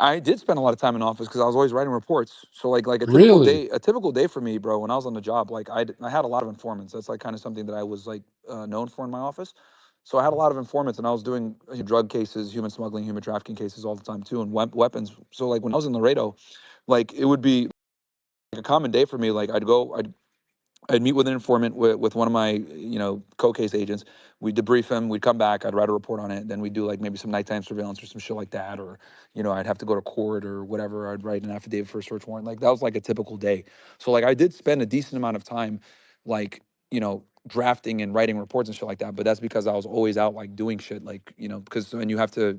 I did spend a lot of time in office because I was always writing reports. So like Really? a typical day for me, bro, when I was on the job, like I had a lot of informants. That's like kind of something that I was like known for in my office. So I had a lot of informants, and I was doing drug cases, human smuggling, human trafficking cases all the time too, and weapons. So like when I was in Laredo, like it would be like a common day for me. Like I'd meet with an informant with one of my, co-case agents. We'd debrief him. We'd come back. I'd write a report on it. Then we'd do like maybe some nighttime surveillance or some shit like that. Or, I'd have to go to court or whatever. I'd write an affidavit for a search warrant. Like that was like a typical day. So like I did spend a decent amount of time, like, drafting and writing reports and shit like that. But that's because I was always out like doing shit, like, because when you have to,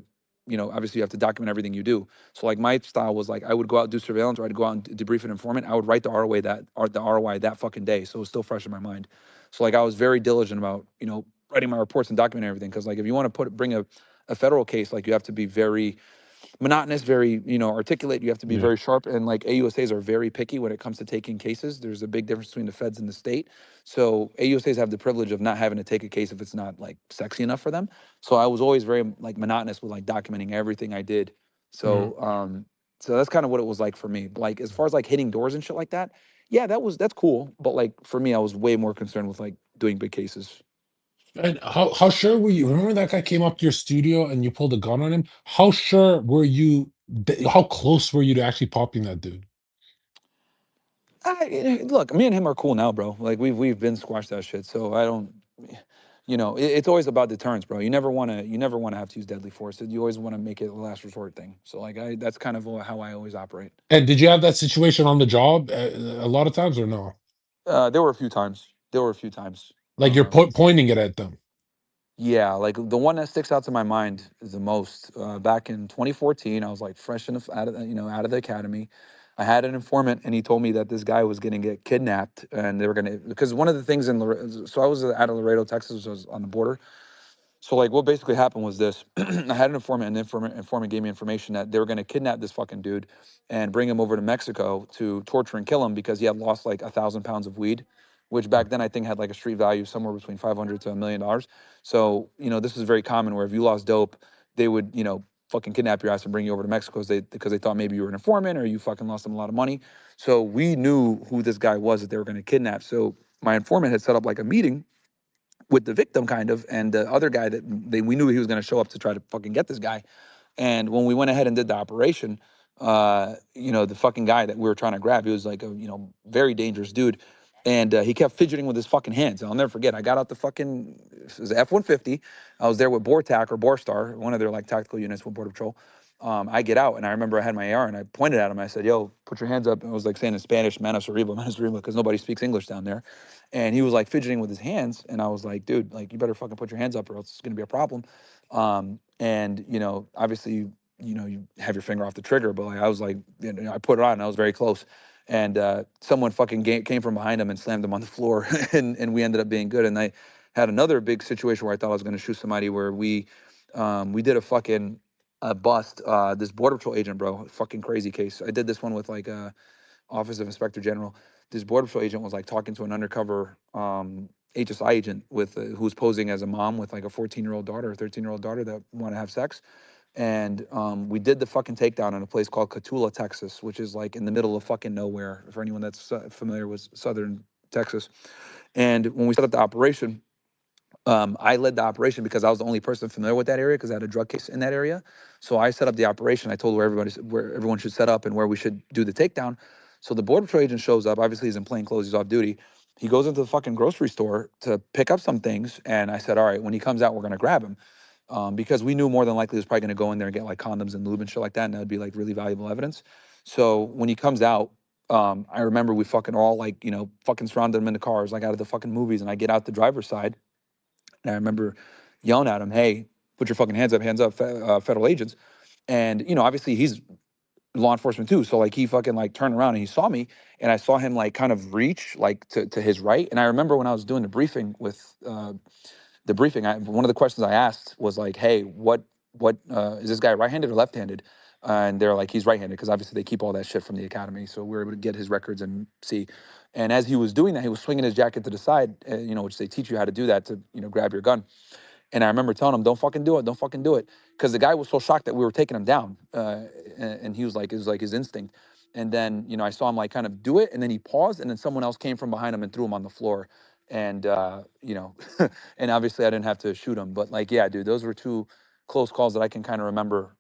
obviously you have to document everything you do. So like my style was like I would go out and do surveillance, or I'd go out and debrief an informant. I would write the ROI that fucking day, so it was still fresh in my mind. So like I was very diligent about writing my reports and documenting everything, because like if you want to bring a federal case, like you have to be very monotonous, very articulate. You have to be Yeah. very sharp, and like AUSAs are very picky when it comes to taking cases. There's a big difference between the feds and the state. So AUSAs have the privilege of not having to take a case if it's not like sexy enough for them. So I was always very like monotonous with like documenting everything I did. Mhm. So that's kind of what it was like for me. Like as far as like hitting doors and shit like that, yeah, that's cool. But like for me, I was way more concerned with like doing big cases. And how sure were you? Remember that guy came up to your studio and you pulled a gun on him? How sure were you? How close were you to actually popping that dude? Look, me and him are cool now, bro. Like we've been squashed that shit. So I don't, it's always about deterrence, bro. You never wanna have to use deadly force. You always want to make it a last resort thing. So like that's kind of how I always operate. And did you have that situation on the job a lot of times or no? There were a few times. There were a few times. Like you're pointing it at them. Yeah, like the one that sticks out to my mind the most. Back in 2014, I was like fresh out of the academy. I had an informant, and he told me that this guy was going to get kidnapped, and they were going to, because one of the things so I was out of Laredo, Texas, which was on the border. So like what basically happened was this. I had an informant, and the informant gave me information that they were going to kidnap this fucking dude and bring him over to Mexico to torture and kill him because he had lost like 1,000 pounds of weed, which back then I think had like a street value somewhere between 500 to $1 million. So this was very common, where if you lost dope, they would fucking kidnap your ass and bring you over to Mexico, because they thought maybe you were an informant or you fucking lost them a lot of money. So we knew who this guy was that they were going to kidnap. So my informant had set up like a meeting with the victim, kind of, and the other guy that we knew he was going to show up to try to fucking get this guy. And when we went ahead and did the operation, the fucking guy that we were trying to grab, he was like a very dangerous dude, and he kept fidgeting with his fucking hands. And I'll never forget. I got out the fucking, it was F-150. I was there with BORTAC or BORSTAR, one of their like tactical units with Border Patrol. I get out, and I remember I had my AR, and I pointed at him. I said, "Yo, put your hands up." And I was like saying in Spanish, "Manos arriba, manos arriba," because nobody speaks English down there. And he was like fidgeting with his hands, and I was like, "Dude, like you better fucking put your hands up, or else it's gonna be a problem." And obviously, you have your finger off the trigger, but like I was like, I put it on, and I was very close. And someone fucking came from behind him and slammed him on the floor, and we ended up being good. And I had another big situation where I thought I was going to shoot somebody, where we did a fucking bust this border patrol agent, bro. Fucking crazy case. I did this one with like Office of Inspector General. This border patrol agent was like talking to an undercover HSI agent with who was posing as a mom with like a 14-year-old daughter or 13-year-old daughter that wanted to have sex. And we did the fucking takedown in a place called Catula, Texas, which is like in the middle of fucking nowhere for anyone that's familiar with southern Texas. And when we set up the operation, I led the operation because I was the only person familiar with that area because I had a drug case in that area. So I set up the operation. I told where everyone should set up and where we should do the takedown. So the border patrol agent shows up. Obviously, he's in plain clothes. He's off duty. He goes into the fucking grocery store to pick up some things, and I said, "All right, when he comes out, we're gonna grab him." Because we knew more than likely he was probably going to go in there and get like condoms and lube and shit like that, and that'd be like really valuable evidence. So when he comes out, I remember we fucking all like fucking surrounded him in the cars like out of the fucking movies, and I get out the driver's side, and I remember yelling at him, "Hey, put your fucking hands up, federal agents!" And obviously he's law enforcement too, so like he fucking like turned around and he saw me, and I saw him like kind of reach like to his right, and I remember when I was doing the briefing with. One of the questions I asked was like, "Hey, what is this guy right-handed or left-handed?" And they're like, "He's right-handed," because obviously they keep all that shit from the academy. So we were able to get his records and see. And as he was doing that, he was swinging his jacket to the side, which they teach you how to do that to grab your gun. And I remember telling him, "Don't fucking do it, don't fucking do it," because the guy was so shocked that we were taking him down, and he was like, it was like his instinct. And then I saw him like kind of do it, and then he paused, and then someone else came from behind him and threw him on the floor, and and obviously I didn't have to shoot him, but like yeah, dude, those were two close calls that I can kind of remember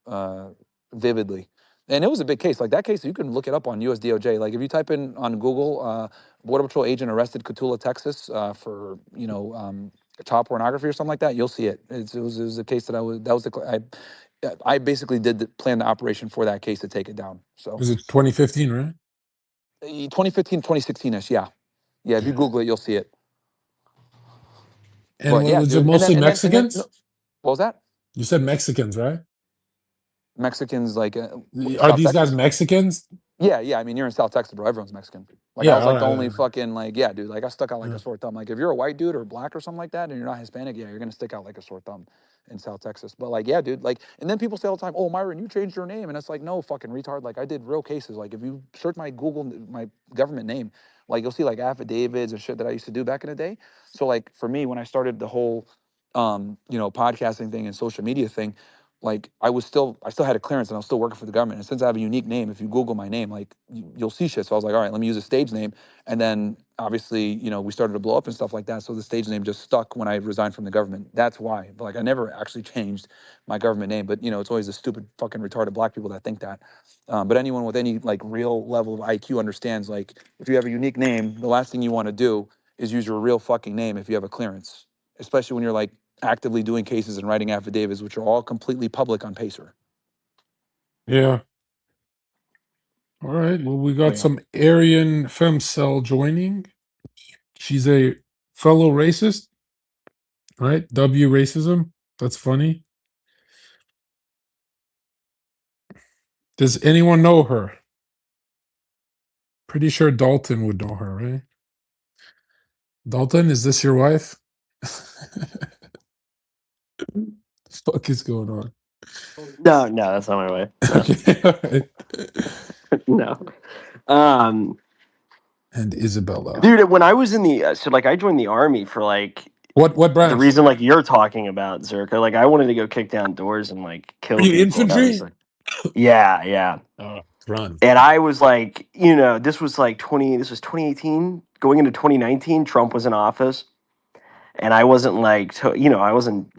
vividly. And it was a big case. Like that case, you can look it up on USDOJ. Like if you type in on Google, Border Patrol agent arrested Catula, Texas, for child pornography or something like that, you'll see it. It was a case that I basically plan the operation for that case to take it down. So Was it 2015, right? 2015, 2016ish, yeah. Yeah, if you Okay. Google it, you'll see it. And But what yeah, was it? dude. Mostly And then Mexicans? what was that? You said Mexicans, right? Mexicans like Are South these guys Texas? Mexicans? Yeah. I mean, you're in South Texas, bro. Everyone's Mexican. Like I Yeah, was all like the right. only fucking like yeah, dude. Like I stuck out like Yeah. a sore thumb. Like if you're a white dude or black or something like that, and you're not Hispanic, yeah, you're gonna stick out like a sore thumb in South Texas. But like yeah, dude. Like and then people say all the time, "Oh, Myron, you changed your name," and it's like no, fucking retard. Like I did real cases. Like if you search my Google my government name, like you'll see like affidavits and shit that I used to do back in the day. So like for me, when I started the whole podcasting thing and social media thing, like I still had a clearance and I was still working for the government. And since I have a unique name, if you Google my name, like you'll see shit. So I was like, all right, let me use a stage name. And then obviously, we started to blow up and stuff like that. So the stage name just stuck when I resigned from the government. That's why. But like I never actually changed my government name. But it's always the stupid fucking retarded black people that think that. But anyone with any like real level of IQ understands like if you have a unique name, the last thing you want to do is use your real fucking name if you have a clearance, especially when you're like actively doing cases and writing affidavits, which are all completely public on Pacer. Yeah. All right. Well, we Oh got yeah. some Aryan femcel joining. She's a fellow racist, right? W racism. That's funny. Does anyone know her? Pretty sure Dalton would know her, right? Dalton, is this your wife? Fuck is going on? No, that's not my way. No, Okay. All right. no. Um, And Isabella. dude, when I was in the so like I joined the army for like What the branch? reason like you're talking about Zherka. Like I wanted to go kick down doors and like Are kill you people. That was infantry? like yeah. Run. And I was like, this was like 2018 going into 2019. Trump was in office. And I wasn't like, I wasn't,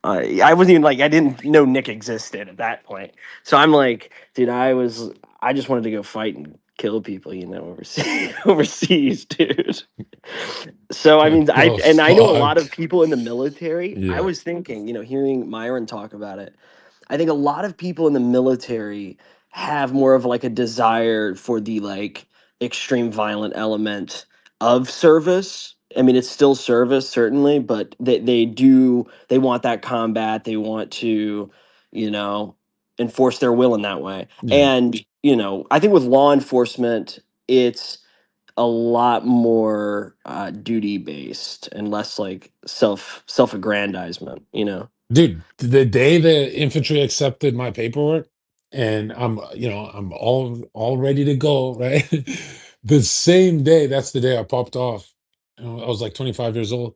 I wasn't even like, I didn't know Nick existed at that point. So I'm like, dude, I just wanted to go fight and kill people, overseas, overseas, dude. So I mean, Oh, I know a lot fuck. of people in the military. I Yeah. was thinking, hearing Myron talk about it, I think a lot of people in the military have more of like a desire for the like extreme violent element of service. I mean, it's still service certainly, but they want that combat. They want to, you know, enforce their will in that way. Yeah. And, I think with law enforcement, it's a lot more duty based and less like self-aggrandizement, Dude, the day the infantry accepted my paperwork and I'm all ready to go, right? The same day, that's the day I popped off. I was like 25 years old.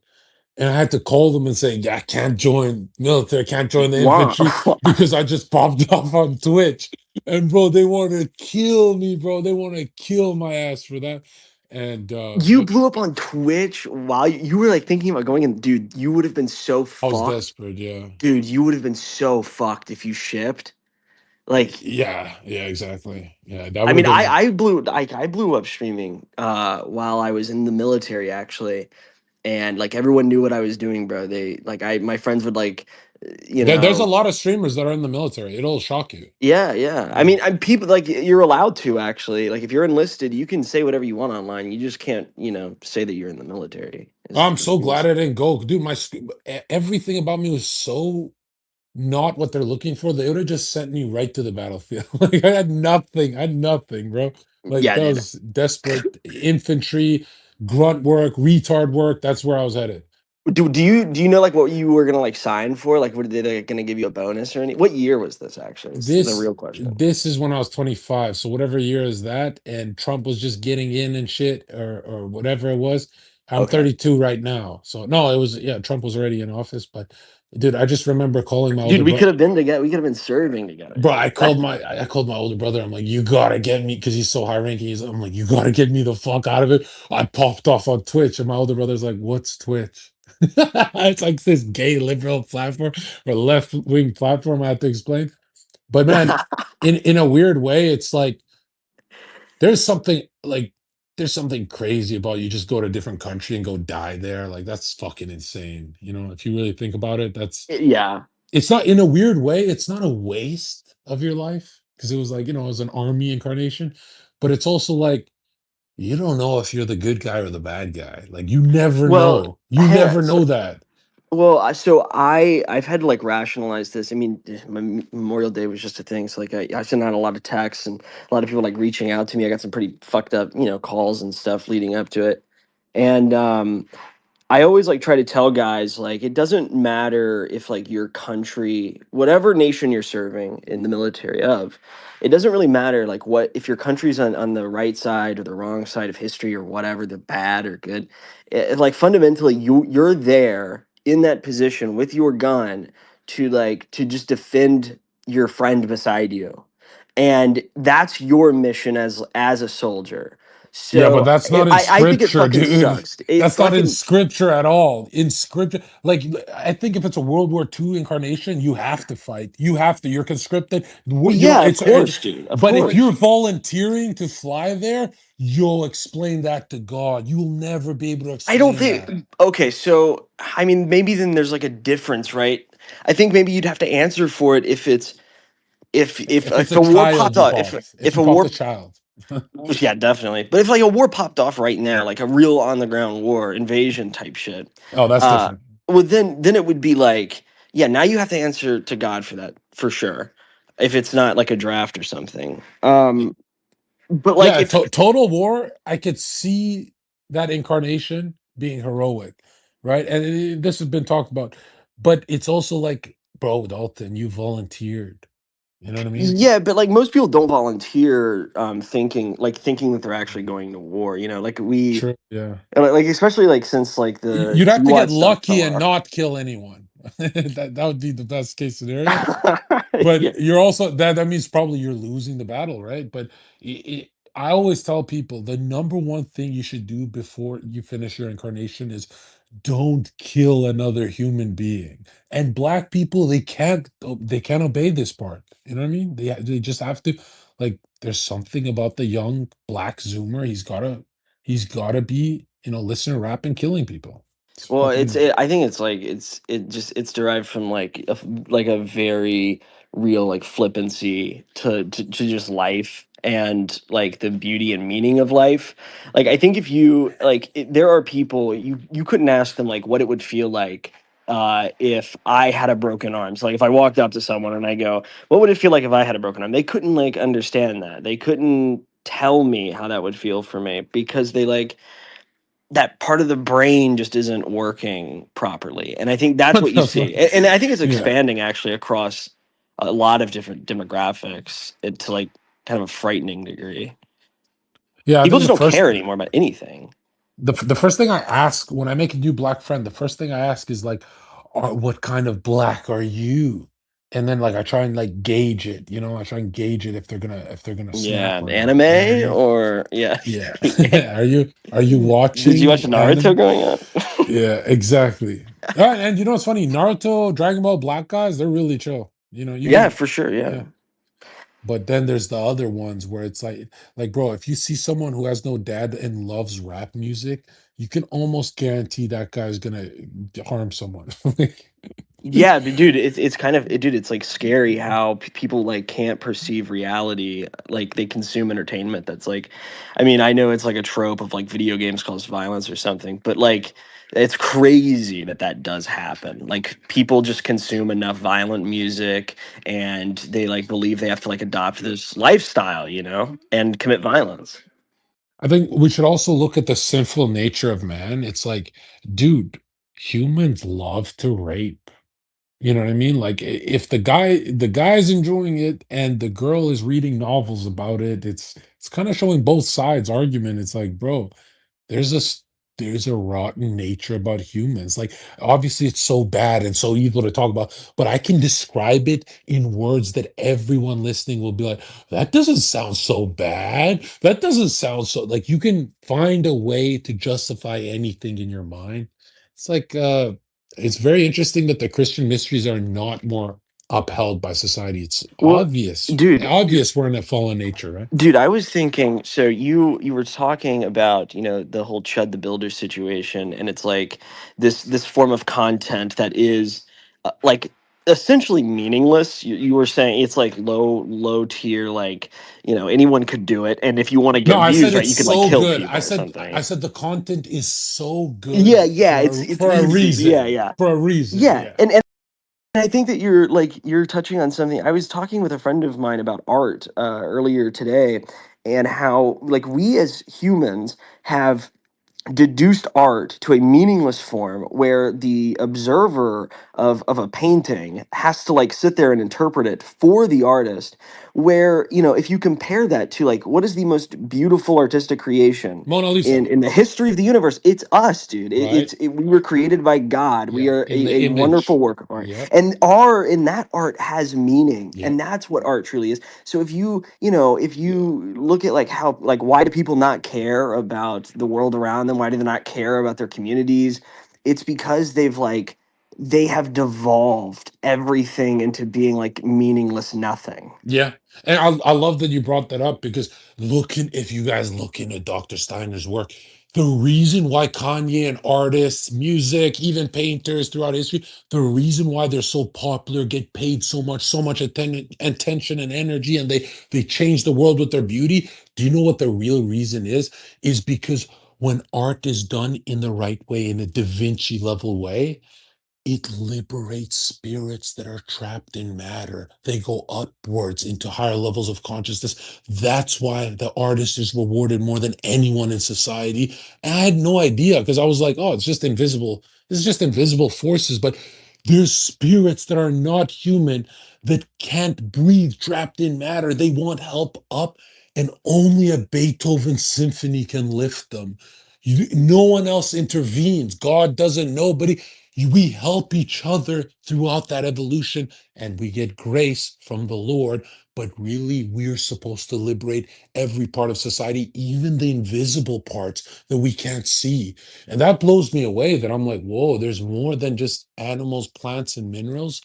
And I had to call them and say, yeah, I can't join military, I can't join the Wow. infantry because I just popped off on Twitch. And bro, they want to kill me, bro. They want to kill my ass for that. And You blew up on Twitch while you were like thinking about going in, dude. You would have been so I was fucked, desperate, yeah. dude. You would have been so fucked if you shipped. Like, Yeah, yeah, exactly. Yeah, that I would have mean, been. I blew up streaming while I was in the military actually, and like everyone knew what I was doing, bro. They like my friends would like, you There's a know. lot of streamers that are in the military. It'll shock you. Yeah, yeah. I Yeah. mean, I'm people like you're allowed to actually. Like if you're enlisted, you can say whatever you want online. You just can't, say that you're in the military. I'm Is the so glad rules. I didn't go, dude. Everything about me was so not what they're looking for. They would have just sent me right to the battlefield. Like I had nothing, bro. Like Yeah, that dude. was desperate infantry, grunt work, retard work. That's where I was headed. Do you know like what you were gonna like sign for? Like, were they gonna give you a bonus or any? What year was this actually? It's the This real question. this is when I was 25. So whatever year is that, and Trump was just getting in and shit, or whatever it was. I'm Okay, 32 right now. So no, it was, yeah, Trump was already in office, but dude, I just remember calling my dude, older we brother. could have been together. We could have been serving together, Bro, dude. I called my older brother. I'm like, you gotta get me, because he's so high ranking. I'm like, you gotta get me the fuck out of it. I popped off on Twitch, and my older brother's like, what's Twitch? It's like this gay liberal platform or left wing platform. I had to explain. But man, in a weird way, it's like there's something like there's something crazy about you just go to a different country and go die there. Like that's fucking insane. If you really think about it, Yeah. it's not, in a weird way, it's not a waste of your life because it was like, it was an army incarnation, but it's also like you don't know if you're the good guy or the bad guy. Like you never Well, know. You hang on. never know that. Well, so I've had to like rationalize this. I mean, Memorial Day was just a thing. So like I sent out a lot of texts and a lot of people like reaching out to me. I got some pretty fucked up, calls and stuff leading up to it. And I always like try to tell guys like it doesn't matter if like your country, whatever nation you're serving in the military of, it doesn't really matter like what if your country's on the right side or the wrong side of history or whatever, the bad or good. Like fundamentally you're there in that position with your gun to just defend your friend beside you. And that's your mission as a soldier. Yeah, but So that's not in I think it scripture, fucking dude. sucks. It That's not in fucking scripture at all. In scripture, like I think if it's a World War II incarnation, you have to fight. You have to. You're conscripted. well, yeah, of It's. course, dude, of But if you're course. volunteering to fly there, you'll explain that to God. You'll never be able to I don't explain think. that. Okay, so I mean, maybe then there's like a difference, right? I think maybe you'd have to answer for it if it's If it's if a a war child popped you off, popped, if if you a popped a war, child. yeah, definitely. But if like a war popped off right now, like a real on the ground war, invasion type shit, Oh, that's uh, different. well then it would be like, yeah, now you have to answer to God for that for sure. If it's not like a draft or something, but like Yeah, if total war, I could see that incarnation being heroic, right? And this has been talked about, but it's also like, bro, Dalton, you volunteered. You know what I mean? Yeah, but like most people don't volunteer thinking that they're actually going to war, like we True. Yeah. like especially like since like the You'd have to UI get stuff fell lucky and off. not kill anyone. That would be the best case scenario. But Yeah. you're also that means probably you're losing the battle, right? But I always tell people the number one thing you should do before you finish your incarnation is don't kill another human being. And black people, they can't obey this part. You know what I mean? They just have to, like, there's something about the young black Zoomer. He's gotta be, listening to rap and killing people. It's Well, fucking. I think it's like it's derived from like like a very real like flippancy to just life and like the beauty and meaning of life. Like I think if you like there are people you couldn't ask them like what it would feel like if I had a broken arm. So like if I walked up to someone and I go, "What would it feel like if I had a broken arm?" They couldn't like understand that. They couldn't tell me how that would feel for me because they like that part of the brain just isn't working properly. And I think that's What what you the see. fuck? And I think it's Yeah. expanding actually across a lot of different demographics to like kind of a frightening degree. Yeah, I People think the just don't first care anymore about anything. the first thing I ask when I make a new black friend, the first thing I ask is like, what kind of black are you? And then like I try and like gauge it, you know, I try and gauge it if they're gonna Yeah, snap or not. You know what I anime mean? or yeah. Yeah. Are you Did you watch watching Naruto anime? growing up? Yeah, exactly. And you know what's funny? Naruto, Dragon Ball, black guys, they're really chill. You know, you Yeah, can, for sure. Yeah. yeah. But then there's the other ones where it's like, bro, if you see someone who has no dad and loves rap music, you can almost guarantee that guy's gonna harm someone. Yeah, but dude, it's kind of dude, it's like scary how people like can't perceive reality. Like they consume entertainment that's like, I mean, I know it's like a trope of like video games cause violence or something, but like it's crazy that that does happen. Like people just consume enough violent music and they like believe they have to like adopt this lifestyle, you know, and commit violence. I think we should also look at the sinful nature of man. It's like, dude, humans love to rape. You know what I mean? Like if the guy's enjoying it and the girl is reading novels about it, it's kind of showing both sides argument. It's like, bro, there's a s- there's a rotten nature about humans. Like obviously it's so bad and so evil to talk about, but I can describe it in words that everyone listening will be like, that doesn't sound so bad. That doesn't sound so like you can find a way to justify anything in your mind. It's like it's very interesting that the Christian mysteries are not more upheld by society. It's Well, obvious. dude, Obvious we're in a fallen nature, right? dude, I was thinking, so you were talking about, you know, the whole Chud the Builder situation, and it's like this form of content that is like essentially meaningless. You were saying it's like low tier, like, you know, anyone could do it, and if you want to No, get I views, said right, it's you could like so kill good. people or I something. said the content is so Yeah, good yeah, it's for a easy. Yeah, reason. yeah. For a reason, Yeah, yeah. and I think that you're touching on something. I was talking with a friend of mine about art earlier today, and how like we as humans have deduced art to a meaningless form where the observer of a painting has to like sit there and interpret it for the artist, where, you know, if you compare that to like what is the most beautiful artistic creation Mona Lisa, in the history of the universe, it's us, dude. right? We were created by God. We Yeah, are in the a wonderful image. work of art, Yep, and our in that art has meaning, yep, and that's what art truly is. So if you know, if you look at like how like why do people not care about the world around them? Why do they not care about their communities? It's because they have devolved everything into being like meaningless nothing. yeah. And I love that you brought that up because if you guys look into Dr. Steiner's work, the reason why Kanye and artists, music, even painters throughout history, the reason why they're so popular, get paid so much attention and energy, and they change the world with their beauty. Do you know what the real reason is? Is because when art is done in the right way, in a Da Vinci level way, it liberates spirits that are trapped in matter. They go upwards into higher levels of consciousness. That's why the artist is rewarded more than anyone in society. And I had no idea because I was like, oh, it's just invisible. This is just invisible forces. But there's spirits that are not human that can't breathe trapped in matter. They want help up, and only a Beethoven symphony can lift them. No one else intervenes. God doesn't know, but we help each other throughout that evolution and we get grace from the Lord. But really, we're supposed to liberate every part of society, even the invisible parts that we can't see. And that blows me away that I'm like, whoa, there's more than just animals, plants, and minerals.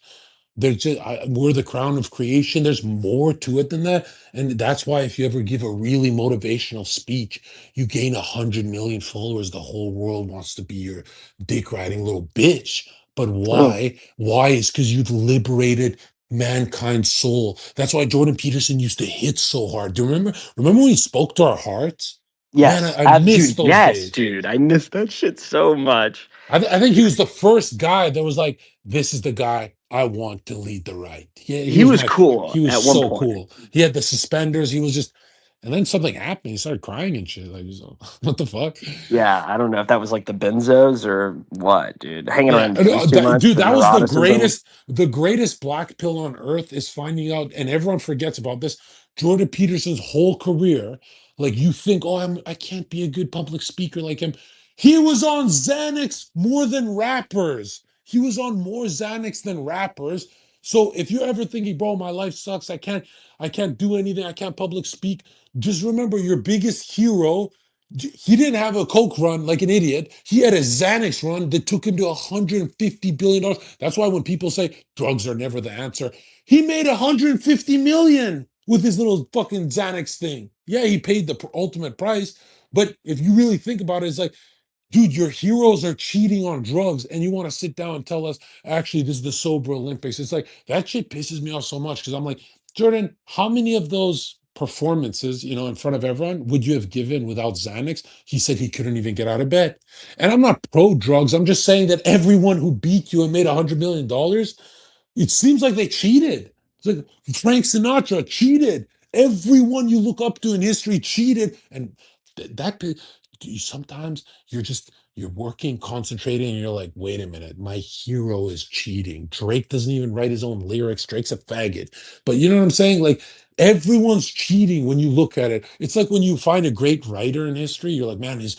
We're the crown of creation. There's more to it than that, and that's why if you ever give a really motivational speech, you gain 100 million followers. The whole world wants to be your dick riding little bitch. But Oh, why? Why is because you've liberated mankind's soul. That's why Jordan Peterson used to hit so hard. Do you remember? Remember when he spoke to our hearts? Man, yes, I miss dude, those yes, days. dude. I miss that shit so much. I think he was the first guy that was like, "This is the guy I want to lead the right." He He was was my. cool He was at one so point. cool. He had the suspenders. He was just, and then something happened. He started crying and shit. Like, he's like, what the fuck? Yeah, I don't know if that was like the benzos or what, dude. Hanging Yeah, around booze too much, dude, the that was the neuroticism. greatest. The greatest black pill on earth is finding out, and everyone forgets about this. Jordan Peterson's whole career, like you think, oh, I can't be a good public speaker like him. He was on Xanax more than rappers. He was on more Xanax than rappers. So if you're ever thinking, bro, my life sucks, I can't do anything, I can't public speak, just remember your biggest hero, he didn't have a coke run like an idiot. He had a Xanax run that took him to $150 billion. That's why when people say drugs are never the answer, he made $150 million with his little fucking Xanax thing. Yeah, he paid the ultimate price, but if you really think about it, it's like, dude, your heroes are cheating on drugs, and you want to sit down and tell us, actually, this is the sober Olympics. It's like that shit pisses me off so much because I'm like, Jordan, how many of those performances, in front of everyone, would you have given without Xanax? He said he couldn't even get out of bed. And I'm not pro drugs. I'm just saying that everyone who beat you and made $100 million, it seems like they cheated. It's like Frank Sinatra cheated. Everyone you look up to in history cheated, and that sometimes you're working, concentrating, and you're like, wait a minute, my hero is cheating. Drake doesn't even write his own lyrics. Drake's a faggot. But you know what I'm saying? Like everyone's cheating when you look at it. It's like when you find a great writer in history, you're like, man, his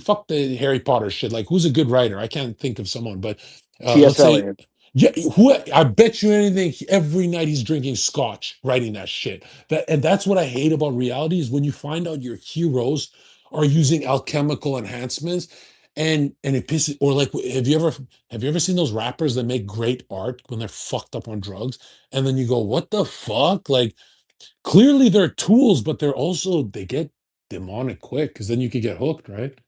fuck the Harry Potter shit. Like, who's a good writer? I can't think of someone, but T.S. let's say. Eliot. Yeah, who I bet you anything, every night he's drinking scotch, writing that shit. And that's what I hate about reality is when you find out your heroes are using alchemical enhancements, and it pisses. Or like, have you ever seen those rappers that make great art when they're fucked up on drugs, and then you go, what the fuck? Like, clearly they're tools, but they get demonic quick because then you could get hooked, right?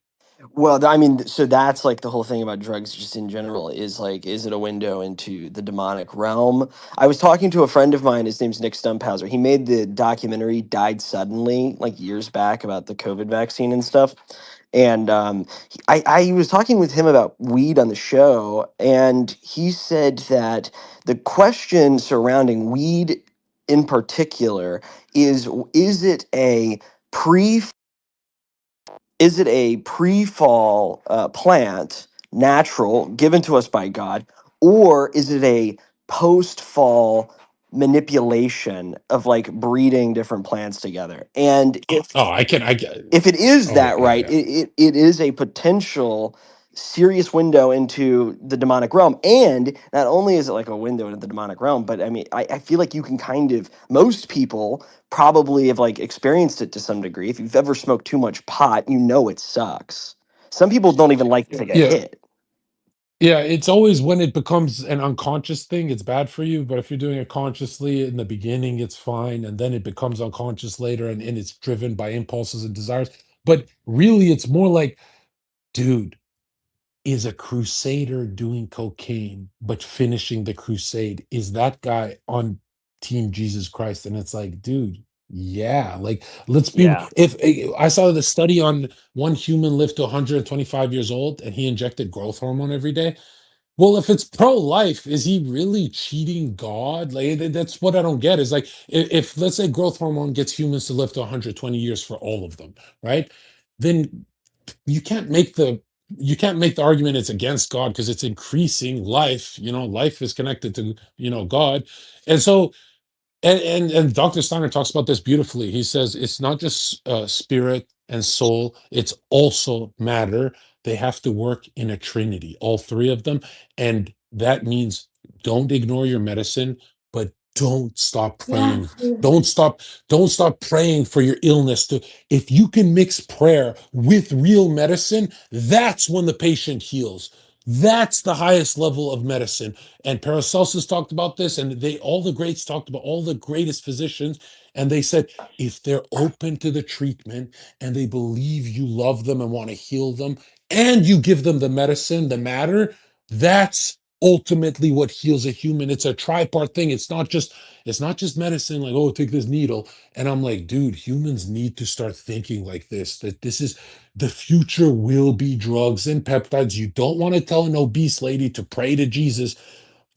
Well, I mean, so that's like the whole thing about drugs, just in general, is like, is it a window into the demonic realm? I was talking to a friend of mine. His name's Nick Stumphauser. He made the documentary "Died Suddenly" like years back about the COVID vaccine and stuff. And I was talking with him about weed on the show, and he said that the question surrounding weed in particular is it a pre is it a pre-fall plant, natural, given to us by God, or is it a post-fall manipulation of like breeding different plants together? And Oh, I get. if it is Oh that yeah, right, yeah. it is a potential serious window into the demonic realm. And not only is it like a window into the demonic realm, but I mean, I feel like you can kind of, most people probably have like experienced it to some degree. If you've ever smoked too much pot, you know it sucks. Some people don't even like to take a Yeah, hit. yeah, it's always when it becomes an unconscious thing, it's bad for you. But if you're doing it consciously in the beginning, it's fine. And then it becomes unconscious later, and it's driven by impulses and desires. But really, it's more like, dude, is a crusader doing cocaine, but finishing the crusade? Is that guy on Team Jesus Christ? And it's like, dude, yeah, like let's be. Yeah. If I saw the study on one human lived to 125 years old and he injected growth hormone every day. Well, if it's pro-life, is he really cheating God? Like that's what I don't get. Is like if let's say growth hormone gets humans to live to 120 years for all of them, right? Then you can't make the argument it's against God because it's increasing life. Life is connected to God, and so and Dr. Steiner talks about this beautifully. He says it's not just spirit and soul, it's also matter. They have to work in a trinity, all three of them. And that means don't ignore your medicine, but don't stop Yeah. praying. Don't stop praying for your illness. If you can mix prayer with real medicine, that's when the patient heals. That's the highest level of medicine. And Paracelsus talked about this, and all the greats talked about, all the greatest physicians, and they said if they're open to the treatment and they believe you love them and want to heal them, and you give them the medicine, the matter, that's ultimately what heals a human. It's a tripart thing. It's not just medicine, like, oh, take this needle. And I'm like, dude, humans need to start thinking like this, that this is the future will be drugs and peptides. You don't want to tell an obese lady to pray to Jesus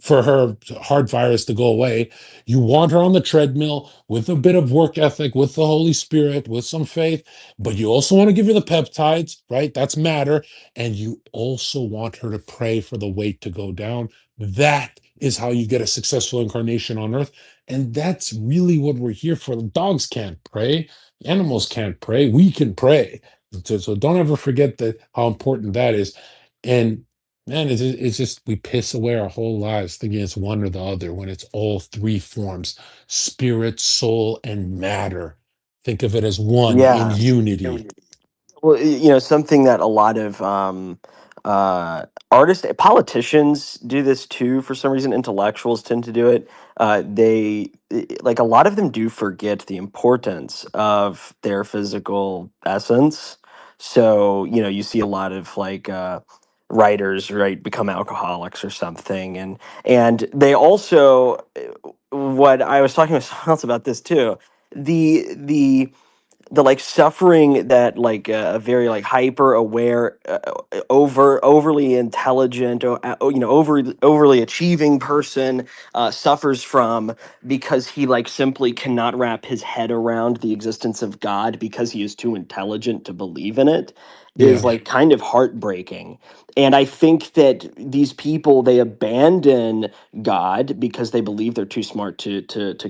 for her heart virus to go away. You want her on the treadmill with a bit of work ethic, with the Holy Spirit, with some faith, but you also want to give her the peptides, right? That's matter. And you also want her to pray for the weight to go down. That is how you get a successful incarnation on earth. And that's really what we're here for. Dogs can't pray, animals can't pray. We can pray. So don't ever forget that how important that is. And man, it's just we piss away our whole lives thinking it's one or the other when it's all three forms: spirit, soul, and matter. Think of it as one in Yeah. unity. Well, something that a lot of artists, politicians do this too. For some reason, intellectuals tend to do it. Like a lot of them do forget the importance of their physical essence. So, you see a lot of like writers, right, become alcoholics or something, and they also, what I was talking with someone else about this too. The like suffering that like a very like hyper aware overly intelligent overly achieving person suffers from, because he like simply cannot wrap his head around the existence of God because he is too intelligent to believe in it, is Yeah. like kind of heartbreaking. And I think that these people, they abandon God because they believe they're too smart to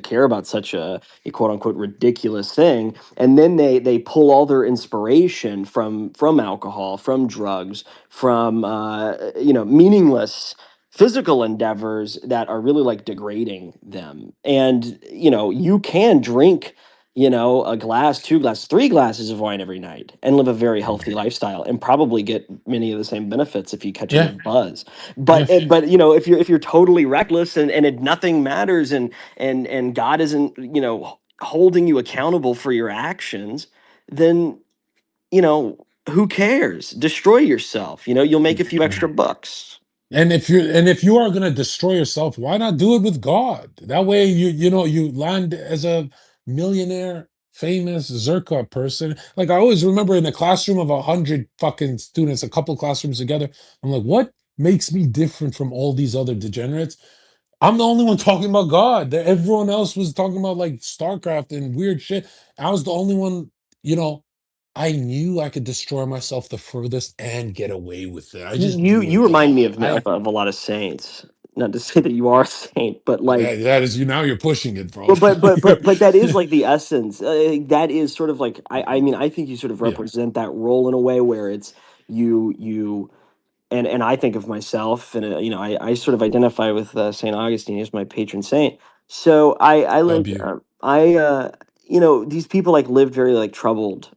care about such a quote unquote ridiculous thing, and then they pull all their inspiration from alcohol, from drugs, from meaningless physical endeavors that are really like degrading them. And you can drink a glass, two glass, three glasses of wine every night and live a very healthy lifestyle and probably get many of the same benefits if you catch a Yeah. good buzz. Yeah. But if you're totally reckless and nothing matters, and God isn't holding you accountable for your actions, then who cares? Destroy yourself. You'll make a few Yeah. extra bucks. And if you are going to destroy yourself, why not do it with God? That way you land as a millionaire, famous Zherka person. Like I always remember in a classroom of 100 fucking students, a couple classrooms together, I'm like, what makes me different from all these other degenerates? I'm the only one talking about God. Everyone else was talking about like StarCraft and weird shit. I was the only one, you know, I knew I could destroy myself the furthest and get away with it. I just knew You it. remind me of, I of a lot of saints. Not to say that you are a saint, but like, that is you now you're pushing it, bro. well, but that is like the essence. That is sort of like, I mean, I think you sort of Yeah, represent that role in a way where it's you. And I think of myself, and I sort of identify with Saint Augustine as my patron saint. So I love like you. these people like lived very like troubled,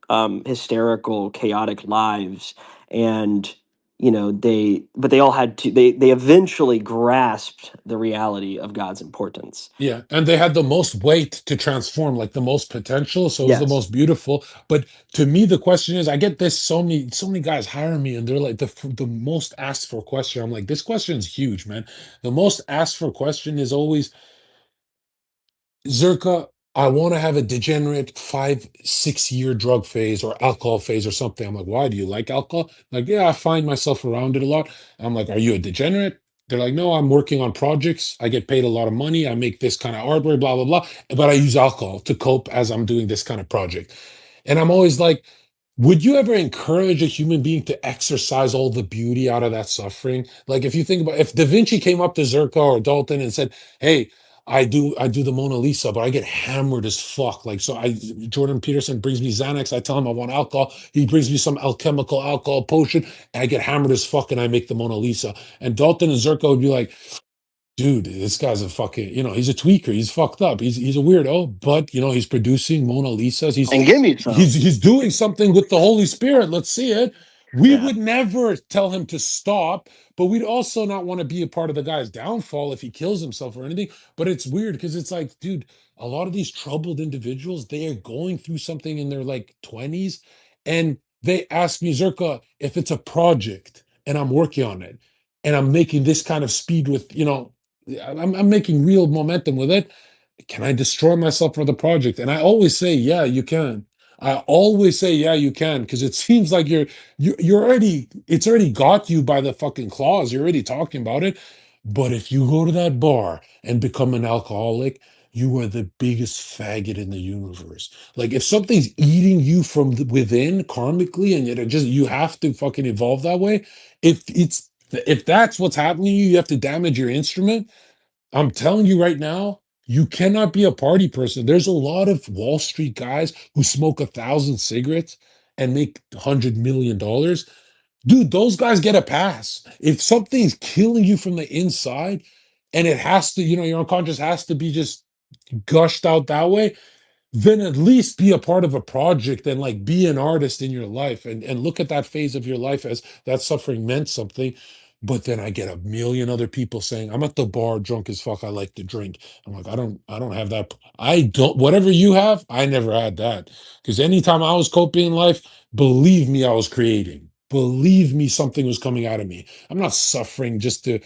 hysterical, chaotic lives, and they all had to they eventually grasped the reality of God's importance. Yeah, and they had the most weight to transform, like the most potential, so it was the Yes. most beautiful. But to me, the question is, I get this so many guys hire me, and they're like the most asked for question. I'm like, this question is huge, man. The most asked for question is always, Zherka, I want to have a degenerate 5, 6 year drug phase or alcohol phase or something. I'm like, why do you like alcohol? Like, yeah, I find myself around it a lot. I'm like, are you a degenerate? They're like, no, I'm working on projects. I get paid a lot of money. I make this kind of hardware, blah, blah, blah. But I use alcohol to cope as I'm doing this kind of project. And I'm always like, would you ever encourage a human being to exercise all the beauty out of that suffering? Like, if you think about if Da Vinci came up to Zherka or Dalton and said, hey, I do the Mona Lisa, but I get hammered as fuck. Like so, Jordan Peterson brings me Xanax. I tell him I want alcohol. He brings me some alchemical alcohol potion. And I get hammered as fuck, and I make the Mona Lisa. And Dalton and Zerko would be like, dude, this guy's a fucking, he's a tweaker. He's fucked up. He's a weirdo, but he's producing Mona Lisas. He's And give me some. he's he's doing something with the Holy Spirit. Let's see it. We Yeah. would never tell him to stop, but we'd also not want to be a part of the guy's downfall if he kills himself or anything. But it's weird because it's like, dude, a lot of these troubled individuals, they are going through something in their like 20s, and they ask me, Zerka, if it's a project and I'm working on it and I'm making this kind of speed with, I'm making real momentum with it. Can I destroy myself for the project? And I always say, yeah, you can. I always say, yeah, you can, because it seems like you're already it's already got you by the fucking claws. You're already talking about it. But if you go to that bar and become an alcoholic, you are the biggest faggot in the universe. Like if something's eating you from within karmically, and you have to fucking evolve that way. If that's what's happening to you, you have to damage your instrument. I'm telling you right now, you cannot be a party person. There's a lot of Wall Street guys who smoke 1,000 cigarettes and make $100 million, dude, those guys get a pass. If something's killing you from the inside, and it has to, your unconscious has to be just gushed out that way, then at least be a part of a project and like be an artist in your life, and look at that phase of your life as that suffering meant something. But then I get a million other people saying, I'm at the bar drunk as fuck, I like to drink. I'm like, I don't have that. I don't, whatever you have, I never had that. Because anytime I was coping in life, believe me, I was creating. Believe me, something was coming out of me. I'm not suffering just to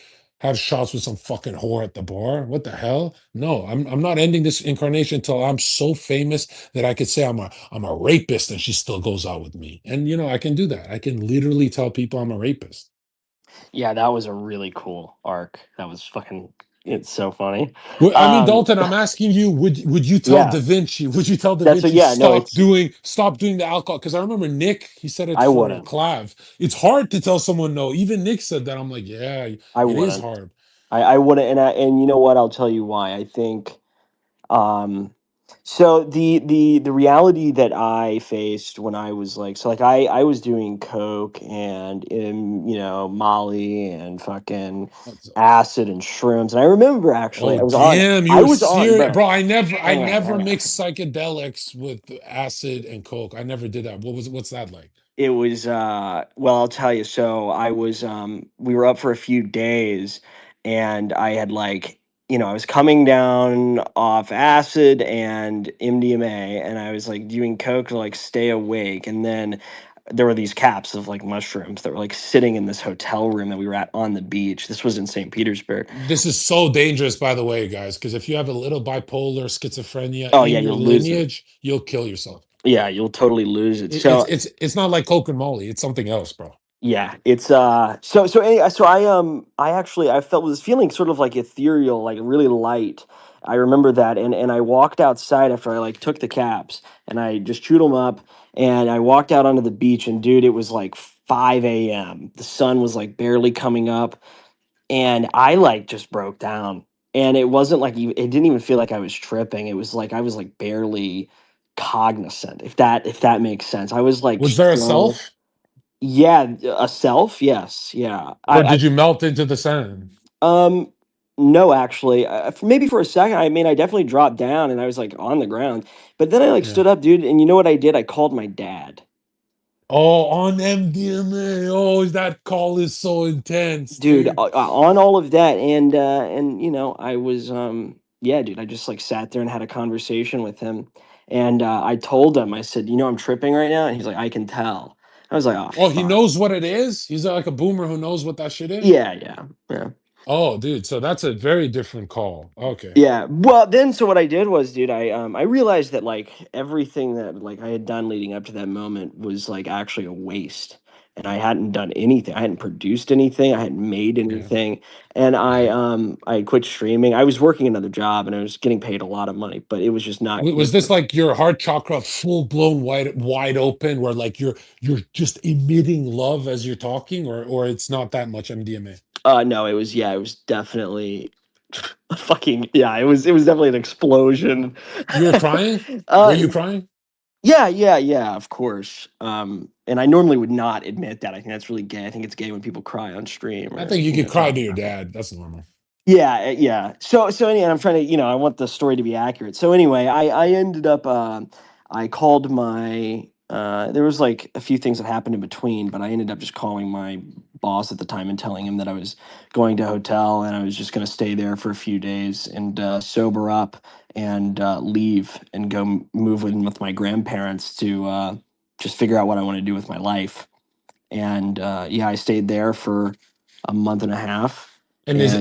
have shots with some fucking whore at the bar. What the hell? No, I'm not ending this incarnation until I'm so famous that I could say I'm a rapist and she still goes out with me. And I can do that. I can literally tell people I'm a rapist. Yeah, that was a really cool arc. That was fucking. It's so funny. Well, I mean, Um, Dalton, I'm asking you, would you tell yeah, Da Vinci? Would you tell Da that's what. Vinci Yeah, no, stop doing the alcohol? Because I remember Nick, he said it I for wouldn't. Clav. It's hard to tell someone no. Even Nick said that. I'm like, yeah, I it is wouldn't. hard. I wouldn't. And you know what? I'll tell you why. I think. Um, so the reality that I faced when I was like, so like I was doing coke and Molly and fucking acid and shrooms, and I remember actually Oh damn, you were I was on, serious, bro. bro. I Hang on, never hang on. mixed psychedelics with acid and coke. I never did that. What's that like? It was well, I'll tell you. So I was we were up for a few days, and I had like, I was coming down off acid and MDMA, and I was like doing coke to like stay awake. And then there were these caps of like mushrooms that were like sitting in this hotel room that we were at on the beach. This was in St. Petersburg. This is so dangerous, by the way, guys, because if you have a little bipolar schizophrenia Oh yeah, in your you'll lose it. lineage, you'll kill yourself. Yeah, you'll totally lose it. It's So it's it's not like coke and molly. It's something else, bro. yeah, it's so I actually I felt this feeling sort of like ethereal, like really light. I remember that, and I walked outside after I like took the caps and I just chewed them up, and I walked out onto the beach, and dude, it was like 5 a.m. The sun was like barely coming up, and I like just broke down. And it wasn't like it didn't even feel like I was tripping. It was like I was like barely cognizant, if that makes sense. I was like Was there a so. self, Yeah, a self, yes, yeah. or did you melt into the sand? Um, no, actually, maybe for a second. I mean, I definitely dropped down and I was like on the ground, but then I like Yeah. stood up, dude. And you know what I did? I called my dad, Oh, on MDMA. Oh, that call is so intense, dude, dude. on all of that, and I was yeah, dude. I just like sat there and had a conversation with him, and I told him, I said, I'm tripping right now, and he's like, I can tell. I was like, oh Oh, he fuck, knows what it is. He's like a boomer who knows what that shit is. yeah, yeah, yeah. Oh, dude. So that's a very different call. Okay. Yeah. Well, then so what I did was, dude, I realized that like everything that like I had done leading up to that moment was like actually a waste. And I hadn't done anything. I hadn't produced anything. I hadn't made Yeah. anything. And Yeah. I quit streaming. I was working another job and I was getting paid a lot of money, but it was just not Was good. this like your heart chakra full blown wide open, where like you're just emitting love as you're talking, or it's not that much MDMA? No, it was definitely a fucking yeah, it was definitely an explosion. You were crying? Were uh you crying? Yeah, yeah, yeah, of course. And I normally would not admit that. I think that's really gay. I think it's gay when people cry on stream I or think you could cry talk to your about it. dad. That's normal. Yeah, yeah. So anyway, I'm trying to, I want the story to be accurate. So anyway, I ended up I called my there was like a few things that happened in between, but I ended up just calling my boss at the time and telling him that I was going to a hotel and I was just going to stay there for a few days and sober up and leave and go move in with my grandparents to just figure out what I want to do with my life. And yeah, I stayed there for a month and a half. And And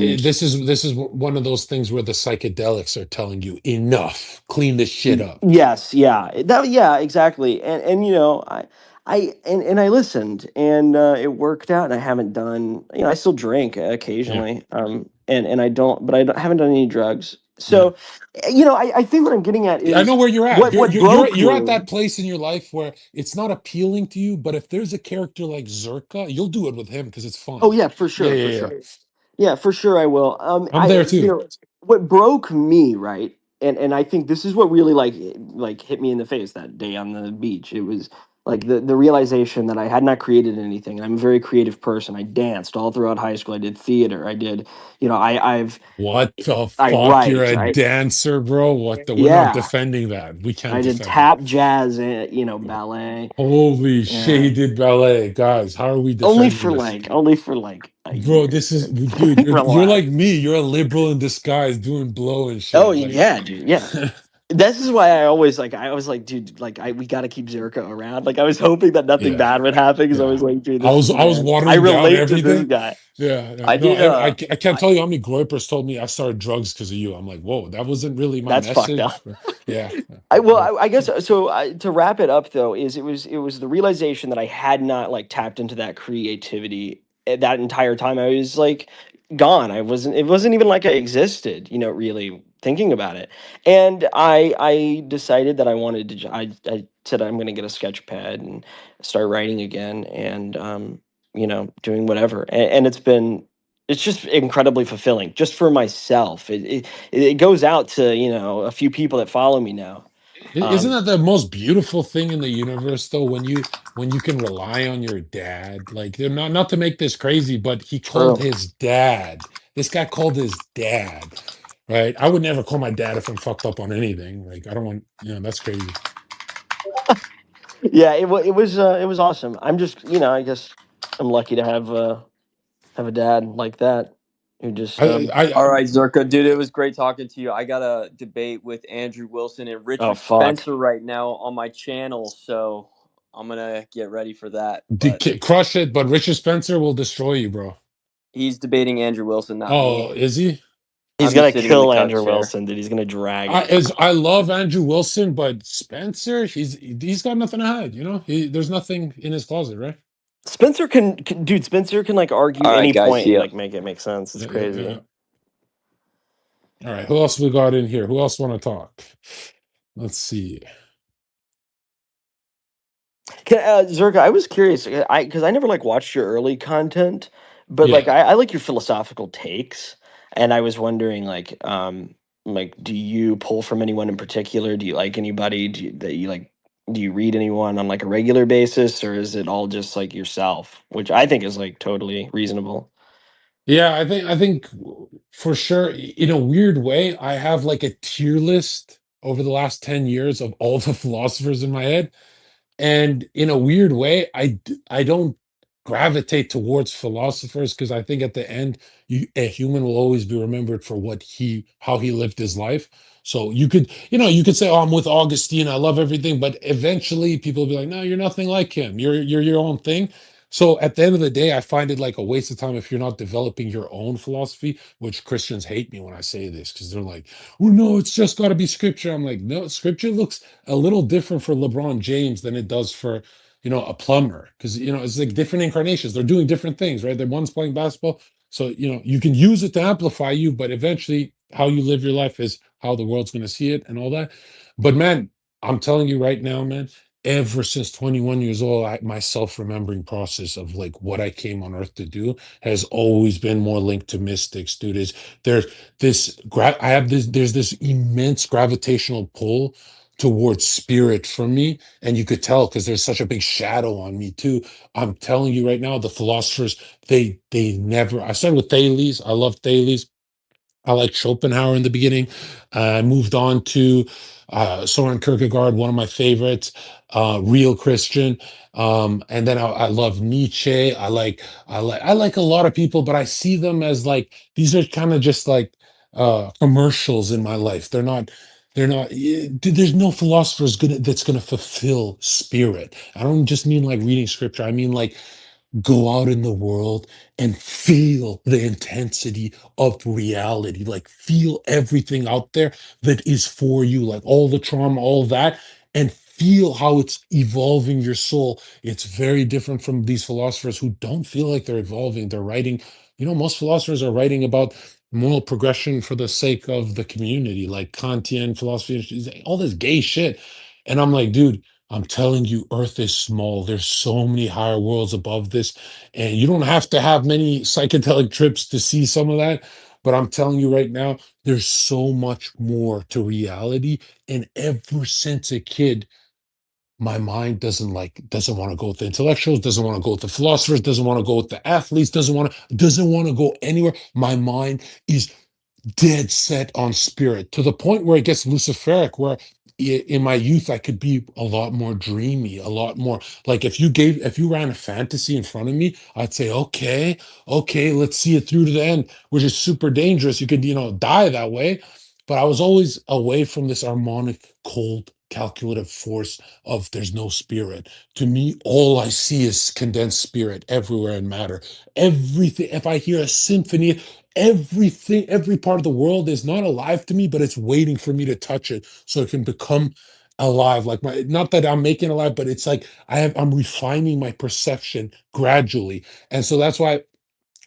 this is one of those things where the psychedelics are telling you enough, clean this shit up. Yes, yeah, yeah, exactly. And and I listened, and it worked out. And I haven't done, I still drink Yeah, occasionally, and I don't, but haven't done any drugs. yeah. So, I think what I'm getting at I know is where you're at. what You're what you're you're broke you're at me. that place in your life where it's not appealing to you, but if there's a character like Zherka, you'll do it with him because it's Oh fun. yeah, for Yeah, sure, for yeah, yeah. sure. Yeah, for sure I will. I'm there too. What broke me, right? And I think this is what really like hit me in the face that day on the beach. It was like the realization that I had not created anything. I'm a very creative person. I danced all throughout high school. I did theater. I did, What the I fuck? You're write. a dancer, bro? What the? We're not Yeah, defending that. We can't I did defend that. tap, jazz, and ballet. Holy shit, he Yeah, did ballet. Guys, how are we defending this? only for like a Bro, year. this is dude, you're Relax. like me. You're a liberal in disguise doing blow and Oh shit. Like yeah, dude. Yeah. This is why I was like, dude, like we gotta keep Zherka around. Like I was hoping that nothing yeah, bad would happen because I was yeah. like, dude, this is I was man. I watering down relate to this everything. guy. Yeah, yeah. I No, did I can't I, tell you how many Groypers told me I started drugs because of you. I'm like, whoa, that wasn't really my That's fucked up. message. But yeah, I guess so. To wrap it up, though, is it was the realization that I had not like tapped into that creativity that entire time. I was like gone. I wasn't. It wasn't even like I existed. Really thinking about it, and I decided that I wanted to. I said I'm going to get a sketch pad and start writing again, and doing whatever. And it's just incredibly fulfilling just for myself. It goes out to a few people that follow me now. Isn't that the most beautiful thing in the universe though when you can rely on your dad? Like they're not to make this crazy, but he called True. his dad. This guy called his dad, right? I would never call my dad if I'm fucked up on anything. Like I don't want, that's crazy. Yeah, it was awesome. I'm just I guess I'm lucky to have a dad like that who just all right, Zerka, dude, it was great talking to you. I got a debate with Andrew Wilson and oh Richard fuck. Spencer right now on my channel, so I'm gonna get ready for that. But Crush it, but Richard Spencer will destroy you, bro. he's debating Andrew Wilson, not Oh, me. is he? He's I'm just gonna sitting in the kill cut Andrew chair. Wilson, dude. He's gonna drag him. I love Andrew Wilson, but Spencer, he's got nothing to hide, you know? There's nothing in his closet, right? Dude, Spencer can like argue All right, any guys, point see and ya. like make it make sense. It's Yeah, yeah, yeah. crazy. All right, who else we got in here? Who else want to talk? Let's see. Zerka, I was curious, because I never like watched your early content, but like Yeah. I like your philosophical takes, and I was wondering like do you pull from anyone in particular? Do you like anybody? Do you read anyone on like a regular basis, or is it all just like yourself? Which I think is like totally reasonable. Yeah, I think for sure in a weird way, I have like a tier list over the last 10 years of all the philosophers in my head. And in a weird way, I don't gravitate towards philosophers because I think at the end, a human will always be remembered for how he lived his life. So you could say, "Oh, I'm with Augustine. I love everything," but eventually, people will be like, "No, you're nothing like him. You're your own thing." So at the end of the day, I find it like a waste of time if you're not developing your own philosophy. Which Christians hate me when I say this because they're like, "Well, no, it's just got to be scripture." I'm like, "No, scripture looks a little different for LeBron James than it does for a plumber because it's like different incarnations. They're doing different things, right? The one's playing basketball, so you can use it to amplify you, but eventually, how you live your life is how the world's going to see it and all that. But man, I'm telling you right now, man. Ever since 21 years old, my self-remembering process of like what I came on earth to do has always been more linked to mystics, dude. There's I have there's this immense gravitational pull towards spirit for me, and you could tell because there's such a big shadow on me too. I'm telling you right now, the philosophers, they never. I started with Thales. I love Thales. I liked Schopenhauer in the beginning. I moved on to Soren Kierkegaard, one of my favorites, real Christian. And then I love Nietzsche. I like a lot of people, but I see them as like these are kind of just like commercials in my life. There's no philosopher that's gonna fulfill spirit. I don't just mean like reading scripture. I mean like go out in the world and feel the intensity of reality, like feel everything out there that is for you, like all the trauma, all that, and feel how it's evolving your soul. It's very different from these philosophers who don't feel like they're evolving. They're writing, most philosophers are writing about moral progression for the sake of the community, like Kantian philosophy, all this gay shit. And I'm like, dude, I'm telling you, Earth is small. There's so many higher worlds above this, and you don't have to have many psychedelic trips to see some of that. But I'm telling you right now, there's so much more to reality. And ever since a kid, my mind doesn't want to go with the intellectuals, doesn't want to go with the philosophers, doesn't want to go with the athletes, doesn't want to go anywhere. My mind is dead set on spirit to the point where it gets luciferic, where in my youth I could be a lot more dreamy, a lot more like if you ran a fantasy in front of me, I'd say, okay, let's see it through to the end, which is super dangerous. You could, die that way. But I was always away from this harmonic, cold, calculative force of there's no spirit. To me, all I see is condensed spirit everywhere in matter. Everything, if I hear a symphony, everything, every part of the world is not alive to me, but it's waiting for me to touch it so it can become alive. Like not that I'm making it alive, but it's like I'm refining my perception gradually. And so that's why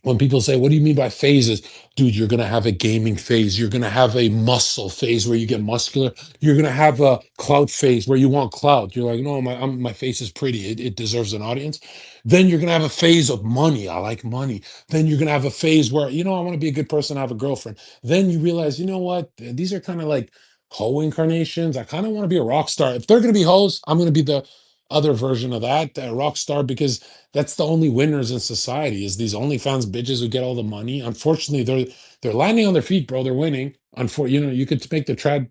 when people say, what do you mean by phases? Dude, you're going to have a gaming phase. You're going to have a muscle phase where you get muscular. You're going to have a clout phase where you want clout. You're like, no, my face is pretty. It deserves an audience. Then you're going to have a phase of money. I like money. Then you're going to have a phase where, I want to be a good person, have a girlfriend. Then you realize, you know what? These are kind of like hoe incarnations. I kind of want to be a rock star. If they're going to be hoes, I'm going to be the other version of that, rock star, because that's the only winners in society is these OnlyFans bitches who get all the money. Unfortunately, they're landing on their feet, bro. They're winning. You could make the trad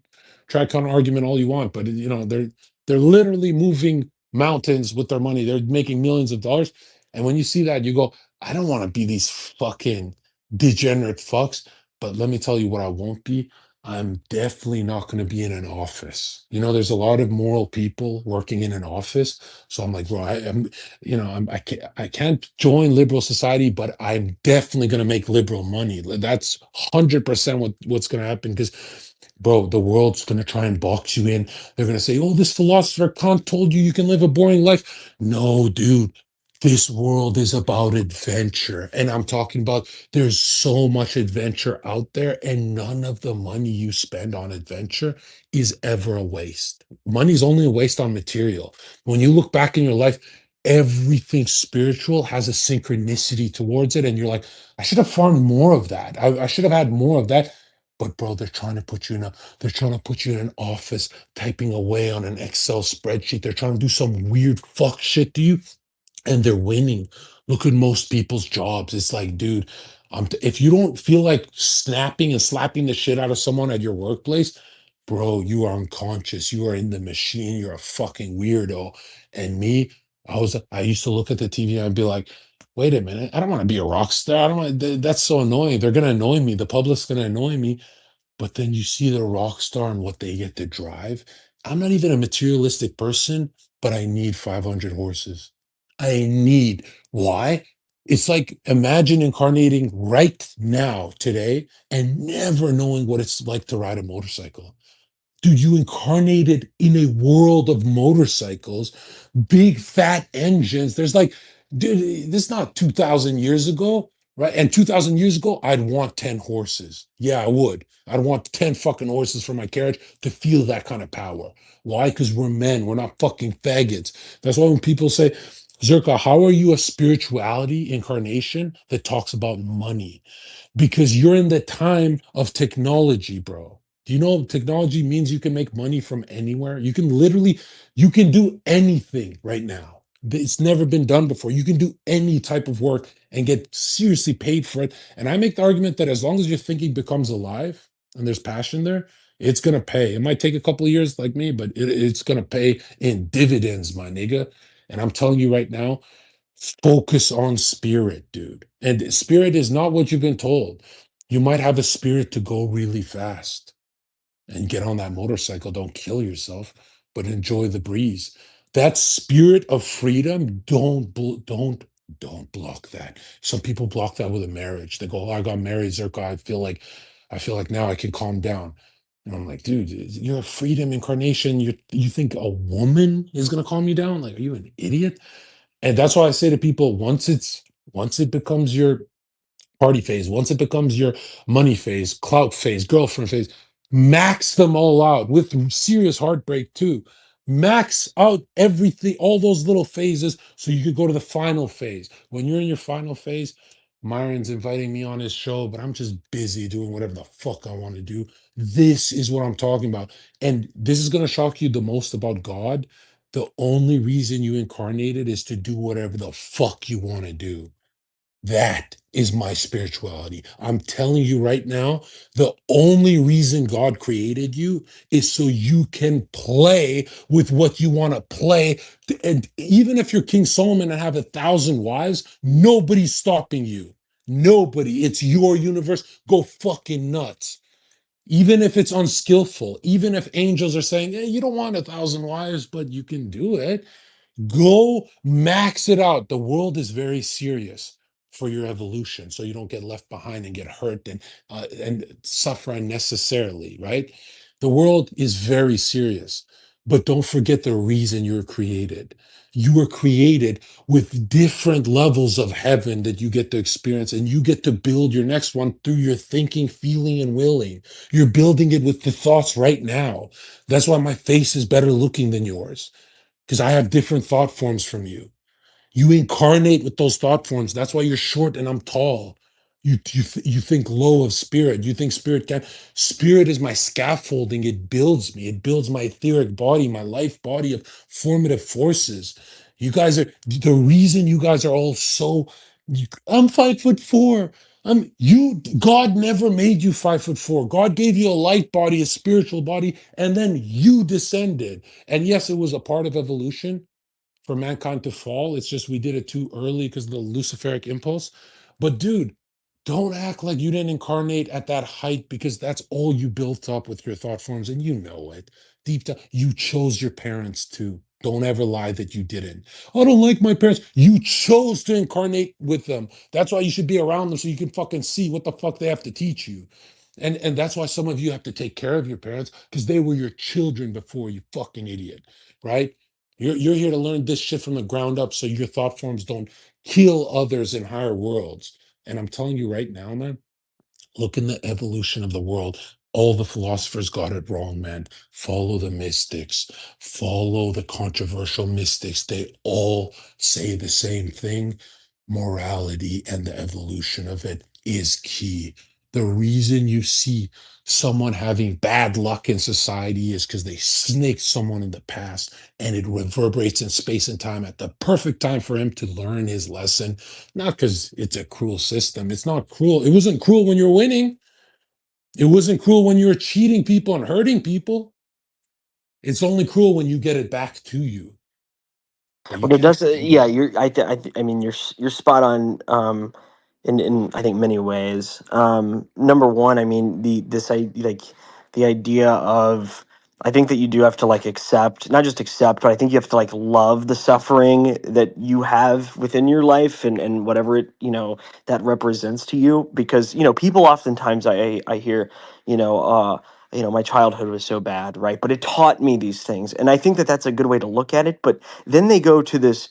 argument all you want, but they're literally moving mountains with their money. They're making millions of dollars. And when you see that, you go, I don't want to be these fucking degenerate fucks. But let me tell you what I won't be. I'm definitely not going to be in an office. There's a lot of moral people working in an office. So I'm like, bro, I can't join liberal society, but I'm definitely going to make liberal money. That's 100% what's going to happen because, bro, the world's going to try and box you in. They're going to say, oh, this philosopher Kant told you can live a boring life. No, dude. This world is about adventure. And I'm talking about there's so much adventure out there, and none of the money you spend on adventure is ever a waste. Money's only a waste on material. When you look back in your life, everything spiritual has a synchronicity towards it, and you're like, I should have farmed more of that. I should have had more of that. But bro, they're trying to put you in an office typing away on an Excel spreadsheet. They're trying to do some weird fuck shit to you and they're winning. Look at most people's jobs. It's like, dude, if you don't feel like snapping and slapping the shit out of someone at your workplace, bro, you are unconscious. You are in the machine. You're a fucking weirdo. And me, I used to look at the TV and I'd be like, wait a minute, I don't want to be a rock star. I don't want. That's so annoying. They're gonna annoy me. The public's gonna annoy me. But then you see the rock star and what they get to drive. I'm not even a materialistic person, but I need 500 horses. I need. Why? It's like imagine incarnating right now, today, and never knowing what it's like to ride a motorcycle. Dude, you incarnated in a world of motorcycles, big fat engines. There's like, dude, this is not 2,000 years ago, right? And 2,000 years ago, I'd want 10 horses. Yeah, I would. I'd want 10 fucking horses for my carriage to feel that kind of power. Why? Because we're men. We're not fucking faggots. That's why when people say, Zherka, how are you a spirituality incarnation that talks about money? Because you're in the time of technology, bro. Do you know technology means you can make money from anywhere? You can do anything right now. It's never been done before. You can do any type of work and get seriously paid for it. And I make the argument that as long as your thinking becomes alive and there's passion there, it's gonna pay. It might take a couple of years like me, but it's gonna pay in dividends, my nigga. And I'm telling you right now, focus on spirit, dude. And spirit is not what you've been told. You might have a spirit to go really fast and get on that motorcycle. Don't kill yourself, but enjoy the breeze. That spirit of freedom, don't block that. Some people block that with a marriage. They go, oh, I got married, Zherka. I feel like now I can calm down. And I'm like, dude, you're a freedom incarnation. You think a woman is gonna calm you down? Like, are you an idiot? And that's why I say to people, once it becomes your party phase, once it becomes your money phase, clout phase, girlfriend phase, max them all out with serious heartbreak too. Max out everything, all those little phases, so you could go to the final phase. When you're in your final phase, Myron's inviting me on his show, but I'm just busy doing whatever the fuck I want to do. This is what I'm talking about. And this is going to shock you the most about God. The only reason you incarnated is to do whatever the fuck you want to do. That is my spirituality. I'm telling you right now, the only reason God created you is so you can play with what you want to play. And even if you're King Solomon and have 1,000 wives, nobody's stopping you. Nobody. It's your universe. Go fucking nuts. Even if it's unskillful, even if angels are saying, hey, you don't want 1,000 wives, but you can do it. Go max it out. The world is very serious for your evolution, so you don't get left behind and get hurt and suffer unnecessarily. Right? The world is very serious, but don't forget the reason you were created. You were created with different levels of heaven that you get to experience, and you get to build your next one through your thinking, feeling, and willing. You're building it with the thoughts right now. That's why my face is better looking than yours, because I have different thought forms from you. You incarnate with those thought forms. That's why you're short and I'm tall. You think low of spirit. You think spirit can. Spirit is my scaffolding. It builds me. It builds my etheric body, my life body of formative forces. You guys are the reason you guys are all so. I'm 5'4". God never made you 5'4". God gave you a light body, a spiritual body, and then you descended. And yes, it was a part of evolution for mankind to fall. It's just we did it too early because of the Luciferic impulse. But dude, don't act like you didn't incarnate at that height, because that's all you built up with your thought forms, and you know it. Deep down, you chose your parents too. Don't ever lie that you didn't. I don't like my parents. You chose to incarnate with them. That's why you should be around them so you can fucking see what the fuck they have to teach you. And that's why some of you have to take care of your parents, because they were your children before, you fucking idiot. Right? You're here to learn this shit from the ground up so your thought forms don't kill others in higher worlds. And I'm telling you right now, man, look in the evolution of the world. All the philosophers got it wrong, man. Follow the mystics, follow the controversial mystics. They all say the same thing. Morality and the evolution of it is key. The reason you see someone having bad luck in society is because they snaked someone in the past, and it reverberates in space and time at the perfect time for him to learn his lesson. Not because it's a cruel system. It's not cruel. It wasn't cruel when you're winning. It wasn't cruel when you were cheating people and hurting people. It's only cruel when you get it back to you. But you But it can't does. stand Yeah, it. I mean, you're spot on. In I think many ways. Number one, I mean like the idea of, I think that you do have to like accept, not just accept, but I think you have to like love the suffering that you have within your life, and whatever it, that represents to you, because people oftentimes I hear, you know uh my childhood was so bad, right, but it taught me these things, and I think that that's a good way to look at it. But then they go to this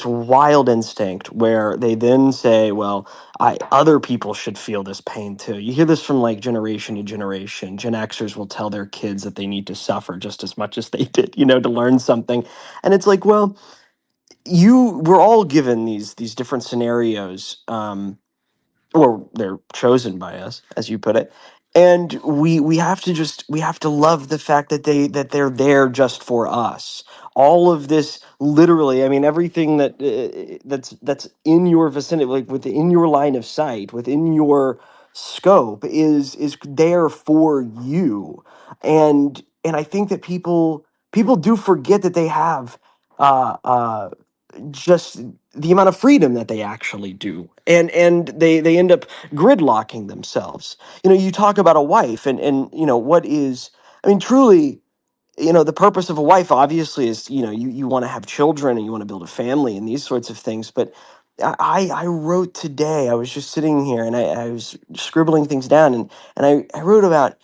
wild instinct where they then say, well, other people should feel this pain too. You hear this from like generation to generation. Gen Xers will tell their kids that they need to suffer just as much as they did, to learn something. And it's like, well, we're all given these different scenarios, or they're chosen by us, as you put it. And we have to love the fact that they're there just for us. All of this, literally, I mean, everything that's in your vicinity, like within your line of sight, within your scope, is there for you. And I think that people do forget that they have uh just the amount of freedom that they actually do, and they end up gridlocking themselves. You talk about a wife, and what is, I mean, truly, the purpose of a wife obviously is, you want to have children and you want to build a family and these sorts of things. But I wrote today, I was just sitting here and I was scribbling things down, and I wrote about,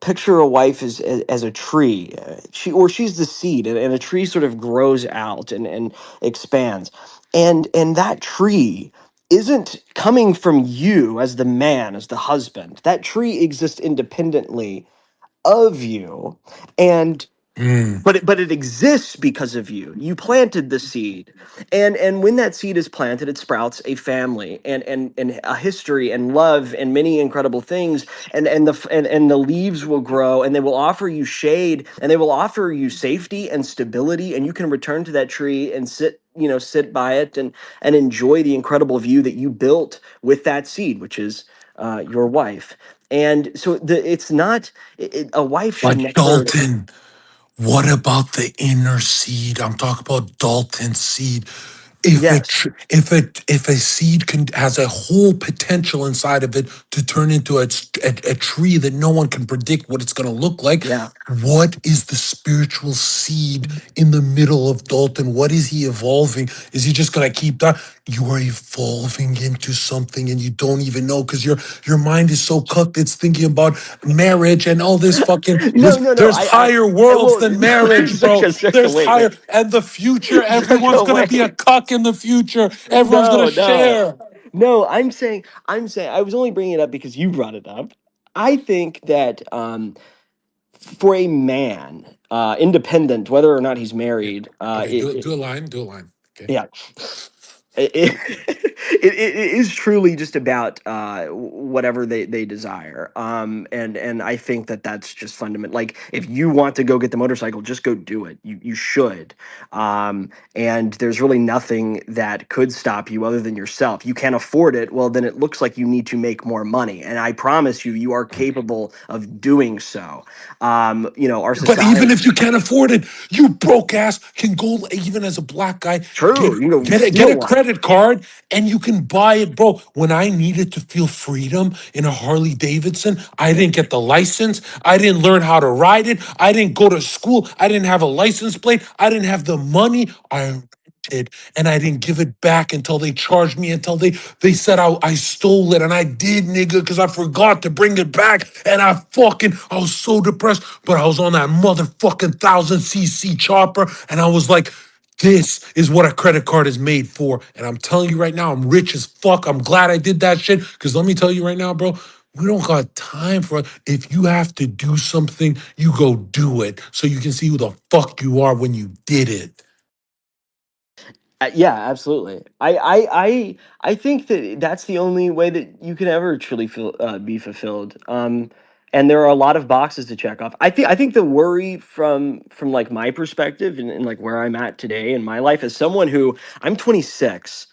picture a wife as a tree. She's the seed, and a tree sort of grows out and expands, and that tree isn't coming from you as the man, as the husband. That tree exists independently of you. And Mm. but it exists because of you. You planted the seed, and when that seed is planted, it sprouts a family and a history and love and many incredible things. And the leaves will grow, and they will offer you shade, and they will offer you safety and stability, and you can return to that tree and sit by it and enjoy the incredible view that you built with that seed, which is your wife. And so it's not a wife should But never. Dalton, what about the inner seed? I'm talking about Dalton's seed. Yes. If a seed has a whole potential inside of it to turn into a tree that no one can predict what it's going to look like, Yeah. what is the spiritual seed in the middle of Dalton? What is he evolving? Is he just going to keep that? You are evolving into something and you don't even know because your mind is so cooked. It's thinking about marriage and all this fucking. No, no, no. There's higher worlds Well, than marriage, bro. Zherka, There's wait, higher wait. and the future. Everyone's Zherka, gonna be a wait. cuck in the future. Everyone's gonna No, no, share. no. I'm saying, I was only bringing it up because you brought it up. I think that for a man, independent, whether or not he's Yeah. married, Okay, do a line. Do a line. Okay. yeah, it is truly just about whatever they desire, and I think that that's just fundamental. Like, if you want to go get the motorcycle, just go do it. You should, and there's really nothing that could stop you other than yourself. You can't afford it, well then it looks like you need to make more money, and I promise you, you are capable of doing so. Our But even society. if you can't afford it, you broke ass can go even as a black guy, True, you can get steal a one. credit card and you can buy it, bro. When I needed to feel freedom in a Harley Davidson, I didn't get the license. I didn't learn how to ride it. I didn't go to school. I didn't have a license plate. I didn't have the money. I rented and I didn't give it back until they charged me, until they said I stole it, and I did, nigga, because I forgot to bring it back. And I was so depressed, but I was on that motherfucking 1000cc chopper, and I was like, this is what a credit card is made for. And I'm telling you right now, I'm rich as fuck. I'm glad I did that shit. Because let me tell you right now, bro, we don't got time for it. If you have to do something, you go do it so you can see who the fuck you are when you did it. Yeah, absolutely. I think that that's the only way that you can ever truly be fulfilled. And there are a lot of boxes to check off. I think the worry from like my perspective and like where I'm at today in my life, as someone who I'm 26.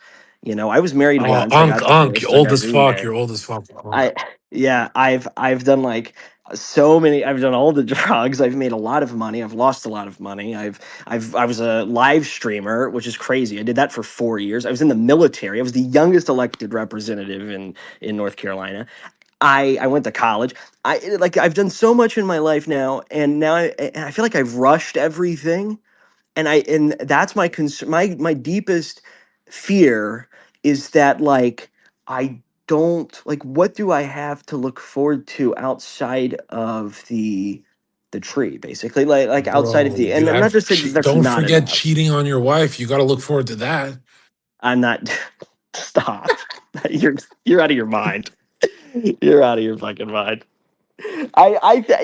I was married Oh, once. I got you're divorced. I old got as fuck. remarried. You're old as fuck. Unk. I Yeah, I've done like so many. I've done all the drugs. I've made a lot of money. I've lost a lot of money. I was a live streamer, which is crazy. I did that for 4 years. I was in the military. I was the youngest elected representative in North Carolina. I went to college. I've done so much in my life now, and now I feel like I've rushed everything, and that's my concern. My deepest fear is that, like, I don't like, what do I have to look forward to outside of the tree, basically, like outside of Bro, the, you and I'm not have just saying that there's don't not forget enough. cheating on your wife. You got to look forward to that. I'm not. Stop. You're out of your mind. You're out of your fucking mind.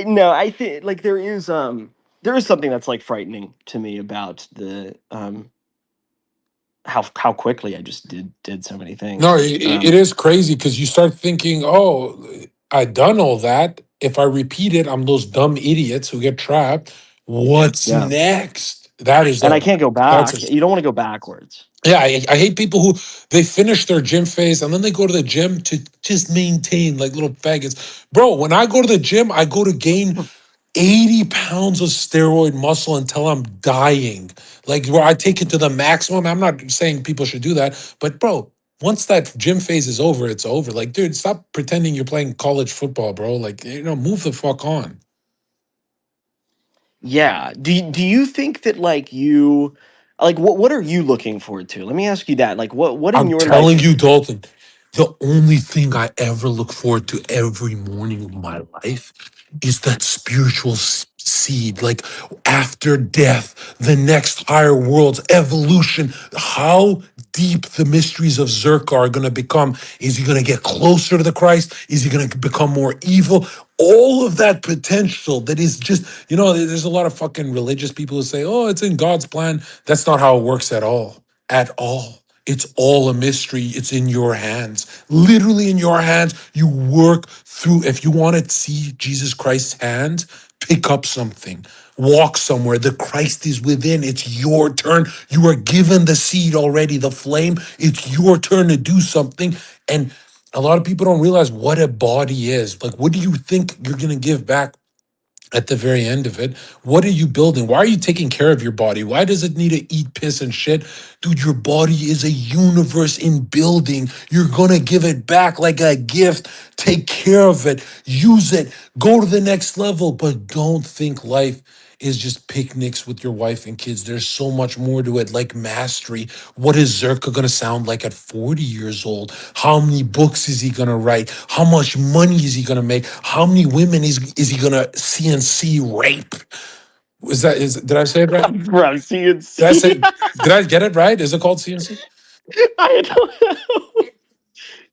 No, I think, like, there is something that's like frightening to me about the how quickly I just did so many No, things. it is crazy because you start thinking, oh, I done all that. If I repeat it, I'm those dumb idiots who get trapped. What's Yeah, next? That is and I a can't go that's back. a You don't want to go backwards. yeah. I hate people who they finish their gym phase and then they go to the gym to just maintain like little faggots. Bro, when I go to the gym, I go to gain 80 pounds of steroid muscle until I'm dying. Like where I take it to the maximum. I'm not saying people should do that, but bro, once that gym phase is over, it's over. Like, dude, stop pretending you're playing college football, bro. Like, move the fuck on. Yeah. Do you think that, like, what are you looking forward to? Let me ask you that. Like, what in I'm your life? telling you, Dalton, the only thing I ever look forward to every morning of my life is that spiritual seed, like after death, the next higher worlds, evolution, how deep the mysteries of Zherka are going to become. Is he going to get closer to the Christ? Is he going to become more evil? All of that potential that is just, there's a lot of fucking religious people who say, oh, it's in God's plan. That's not how it works at all. At all. It's all a mystery. It's in your hands. Literally in your hands. You work through. If you want to see Jesus Christ's hand, pick up something. Walk somewhere. The Christ is within. It's your turn. You are given the seed already, the flame. It's your turn to do something. And a lot of people don't realize what a body is. Like, what do you think you're going to give back at the very end of it? What are you building? Why are you taking care of your body? Why does it need to eat piss and shit? Dude, your body is a universe in building. You're gonna give it back like a gift. Take care of it, use it, go to the next level, but don't think life is just picnics with your wife and kids. There's so much more to it, like mastery. What is Zherka going to sound like at 40 years old? How many books is he going to write? How much money is he going to make? How many women is he going to CNC rape? Did I say it right? Bro, Did I CNC. say, did I get it right? Is it called CNC? I don't know.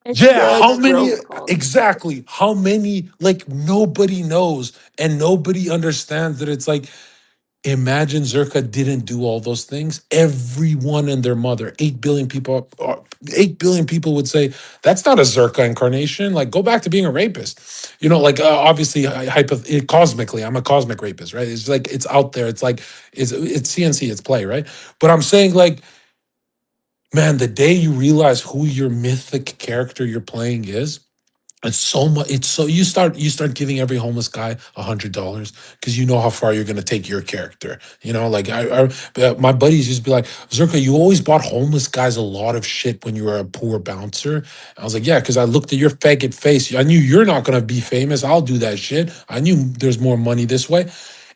It's Yeah, called how That's whatever many so. it's called. exactly? How many, like, nobody knows and nobody understands that it's like, imagine Zherka didn't do all those things. Everyone and their mother, 8 billion people, 8 billion people would say, that's not a Zherka incarnation. Like, go back to being a rapist. Like, obviously, cosmically, I'm a cosmic rapist, right? It's like, it's out there. It's like, it's CNC, it's play, right? But I'm saying, like, man, the day you realize who your mythic character you're playing is, it's so much. It's so you start giving every homeless guy $100 because you know how far you're going to take your character. Like my buddies used to be like, Zherka, you always bought homeless guys a lot of shit when you were a poor bouncer. I was like, yeah, because I looked at your faggot face. I knew you're not going to be famous. I'll do that shit. I knew there's more money this way.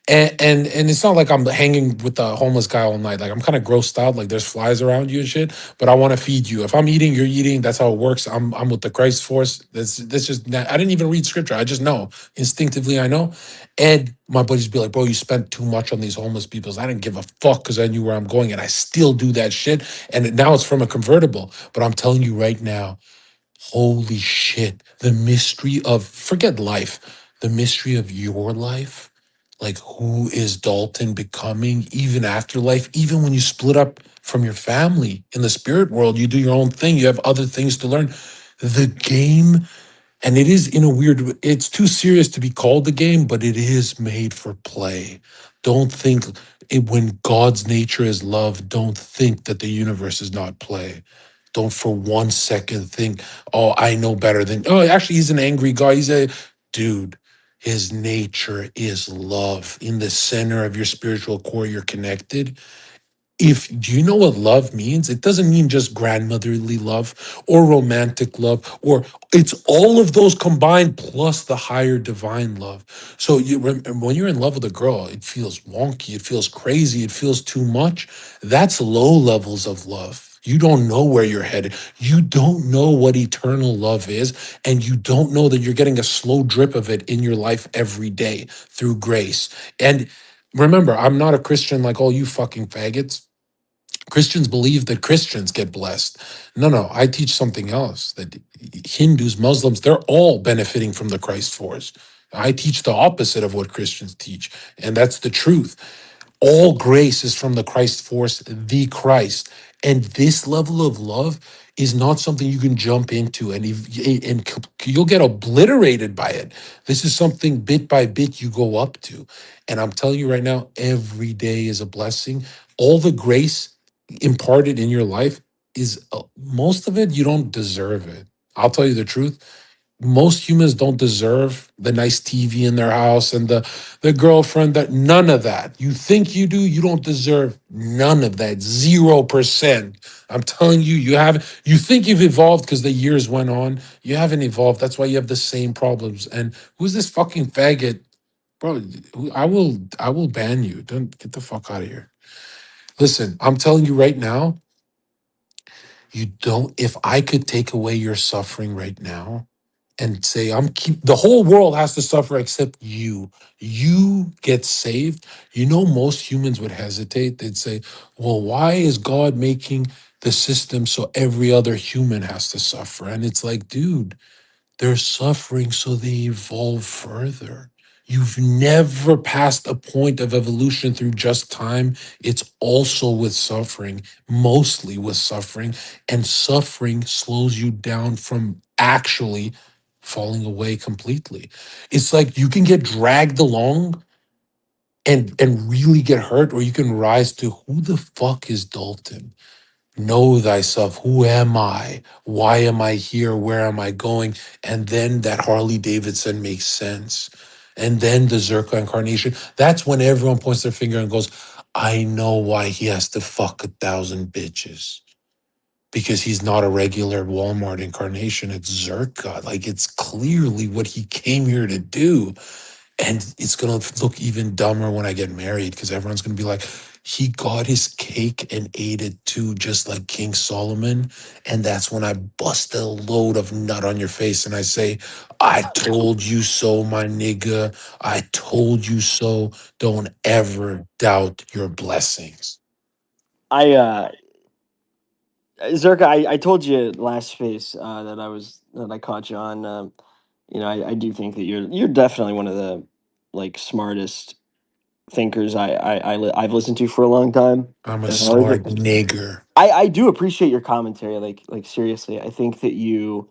And it's not like I'm hanging with the homeless guy all night. Like I'm kind of grossed out. Like there's flies around you and shit. But I want to feed you. If I'm eating, you're eating. That's how it works. I'm with the Christ force. That's just. I didn't even read scripture. I just know instinctively. I know. And my buddies be like, bro, you spent too much on these homeless people. I didn't give a fuck because I knew where I'm going, and I still do that shit. And now it's from a convertible. But I'm telling you right now, holy shit, the mystery of forget life, the mystery of your life. Like, who is Dalton becoming even after life? Even when you split up from your family in the spirit world, you do your own thing, you have other things to learn. The game, and it is in a weird it's too serious to be called the game, but it is made for play. Don't think when God's nature is love, don't think that the universe is not play. Don't for 1 second think, oh, I know better than, oh, actually, he's an angry guy. He's a dude. His nature is love. In the center of your spiritual core, you're connected. If do you know what love means? It doesn't mean just grandmotherly love or romantic love, or it's all of those combined plus the higher divine love. So when you're in love with a girl, it feels wonky, it feels crazy, it feels too much. That's low levels of love. You don't know where you're headed. You don't know what eternal love is, and you don't know that you're getting a slow drip of it in your life every day through grace. And remember, I'm not a Christian like all you fucking faggots. Christians believe that Christians get blessed. No, I teach something else, that Hindus, Muslims, they're all benefiting from the Christ force. I teach the opposite of what Christians teach, and that's the truth. All grace is from the Christ force, the Christ. And this level of love is not something you can jump into and you'll get obliterated by it. This is something bit by bit you go up to. And I'm telling you right now, every day is a blessing. All the grace imparted in your life is most of it, you don't deserve it. I'll tell you the truth. Most humans don't deserve the nice TV in their house and the girlfriend, that none of that. You think you do, you don't deserve none of that. 0%. I'm telling you, you think you've evolved because the years went on. You haven't evolved. That's why you have the same problems. And who's this fucking faggot? Bro, I will ban you. Don't get the fuck out of here. Listen, I'm telling you right now, you don't, if I could take away your suffering right now, and say, the whole world has to suffer except you. You get saved. You know, most humans would hesitate. They'd say, well, why is God making the system so every other human has to suffer? And it's like, dude, they're suffering so they evolve further. You've never passed a point of evolution through just time. It's also with suffering, mostly with suffering. And suffering slows you down from actually falling away completely. It's like you can get dragged along and really get hurt, or you can rise to who the fuck is Dalton? Know thyself. Who am I? Why am I here? Where am I going? And then that Harley Davidson makes sense. And then the Zherka incarnation. That's when everyone points their finger and goes, I know why he has to fuck 1,000 bitches. Because he's not a regular Walmart incarnation. It's Zherka. Like, it's clearly what he came here to do. And it's going to look even dumber when I get married because everyone's going to be like, he got his cake and ate it too, just like King Solomon. And that's when I bust a load of nut on your face and I say, I told you so, my nigga. I told you so. Don't ever doubt your blessings. I Zherka, I told you last space that I caught you on. You know, I do think that you're definitely one of the like smartest thinkers I've listened to for a long time. I'm a And I always- smart nigger. I do appreciate your commentary. Like seriously, I think that you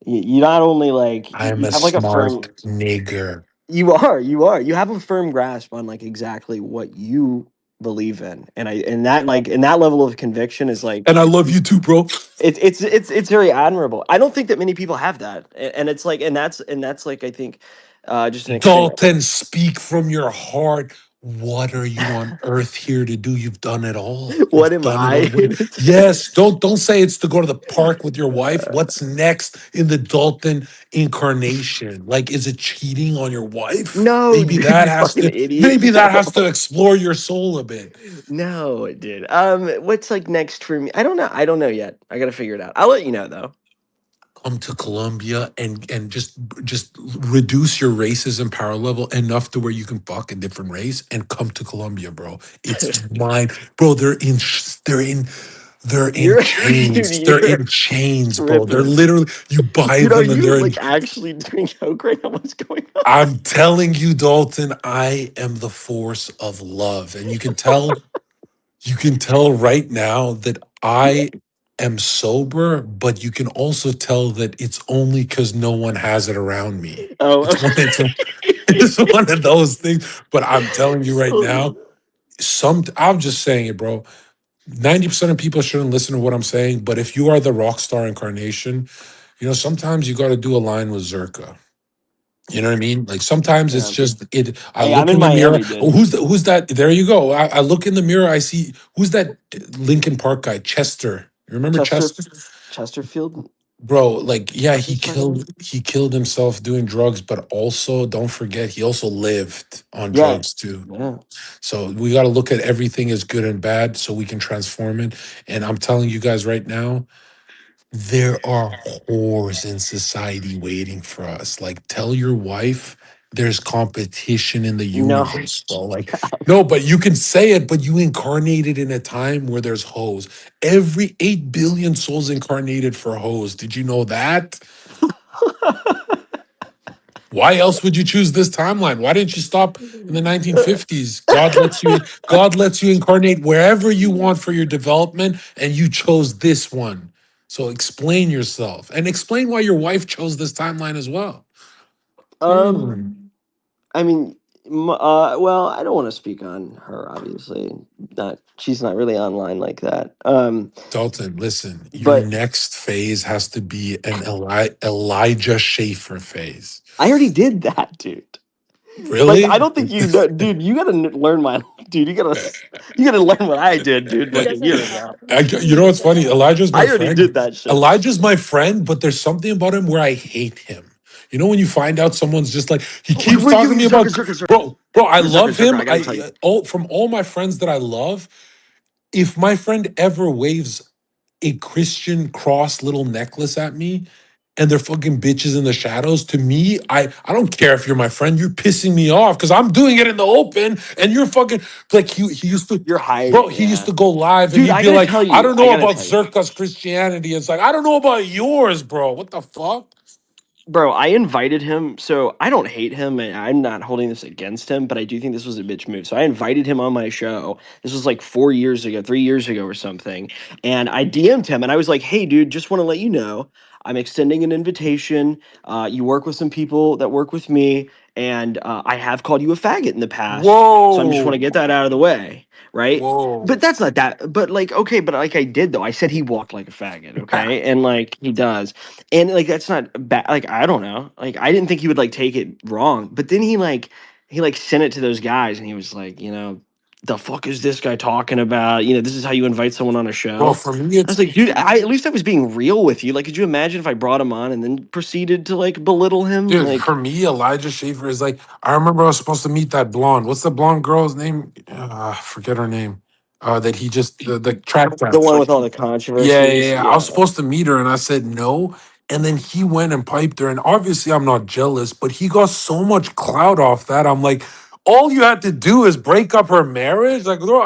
not only like I'm you a have like a smart firm nigger. you have a firm grasp on like exactly what you believe in, and that like and that level of conviction is like And I love you too, bro. it's very admirable. I don't think that many people have that, and it's like and that's like I think just an extreme. Dalton, speak from your heart. What are you on earth here to do? You've done it all. What You've am done it I? all. Yes, don't say it's to go to the park with your wife. What's next in the Dalton incarnation? Like, is it cheating on your wife? No, dude, you fucking idiot. Maybe that has to No. explore your soul a bit. No, it did. What's like next for me? I don't know. I don't know yet. I gotta figure it out. I'll let you know though. Come to Colombia and just reduce your racism power level enough to where you can fuck a different race and come to Colombia, bro. It's mine, bro. They're in Dude, chains. They're you're in chains, bro. They're tripping. literally, you buy Dude, are them and you they're in. like actually doing coke right now? What's going on? I'm telling you, Dalton, I am the force of love. And you can tell right now that I am sober, but you can also tell that it's only because no one has it around me. Oh, It's one, it's, it's one of those things. But I'm telling you right now, I'm just saying it, bro. 90% of people shouldn't listen to what I'm saying, but if you are the rock star incarnation, sometimes you got to do a line with Zherka. You know what I mean? Like sometimes it's yeah. just it. I Hey, I'm look in in the mirror. Miami, Oh, dude. who's that? There you go. I look in the mirror. I see who's that Lincoln Park guy, Chester. You remember Chester Chester? Chesterfield. Bro, like yeah, What's his fucking name? he killed himself doing drugs, but also don't forget he also lived on Yeah, drugs too. yeah. So we got to look at everything as good and bad so we can transform it. And I'm telling you guys right now, there are whores in society waiting for us. Like, tell your wife there's competition in the No, universe, bro. Like, no, but you can say it, but you incarnated in a time where there's hoes. Every 8 billion souls incarnated for hoes. Did you know that? Why else would you choose this timeline? Why didn't you stop in the 1950s? God lets you incarnate wherever you want for your development, and you chose this one. So explain yourself and explain why your wife chose this timeline as well. um, Hmm. I mean, well, I don't want to speak on her. Obviously, not. She's not really online like that. Dalton, listen, your But next phase has to be an Elijah Schaefer phase. I already did that, dude. Like, I Really? don't think you know, dude. You gotta learn my, dude. You gotta learn what I did, dude. He Like a doesn't year know. ago. You know what's funny? Elijah's my I already friend. did that shit. Elijah's my friend, but there's something about him where I hate him. You know when you find out someone's just like he keeps Wait, talking to me Zherka, about, Zherka, Zherka, bro. I Zherka, love Zherka. him. I gotta tell you. From all my friends that I love, if my friend ever waves a Christian cross little necklace at me, and they're fucking bitches in the shadows. To me, I don't care if you're my friend. You're pissing me off because I'm doing it in the open, and you're fucking like he used to. You're Bro, hiding, he used yeah. to go live and Dude, he'd I be gotta like, tell I you, don't I know gotta about tell you. Zherka's Christianity. It's like, I don't know about yours, bro. What the fuck? Bro, I invited him. So I don't hate him, and I'm not holding this against him, but I do think this was a bitch move. So I invited him on my show. This was like 4 years ago, 3 years ago, or something. And I DM'd him, and I was like, "Hey, dude, just want to let you know, I'm extending an invitation. You work with some people that work with me, and I have called you a faggot in the past. So I'm just want to Whoa. get that out of the way, right?" But Whoa. that's not that. But like, okay, but like I did though. I said he walked like a faggot, okay, and like he does. And like that's not bad. Like I don't know. Like I didn't think he would like take it wrong. But then he sent it to those guys and he was like, the fuck is this guy talking about? This is how you invite someone on a Bro, show. for me, I was it's like, dude, at least I was being real with you. Like, could you imagine if I brought him on and then proceeded to like belittle him? dude, for Like me, Elijah Schaefer is like, I remember I was supposed to meet that blonde. What's the blonde girl's name? Forget her name. That he just the track the star. one with all the Yeah, yeah, controversies. yeah. I was Yeah. supposed to meet her and I said no. And then he went and piped her. And obviously, I'm not jealous, but he got so much clout off that. I'm like, all you had to do is break up her marriage. Like, bro,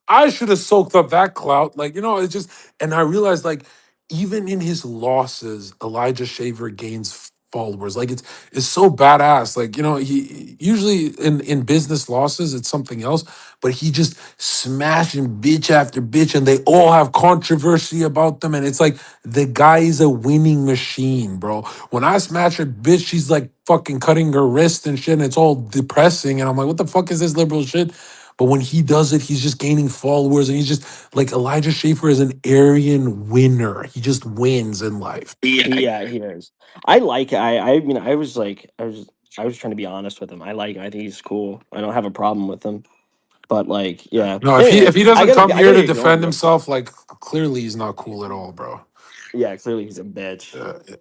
I should have soaked up that clout. Like, it's just, and I realized, like, even in his losses, Elijah Shaver gains followers. Like, it's so badass. Like, he usually in business losses, it's something else, but he just smashing bitch after bitch, and they all have controversy about them. And it's like the guy is a winning machine, bro. When I smash a bitch, she's like fucking cutting her wrist and shit, and it's all depressing. And I'm like, what the fuck is this liberal shit? But when he does it, he's just gaining followers, and he's just like Elijah Schaefer is an Aryan winner. He just wins in life. Yeah, he is. I like I mean I was trying to be honest with him. I think he's cool. I don't have a problem with him. But like, yeah. No, if Anyway, he I doesn't gotta come I here gotta to get going defend though. himself, like clearly he's not cool at all, bro. Yeah, clearly he's a bitch.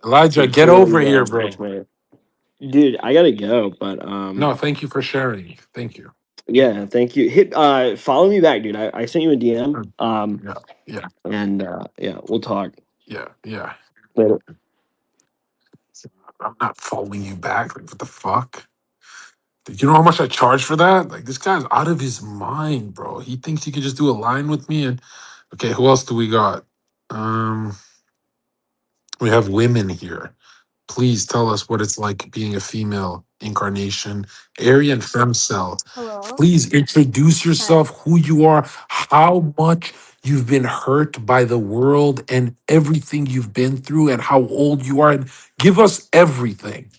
Elijah, Dude, get clearly over he's a here, bitch, bro. man. Dude, I gotta go, but No, thank you for sharing. Thank you. yeah, thank you. Hit follow me back, dude. I sent you a DM. Yeah, yeah, And yeah, we'll talk yeah, yeah. later. I'm not following you back. Like, what the fuck? Did you know how much I charge for that? Like, this guy's out of his mind, bro. He thinks he could just do a line with me. And okay, who else do we got? Um, we have women here. Please tell us what it's like being a female incarnation, Aryan femcell. Hello. Please introduce Hi. yourself, who you are, how much you've been hurt by the world and everything you've been through, and how old you are. And give us everything.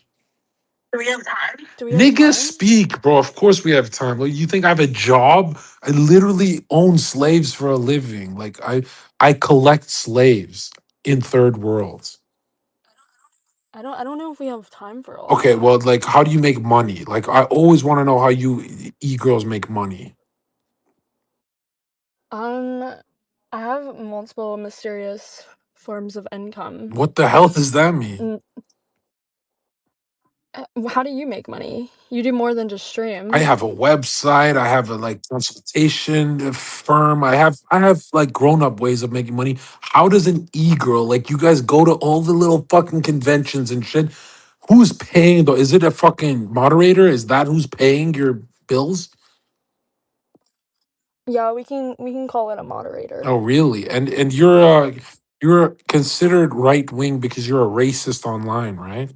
Do we have Niggas time? speak, bro. Of course we have time. Well, you think I have a job? I literally own slaves for a living. Like I collect slaves in third worlds. I don't know if we have time for all Okay, that. well, like, how do you make money? Like, I always want to know how you e-girls make money. Um, I have multiple mysterious forms of income. What the hell does that mean? Mm, how do you make money? You do more than just I stream. have a website. I have a like consultation firm. I have like grown up ways of making money. How does an e-girl like you guys go to all the little fucking conventions and shit? Who's paying though? Is it a fucking moderator? Is that who's paying your bills? Yeah, we can call it a moderator. Oh, really? And you're considered right wing because you're a racist online, right?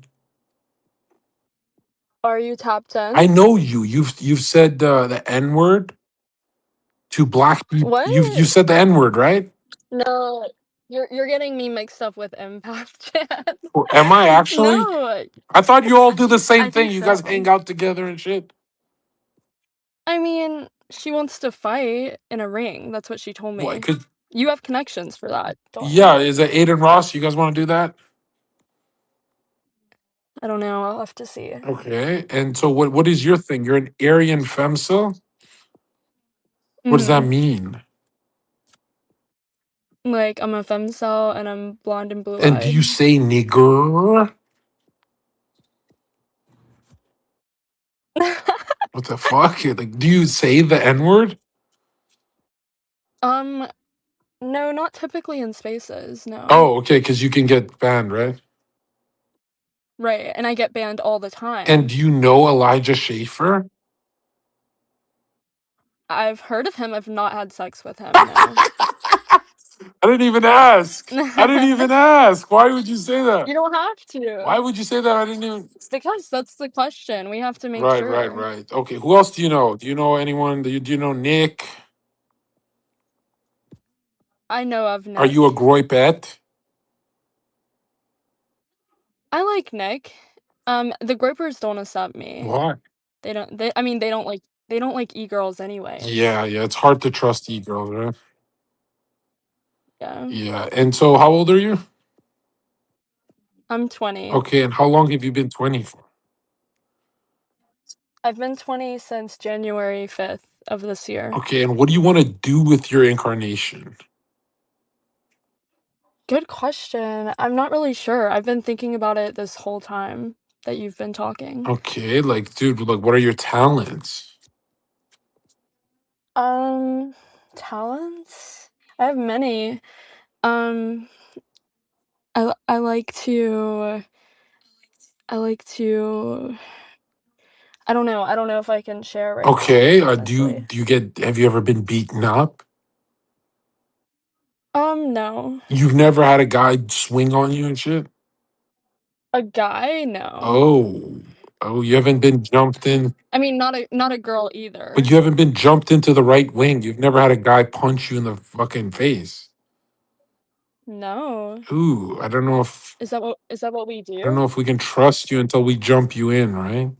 Are you tapped in? I know you. You've said the N word to black people. You What? said the N word, right? No, you're getting me mixed up with Impact Chat. Or am I actually? No, I thought you all do the I same thing. think You guys so. hang out together and shit. I mean, she wants to fight in a ring. That's what she told What? me. Cause You have connections for that, don't you? yeah, is it Aiden Ross? You guys want to do that? I don't know. I'll have to see. Okay. And so what is your thing? You're an Aryan femcel? What does that Mhm. mean? Like, I'm a femcel and I'm blonde and And do you blue-eyed. say nigger? What the fuck? Like, do you say the N word? Um, no, not typically in spaces, no. Oh, okay, because you can get banned, right? Right, and I get banned all the And time. do you know Elijah Schaefer? I've heard of him, I've not had sex with him, no. I didn't even ask. I didn't even ask. Why would you say that? You don't have Why to. would you say that? I didn't even. Because that's the question. We have to make Right, right, sure. right. Okay, who else do you know? Do you know anyone? Do you know Nick? I know of Are you a Nick. groipette? I like Nick. The Gropers don't accept me. Why? They don't they I mean, they don't like e-girls anyways. Yeah, yeah. It's hard to trust e-girls, right? Yeah. Yeah. And so, how old are you? I'm 20. Okay, and how long have you been 20 for? I've been 20 since January 5th of this year. Okay, and what do you want to do with your incarnation? Good question. I'm not really sure. I've been thinking about it this whole time that you've been talking. Okay, like, dude, like, what are your talents? Um, Talents? I have many. Um, I like to I like to I don't know. I don't know if I can share right now, Okay, honestly. have you ever been beaten up? No. You've never had a guy swing on you and shit? A guy? No. Oh, oh, you haven't been jumped in, I mean, not a girl but either. you haven't been jumped into the right wing. You've never had a guy punch you in the fucking face. No. Ooh, Is that what we I don't know do? if we can trust you until we jump you in, right?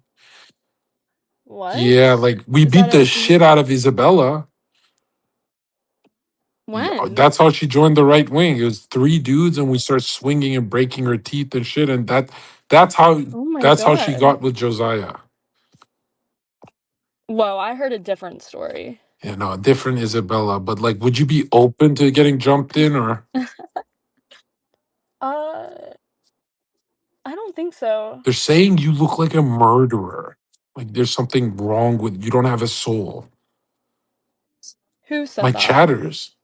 Yeah, What? like we Is that beat the a shit out of Isabella. Yeah, when? that's how she joined the right wing. It was three dudes, and we started swinging and breaking her teeth and shit. And that's how Oh my that's how she god. got with Josiah. Whoa, I heard a different story. You know, different Isabella. But like, would you be open to getting jumped in, or Uh, I don't think so. they're saying you look like a murderer? Like there's something wrong with you. Don't have a soul. Who My said that? chatters.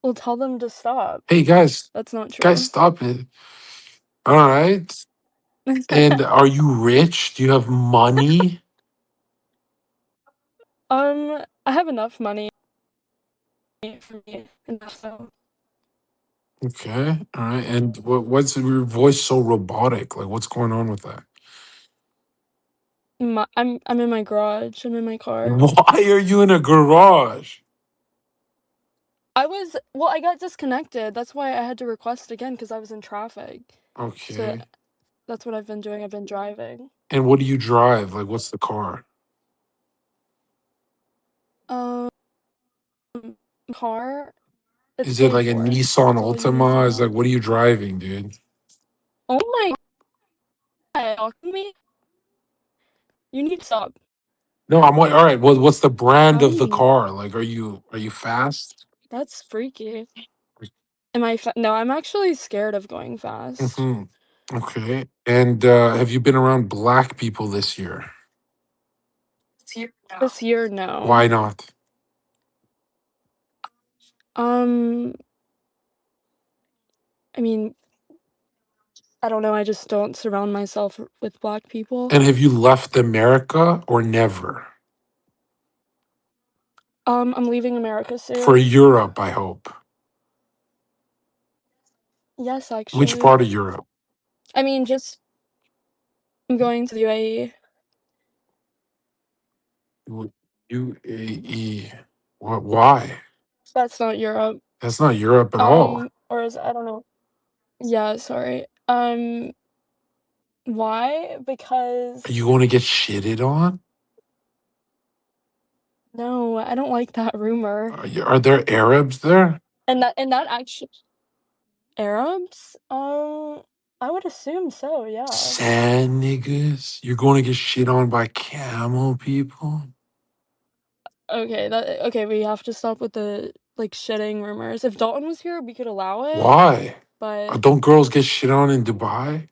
Well, tell them to stop. Hey That's not guys, true. stop it. All right. And are you rich? Do you have money? I have enough money for me, enough so. Okay. All right. And what's your voice so robotic? Like, what's going on with that? I'm in my garage. I'm in my car. Why are you in a garage? Well, I got disconnected. That's why I had to request again because I was in traffic. So Okay. that's what I've been doing. I've been driving. And what do you drive? Like, what's the car? Um, Car. It's Is it paid like a for. Nissan That's all you need to Altima? Is like, know. what are you driving, dude? Oh my god! Talking to me? You need to stop. No, I'm like, all right. Well, what's the brand How do of the you? car? Like, are you fast? That's freaky. Am I? No, I'm actually scared of going fast. Hmm. Okay. And have you been around black people this year? This year, no. Why not? Um, I mean, I don't know. I just don't surround myself with black people. And have you left America or never? I'm leaving America For soon. Europe, I hope. Yes, Which actually. part of Europe? I mean, just I'm going to the UAE. UAE. What? Why? That's not Europe. That's not Europe at all. Or is I don't know. Yeah, sorry. Why? Are you Because going to get shitted on? no, I don't like that rumor. Are there Arabs there? And that actually Arabs? I would assume so, yeah. Sand niggas? You're going to get shit on by camel people? Okay, we have to stop with the like shitting rumors. If Dalton was here, we could allow it, Why? but Don't girls get shit on in Dubai?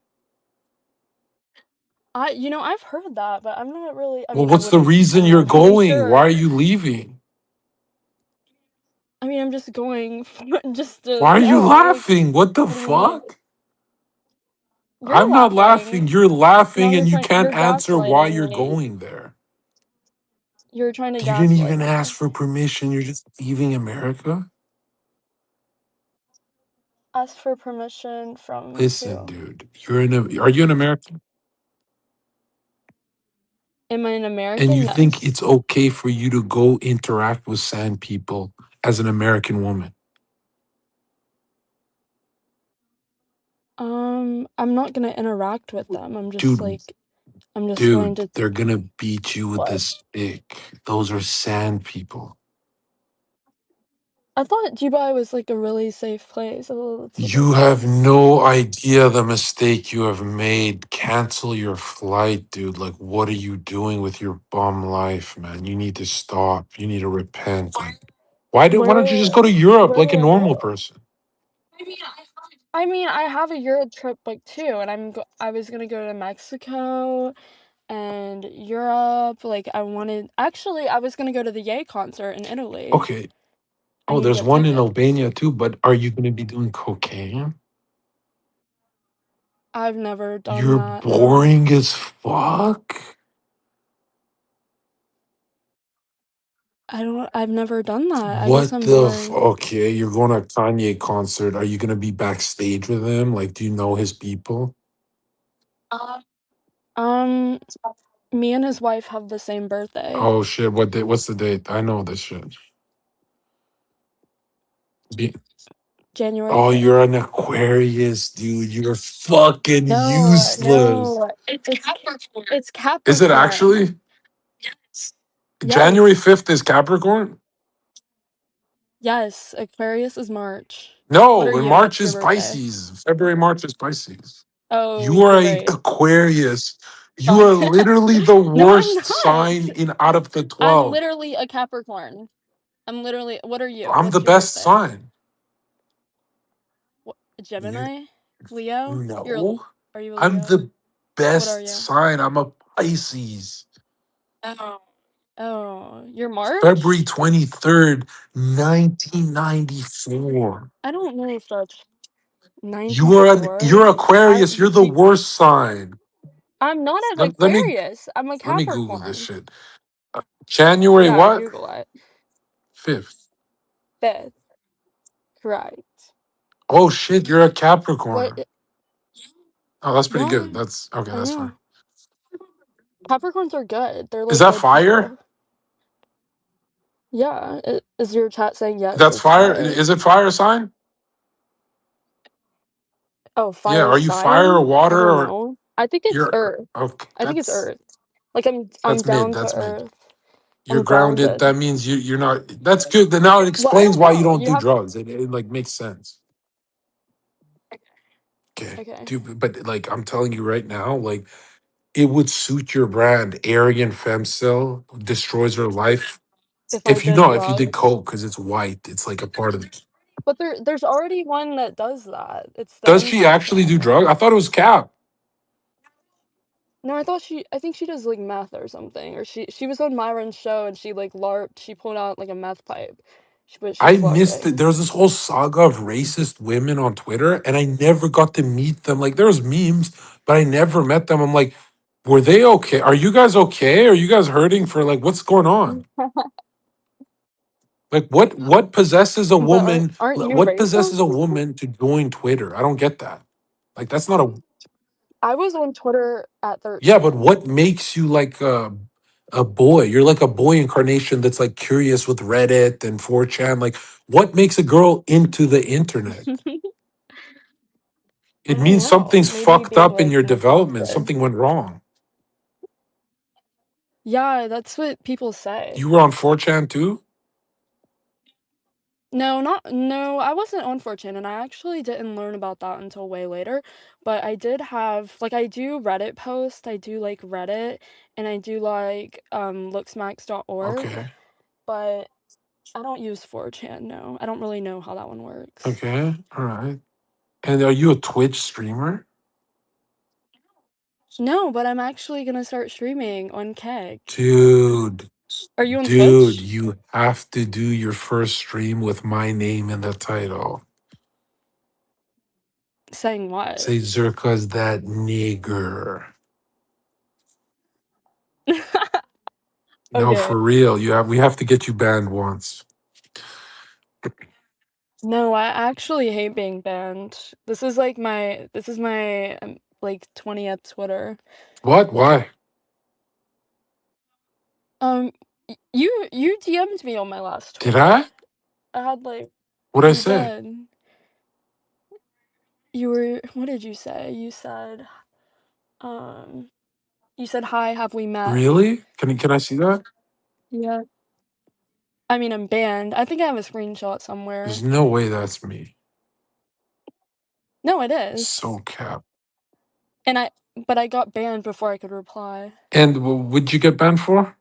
I've heard that, but I'm not really Well, what's the I reason don't you're know, really going? Why are sure. you leaving? I mean, I'm just going just Why to are you go. Like, laughing? What the what do you mean? fuck? You're I'm not laughing. laughing. You're Now laughing you're and you trying. can't You're answer why gaslighting you're me. going there. You're trying to You didn't gaslight even ask me. for permission. You're just leaving America? Ask for permission from Listen, who? dude. Are you an American? Am I an And American? you think Yes. it's okay for you to go interact with sand people as an American woman? I'm not gonna interact with them. Dude, I'm just going dude, to they're gonna beat you with what? this stick. Those are sand people. I thought Dubai was like a really safe place. Oh, that's what they You have said. no idea the mistake you have made. Cancel your flight, dude. Like, what are you doing with your bum life, man? You need to stop. You need to repent. Like, why don't you just go Where to Europe where like do a I normal go? person? I mean, I have a Euro trip booked too, and I was gonna go to Mexico and Europe. Like I was gonna go to the Yay concert in Italy. Okay. I Oh, need to there's get one in tickets. Albania too, but are you gonna be doing cocaine? I've never done You're that. No, boring as fuck. I've never done that. I guess What I'm the boring. okay, you're going to a Kanye concert. Are you gonna be backstage with him? Like, do you know his people? Um, Me and his wife have the same birthday, Oh shit, what day? What's the date? I know this shit. Be- January Oh, 5th. you're an Aquarius, dude. You're fucking No, useless. no, it's Is it Capricorn. actually? January Yes, 5th is Capricorn? yes. Aquarius is March. What are No, in you? March What's your is birthday? Pisces. February, March is Pisces. Oh, You are you're a right. Aquarius. You Fine. are literally the No, I'm worst not. sign in out of the I'm 12. literally a Capricorn. I'm literally. What are you? I'm the What's your best birthday? sign. What, You Gemini? Leo? no. Are you a I'm Leo? the What are best you? sign. I'm a Pisces. Oh, you're February March? 23rd, 1994. I don't know if that's You're 94. I Aquarius. You're the do, worst sign. I'm not an Let me Aquarius. I'm a let me Google this Capricorn. shit. January Yeah, what? Google it. 5th. 5th. Correct. Oh shit, you're a What? Capricorn. Oh, that's pretty good. Yeah, That's okay, I that's fine. know. Capricorns are good. They're Is like that good fire? people. Yeah. Is your chat saying yes? That's It's fire. fire. Is it fire sign? Oh, Yeah. fire Are you fire or sign? I water don't or know. I think it's you're Earth. okay? I think it's Earth. Like I'm That's mid. down to That's mid. Earth. You're I'm grounded. grounded. That means you're not. That's good. Then now it Well, I explains don't why you know. don't You do have drugs. It like makes sense. Okay, okay. dude. But like I'm telling you right now, like it would suit your brand. Arrogant femcel destroys her life. If I If you did know, if you did drugs. coke, because it's white, it's like a part of it. But there's already one that does that. It's the Does she empath actually do channel. drugs? I thought it was Cap. No, I think she does like meth or something. Or she was on Myron's show and she like LARPed, she pulled out like a meth pipe. But she I was missed it. LARPing. There was this whole saga of racist women on Twitter, and I never got to meet them. Like there was memes, but I never met them. I'm like, were they okay? Are you guys okay? Are you guys hurting for like what's going on? Like what possesses a But woman? aren't you What possesses a racist? woman to join Twitter? I don't get that. Like that's not a I was on Twitter at yeah, but 13. what makes you like a boy? You're like a boy incarnation that's like curious with Reddit and 4chan. Like what makes a girl into the internet? I It don't means know. something's Maybe fucked being up in like your development. neglected. Something went wrong. Yeah, that's what people say. You were on 4chan too? No, I wasn't on 4chan, and I actually didn't learn about that until way later. But I did have like I do Reddit posts, I do like Reddit, and I do like looksmacks.org, Okay. but I don't use 4chan, no. I don't really know how that one works. Okay. All right. And are you a Twitch streamer? No, but I'm actually gonna start streaming on Keg. Dude, Are you on dude, Twitch? you have to do your first stream with my name in the title. Saying what? Say Zherka's that nigger. No, Okay. for real. We have to get you banned once. No, I actually hate being banned. This is my like 20th Twitter. What? Why? Um, you DM'd me on my last Did Twitter. I? I had like What'd I you say? did. You were what did you say? Um you said hi, have we met? Really? Can I see that? Yeah. I mean, I'm banned. I think I have a screenshot There's somewhere. no way that's me. No, it is. So cap. And but I got banned before I could reply. And what'd you get banned for?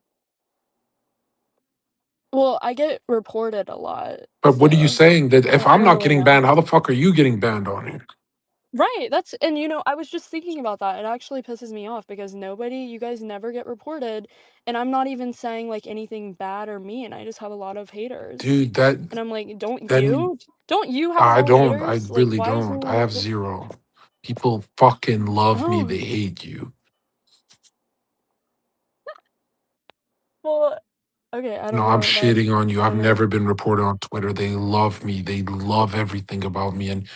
Well, I get reported a lot, But what are you so saying? That I if don't I'm not really getting banned, know. how the fuck are you getting banned on here? Right, that's and I was just thinking about that. It actually pisses me off because you guys never get reported, and I'm not even saying like anything bad or mean. I just have a lot of haters. Dude, that And I'm like, "Don't then you? Don't you have I more don't. I haters? Like really why is no don't. I have one zero. People fucking love me. They Oh, hate you. well, okay, I No, don't I'm know then. shitting on you. I I've don't know. never been reported on Twitter. They love me. They love everything about me. And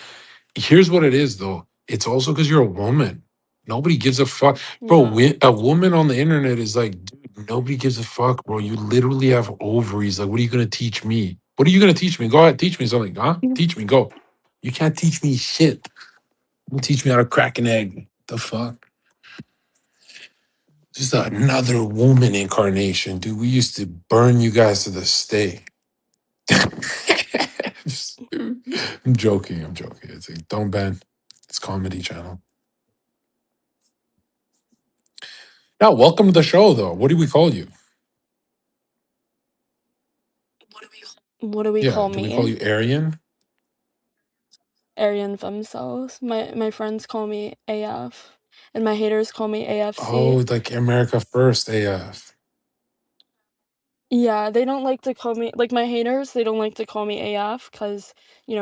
here's what it is, though. It's also because you're a woman. Nobody gives a fuck, bro. Yeah. A woman on the internet is like, dude, nobody gives a fuck, bro. You literally have ovaries. Like, what are you gonna teach me? What are you gonna teach me? Go ahead, teach me something, huh? Teach me, go. You can't teach me shit. You teach me how to crack an egg. The fuck? Just another woman incarnation, dude. We used to burn you guys to the stake. I'm joking. I'm joking. It's like, don't ban. It's comedy channel. Now, welcome to the show, though. What do we call you? What do we Yeah, call do we call me? you Aryan? Aryan themselves. My friends call me AF, and my haters call me AFC. Oh, like America First AF. Yeah, they don't like to call me like my haters, they don't like to call me AF because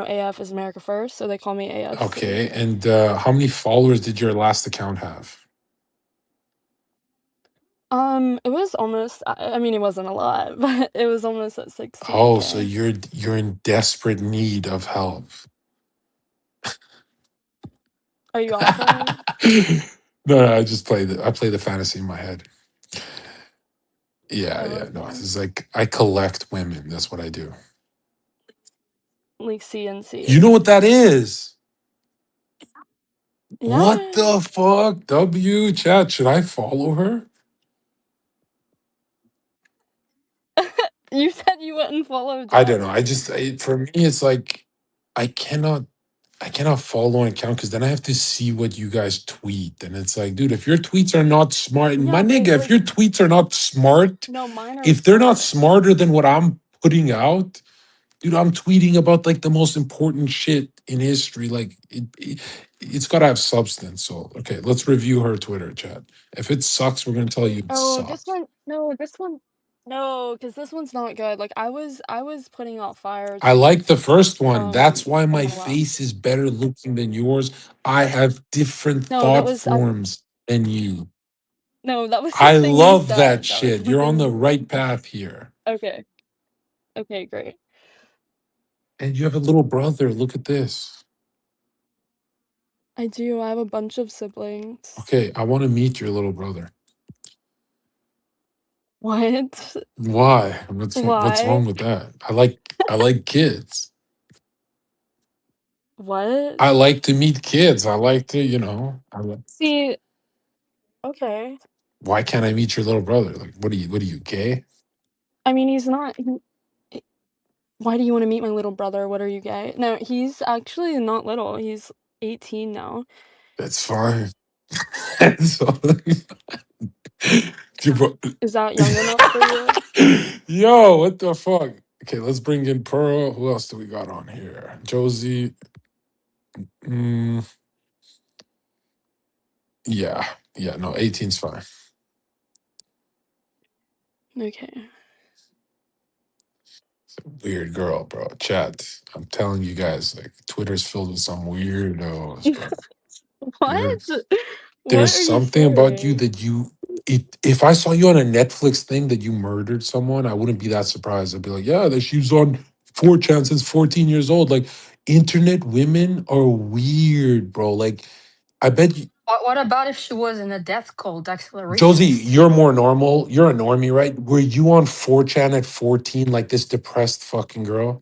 AF is America first, so they call me AFC. Okay, and how many followers did your last account have? It was almost I mean, it wasn't a lot, but it was almost at Oh, so 16K. you're in desperate need of help. Are you offering? No, I play the fantasy in my head. Yeah, Oh, yeah. No, okay. it's like I collect women. That's what I do. Like You know CNC. what that is? What Yeah. the fuck? W chat. Should I follow her? You said you wouldn't follow I don't know. W. For me, it's like I cannot I cannot follow an account because then I have to see what you guys tweet. And it's like, dude, if your tweets are not smart, my Yeah, but nigga, if your like tweets are not smart, no, mine are if they're not smart. smarter than what I'm putting out, dude, I'm tweeting about like the most important shit in history. Like it's got to have substance. So, okay, let's review her Twitter chat. If it sucks, we're going to tell you it Oh, sucks. no, because this one's not good. Like I was putting out fire I like the tweets, first one. That's why in my my last. face is better looking than yours. I have different No, that thought was I. forms than you. No, that was I something you love that said. That was shit. You're on something the you said. right path here. Okay. Okay, great. And you have a little brother. Look at this. I do. I have a bunch of siblings. Okay, I want to meet your little brother. What? Why? What's Why? wrong with that? I like kids. What? I like to meet kids. I like to, See, okay. why can't I meet your little brother? Like, what are you, gay? I mean, he's not. He- Why do you want to meet my little brother? What are you gay? No, he's actually not little. He's 18 now. That's fine. So, you bro- Is that young enough for you? Yo, what the fuck? Okay, let's bring in Pearl. Who else do we got on here? Josie. Mm, yeah. Yeah, no, 18's fine. Okay. Weird girl, bro. Chat. I'm telling you guys, like Twitter's filled with some weirdos, bro. What? You're What there's are you something about you saying? that you if I saw you on a Netflix thing that you murdered someone, I wouldn't be that surprised. I'd be like, yeah, that she was on 4chan since 14 years old. Like internet women are weird, bro. Like I bet you What about if she was in a death cult, Josie, accelerationist? you're more normal. You're a normie, right? Were you on 4chan at 14, like this depressed fucking girl?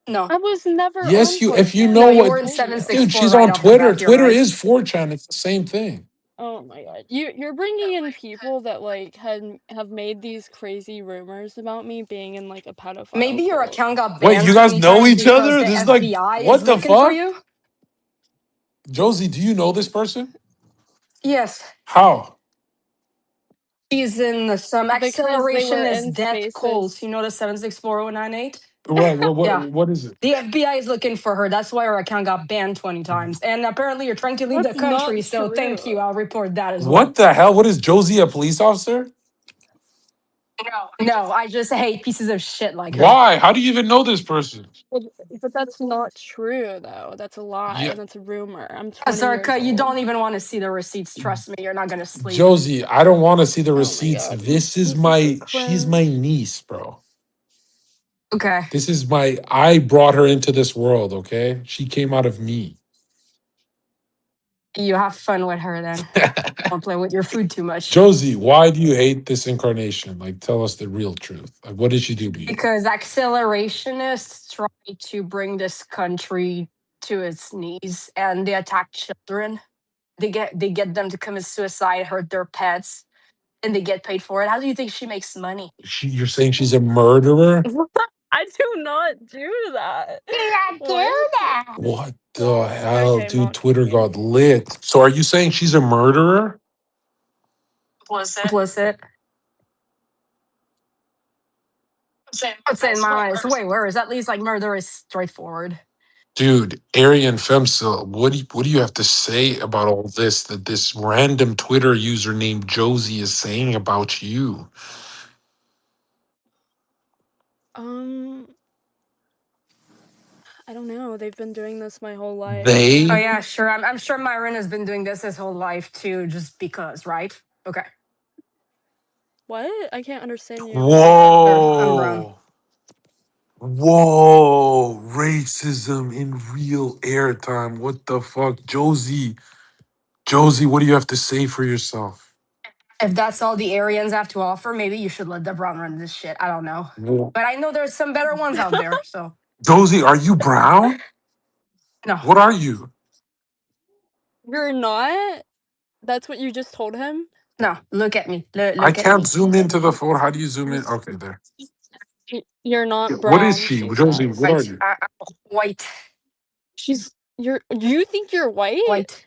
No. I was never on Yes, you if you 4chan. know No, I you just were what in told you. dude, 764 she's right on off the Twitter. bat. You're Twitter right. is 4chan. It's the same thing. Oh my god. You're bringing in people that like have made these crazy rumors about me being in like a pedophile Maybe your cult. account got Wait, banned you guys 20 know times each because other? the This is like, FBI is what the looking for fuck? you. Josie, do you know this person? Yes. How? She's in some Because they were accelerationist in death cults. spaces. You know the 7640998? Yeah. What is it? The FBI is looking for her. That's why her account got banned 20 times. And apparently you're trying to leave the That's country. not So thank true. you. I'll report that as What well. the hell? What is Josie, a police officer? No, I just hate pieces of shit like her. Why? How do you even know this person? But, but that's not true though. That's a lie Yeah, and that's a rumor. I'm 20 years Zherka, you old. don't even want to see the receipts. Trust me, you're not going to sleep. Josie, I don't want to see the Oh my receipts. god, you This is pieces of she's crap. my niece, bro. Okay. This is I brought her into this world, okay? She came out of me. You have fun with her then. Don't play with your food too much. Josie, why do you hate this incarnation? Like, tell us the real truth. Like, what did she do to you? Because accelerationists try to bring this country to its knees and they attack children. They get them to commit suicide, hurt their pets, and they get paid for it. How do you think she makes money? You're saying she's a murderer? I do not do that. You not do What? that. What the hell, Okay, dude? not Twitter trolling. got lit. So, are you saying she's a murderer? Implicit. I'd say in my eyes, way worse. At least like murder is straightforward. Dude, Aryan Femcil, what do you have to say about all this that this random Twitter user named Josie is saying about you? Um, I don't know. They've been doing this my whole life. Oh They? yeah, sure. I'm sure Myron has been doing this his whole life too, just because, right? Okay. What? I can't understand you. Sure. I'm brown. Whoa. Whoa. Racism in real airtime. What the fuck? Josie, what do you have to say for yourself? If that's all the Aryans have to offer, maybe you should let the brown run this shit. I don't know. Whoa. But I know there's some better ones out there. So Josie, are you brown? no. What are you? You're not? That's what you just told him? No. Look at me. Look, I look at can't me. zoom into the photo. How do you zoom in? Okay, there. You're Yeah, not what is brown, she? she Josie, what are says. Right. you? I'm white. You think you're white? White.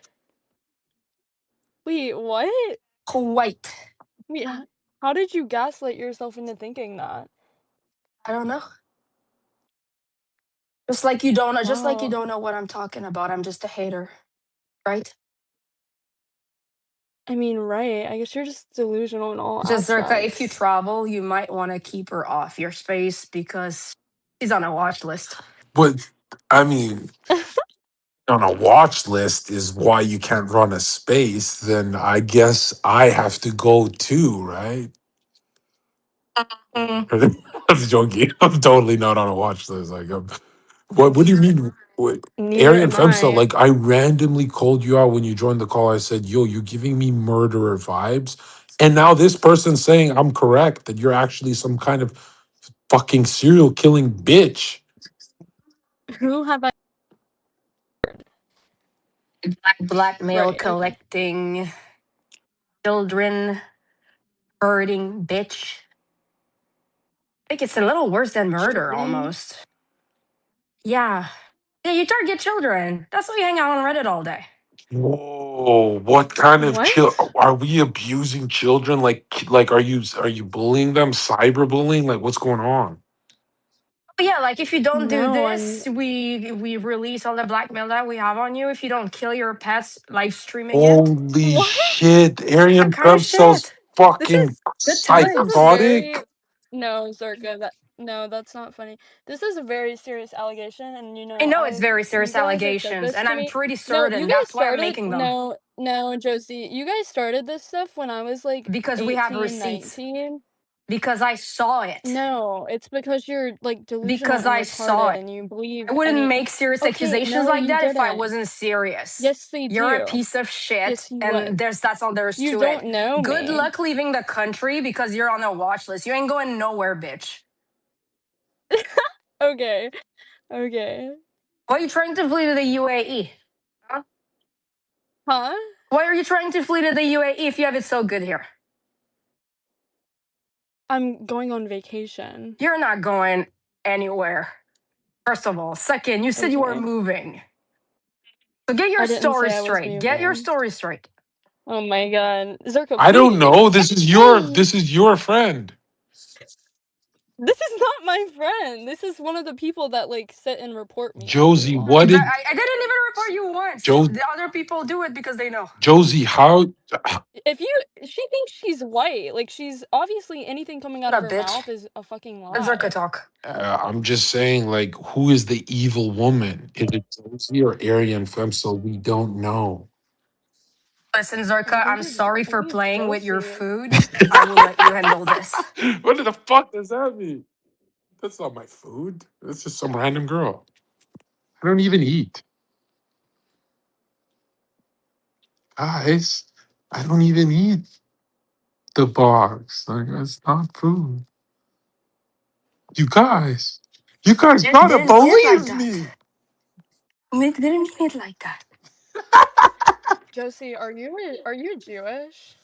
Wait, what? White. Wait, how did you gaslight yourself into thinking that? I don't know. Just like you don't Wow. know what I'm talking about. I'm just a hater. Right? I mean, right. I guess you're just delusional in all Just Zherka, if you aspects. travel, you might want to keep her off your space because she's on a watch list. But I mean, on a watch list is why you can't run a space, then I guess I have to go too, right? Mm, I'm joking. I'm totally not on a watch list. Like, what do you mean? What, Neither Aryan am Femsa, I. like, I randomly called you out when you joined the call. I said, yo, you're giving me murderer vibes. And now this person's saying I'm correct, that you're actually some kind of fucking serial killing bitch. Who have I blackmail Right, okay. collecting children hurting bitch. I think it's a little worse than murder Children? almost. Yeah. Yeah, you target children. That's why you hang out on Reddit all day. Whoa, what kind of What? are we abusing children? Like are you bullying them? Cyberbullying? Like what's going on? But yeah, like if you don't do No, this, I'm we release all the blackmail that we have on you. If you don't kill your pets live streaming it. Holy what? shit, That Aryan kind of Femcel's shit. This fucking is good This is a times. very psychotic. No, Zherka, that's not funny. This is a very serious allegation, and I know it's very you serious guys have said allegations, this and to I'm me. pretty No, you certain guys that's why I'm started. making them. No, Josie, you guys started this stuff when I was like Because we have 18, receipts. 19. Because I saw it. No, it's because you're like delusional Because and I saw retarded, it. and you believe I wouldn't any. make serious Okay, accusations no, like you that if I didn't. wasn't serious. Yes, they You're a do. piece of shit, Yes, you and would. that's all there is You to it. don't know Good me. luck leaving the country because you're on a watch list. You ain't going nowhere, bitch. Okay, okay. Why are you trying to flee to the UAE? Huh? Huh? Why are you trying to flee to the UAE if you have it so good here? I'm going on vacation. You're not going anywhere. First of all. Second, you said you were Okay. moving. So get your I didn't story say I was straight. Get your moving. story straight. Oh my god. Zherka, I don't know. please. This is your friend. This is not my friend. This is one of the people that like sit and report me every Josie, once what in a did while. I didn't even report you once. Joe The other people do it because they know. Josie, how If you she thinks she's white, like she's obviously anything coming out What of a her bitch. mouth is a fucking Let Zerka lie. talk. I'm just saying, like, who is the evil woman? Is it Josie or Arian Femso? We don't know. Listen, I Zerka, I'm sorry I for think it's playing with your Josie. food. I will let you handle this. What the fuck does that mean? That's not my food. That's just some random girl. I don't even eat. Guys, I don't even eat the box. Like, it's not food. You guys It gotta didn't mean it like believe that. me. It didn't mean it like that. Josie, are you Jewish?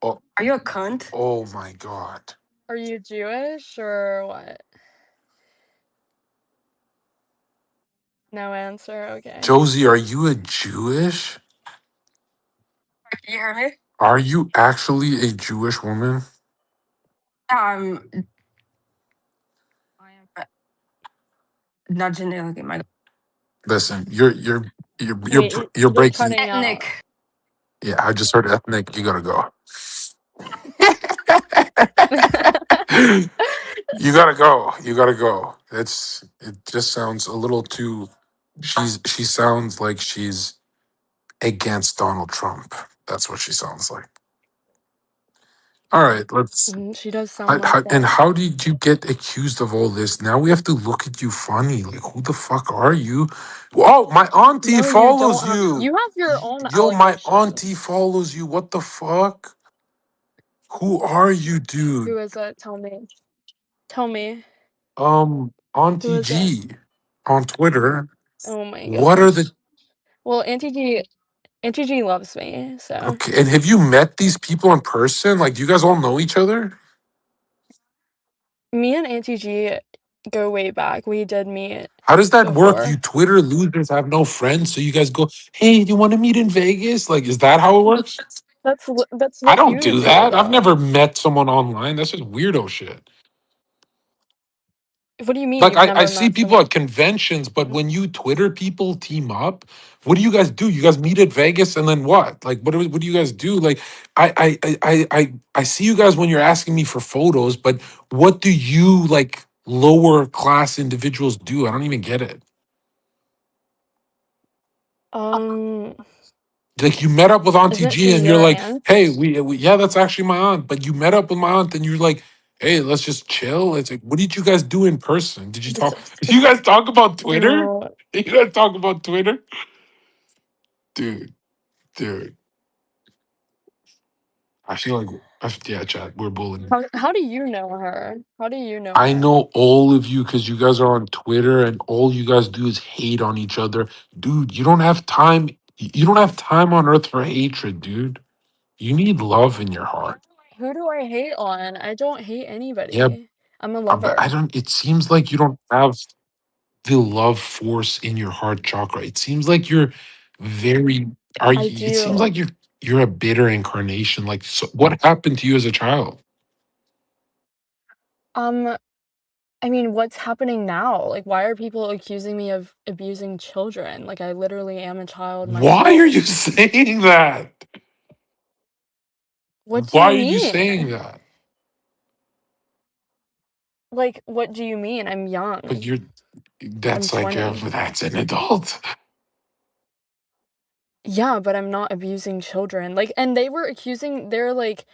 Oh, Are you a cunt? oh my god. Are you Jewish or what? No answer. Okay. Josie, are you a Jewish? You hear me? Are you actually a Jewish woman? Um, I am not genetically my Listen, Wait, you're you're breaking. cutting out. ethnic. Yeah, I just heard ethnic. You gotta go. You gotta go. You gotta go. It just sounds a little too. She sounds like she's against Donald Trump. That's what she sounds like. All right, let's. She does sound like And that. how did you get accused of all this? Now we have to look at you funny. Like, who the fuck are you? Oh, my auntie No, you don't follows have. you. You have your own Yo, my auntie allegations. follows you. What the fuck? Who are you, dude? Who is it? Tell me. Tell me. Who Auntie is it? G on Twitter. Oh my What are the gosh. Well, Auntie G loves me, so okay? And have you met these people in person? Like, do you guys all know each other? me and Auntie G go way back. We did meet How does that work? You before. Twitter losers have no friends, so you guys go, "Hey, do you want to meet in Vegas?" Like, is that how it works? That's I what don't you do do that. I've though. never met someone online. That's just weirdo shit. What do you mean Like you've I never see met people someone? at conventions, but when you Twitter people team up, what do you guys do? You guys meet at Vegas and then what? Like what do you guys do? Like I see you guys when you're asking me for photos, but what do you like lower class individuals do? I don't even get it. Um, Like you met up with Auntie isn't G she and you're your like, aunt? hey, we yeah, that's actually my aunt. But you met up with my aunt and you're like, hey, let's just chill. It's like, what did you guys do in person? Did you This, talk? Did you guys talk about Twitter? no. Did you guys talk about Twitter? Dude, dude. I feel like yeah, Chad, we're bullying. How do you know her? How do you know I her? know all of you because you guys are on Twitter and all you guys do is hate on each other. Dude, you don't have time. You don't have time on earth for hatred, dude. You need love in your heart. Who do I hate on? I don't hate Yeah, anybody. I'm a but I lover. don't. It seems like you don't have the love force in your heart chakra. It seems like you're very. Are I you? It seems do. like you're a bitter incarnation. Like, so what happened to you as a child? Um, I mean, what's happening now? Like, why are people accusing me of abusing children? Like, I literally am a child Why are you myself. saying that? What do Why you are you saying mean? that? Like, what do you mean? I'm But young. you're I'm that's like 20. that's an adult. Yeah, but I'm not abusing children. Like, and they're like,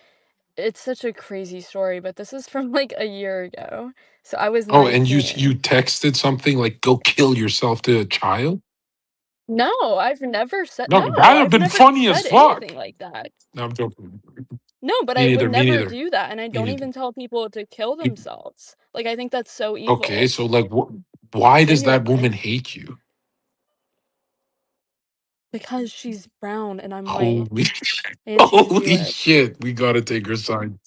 it's such a crazy story, but this is from like a year ago. So I was Oh, and you 19. texted something like "go kill yourself" to a child? No, I've never said No, no, that'd have I've been never funny as said anything fuck. like that. No, I'm joking. No, but Me I would neither. Me never neither. do that, and I Me don't neither. even tell people to kill You- themselves. Like, I think that's so Okay, evil. so like, why does that woman Genuinely. hate you? Because she's brown and I'm white, Holy, and she's holy Jewish. shit! We gotta take her side.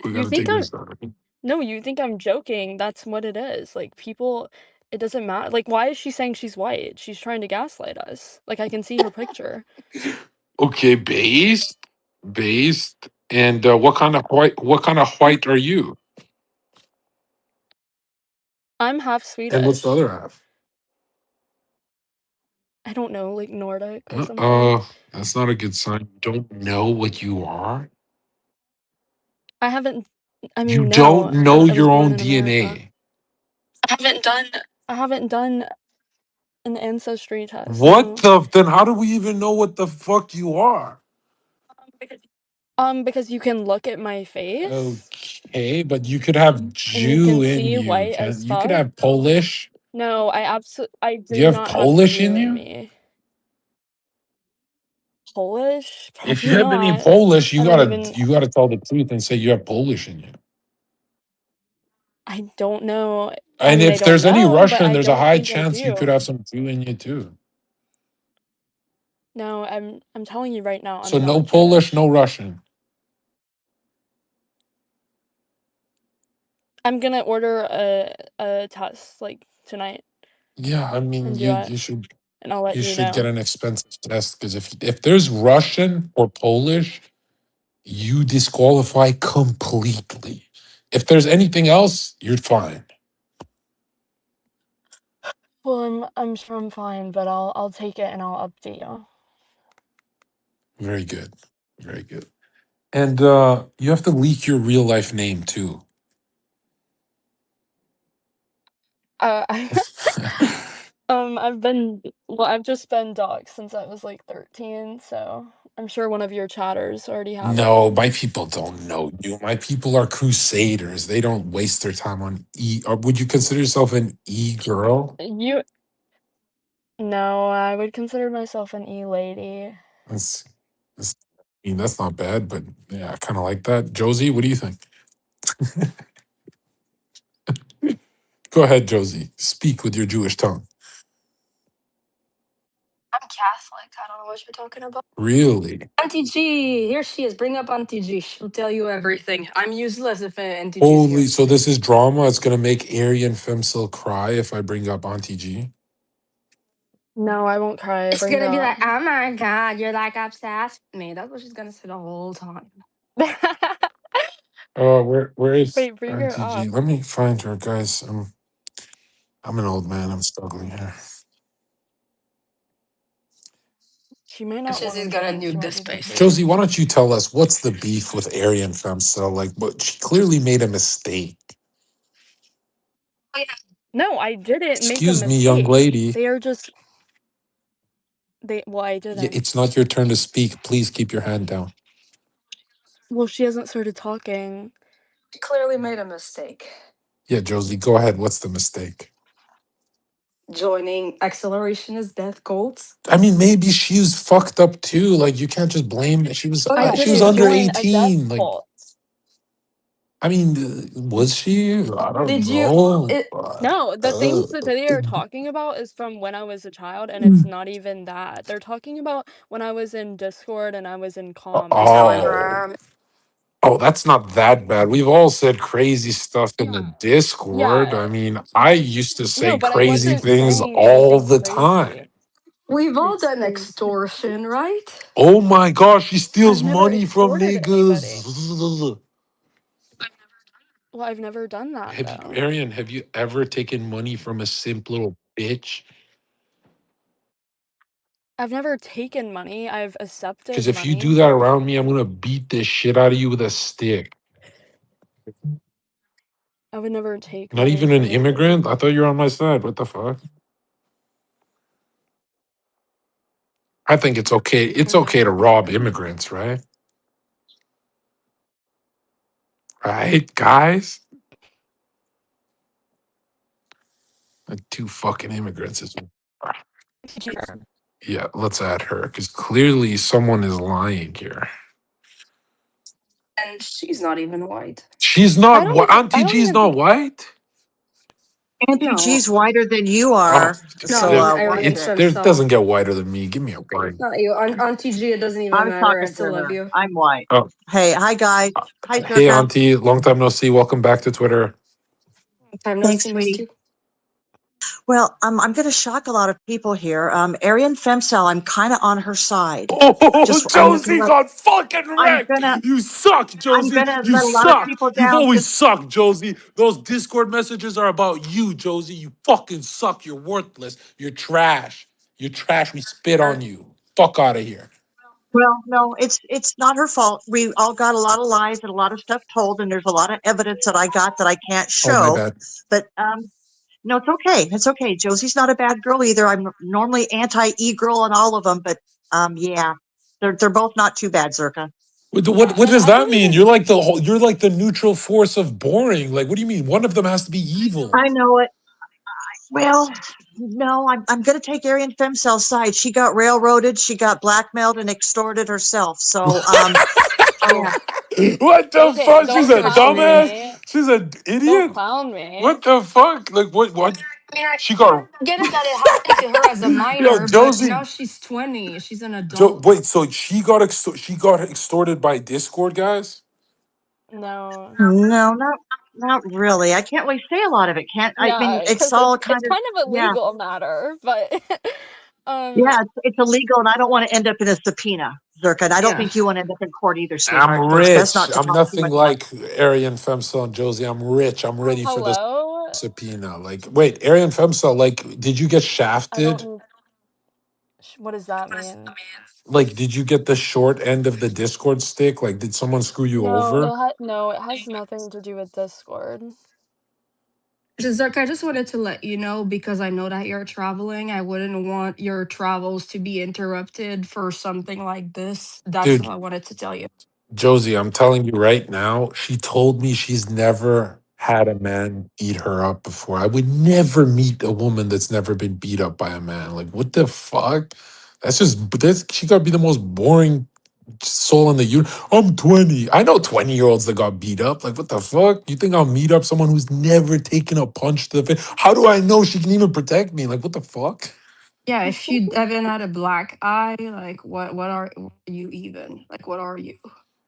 We You gotta think take her I'm side. No, you think I'm joking, that's what it is. Like, people it doesn't matter. Like, why is she saying she's white? She's trying to gaslight us. Like, I can see her picture. Okay, based, and what kind of white? What kind of white are you? I'm half And what's the Swedish. other half? I don't know, like Nordic or something. That's not a good sign. You don't know what you are. I haven't I You mean, don't no, know I was your born own in America. DNA. I haven't done an ancestry test, What no. the? Then how do we even know what the fuck you are? Because you can look at my face, Okay, but you could have and you Jew can in see you. white Can as you could fuck. have Polish? No, I Do you do have not have Polish Jew in in you? me. Polish? If Probably you have any not. Polish, I don't even you gotta tell the truth and say you have Polish in you. I don't know. I And mean, I if don't there's any know, but Russian, I there's a don't high think I chance you could do. have some Jew in you too. No, I'm telling you right now, So I'm no not Polish, Jewish. no Russian. I'm gonna order a test like tonight Yeah, I mean and do it, and I'll let you you should get know. an expensive test because if there's Russian or Polish, you disqualify completely. If there's anything else, you're fine. Well, I'm sure I'm fine, but I'll take it and I'll update you. Very good. Very good. And you have to leak your real life name too. I I've just been doxxed since I was like 13, so I'm sure one of your chatters already have it. No, my people don't know you. My people are crusaders. They don't waste their time on e. Or would you consider yourself an e girl? You No, I would consider myself an E-lady. That's, that's, I mean, that's not bad, but yeah, I kind of like that. Josie, what do you think? Go ahead, Josie. Speak with your Jewish tongue. I'm Catholic. I don't know what you're talking about. Really? Auntie G, here she is. Bring up Auntie G. She'll tell you everything. I'm useless if Auntie G's Holy, here. so this is drama. It's gonna make Aryan Femcil cry if I bring up Auntie G. No, I won't cry. It's Bring it gonna be up. like, oh my god, you're like obsessed with me. That's what she's gonna say the whole time. Oh, where is Wait, bring her Auntie G? up. Let me find her, guys. I'm an old man. I'm struggling here. She might And not she's want to just gonna join. She nuke might this be space. busy. Josie, why don't you tell us what's the beef with Aryan Femcil? Like, but she clearly made a mistake. No, I didn't make a Excuse me, young mistake. lady. They are just well, I didn't. It's not your turn to speak. Please keep your hand down. Well, she hasn't started talking. She clearly made a mistake. Yeah, Josie, go ahead. What's the mistake? Joining Acceleration is Death Cults. I mean, maybe she's fucked up too. Like, you can't just blame. Oh I yeah, She was she didn't under is. join a death 18. Like, cult. I mean, was she? I don't Did you know. it No, the things that they are talking about is from when I was a child, and it's not even that. They're talking about when I was in Discord and I was in comms. Oh, Telegram? that's not that bad. We've all said crazy stuff in the Discord. I Yeah. mean, I used to say No, but I crazy wasn't things saying all anything the time. crazy. We've all done Excuse. extortion, right? Oh my gosh, she I've steals never money from extorted anybody. niggas. Well, I've never done that Have you, though. Arian, have you ever taken money from a simp little bitch? I've never taken money. I've Because accepted if you do money. that around me, I'm gonna beat the shit out of you with a stick. I would never take Not money even an from an immigrant? I immigrant. thought you were on my side. What the fuck? I think it's okay. It's okay to rob immigrants, right? Right, guys? Like two fucking immigrants is. Yeah, let's add her because clearly someone is lying here. And she's not even white. She's I not. don't even. I Auntie don't G's even not think. white. Auntie No, G's whiter than you Oh, are, no, so there, I already watch it's it. said there. It so. doesn't get whiter than me. Give me a break. Not you. On TG, it doesn't I even was matter. I talking to still love her. you. I'm white. Oh, Hey, hi guys. Hi hey, Zherka. Auntie. Long time no see. Welcome back to Twitter. Time no Thanks, see, missed sweetie. you. Well, I'm going to shock a lot of people here. Aryan Femcel, I'm kind of on her side. Oh, I'm Josie got fucking wrecked. gonna You suck, I'm Josie. gonna You let a lot of suck. people You've down. always Just sucked, Josie. Those Discord messages are about you, Josie. You fucking suck. You're worthless. You're trash. You're trash. We spit on you. Fuck out of here. well, no, it's not her fault. We all got a lot of lies and a lot of stuff told, and there's a lot of evidence that I got that I can't Oh, my show. bad. But no, it's okay. It's okay. Josie's not a bad girl either. I'm normally anti e-girl on all of them, but yeah, they're both not too bad, Zherka. What Yeah, what and does I that don't mean? even. You're like the neutral force of boring. Like, what do you mean? One of them has to be evil. I know it. Well, no, I'm going to take Aryan Femcel's side. She got railroaded, she got blackmailed and extorted herself. So, yeah. What the Okay, fuck? She's don't a clown dumbass. me. She's an Don't idiot. clown me. What the fuck? Like what? I mean, I She got get it that it happened to her as a yo minor, but Josie. now she's 20. She's an adult. Wait, so she got extorted by Discord guys? No. No, not really. I can't really say a lot of it. Can't I mean Yeah, it's because all it's kind of kind of a yeah. legal matter, but um, Yeah, it's illegal and I don't want to end up in a subpoena, Zherka. And I don't Yeah. think you want to end up in court either, I'm sweetheart. So it's best rich. not to I'm talk too nothing much about it. like Aryan Femcel and Josie. I'm rich. I'm ready for this hello. subpoena. Like, wait, Aryan Femcel, like, did you get I shafted? don't. What does that mean? Like, did you get the short end of the Discord stick? Like, did someone screw you No, over? no, it has nothing to do with Discord. Zherka, I just wanted to let you know because I know that you're traveling. I wouldn't want your travels to be interrupted for something like this. That's all Dude, I wanted to tell you. Josie, I'm telling you right now, she told me she's never had a man beat her up before. I would never meet a woman that's never been beat up by a man. Like, what the fuck? She got to be the most boring soul in the universe. I'm 20. I know 20-year-olds that got beat up. Like, what the fuck? You think I'll meet up someone who's never taken a punch to the face? How do I know she can even protect me? Like, what the fuck? Yeah, if you haven't had a black eye, like what are you even? Like what are you?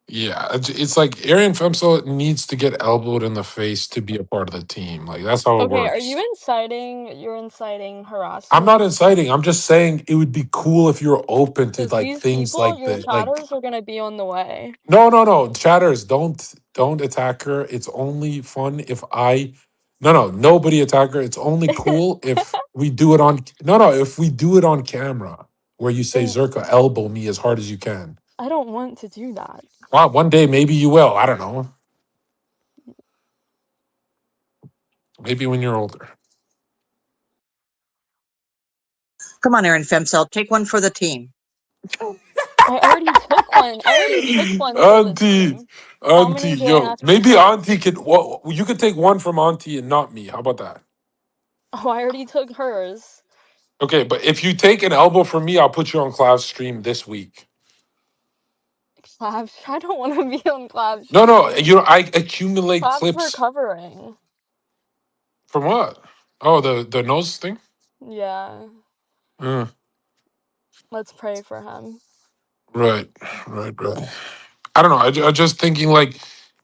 Yeah, it's like Arian Femso needs to get elbowed in the face to be a part of the team. Like, that's how it Okay, are you works. inciting? You're inciting I'm not harassment? inciting. I'm just saying it would be cool if you're open to Because like these things people, like your that. Like, chatters, are gonna be on the way. no, chatters, don't attack her. It's only fun if I. No, nobody attack her. It's only cool if we do it on. No, if we do it on camera, where you say Then Zherka elbow me as hard as you can. I don't want to do that. Well, one day maybe you will. I don't know. Maybe when you're older. Come on, Aryan Femcel, take one for the team. I already took one. I already took one for the Auntie, team. How Auntie, many do I yo, have to maybe take? Auntie could. Well, you could take one from Auntie and not me. How about that? Oh, I already took hers. Okay, but if you take an elbow from me, I'll put you on Cloud Stream this week. Clav, I don't want to be on Clav No, stream. you know I accumulate Clav's clips recovering. from what? Oh, the nose thing. Yeah, Uh, let's pray for him. right, right. I don't know. I just thinking like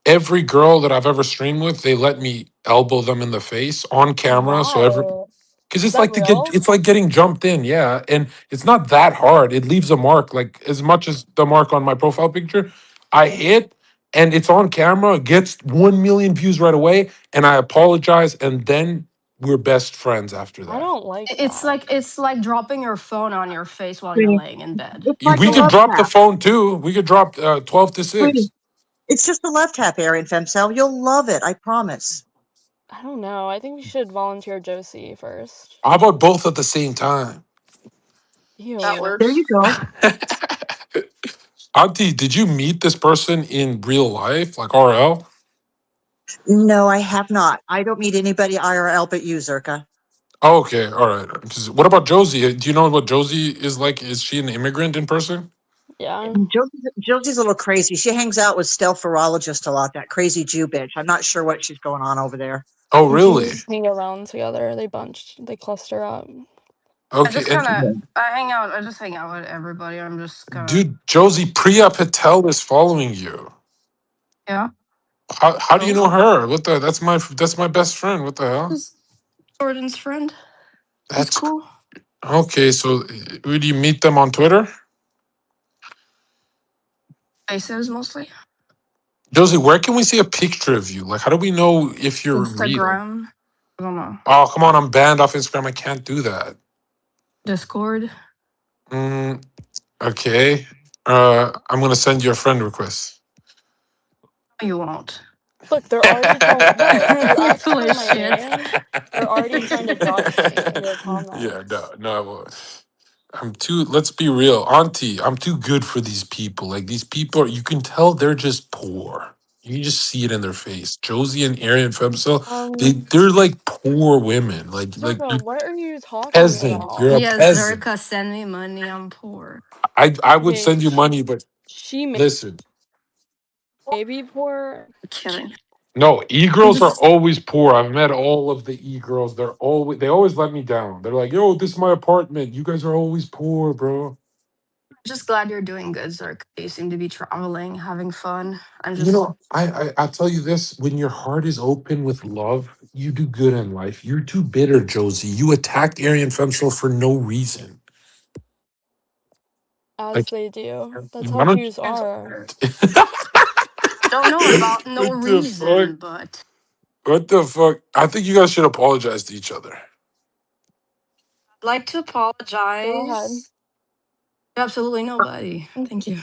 every girl that I've ever streamed with, they let me elbow them in the face on camera, so every Why? because Is it's that like real? it's like getting jumped in, yeah. And it's not that hard. It leaves a mark, like as much as the mark on my profile picture. I hit and it's on camera, it gets 1 million views right away, and I apologize, and then we're best friends after I that. don't like It's that. like it's like dropping your phone on your face while you're Sweetie, laying in bed. it's like We a could love drop the tap. phone too. We could drop 12 to Sweetie, 6. it's just a love tap, Aryan Femcel. You'll love it, I promise. I don't know. I think we should volunteer Josie first. How about both at the same time? That Ew. There works. you go. Auntie, did you meet this person in real life, like RL? No, I have not. I don't meet anybody IRL but you, Zherka. Oh, okay, all right. 'Cause what about Josie? Do you know what Josie is like? Is she an immigrant in person? Yeah. Josie's a little crazy. She hangs out with stealth virologist a lot, that crazy Jew bitch. I'm not sure what she's going on over there. Oh, We really? just hang around together. They bunched. They cluster up. I Okay, just and kind of Yeah. I just hang out with everybody. I'm just kind of dude, Josie, Priya Patel is following you. yeah. How do you Oh, know her? What the? That's my best friend. What the hell? just Jordan's friend. She's That's cool. okay. So, would you meet them on Twitter? Faces mostly. Josie, where can we see a picture of you? Like, how do we know if you're real? Instagram. I don't know. Oh, come on, I'm banned off Instagram. I can't do that. Discord. Mm, okay. I'm gonna send you a friend request. No, you won't. Look, they're already trying. Look, you You're asked full for of my shit. name. They're already trying to dox me in your Yeah, no, comments. no, I won't. I'm too. Let's be real, Auntie. I'm too good for these people. Like these people, you can tell they're just poor. You can just see it in their face. Josie and Arian Femcel, they're like poor women. Like Zherka, you what are you talking peasant. You're about? a Yes, peasant. Zherka, send me money. I'm poor. I would Okay, send you money, but she listen. may be poor. Kidding. No, e I'm girls are just always poor. I've met all of the e girls. They always let me down. They're like, "Yo, this is my apartment. You guys are always poor, bro." just glad you're doing good, Zerk. You seem to be traveling, having fun. I'm You just know, I tell you this: when your heart is open with love, you do good in life. You're too bitter, Josie. You attacked Aryan Femcel for no reason. As Like, they do. That's why how don't? Jews are. I don't know about no What the fuck? reason, but What the fuck? I think you guys should apologize to each other. I'd like to Go ahead. apologize to absolutely nobody. Thank you.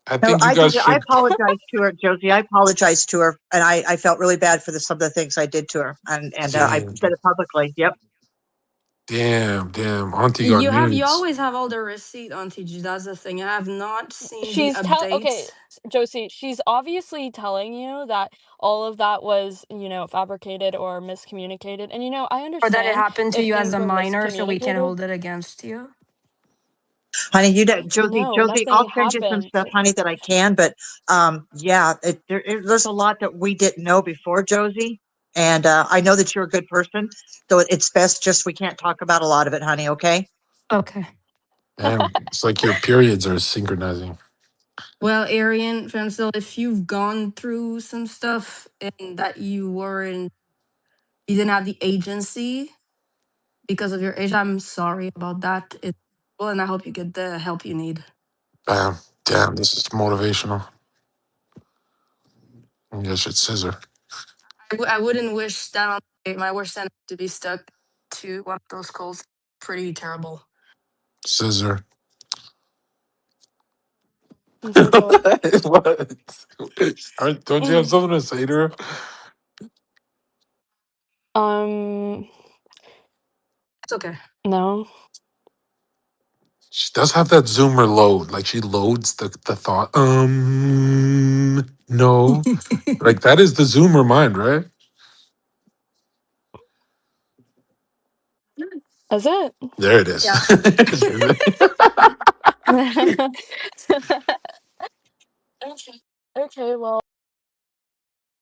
I No, think you guys I should. apologize to her, Josie. I apologize to her, and I felt really bad for some of the things I did to her, and I Damn, said it publicly. Yep. damn. Auntie got You nudes. always have all the receipt on TG. That's the thing. I have not seen the Okay, updates. Josie, she's obviously telling you that all of that was, fabricated or miscommunicated. And I Or that it understand happened to if you as things a were minor, so we can miscommunicated. hold it against you. Honey, Josie, No, Josie, nothing I'll send you some happened. stuff, honey, that I can. But yeah, there's a lot that we didn't know before, Josie, and I know that you're a good person, so it's best just we can't talk about a lot of it, honey. Okay? Okay. Damn, it's like your periods are synchronizing. Well, Arian, Femsil, if you've gone through some stuff and that you didn't have the agency because of your age, I'm sorry about that. And I hope you get the help you need. Damn, this is motivational. I guess it's scissor. I wouldn't wish that on my worst enemy to be stuck to one of those calls. Pretty terrible. Scissor. Zherka, What? Don't you have something to say to her? um, It's okay. no. She does have that zoomer load. Like she loads the thought. No. Like that is the zoomer mind, right? Is it? There it is. Yeah. Okay, well.